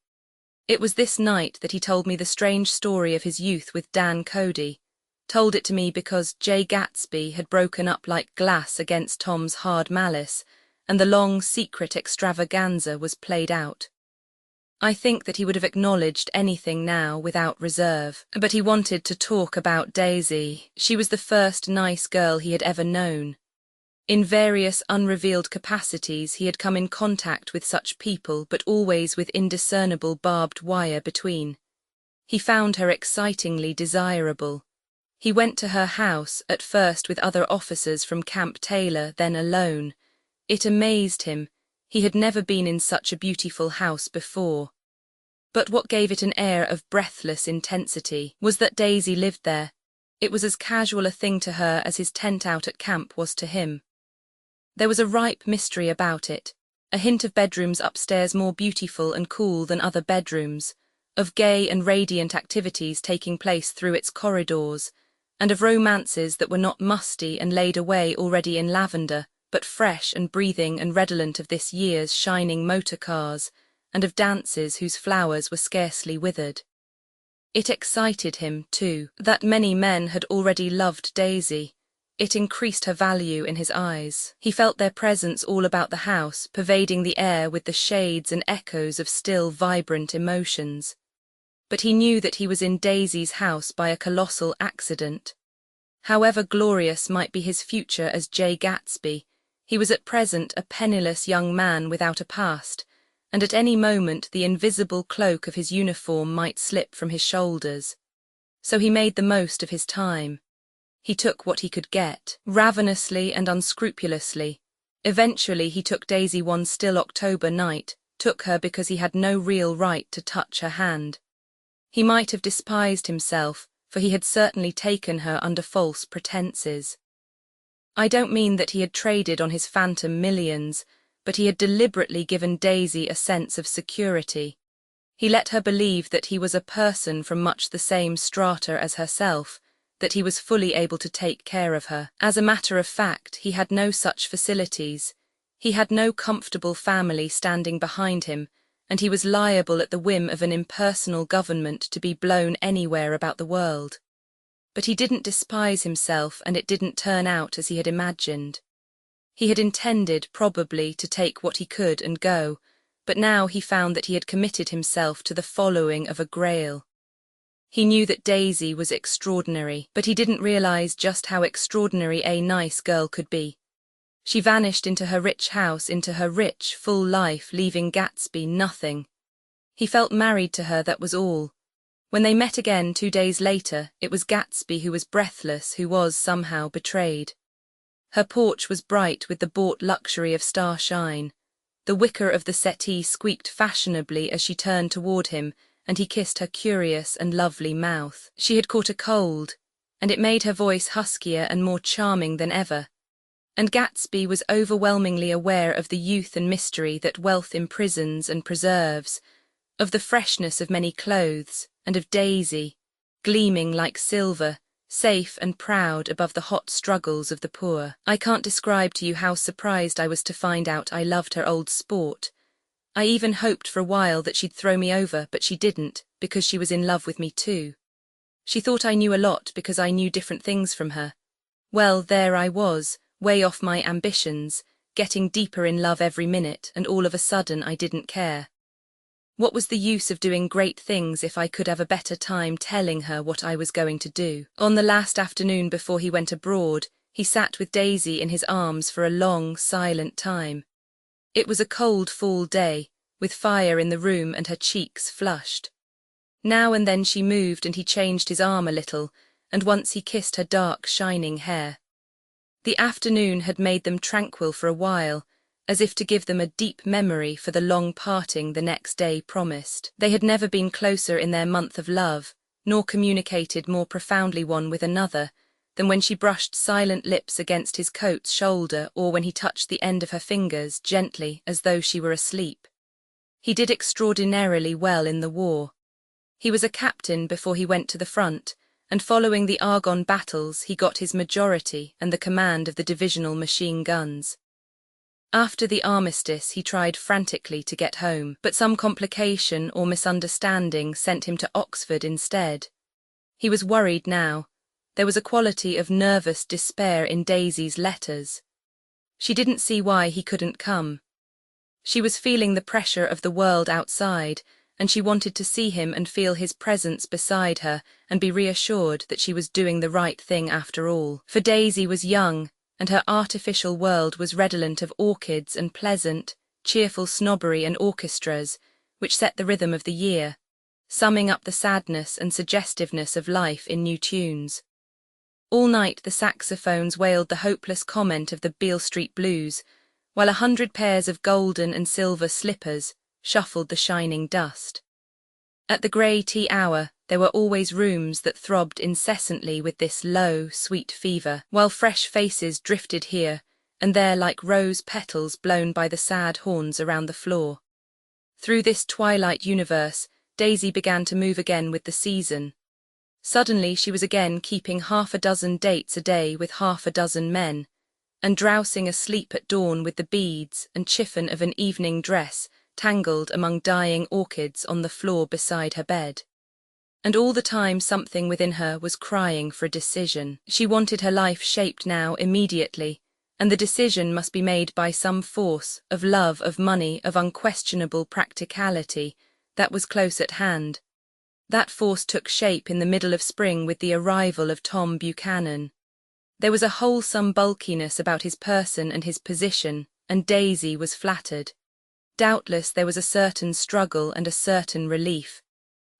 S1: It was this night that he told me the strange story of his youth with Dan Cody. Told it to me because Jay Gatsby had broken up like glass against Tom's hard malice, and the long, secret extravaganza was played out. I think that he would have acknowledged anything now without reserve, but he wanted to talk about Daisy. She was the first nice girl he had ever known. In various unrevealed capacities he had come in contact with such people, but always with indiscernible barbed wire between. He found her excitingly desirable. He went to her house, at first with other officers from Camp Taylor, then alone. It amazed him. He had never been in such a beautiful house before. But what gave it an air of breathless intensity was that Daisy lived there. It was as casual a thing to her as his tent out at camp was to him. There was a ripe mystery about it, a hint of bedrooms upstairs more beautiful and cool than other bedrooms, of gay and radiant activities taking place through its corridors, and of romances that were not musty and laid away already in lavender, but fresh and breathing and redolent of this year's shining motor cars, and of dances whose flowers were scarcely withered. It excited him, too, that many men had already loved Daisy. It increased her value in his eyes. He felt their presence all about the house, pervading the air with the shades and echoes of still vibrant emotions. But he knew that he was in Daisy's house by a colossal accident. However glorious might be his future as Jay Gatsby, he was at present a penniless young man without a past, and at any moment the invisible cloak of his uniform might slip from his shoulders. So he made the most of his time. He took what he could get, ravenously and unscrupulously. Eventually he took Daisy one still October night, took her because he had no real right to touch her hand. He might have despised himself, for he had certainly taken her under false pretenses. I don't mean that he had traded on his phantom millions, but he had deliberately given Daisy a sense of security. He let her believe that he was a person from much the same strata as herself, that he was fully able to take care of her. As a matter of fact, he had no such facilities. He had no comfortable family standing behind him, and he was liable at the whim of an impersonal government to be blown anywhere about the world. But he didn't despise himself, and it didn't turn out as he had imagined. He had intended, probably, to take what he could and go, but now he found that he had committed himself to the following of a grail. He knew that Daisy was extraordinary, but he didn't realize just how extraordinary a nice girl could be. She vanished into her rich house, into her rich, full life, leaving Gatsby nothing. He felt married to her, that was all. When they met again 2 days later, it was Gatsby who was breathless, who was somehow betrayed. Her porch was bright with the bought luxury of starshine. The wicker of the settee squeaked fashionably as she turned toward him, and he kissed her curious and lovely mouth. She had caught a cold, and it made her voice huskier and more charming than ever. And Gatsby was overwhelmingly aware of the youth and mystery that wealth imprisons and preserves, of the freshness of many clothes, and of Daisy, gleaming like silver, safe and proud above the hot struggles of the poor. I can't describe to you how surprised I was to find out I loved her old sport. I even hoped for a while that she'd throw me over, but she didn't, because she was in love with me too. She thought I knew a lot because I knew different things from her. Well, there I was, way off my ambitions, getting deeper in love every minute, and all of a sudden I didn't care. What was the use of doing great things if I could have a better time telling her what I was going to do? On the last afternoon before he went abroad, he sat with Daisy in his arms for a long, silent time. It was a cold fall day, with fire in the room and her cheeks flushed. Now and then she moved and he changed his arm a little, and once he kissed her dark, shining hair. The afternoon had made them tranquil for a while, as if to give them a deep memory for the long parting the next day promised. They had never been closer in their month of love, nor communicated more profoundly one with another, than when she brushed silent lips against his coat's shoulder, or when he touched the end of her fingers gently as though she were asleep. He did extraordinarily well in the war. He was a captain before he went to the front, and following the Argonne battles he got his majority and the command of the divisional machine guns. After the armistice he tried frantically to get home, but some complication or misunderstanding sent him to Oxford instead. He was worried now. There was a quality of nervous despair in Daisy's letters. She didn't see why he couldn't come. She was feeling the pressure of the world outside, and she wanted to see him and feel his presence beside her and be reassured that she was doing the right thing after all. For Daisy was young, and her artificial world was redolent of orchids and pleasant, cheerful snobbery and orchestras, which set the rhythm of the year, summing up the sadness and suggestiveness of life in new tunes. All night the saxophones wailed the hopeless comment of the Beale Street Blues, while 100 pairs of golden and silver slippers shuffled the shining dust. At the grey tea hour, there were always rooms that throbbed incessantly with this low, sweet fever, while fresh faces drifted here and there like rose petals blown by the sad horns around the floor. Through this twilight universe, Daisy began to move again with the season. Suddenly she was again keeping 6 dates a day with 6 men, and drowsing asleep at dawn with the beads and chiffon of an evening dress tangled among dying orchids on the floor beside her bed. And all the time something within her was crying for a decision. She wanted her life shaped now, immediately, and the decision must be made by some force, of love, of money, of unquestionable practicality, that was close at hand. That force took shape in the middle of spring with the arrival of Tom Buchanan. There was a wholesome bulkiness about his person and his position, and Daisy was flattered. Doubtless there was a certain struggle and a certain relief.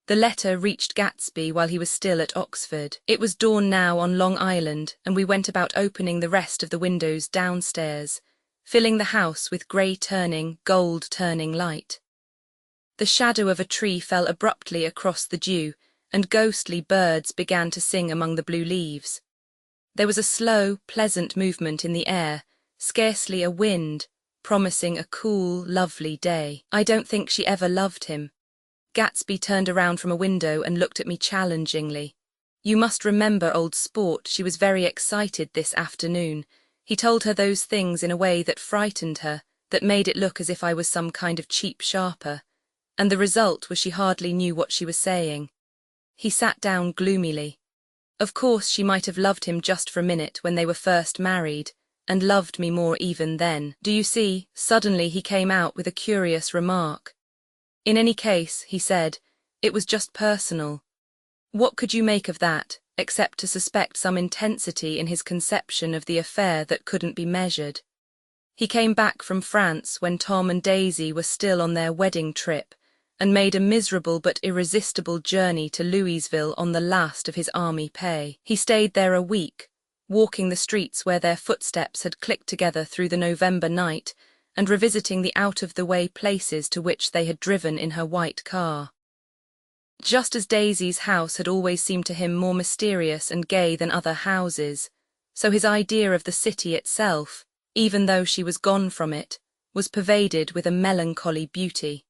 S1: The letter reached Gatsby while he was still at Oxford. It was dawn now on Long Island, and we went about opening the rest of the windows downstairs, filling the house with grey-turning, gold-turning light. The shadow of a tree fell abruptly across the dew, and ghostly birds began to sing among the blue leaves. There was a slow, pleasant movement in the air, scarcely a wind, promising a cool, lovely day. I don't think she ever loved him. Gatsby turned around from a window and looked at me challengingly. You must remember, old sport, she was very excited this afternoon. He told her those things in a way that frightened her, that made it look as if I was some kind of cheap sharper. And the result was she hardly knew what she was saying. He sat down gloomily. Of course she might have loved him just for a minute when they were first married, and loved me more even then. Do you see? Suddenly he came out with a curious remark. In any case, he said, it was just personal. What could you make of that, except to suspect some intensity in his conception of the affair that couldn't be measured? He came back from France when Tom and Daisy were still on their wedding trip, and made a miserable but irresistible journey to Louisville on the last of his army pay. He stayed there a week, walking the streets where their footsteps had clicked together through the November night, and revisiting the out-of-the-way places to which they had driven in her white car. Just as Daisy's house had always seemed to him more mysterious and gay than other houses, so his idea of the city itself, even though she was gone from it, was pervaded with a melancholy beauty.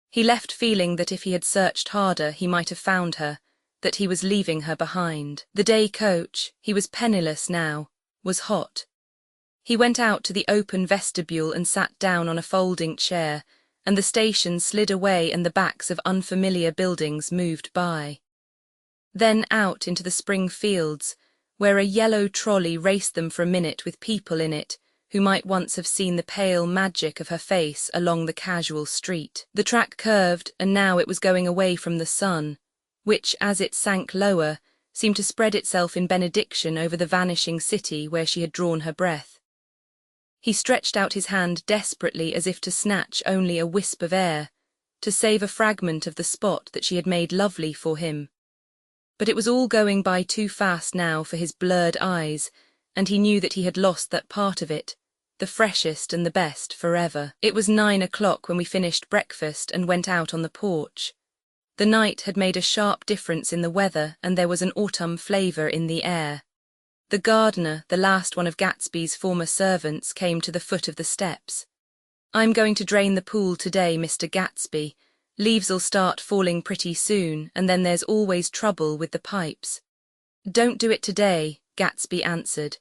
S1: He left feeling that if he had searched harder he might have found her, that he was leaving her behind. The day coach, he was penniless now, was hot. He went out to the open vestibule and sat down on a folding chair, and the station slid away and the backs of unfamiliar buildings moved by. Then out into the spring fields, where a yellow trolley raced them for a minute with people in it, who might once have seen the pale magic of her face along the casual street. The track curved, and now it was going away from the sun, which, as it sank lower, seemed to spread itself in benediction over the vanishing city where she had drawn her breath. He stretched out his hand desperately as if to snatch only a wisp of air, to save a fragment of the spot that she had made lovely for him. But it was all going by too fast now for his blurred eyes, and he knew that he had lost that part of it, the freshest and the best, forever. It was 9 o'clock when we finished breakfast and went out on the porch. The night had made a sharp difference in the weather, and there was an autumn flavour in the air. The gardener, the last one of Gatsby's former servants, came to the foot of the steps. I'm going to drain the pool today, Mr. Gatsby. Leaves'll start falling pretty soon, and then there's always trouble with the pipes. Don't do it today, Gatsby answered.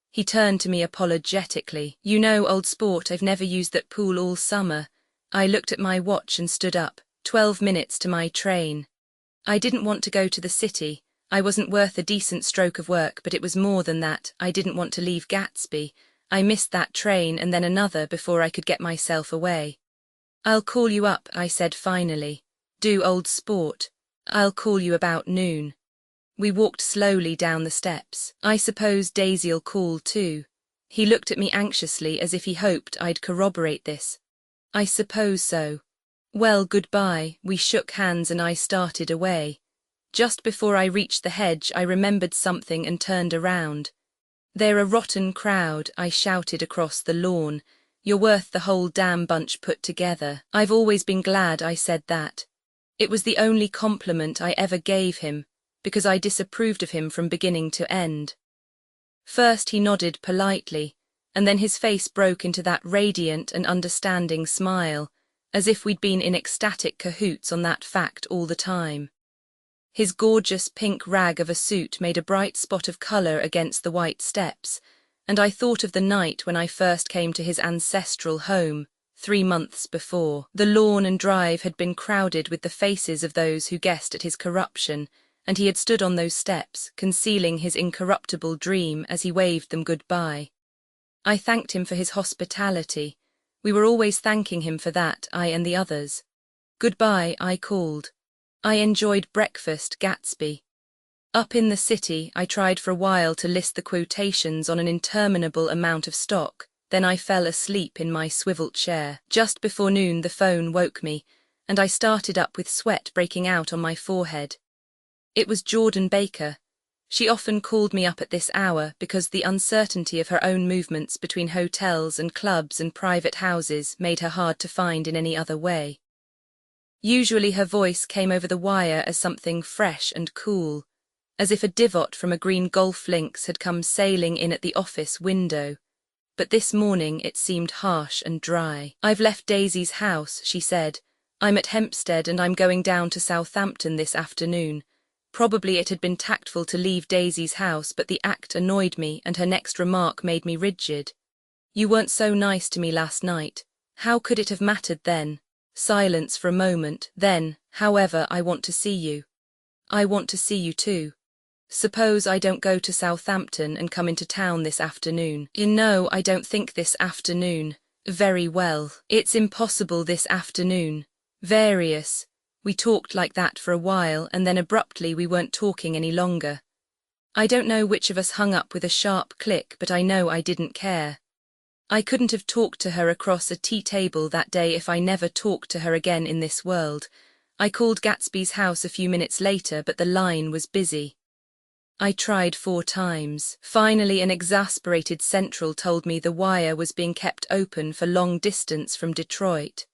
S1: He turned to me apologetically. You know, old sport, I've never used that pool all summer. I looked at my watch and stood up. 12 minutes to my train. I didn't want to go to the city. I wasn't worth a decent stroke of work, but it was more than that. I didn't want to leave Gatsby. I missed that train and then another before I could get myself away. I'll call you up, I said finally. Do, old sport. I'll call you about noon. We walked slowly down the steps. I suppose Daisy'll call too. He looked at me anxiously as if he hoped I'd corroborate this. I suppose so. Well, goodbye. We shook hands and I started away. Just before I reached the hedge, I remembered something and turned around. They're a rotten crowd, I shouted across the lawn. You're worth the whole damn bunch put together. I've always been glad I said that. It was the only compliment I ever gave him, because I disapproved of him from beginning to end. First he nodded politely, and then his face broke into that radiant and understanding smile, as if we'd been in ecstatic cahoots on that fact all the time. His gorgeous pink rag of a suit made a bright spot of colour against the white steps, and I thought of the night when I first came to his ancestral home, 3 months before. The lawn and drive had been crowded with the faces of those who guessed at his corruption, and he had stood on those steps, concealing his incorruptible dream as he waved them goodbye. I thanked him for his hospitality. We were always thanking him for that, I and the others. Goodbye, I called. I enjoyed breakfast, Gatsby. Up in the city, I tried for a while to list the quotations on an interminable amount of stock, then I fell asleep in my swivel chair. Just before noon the phone woke me, and I started up with sweat breaking out on my forehead. It was Jordan Baker. She often called me up at this hour because the uncertainty of her own movements between hotels and clubs and private houses made her hard to find in any other way. Usually her voice came over the wire as something fresh and cool, as if a divot from a green golf links had come sailing in at the office window. But this morning it seemed harsh and dry. "I've left Daisy's house," she said. "I'm at Hempstead and I'm going down to Southampton this afternoon." Probably it had been tactful to leave Daisy's house, but the act annoyed me and her next remark made me rigid. "You weren't so nice to me last night." How could it have mattered then? Silence for a moment, then, "However, I want to see you." "I want to see you too." "Suppose I don't go to Southampton and come into town this afternoon?" "No, I don't think this afternoon." "Very well. It's impossible this afternoon." Various. We talked like that for a while, and then abruptly we weren't talking any longer. I don't know which of us hung up with a sharp click, but I know I didn't care. I couldn't have talked to her across a tea table that day if I never talked to her again in this world. I called Gatsby's house a few minutes later, but the line was busy. I tried 4 times. Finally, an exasperated central told me the wire was being kept open for long distance from Detroit.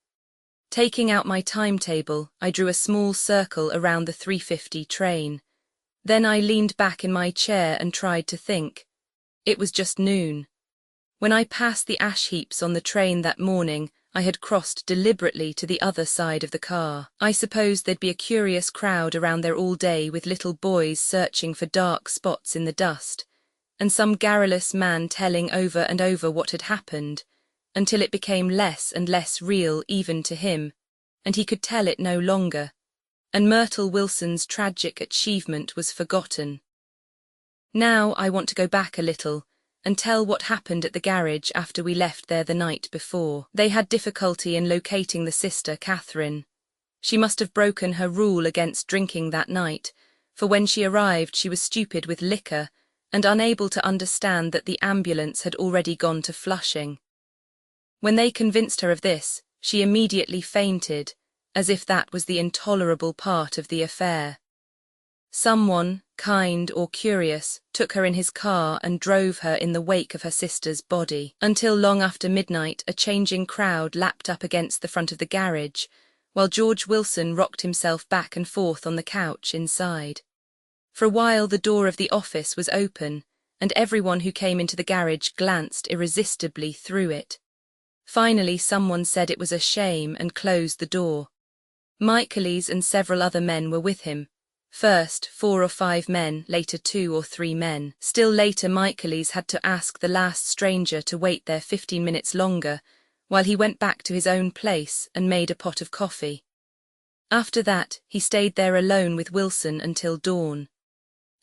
S1: Taking out my timetable, I drew a small circle around the 3:50 train. Then I leaned back in my chair and tried to think. It was just noon. When I passed the ash heaps on the train that morning, I had crossed deliberately to the other side of the car. I supposed there'd be a curious crowd around there all day with little boys searching for dark spots in the dust, and some garrulous man telling over and over what had happened, until it became less and less real even to him, and he could tell it no longer, and Myrtle Wilson's tragic achievement was forgotten. Now I want to go back a little and tell what happened at the garage after we left there the night before. They had difficulty in locating the sister, Catherine. She must have broken her rule against drinking that night, for when she arrived she was stupid with liquor and unable to understand that the ambulance had already gone to Flushing. When they convinced her of this, she immediately fainted, as if that was the intolerable part of the affair. Someone, kind or curious, took her in his car and drove her in the wake of her sister's body. Until long after midnight, a changing crowd lapped up against the front of the garage, while George Wilson rocked himself back and forth on the couch inside. For a while the door of the office was open, and everyone who came into the garage glanced irresistibly through it. Finally someone said it was a shame and closed the door. Michaelis and several other men were with him. First 4 or 5 men, later 2 or 3 men. Still later Michaelis had to ask the last stranger to wait there 15 minutes longer, while he went back to his own place and made a pot of coffee. After that, he stayed there alone with Wilson until dawn.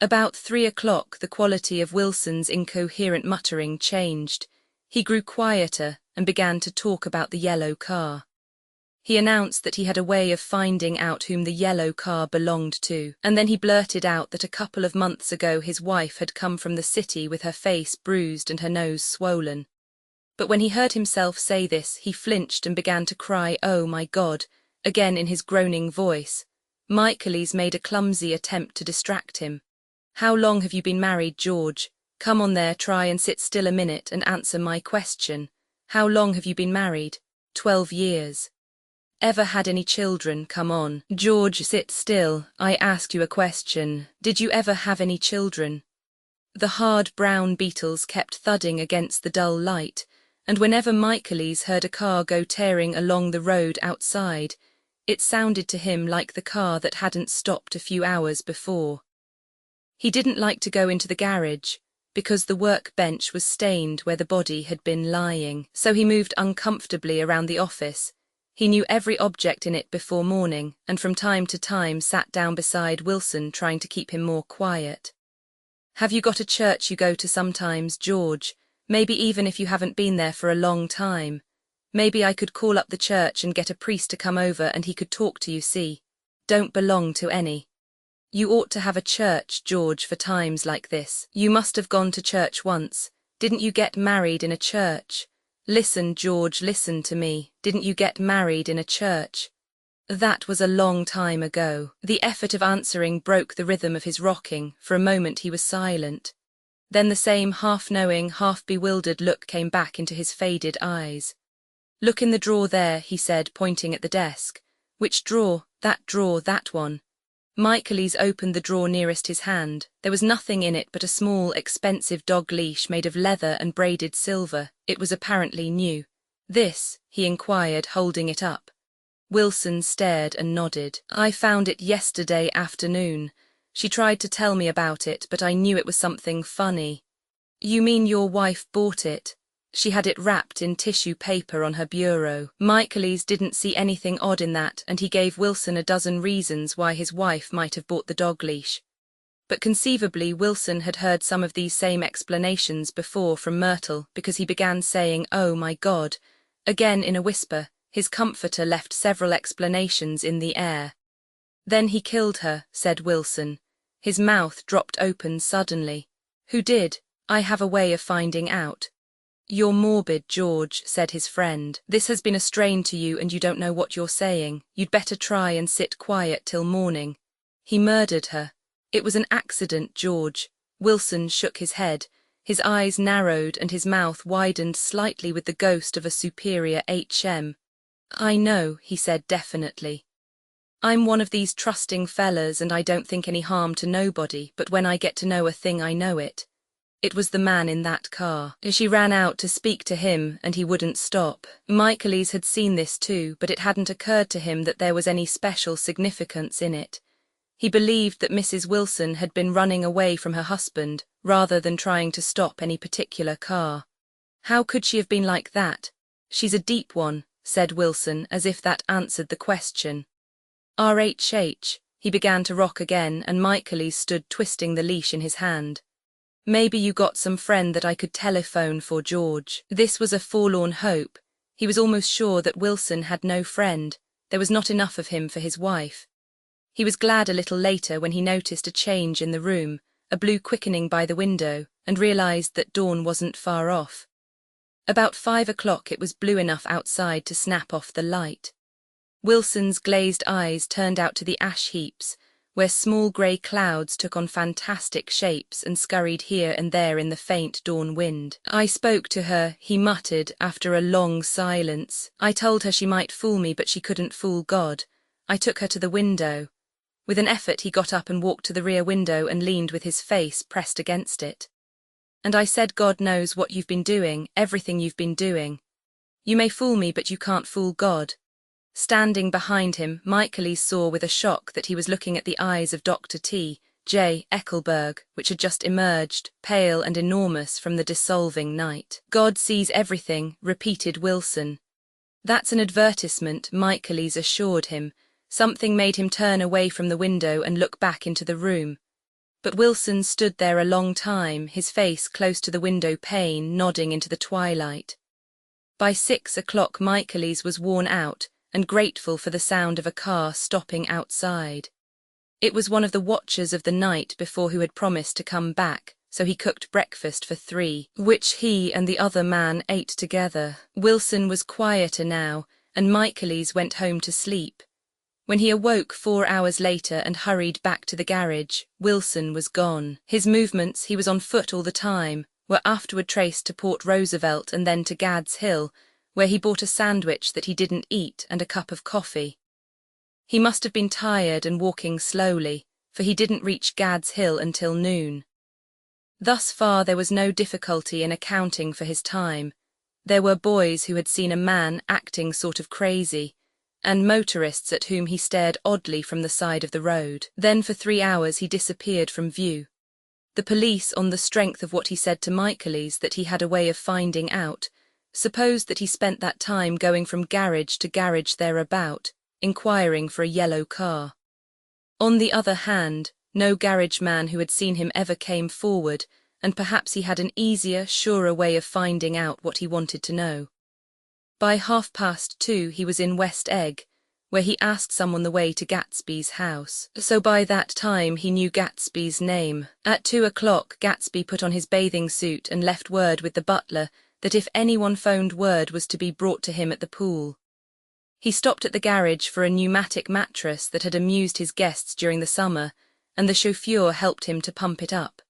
S1: About 3 o'clock the quality of Wilson's incoherent muttering changed. He grew quieter and began to talk about the yellow car. He announced that he had a way of finding out whom the yellow car belonged to, and then he blurted out that a couple of months ago his wife had come from the city with her face bruised and her nose swollen. But when he heard himself say this, he flinched and began to cry, "Oh my God," again in his groaning voice. Michaelis made a clumsy attempt to distract him. "How long have you been married, George? Come on there, try and sit still a minute and answer my question. How long have you been married?" 12 years. "Ever had any children? Come on. George, sit still. I ask you a question. Did you ever have any children?" The hard brown beetles kept thudding against the dull light, and whenever Michaelis heard a car go tearing along the road outside, it sounded to him like the car that hadn't stopped a few hours before. He didn't like to go into the garage, because the workbench was stained where the body had been lying. So he moved uncomfortably around the office. He knew every object in it before morning, and from time to time sat down beside Wilson, trying to keep him more quiet. "Have you got a church you go to sometimes, George? Maybe even if you haven't been there for a long time. Maybe I could call up the church and get a priest to come over and he could talk to you, see? Don't belong to any. You ought to have a church, George, for times like this. You must have gone to church once. Didn't you get married in a church? Listen, George, listen to me. Didn't you get married in a church?" That was a long time ago. The effort of answering broke the rhythm of his rocking. For a moment he was silent. Then the same half-knowing, half-bewildered look came back into his faded eyes. "Look in the drawer there," he said, pointing at the desk. "Which drawer?" Drawer, that one." Michaelis opened the drawer nearest his hand. There was nothing in it but a small, expensive dog leash made of leather and braided silver. It was apparently new. "This?" he inquired, holding it up. Wilson stared and nodded. "I found it yesterday afternoon. She tried to tell me about it, but I knew it was something funny." "You mean your wife bought it?" "She had it wrapped in tissue paper on her bureau." Michaelis didn't see anything odd in that, and he gave Wilson a dozen reasons why his wife might have bought the dog leash. But conceivably Wilson had heard some of these same explanations before from Myrtle, because he began saying, "Oh my God," again in a whisper. His comforter left several explanations in the air. "Then he killed her," said Wilson. His mouth dropped open suddenly. "Who did? I have a way of finding out." "You're morbid, George," said his friend. "This has been a strain to you and you don't know what you're saying. You'd better try and sit quiet till morning." "He murdered her." "It was an accident, George." Wilson shook his head. His eyes narrowed and his mouth widened slightly with the ghost of a superior HM. "I know," he said definitely. "I'm one of these trusting fellas and I don't think any harm to nobody, but when I get to know a thing I know it. It was the man in that car." She ran out to speak to him and he wouldn't stop. Michaelis had seen this too, but it hadn't occurred to him that there was any special significance in it. He believed that Mrs. Wilson had been running away from her husband rather than trying to stop any particular car. How could she have been like that? "She's a deep one," said Wilson, as if that answered the question. "RHH." He began to rock again and Michaelis stood twisting the leash in his hand. "Maybe you got some friend that I could telephone for, George." This was a forlorn hope. He was almost sure that Wilson had no friend. There was not enough of him for his wife. He was glad a little later when he noticed a change in the room, a blue quickening by the window, and realized that dawn wasn't far off. About 5 o'clock it was blue enough outside to snap off the light. Wilson's glazed eyes turned out to the ash heaps, where small grey clouds took on fantastic shapes and scurried here and there in the faint dawn wind. "I spoke to her," he muttered after a long silence. "I told her she might fool me, but she couldn't fool God. I took her to the window." With an effort he got up and walked to the rear window and leaned with his face pressed against it. "And I said, God knows what you've been doing, everything you've been doing. You may fool me, but you can't fool God." Standing behind him, Michaelis saw with a shock that he was looking at the eyes of Dr. T. J. Eckelberg, which had just emerged, pale and enormous from the dissolving night. "God sees everything," repeated Wilson. "That's an advertisement," Michaelis assured him. Something made him turn away from the window and look back into the room. But Wilson stood there a long time, his face close to the window pane, nodding into the twilight. By 6 o'clock Michaelis was worn out and grateful for the sound of a car stopping outside. It was one of the watchers of the night before who had promised to come back, so he cooked breakfast for 3, which he and the other man ate together. Wilson was quieter now, and Michaelis went home to sleep. When he awoke 4 hours later and hurried back to the garage, Wilson was gone. His movements, he was on foot all the time, were afterward traced to Port Roosevelt and then to Gad's Hill, where he bought a sandwich that he didn't eat and a cup of coffee. He must have been tired and walking slowly, for he didn't reach Gad's Hill until noon. Thus far there was no difficulty in accounting for his time. There were boys who had seen a man acting sort of crazy, and motorists at whom he stared oddly from the side of the road. Then for 3 hours he disappeared from view. The police, on the strength of what he said to Michaelis that he had a way of finding out, supposed that he spent that time going from garage to garage thereabout, inquiring for a yellow car. On the other hand, no garage man who had seen him ever came forward, and perhaps he had an easier, surer way of finding out what he wanted to know. By 2:30 he was in West Egg, where he asked someone the way to Gatsby's house. So by that time he knew Gatsby's name. At 2:00 Gatsby put on his bathing suit and left word with the butler that if anyone phoned word was to be brought to him at the pool. He stopped at the garage for a pneumatic mattress that had amused his guests during the summer, and the chauffeur helped him to pump it up.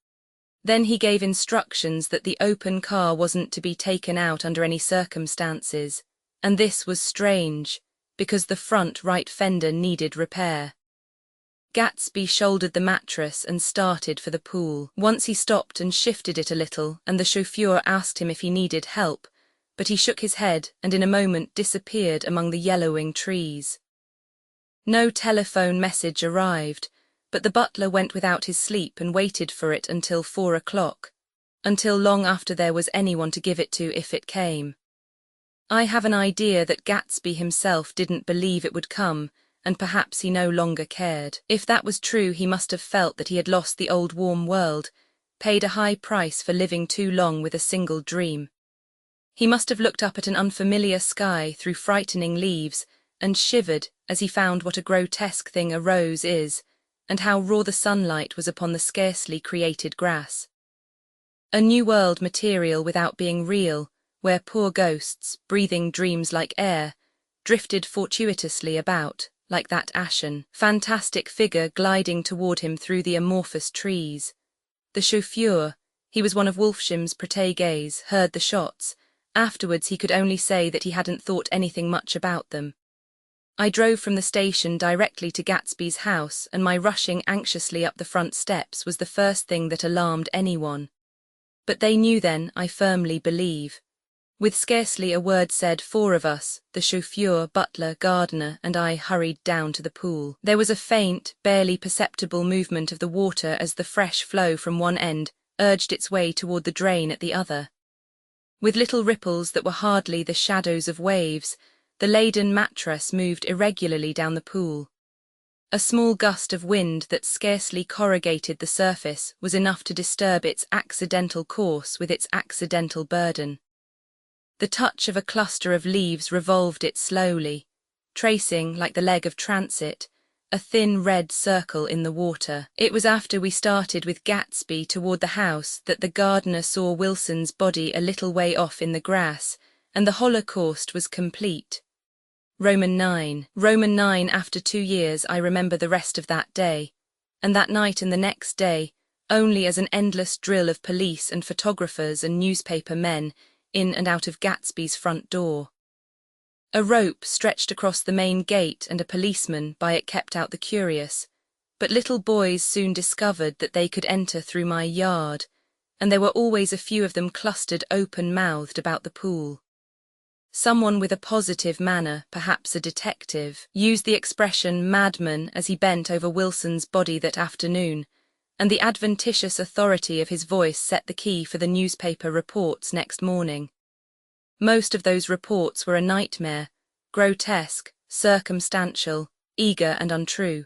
S1: Then he gave instructions that the open car wasn't to be taken out under any circumstances, and this was strange, because the front right fender needed repair. Gatsby shouldered the mattress and started for the pool. Once he stopped and shifted it a little, and the chauffeur asked him if he needed help, but he shook his head and in a moment disappeared among the yellowing trees. No telephone message arrived, but the butler went without his sleep and waited for it until 4:00, until long after there was anyone to give it to if it came. I have an idea that Gatsby himself didn't believe it would come, and perhaps he no longer cared. If that was true, he must have felt that he had lost the old warm world, paid a high price for living too long with a single dream. He must have looked up at an unfamiliar sky through frightening leaves and shivered as he found what a grotesque thing a rose is, and how raw the sunlight was upon the scarcely created grass. A new world material without being real, where poor ghosts, breathing dreams like air, drifted fortuitously about, like that ashen, fantastic figure gliding toward him through the amorphous trees. The chauffeur, he was one of Wolfsham's protégés, heard the shots. Afterwards he could only say that he hadn't thought anything much about them. I drove from the station directly to Gatsby's house, and my rushing anxiously up the front steps was the first thing that alarmed anyone. But they knew then, I firmly believe. With scarcely a word said, 4 of us, the chauffeur, butler, gardener, and I hurried down to the pool. There was a faint, barely perceptible movement of the water as the fresh flow from one end urged its way toward the drain at the other. With little ripples that were hardly the shadows of waves, the laden mattress moved irregularly down the pool. A small gust of wind that scarcely corrugated the surface was enough to disturb its accidental course with its accidental burden. The touch of a cluster of leaves revolved it slowly, tracing, like the leg of transit, a thin red circle in the water. It was after we started with Gatsby toward the house that the gardener saw Wilson's body a little way off in the grass, and the Holocaust was complete. Roman 9. After 2 years I remember the rest of that day, and that night and the next day, only as an endless drill of police and photographers and newspaper men, in and out of Gatsby's front door. A rope stretched across the main gate and a policeman by it kept out the curious, but little boys soon discovered that they could enter through my yard, and there were always a few of them clustered open-mouthed about the pool. Someone with a positive manner, perhaps a detective, used the expression madman as he bent over Wilson's body that afternoon, and the adventitious authority of his voice set the key for the newspaper reports next morning. Most of those reports were a nightmare, grotesque, circumstantial, eager and untrue.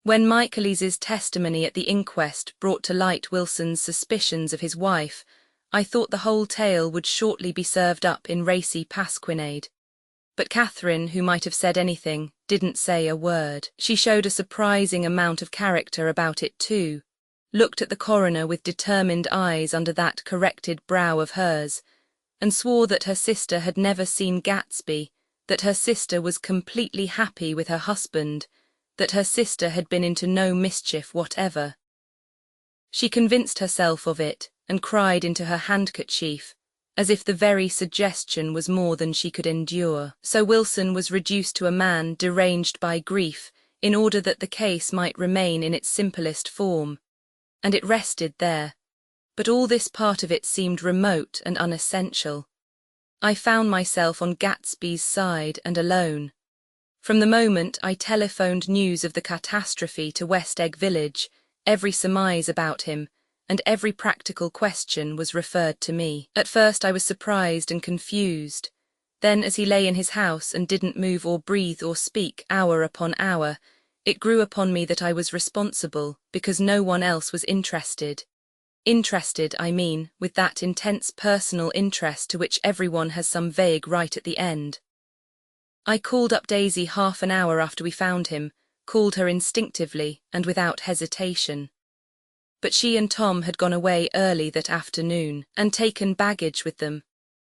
S1: When Michaelis's testimony at the inquest brought to light Wilson's suspicions of his wife, I thought the whole tale would shortly be served up in racy pasquinade. But Catherine, who might have said anything, didn't say a word. She showed a surprising amount of character about it too, looked at the coroner with determined eyes under that corrected brow of hers, and swore that her sister had never seen Gatsby, that her sister was completely happy with her husband, that her sister had been into no mischief whatever. She convinced herself of it, and cried into her handkerchief, as if the very suggestion was more than she could endure. So Wilson was reduced to a man deranged by grief, in order that the case might remain in its simplest form, and it rested there. But all this part of it seemed remote and unessential. I found myself on Gatsby's side and alone. From the moment I telephoned news of the catastrophe to West Egg Village, every surmise about him, and every practical question was referred to me. At first I was surprised and confused. Then, as he lay in his house and didn't move or breathe or speak hour upon hour, it grew upon me that I was responsible because no one else was interested. Interested, I mean, with that intense personal interest to which everyone has some vague right at the end. I called up Daisy half an hour after we found him, called her instinctively and without hesitation. But she and Tom had gone away early that afternoon and taken baggage with them.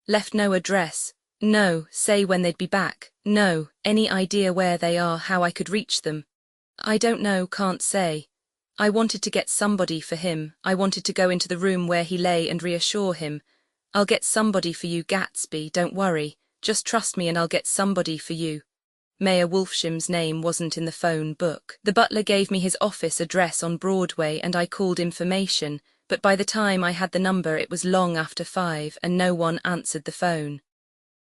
S1: Left no address, no say when they'd be back, no any idea where they are, how I could reach them. I don't know, can't say. I wanted to get somebody for him. I wanted to go into the room where he lay and reassure him. I'll get somebody for you, Gatsby, don't worry. Just trust me and I'll get somebody for you. Mayor Wolfsham's name wasn't in the phone book. The butler gave me his office address on Broadway and I called information, but by the time I had the number it was long after 5 and no one answered the phone.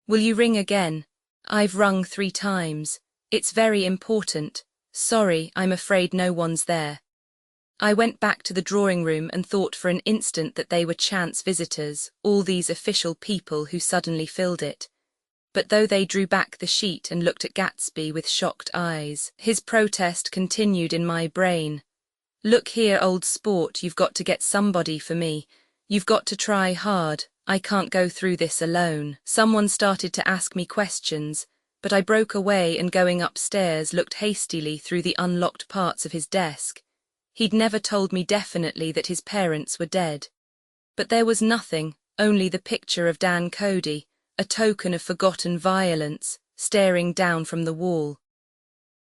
S1: Will you ring again? I've rung 3 times. It's very important. Sorry, I'm afraid no one's there. I went back to the drawing room and thought for an instant that they were chance visitors, all these official people who suddenly filled it. But though they drew back the sheet and looked at Gatsby with shocked eyes, his protest continued in my brain. Look here, old sport, you've got to get somebody for me. You've got to try hard. I can't go through this alone. Someone started to ask me questions, but I broke away and going upstairs looked hastily through the unlocked parts of his desk. He'd never told me definitely that his parents were dead. But there was nothing, only the picture of Dan Cody, a token of forgotten violence, staring down from the wall.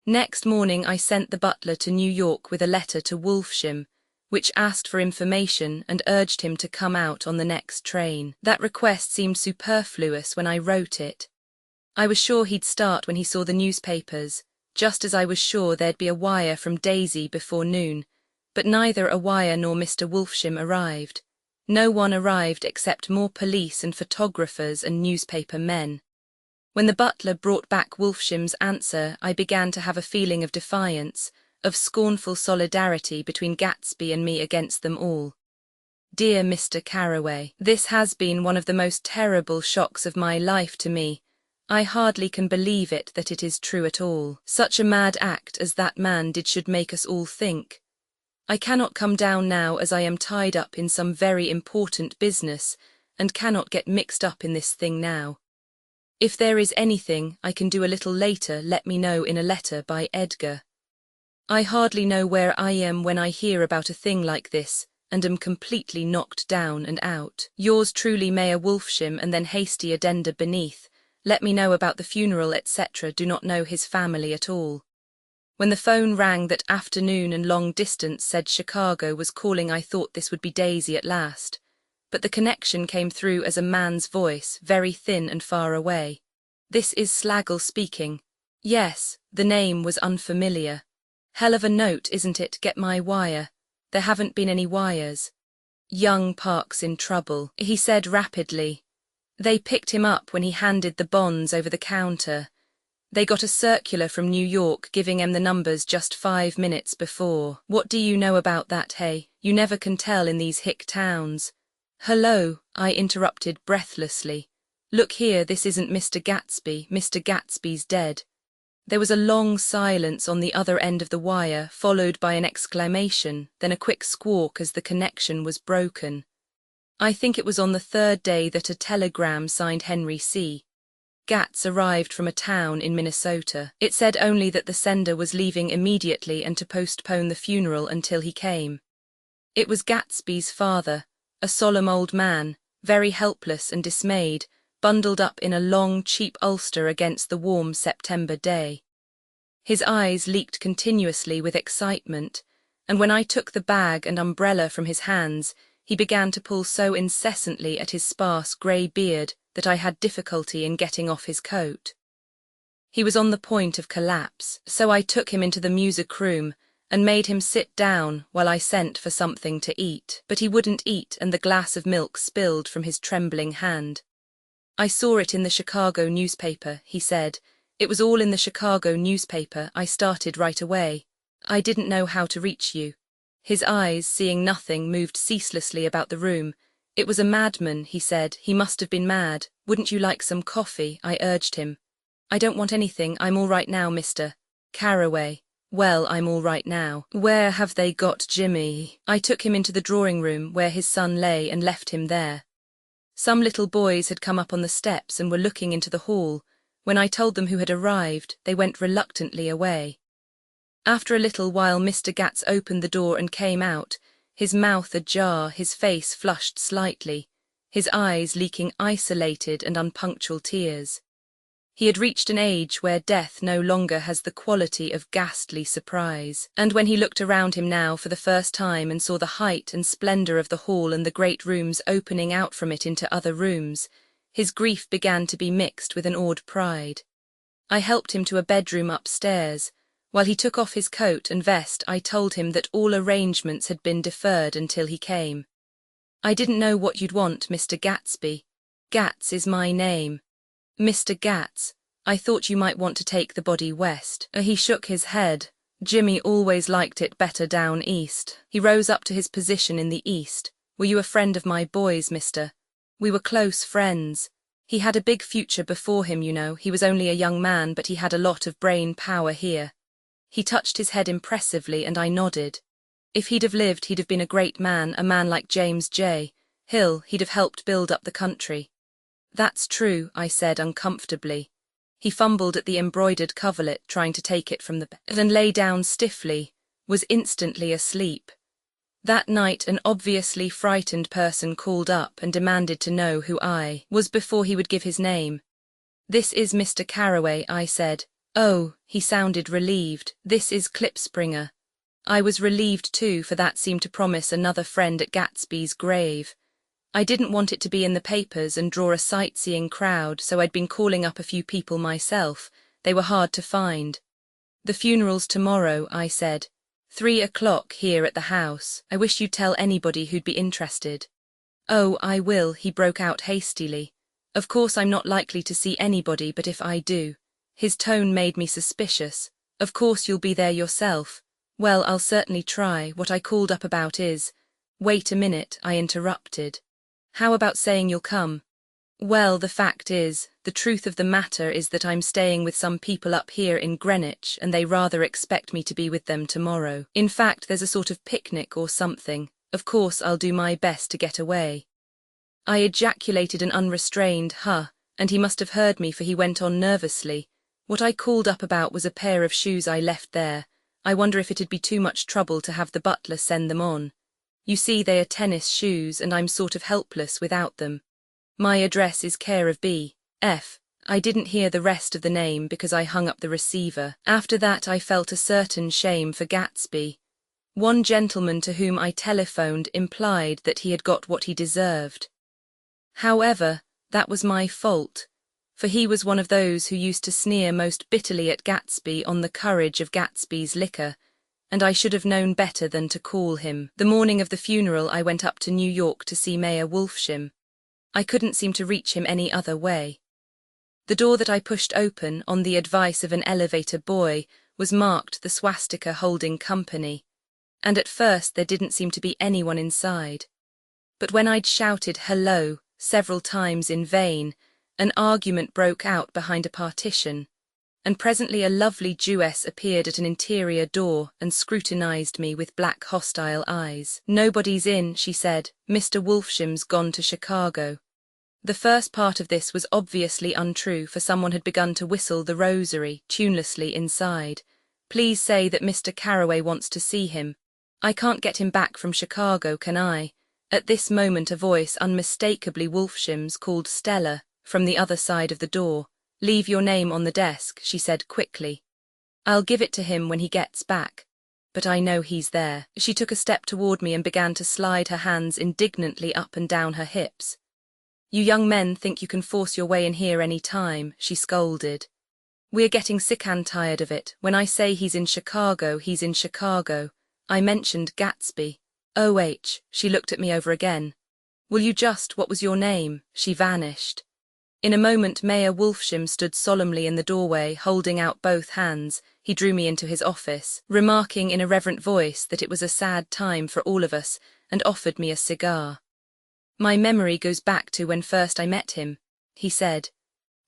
S1: Next morning I sent the butler to New York with a letter to Wolfsham, which asked for information and urged him to come out on the next train. That request seemed superfluous when I wrote it. I was sure he'd start when he saw the newspapers, just as I was sure there'd be a wire from Daisy before noon, but neither a wire nor Mr. Wolfsham arrived. No one arrived except more police and photographers and newspaper men. When the butler brought back Wolfsham's answer, I began to have a feeling of defiance, of scornful solidarity between Gatsby and me against them all. Dear Mr. Carraway, this has been one of the most terrible shocks of my life to me. I hardly can believe it that it is true at all. Such a mad act as that man did should make us all think. I cannot come down now as I am tied up in some very important business and cannot get mixed up in this thing now. If there is anything I can do a little later, let me know in a letter by Edgar. I hardly know where I am when I hear about a thing like this and am completely knocked down and out. Yours truly, Mayor Wolfsham, and then hasty addenda beneath. Let me know about the funeral, etc. Do not know his family at all. When the phone rang that afternoon and long distance said Chicago was calling, I thought this would be Daisy at last. But the connection came through as a man's voice, very thin and far away. This is Slagle speaking. Yes, the name was unfamiliar. Hell of a note, isn't it? Get my wire. There haven't been any wires. Young Park's in trouble, he said rapidly. They picked him up when he handed the bonds over the counter. They got a circular from New York giving him the numbers just 5 minutes before. What do you know about that, hey? You never can tell in these hick towns. Hello, I interrupted breathlessly. Look here, this isn't Mr. Gatsby. Mr. Gatsby's dead. There was a long silence on the other end of the wire, followed by an exclamation, then a quick squawk as the connection was broken. I think it was on the 3rd day that a telegram signed Henry C. Gats arrived from a town in Minnesota. It said only that the sender was leaving immediately and to postpone the funeral until he came. It was Gatsby's father, a solemn old man, very helpless and dismayed, bundled up in a long, cheap ulster against the warm September day. His eyes leaked continuously with excitement, and when I took the bag and umbrella from his hands, he began to pull so incessantly at his sparse grey beard that I had difficulty in getting off his coat. He was on the point of collapse, so I took him into the music room and made him sit down while I sent for something to eat. But he wouldn't eat, and the glass of milk spilled from his trembling hand. I saw it in the Chicago newspaper, he said. It was all in the Chicago newspaper. I started right away. I didn't know how to reach you. His eyes, seeing nothing, moved ceaselessly about the room. "It was a madman," he said. "He must have been mad. Wouldn't you like some coffee?" I urged him. "I don't want anything. I'm all right now, Mr. Carraway." "Well, I'm all right now. Where have they got Jimmy?" I took him into the drawing room where his son lay and left him there. Some little boys had come up on the steps and were looking into the hall. When I told them who had arrived, they went reluctantly away. After a little while Mr. Gats opened the door and came out, his mouth ajar, his face flushed slightly, his eyes leaking isolated and unpunctual tears. He had reached an age where death no longer has the quality of ghastly surprise, and when he looked around him now for the first time and saw the height and splendor of the hall and the great rooms opening out from it into other rooms, his grief began to be mixed with an awed pride. I helped him to a bedroom upstairs. While he took off his coat and vest, I told him that all arrangements had been deferred until he came. "I didn't know what you'd want, Mr. Gatsby. Gats is my name. Mr. Gats, I thought you might want to take the body west." He shook his head. "Jimmy always liked it better down east." He rose up to his position in the east. "Were you a friend of my boys, mister?" "We were close friends. He had a big future before him, you know. He was only a young man, but he had a lot of brain power here." He touched his head impressively and I nodded. "If he'd have lived, he'd have been a great man, a man like James J. Hill. He'd have helped build up the country." "That's true," I said uncomfortably. He fumbled at the embroidered coverlet, trying to take it from the bed, and lay down stiffly, was instantly asleep. That night an obviously frightened person called up and demanded to know who I was before he would give his name. "This is Mr. Carraway," I said. "Oh," he sounded relieved. "This is Klipspringer." I was relieved too, for that seemed to promise another friend at Gatsby's grave. I didn't want it to be in the papers and draw a sightseeing crowd, so I'd been calling up a few people myself. They were hard to find. "The funeral's tomorrow," I said. 3 o'clock here at the house. I wish you'd tell anybody who'd be interested." "Oh, I will," he broke out hastily. "Of course I'm not likely to see anybody, but if I do—" His tone made me suspicious. "Of course you'll be there yourself." "Well, I'll certainly try. What I called up about is—" "Wait a minute," I interrupted. "How about saying you'll come?" "Well, the fact is, the truth of the matter is that I'm staying with some people up here in Greenwich and they rather expect me to be with them tomorrow. In fact, there's a sort of picnic or something. Of course, I'll do my best to get away." I ejaculated an unrestrained "huh," and he must have heard me, for he went on nervously. "What I called up about was a pair of shoes I left there. I wonder if it'd be too much trouble to have the butler send them on. You see, they are tennis shoes and I'm sort of helpless without them. My address is care of B. F." I didn't hear the rest of the name because I hung up the receiver. After that I felt a certain shame for Gatsby. One gentleman to whom I telephoned implied that he had got what he deserved. However, that was my fault, for he was one of those who used to sneer most bitterly at Gatsby on the courage of Gatsby's liquor, and I should have known better than to call him. The morning of the funeral I went up to New York to see Mayor Wolfsham. I couldn't seem to reach him any other way. The door that I pushed open, on the advice of an elevator boy, was marked the swastika holding company, and at first there didn't seem to be anyone inside. But when I'd shouted hello several times in vain, an argument broke out behind a partition, and presently a lovely Jewess appeared at an interior door and scrutinized me with black hostile eyes. "Nobody's in," she said. "Mr. Wolfsham's gone to Chicago." The first part of this was obviously untrue, for someone had begun to whistle the rosary tunelessly inside. "Please say that Mr. Carraway wants to see him. I can't get him back from Chicago, can I?" At this moment a voice, unmistakably Wolfsham's, called Stella from the other side of the door. "Leave your name on the desk," she said quickly. "I'll give it to him when he gets back. But I know he's there." She took a step toward me and began to slide her hands indignantly up and down her hips. "You young men think you can force your way in here any time," she scolded. "We're getting sick and tired of it. When I say he's in Chicago, he's in Chicago. I mentioned Gatsby." "OH," she looked at me over again. "Will you just, what was your name?" She vanished. In a moment Mayor Wolfsham stood solemnly in the doorway, holding out both hands. He drew me into his office, remarking in a reverent voice that it was a sad time for all of us, and offered me a cigar. "My memory goes back to when first I met him," he said.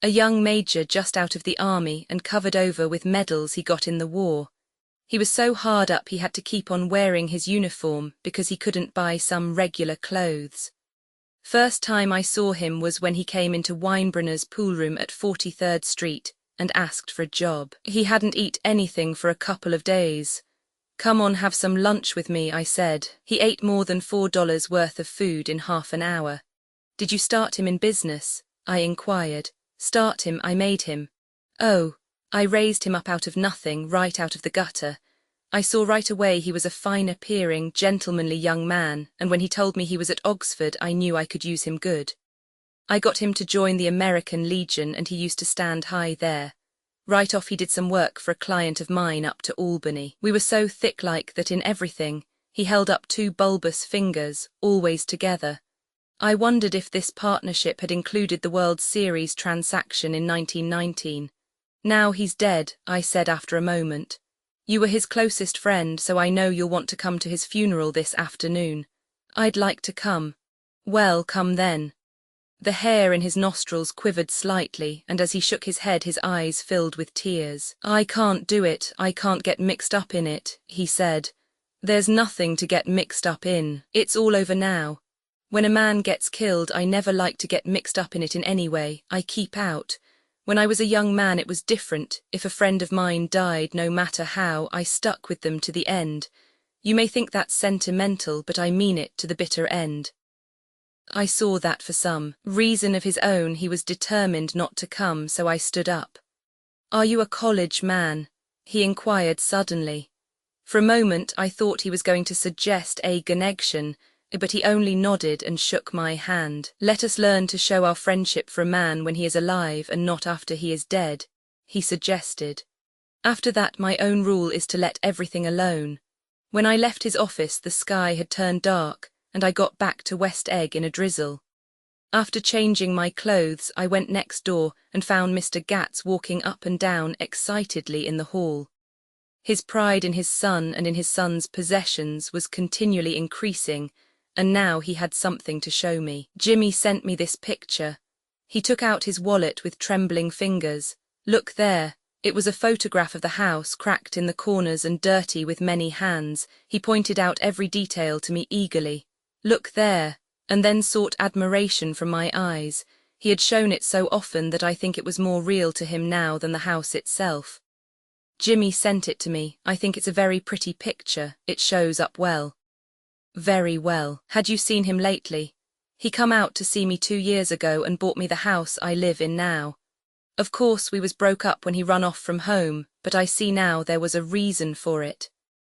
S1: "A young major just out of the army and covered over with medals he got in the war. He was so hard up he had to keep on wearing his uniform because he couldn't buy some regular clothes. First time I saw him was when he came into Winebrenner's poolroom at 43rd Street and asked for a job. He hadn't eat anything for a couple of days. 'Come on, have some lunch with me,' I said. He ate more than $4 worth of food in half an hour. 'Did you start him in business?' I inquired. 'Start him, I made him.' 'Oh, I raised him up out of nothing, right out of the gutter. I saw right away he was a fine-appearing, gentlemanly young man, and when he told me he was at Oxford, I knew I could use him good. I got him to join the American Legion, and he used to stand high there. Right off he did some work for a client of mine up to Albany. We were so thick-like that in everything, he held up two bulbous fingers, always together. I wondered if this partnership had included the World Series transaction in 1919. 'Now he's dead,' I said after a moment. 'You were his closest friend, so I know you'll want to come to his funeral this afternoon.' 'I'd like to come.' 'Well, come then.' The hair in his nostrils quivered slightly, and as he shook his head his eyes filled with tears. 'I can't do it, I can't get mixed up in it,' he said. 'There's nothing to get mixed up in. It's all over now. When a man gets killed, I never like to get mixed up in it in any way. I keep out. When I was a young man it was different. If a friend of mine died, no matter how, I stuck with them to the end. You may think that's sentimental, but I mean it to the bitter end.' I saw that for some reason of his own he was determined not to come, so I stood up. 'Are you a college man?' he inquired suddenly. For a moment I thought he was going to suggest a connection, but he only nodded and shook my hand. 'Let us learn to show our friendship for a man when he is alive and not after he is dead,' he suggested. 'After that my own rule is to let everything alone.' When I left his office the sky had turned dark, and I got back to West Egg in a drizzle. After changing my clothes, I went next door and found Mr. Gats walking up and down excitedly in the hall. His pride in his son and in his son's possessions was continually increasing, and now he had something to show me. 'Jimmy sent me this picture.' He took out his wallet with trembling fingers. 'Look there.' It was a photograph of the house, cracked in the corners and dirty with many hands. He pointed out every detail to me eagerly. 'Look there,' and then sought admiration from my eyes. He had shown it so often that I think it was more real to him now than the house itself. 'Jimmy sent it to me. I think it's a very pretty picture. It shows up well.' 'Very well. Had you seen him lately?' 'He come out to see me 2 years ago and bought me the house I live in now. Of course we was broke up when he run off from home, but I see now there was a reason for it.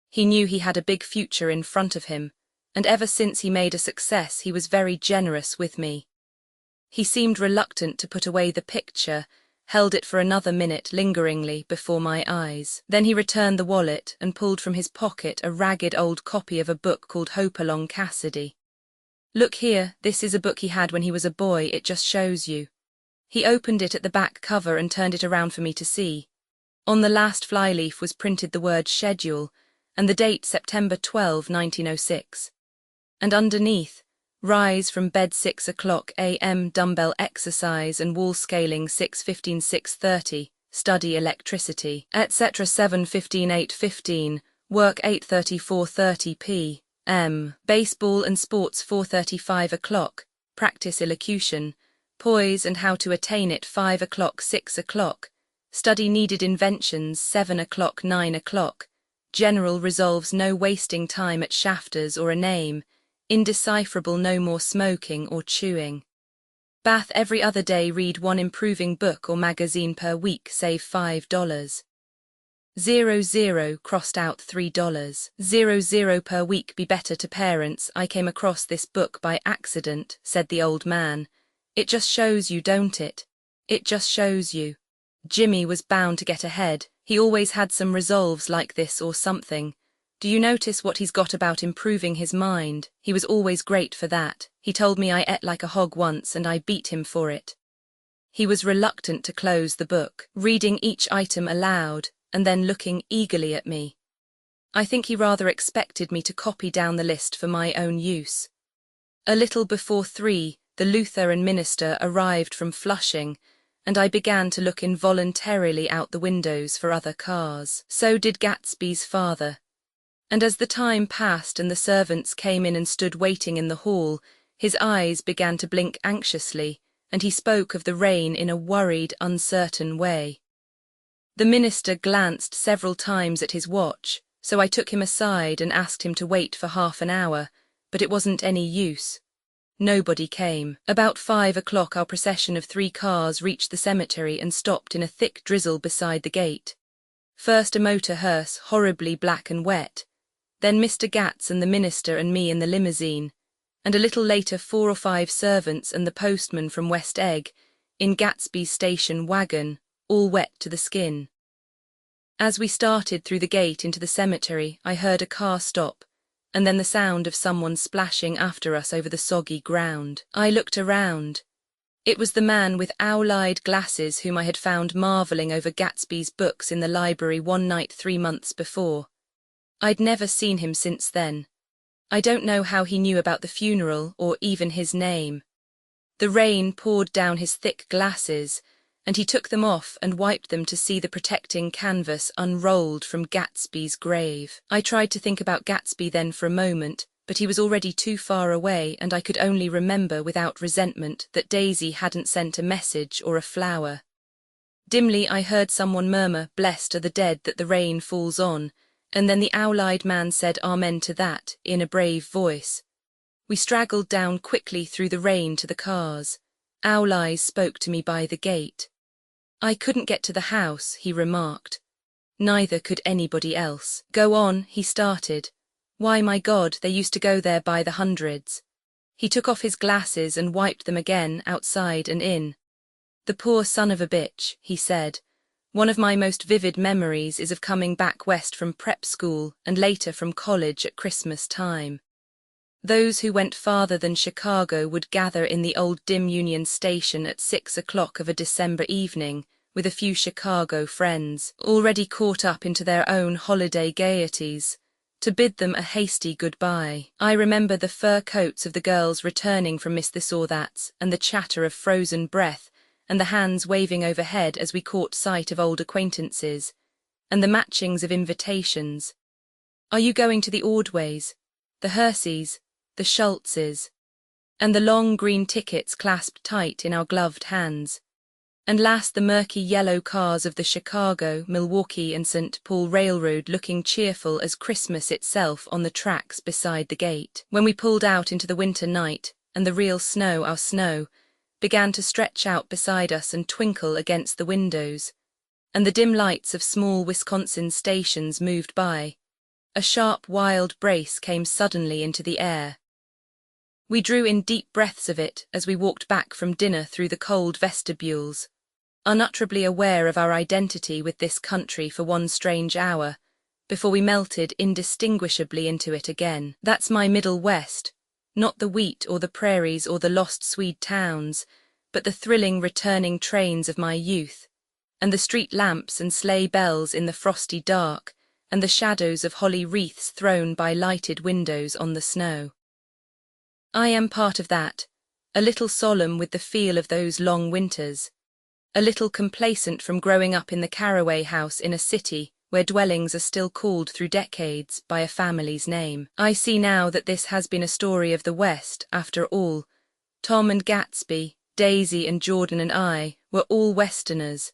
S1: He knew he had a big future in front of him, and ever since he made a success he was very generous with me.' He seemed reluctant to put away the picture, held it for another minute lingeringly before my eyes. Then he returned the wallet and pulled from his pocket a ragged old copy of a book called Hopalong Cassidy. 'Look here, this is a book he had when he was a boy, it just shows you.' He opened it at the back cover and turned it around for me to see. On the last flyleaf was printed the word schedule, and the date September 12, 1906. And underneath, rise from bed 6 o'clock a.m. dumbbell exercise and wall scaling 6:15 6:30, study electricity, etc. 7:15 8:15, work 8:30 4:30 p.m. baseball and sports 4:30 5 o'clock, practice elocution, poise and how to attain it 5 o'clock 6 o'clock, study needed inventions 7 o'clock 9 o'clock, general resolves no wasting time at shafters or a name, indecipherable no more smoking or chewing. Bath every other day, read one improving book or magazine per week, save $5. 00 crossed out $3. 00 per week, be better to parents. I came across this book by accident, said the old man. It just shows you, don't it? It just shows you. Jimmy was bound to get ahead. He always had some resolves like this or something. Do you notice what he's got about improving his mind? He was always great for that. He told me I ate like a hog once and I beat him for it. He was reluctant to close the book, reading each item aloud and then looking eagerly at me. I think he rather expected me to copy down the list for my own use. A little before 3, the Lutheran minister arrived from Flushing, and I began to look involuntarily out the windows for other cars. So did Gatsby's father. And as the time passed and the servants came in and stood waiting in the hall, his eyes began to blink anxiously, and he spoke of the rain in a worried, uncertain way. The minister glanced several times at his watch, so I took him aside and asked him to wait for half an hour, but it wasn't any use. Nobody came. About 5 o'clock our procession of 3 cars reached the cemetery and stopped in a thick drizzle beside the gate. First a motor hearse, horribly black and wet, then Mr. Gats and the minister and me in the limousine, and a little later 4 or 5 servants and the postman from West Egg, in Gatsby's station wagon, all wet to the skin. As we started through the gate into the cemetery, I heard a car stop, and then the sound of someone splashing after us over the soggy ground. I looked around. It was the man with owl-eyed glasses whom I had found marvelling over Gatsby's books in the library one night 3 months before. I'd never seen him since then. I don't know how he knew about the funeral or even his name. The rain poured down his thick glasses, and he took them off and wiped them to see the protecting canvas unrolled from Gatsby's grave. I tried to think about Gatsby then for a moment, but he was already too far away, and I could only remember without resentment that Daisy hadn't sent a message or a flower. Dimly I heard someone murmur, "Blessed are the dead that the rain falls on," and then the owl-eyed man said amen to that, in a brave voice. We straggled down quickly through the rain to the cars. Owl Eyes spoke to me by the gate. "I couldn't get to the house," he remarked. Neither could anybody else. "Go on," he started. "Why, my God, they used to go there by the hundreds." He took off his glasses and wiped them again, outside and in. "The poor son of a bitch," he said. "One of my most vivid memories is of coming back west from prep school and later from college at Christmas time. Those who went farther than Chicago would gather in the old dim Union Station at 6 o'clock of a December evening, with a few Chicago friends, already caught up into their own holiday gaieties, to bid them a hasty goodbye. I remember the fur coats of the girls returning from Miss This or That's, and the chatter of frozen breath, and the hands waving overhead as we caught sight of old acquaintances, and the matchings of invitations. "Are you going to the Ordways, the Herseys, the Schultzes?" And the long green tickets clasped tight in our gloved hands. And last the murky yellow cars of the Chicago, Milwaukee and St. Paul Railroad looking cheerful as Christmas itself on the tracks beside the gate. When we pulled out into the winter night, and the real snow, our snow, began to stretch out beside us and twinkle against the windows, and the dim lights of small Wisconsin stations moved by, a sharp wild brace came suddenly into the air. We drew in deep breaths of it as we walked back from dinner through the cold vestibules, unutterably aware of our identity with this country for one strange hour, before we melted indistinguishably into it again. That's my Middle West, not the wheat or the prairies or the lost Swede towns, but the thrilling returning trains of my youth, and the street lamps and sleigh bells in the frosty dark, and the shadows of holly wreaths thrown by lighted windows on the snow. I am part of that, a little solemn with the feel of those long winters, a little complacent from growing up in the Carraway house in a city where dwellings are still called through decades by a family's name. I see now that this has been a story of the West, after all. Tom and Gatsby, Daisy and Jordan and I were all Westerners,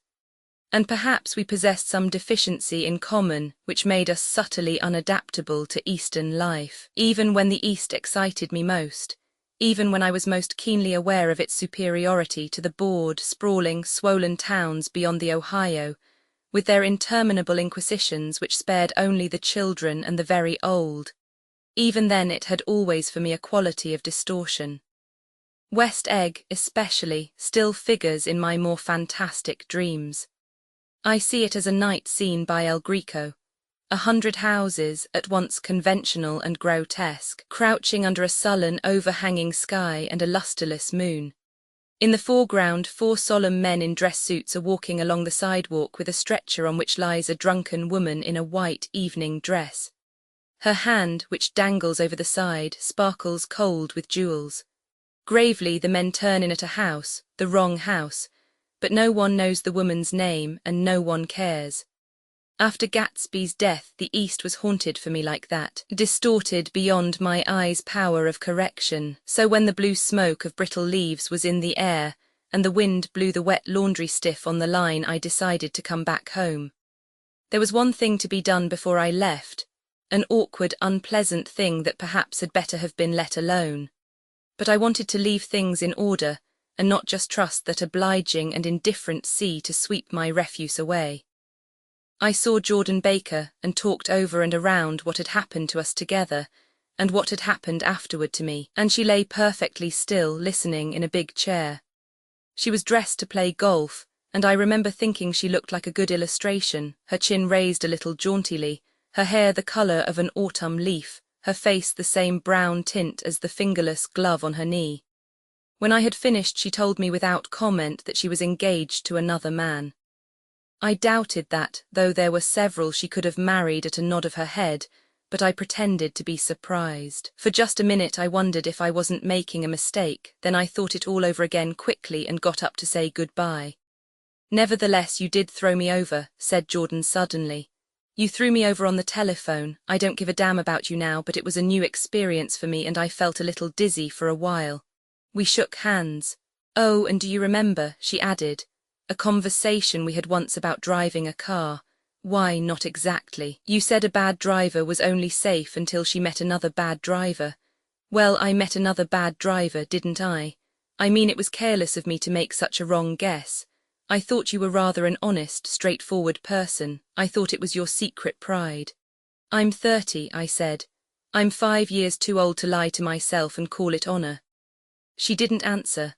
S1: and perhaps we possessed some deficiency in common which made us subtly unadaptable to Eastern life. Even when the East excited me most, even when I was most keenly aware of its superiority to the bored, sprawling, swollen towns beyond the Ohio, with their interminable inquisitions which spared only the children and the very old, even then it had always for me a quality of distortion. West Egg, especially, still figures in my more fantastic dreams. I see it as a night scene by El Greco, 100 houses, at once conventional and grotesque, crouching under a sullen, overhanging sky and a lustreless moon. In the foreground, 4 solemn men in dress suits are walking along the sidewalk with a stretcher on which lies a drunken woman in a white evening dress. Her hand, which dangles over the side, sparkles cold with jewels. Gravely, the men turn in at a house, the wrong house, but no one knows the woman's name and no one cares. After Gatsby's death, the East was haunted for me like that, distorted beyond my eyes' power of correction. So when the blue smoke of brittle leaves was in the air, and the wind blew the wet laundry stiff on the line, I decided to come back home. There was one thing to be done before I left, an awkward, unpleasant thing that perhaps had better have been let alone. But I wanted to leave things in order, and not just trust that obliging and indifferent sea to sweep my refuse away. I saw Jordan Baker and talked over and around what had happened to us together and what had happened afterward to me, and she lay perfectly still, listening in a big chair. She was dressed to play golf, and I remember thinking she looked like a good illustration, her chin raised a little jauntily, her hair the colour of an autumn leaf, her face the same brown tint as the fingerless glove on her knee. When I had finished, she told me without comment that she was engaged to another man. I doubted that, though there were several she could have married at a nod of her head, but I pretended to be surprised. For just a minute I wondered if I wasn't making a mistake, then I thought it all over again quickly and got up to say goodbye. "Nevertheless, you did throw me over," said Jordan suddenly. "You threw me over on the telephone. I don't give a damn about you now, but it was a new experience for me and I felt a little dizzy for a while." We shook hands. "Oh, and do you remember," she added, "a conversation we had once about driving a car?" "Why, not exactly. You said a bad driver was only safe until she met another bad driver." "Well, I met another bad driver, didn't I? I mean, it was careless of me to make such a wrong guess. I thought you were rather an honest, straightforward person. I thought it was your secret pride." "I'm 30, I said. "I'm 5 years too old to lie to myself and call it honor." She didn't answer.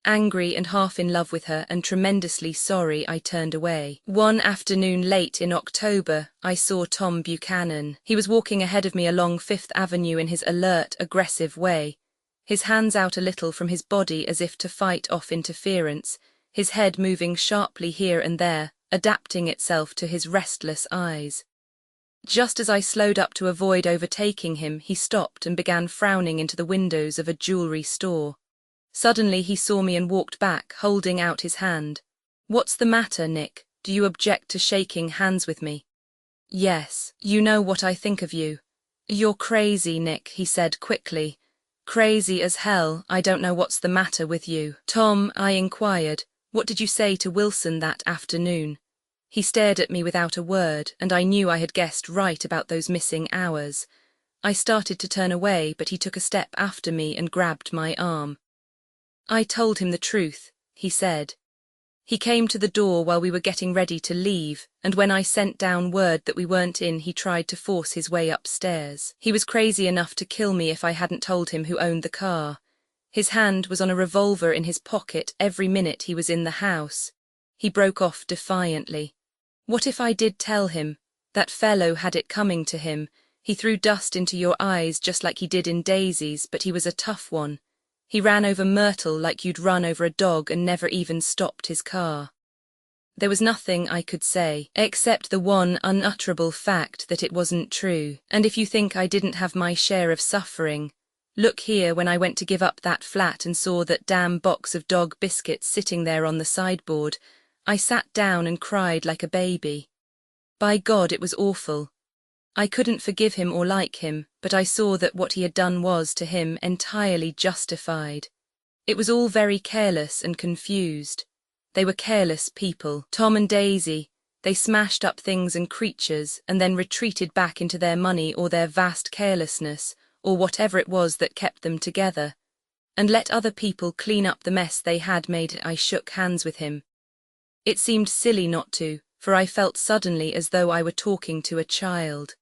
S1: Angry and half in love with her and tremendously sorry, I turned away. One afternoon late in October, I saw Tom Buchanan. He was walking ahead of me along 5th Avenue in his alert, aggressive way, his hands out a little from his body as if to fight off interference, his head moving sharply here and there, adapting itself to his restless eyes. Just as I slowed up to avoid overtaking him, he stopped and began frowning into the windows of a jewelry store. Suddenly he saw me and walked back, holding out his hand. "What's the matter, Nick? Do you object to shaking hands with me?" "Yes, you know what I think of you." "You're crazy, Nick," he said quickly. "Crazy as hell. I don't know what's the matter with you." "Tom," I inquired, "what did you say to Wilson that afternoon?" He stared at me without a word, and I knew I had guessed right about those missing hours. I started to turn away, but he took a step after me and grabbed my arm. "I told him the truth," he said. "He came to the door while we were getting ready to leave, and when I sent down word that we weren't in, he tried to force his way upstairs. He was crazy enough to kill me if I hadn't told him who owned the car. His hand was on a revolver in his pocket every minute he was in the house." He broke off defiantly. "What if I did tell him? That fellow had it coming to him. He threw dust into your eyes just like he did in Daisy's, but he was a tough one. He ran over Myrtle like you'd run over a dog and never even stopped his car." There was nothing I could say, except the one unutterable fact that it wasn't true. And if you think I didn't have my share of suffering, look here, when I went to give up that flat and saw that damn box of dog biscuits sitting there on the sideboard, I sat down and cried like a baby. By God, it was awful. I couldn't forgive him or like him, but I saw that what he had done was, to him, entirely justified. It was all very careless and confused. They were careless people, Tom and Daisy. They smashed up things and creatures and then retreated back into their money or their vast carelessness, or whatever it was that kept them together, and let other people clean up the mess they had made. I shook hands with him. It seemed silly not to, for I felt suddenly as though I were talking to a child.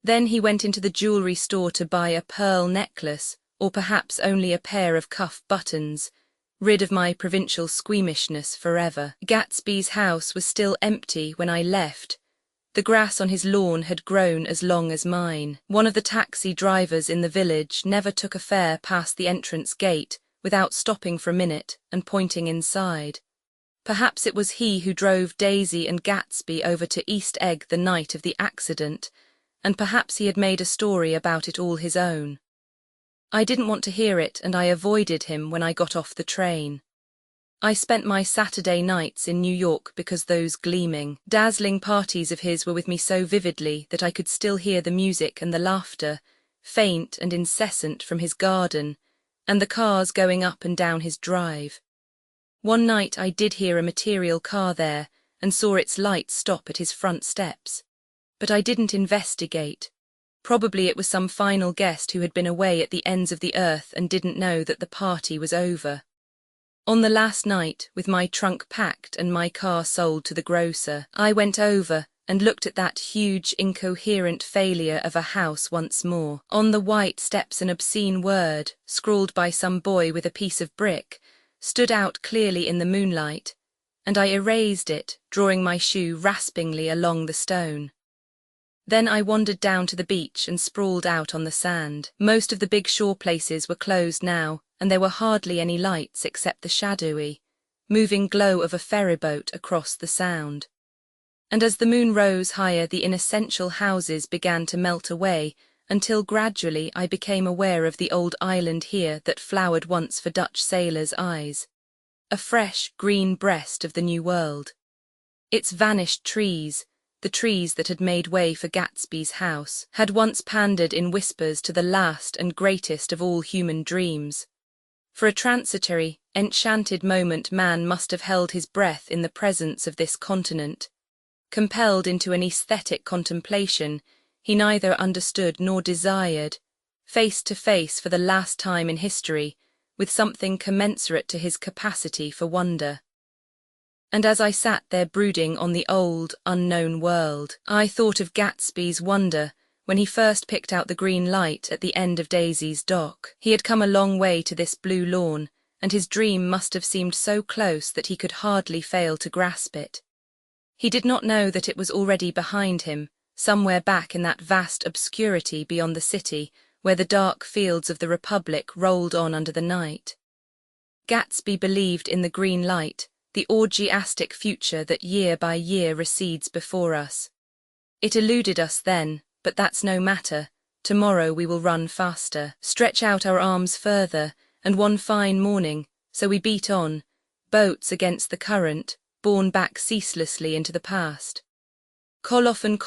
S1: Then he went into the jewelry store to buy a pearl necklace, or perhaps only a pair of cuff buttons, rid of my provincial squeamishness forever. Gatsby's house was still empty when I left. The grass on his lawn had grown as long as mine. One of the taxi drivers in the village never took a fare past the entrance gate, without stopping for a minute and pointing inside. Perhaps it was he who drove Daisy and Gatsby over to East Egg the night of the accident, and perhaps he had made a story about it all his own. I didn't want to hear it, and I avoided him when I got off the train. I spent my Saturday nights in New York because those gleaming, dazzling parties of his were with me so vividly that I could still hear the music and the laughter, faint and incessant, from his garden, and the cars going up and down his drive. One night I did hear a material car there and saw its lights stop at his front steps. But I didn't investigate. Probably it was some final guest who had been away at the ends of the earth and didn't know that the party was over. On the last night, with my trunk packed and my car sold to the grocer, I went over and looked at that huge, incoherent failure of a house once more. On the white steps an obscene word, scrawled by some boy with a piece of brick, stood out clearly in the moonlight, and I erased it, drawing my shoe raspingly along the stone. Then I wandered down to the beach and sprawled out on the sand. Most of the big shore places were closed now, and there were hardly any lights except the shadowy, moving glow of a ferryboat across the sound. And as the moon rose higher, the inessential houses began to melt away, until gradually I became aware of the old island here that flowered once for Dutch sailors' eyes, a fresh, green breast of the New World. Its vanished trees, the trees that had made way for Gatsby's house, had once pandered in whispers to the last and greatest of all human dreams. For a transitory, enchanted moment man must have held his breath in the presence of this continent. Compelled into an aesthetic contemplation, he neither understood nor desired, face to face for the last time in history, with something commensurate to his capacity for wonder. And as I sat there brooding on the old, unknown world, I thought of Gatsby's wonder when he first picked out the green light at the end of Daisy's dock. He had come a long way to this blue lawn, and his dream must have seemed so close that he could hardly fail to grasp it. He did not know that it was already behind him, somewhere back in that vast obscurity beyond the city, where the dark fields of the Republic rolled on under the night. Gatsby believed in the green light, the orgiastic future that year by year recedes before us. It eluded us then, but that's no matter. Tomorrow we will run faster, stretch out our arms further, and one fine morning, so we beat on, boats against the current, borne back ceaselessly into the past. Colophon,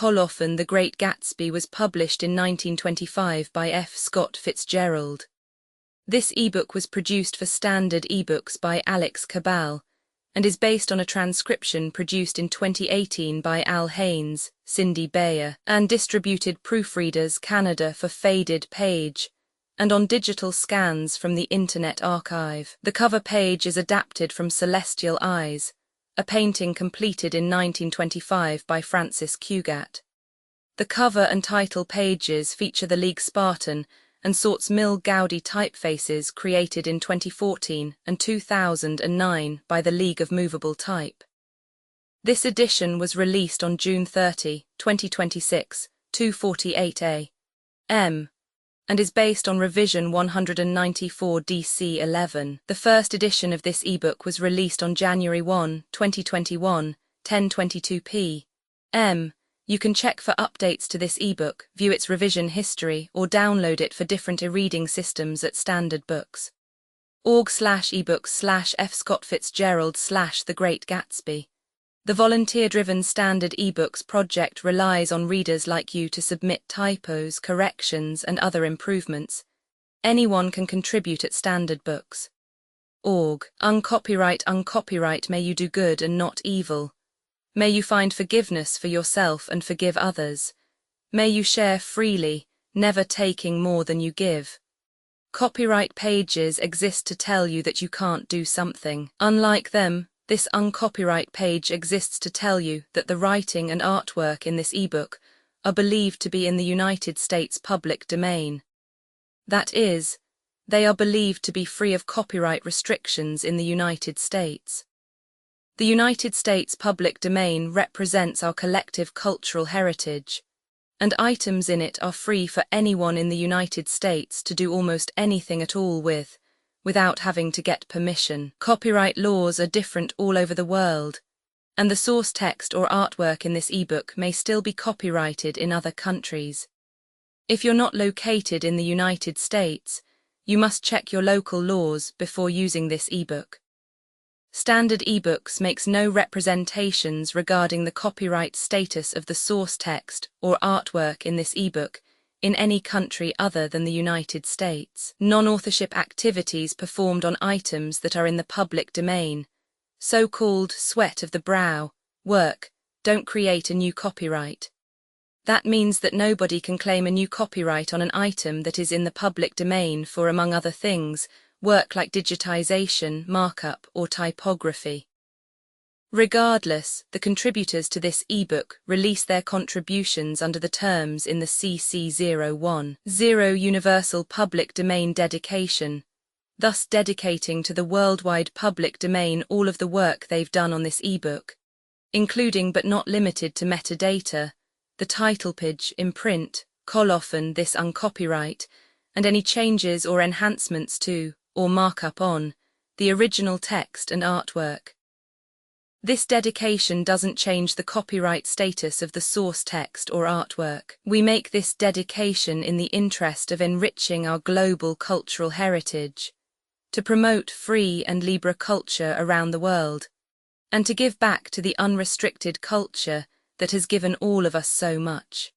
S1: The Great Gatsby was published in 1925 by F. Scott Fitzgerald. This ebook was produced for Standard eBooks by Alex Cabal, and is based on a transcription produced in 2018 by Al Haynes, Cindy Bayer, and distributed Proofreaders Canada for Faded Page, and on digital scans from the Internet Archive. The cover page is adapted from Celestial Eyes, a painting completed in 1925 by Francis Cugat. The cover and title pages feature the League Spartan and Sorts Mill Gaudi typefaces created in 2014 and 2009 by the League of Movable Type. This edition was released on June 30, 2026, 248 a.m., and is based on revision 194 DC 11. The first edition of this ebook was released on January 1, 2021, 10:22 p.m. You can check for updates to this ebook, view its revision history, or download it for different e-reading systems at Standard Books. org/ebooks/F. Scott Fitzgerald/The Great Gatsby. The volunteer-driven Standard eBooks project relies on readers like you to submit typos, corrections, and other improvements. Anyone can contribute at Standard Books. Org. Uncopyright, may you do good and not evil. May you find forgiveness for yourself and forgive others. May you share freely, never taking more than you give. Copyright pages exist to tell you that you can't do something. Unlike them, this uncopyright page exists to tell you that the writing and artwork in this ebook are believed to be in the United States public domain. That is, they are believed to be free of copyright restrictions in the United States. The United States public domain represents our collective cultural heritage, and items in it are free for anyone in the United States to do almost anything at all with, without having to get permission. Copyright laws are different all over the world, and the source text or artwork in this ebook may still be copyrighted in other countries. If you're not located in the United States, you must check your local laws before using this ebook. Standard ebooks makes no representations regarding the copyright status of the source text or artwork in this ebook in any country other than the United States. Non-authorship activities performed on items that are in the public domain, so-called sweat of the brow, work, don't create a new copyright. That means that nobody can claim a new copyright on an item that is in the public domain for, among other things, work like digitization, markup, or typography. Regardless, the contributors to this ebook release their contributions under the terms in the CC01 Universal Public Domain Dedication, thus dedicating to the worldwide public domain all of the work they've done on this ebook, including but not limited to metadata, the title page, imprint, colophon, this uncopyright, and any changes or enhancements to, or markup on, the original text and artwork. This dedication doesn't change the copyright status of the source text or artwork. We make this dedication in the interest of enriching our global cultural heritage, to promote free and libre culture around the world, and to give back to the unrestricted culture that has given all of us so much.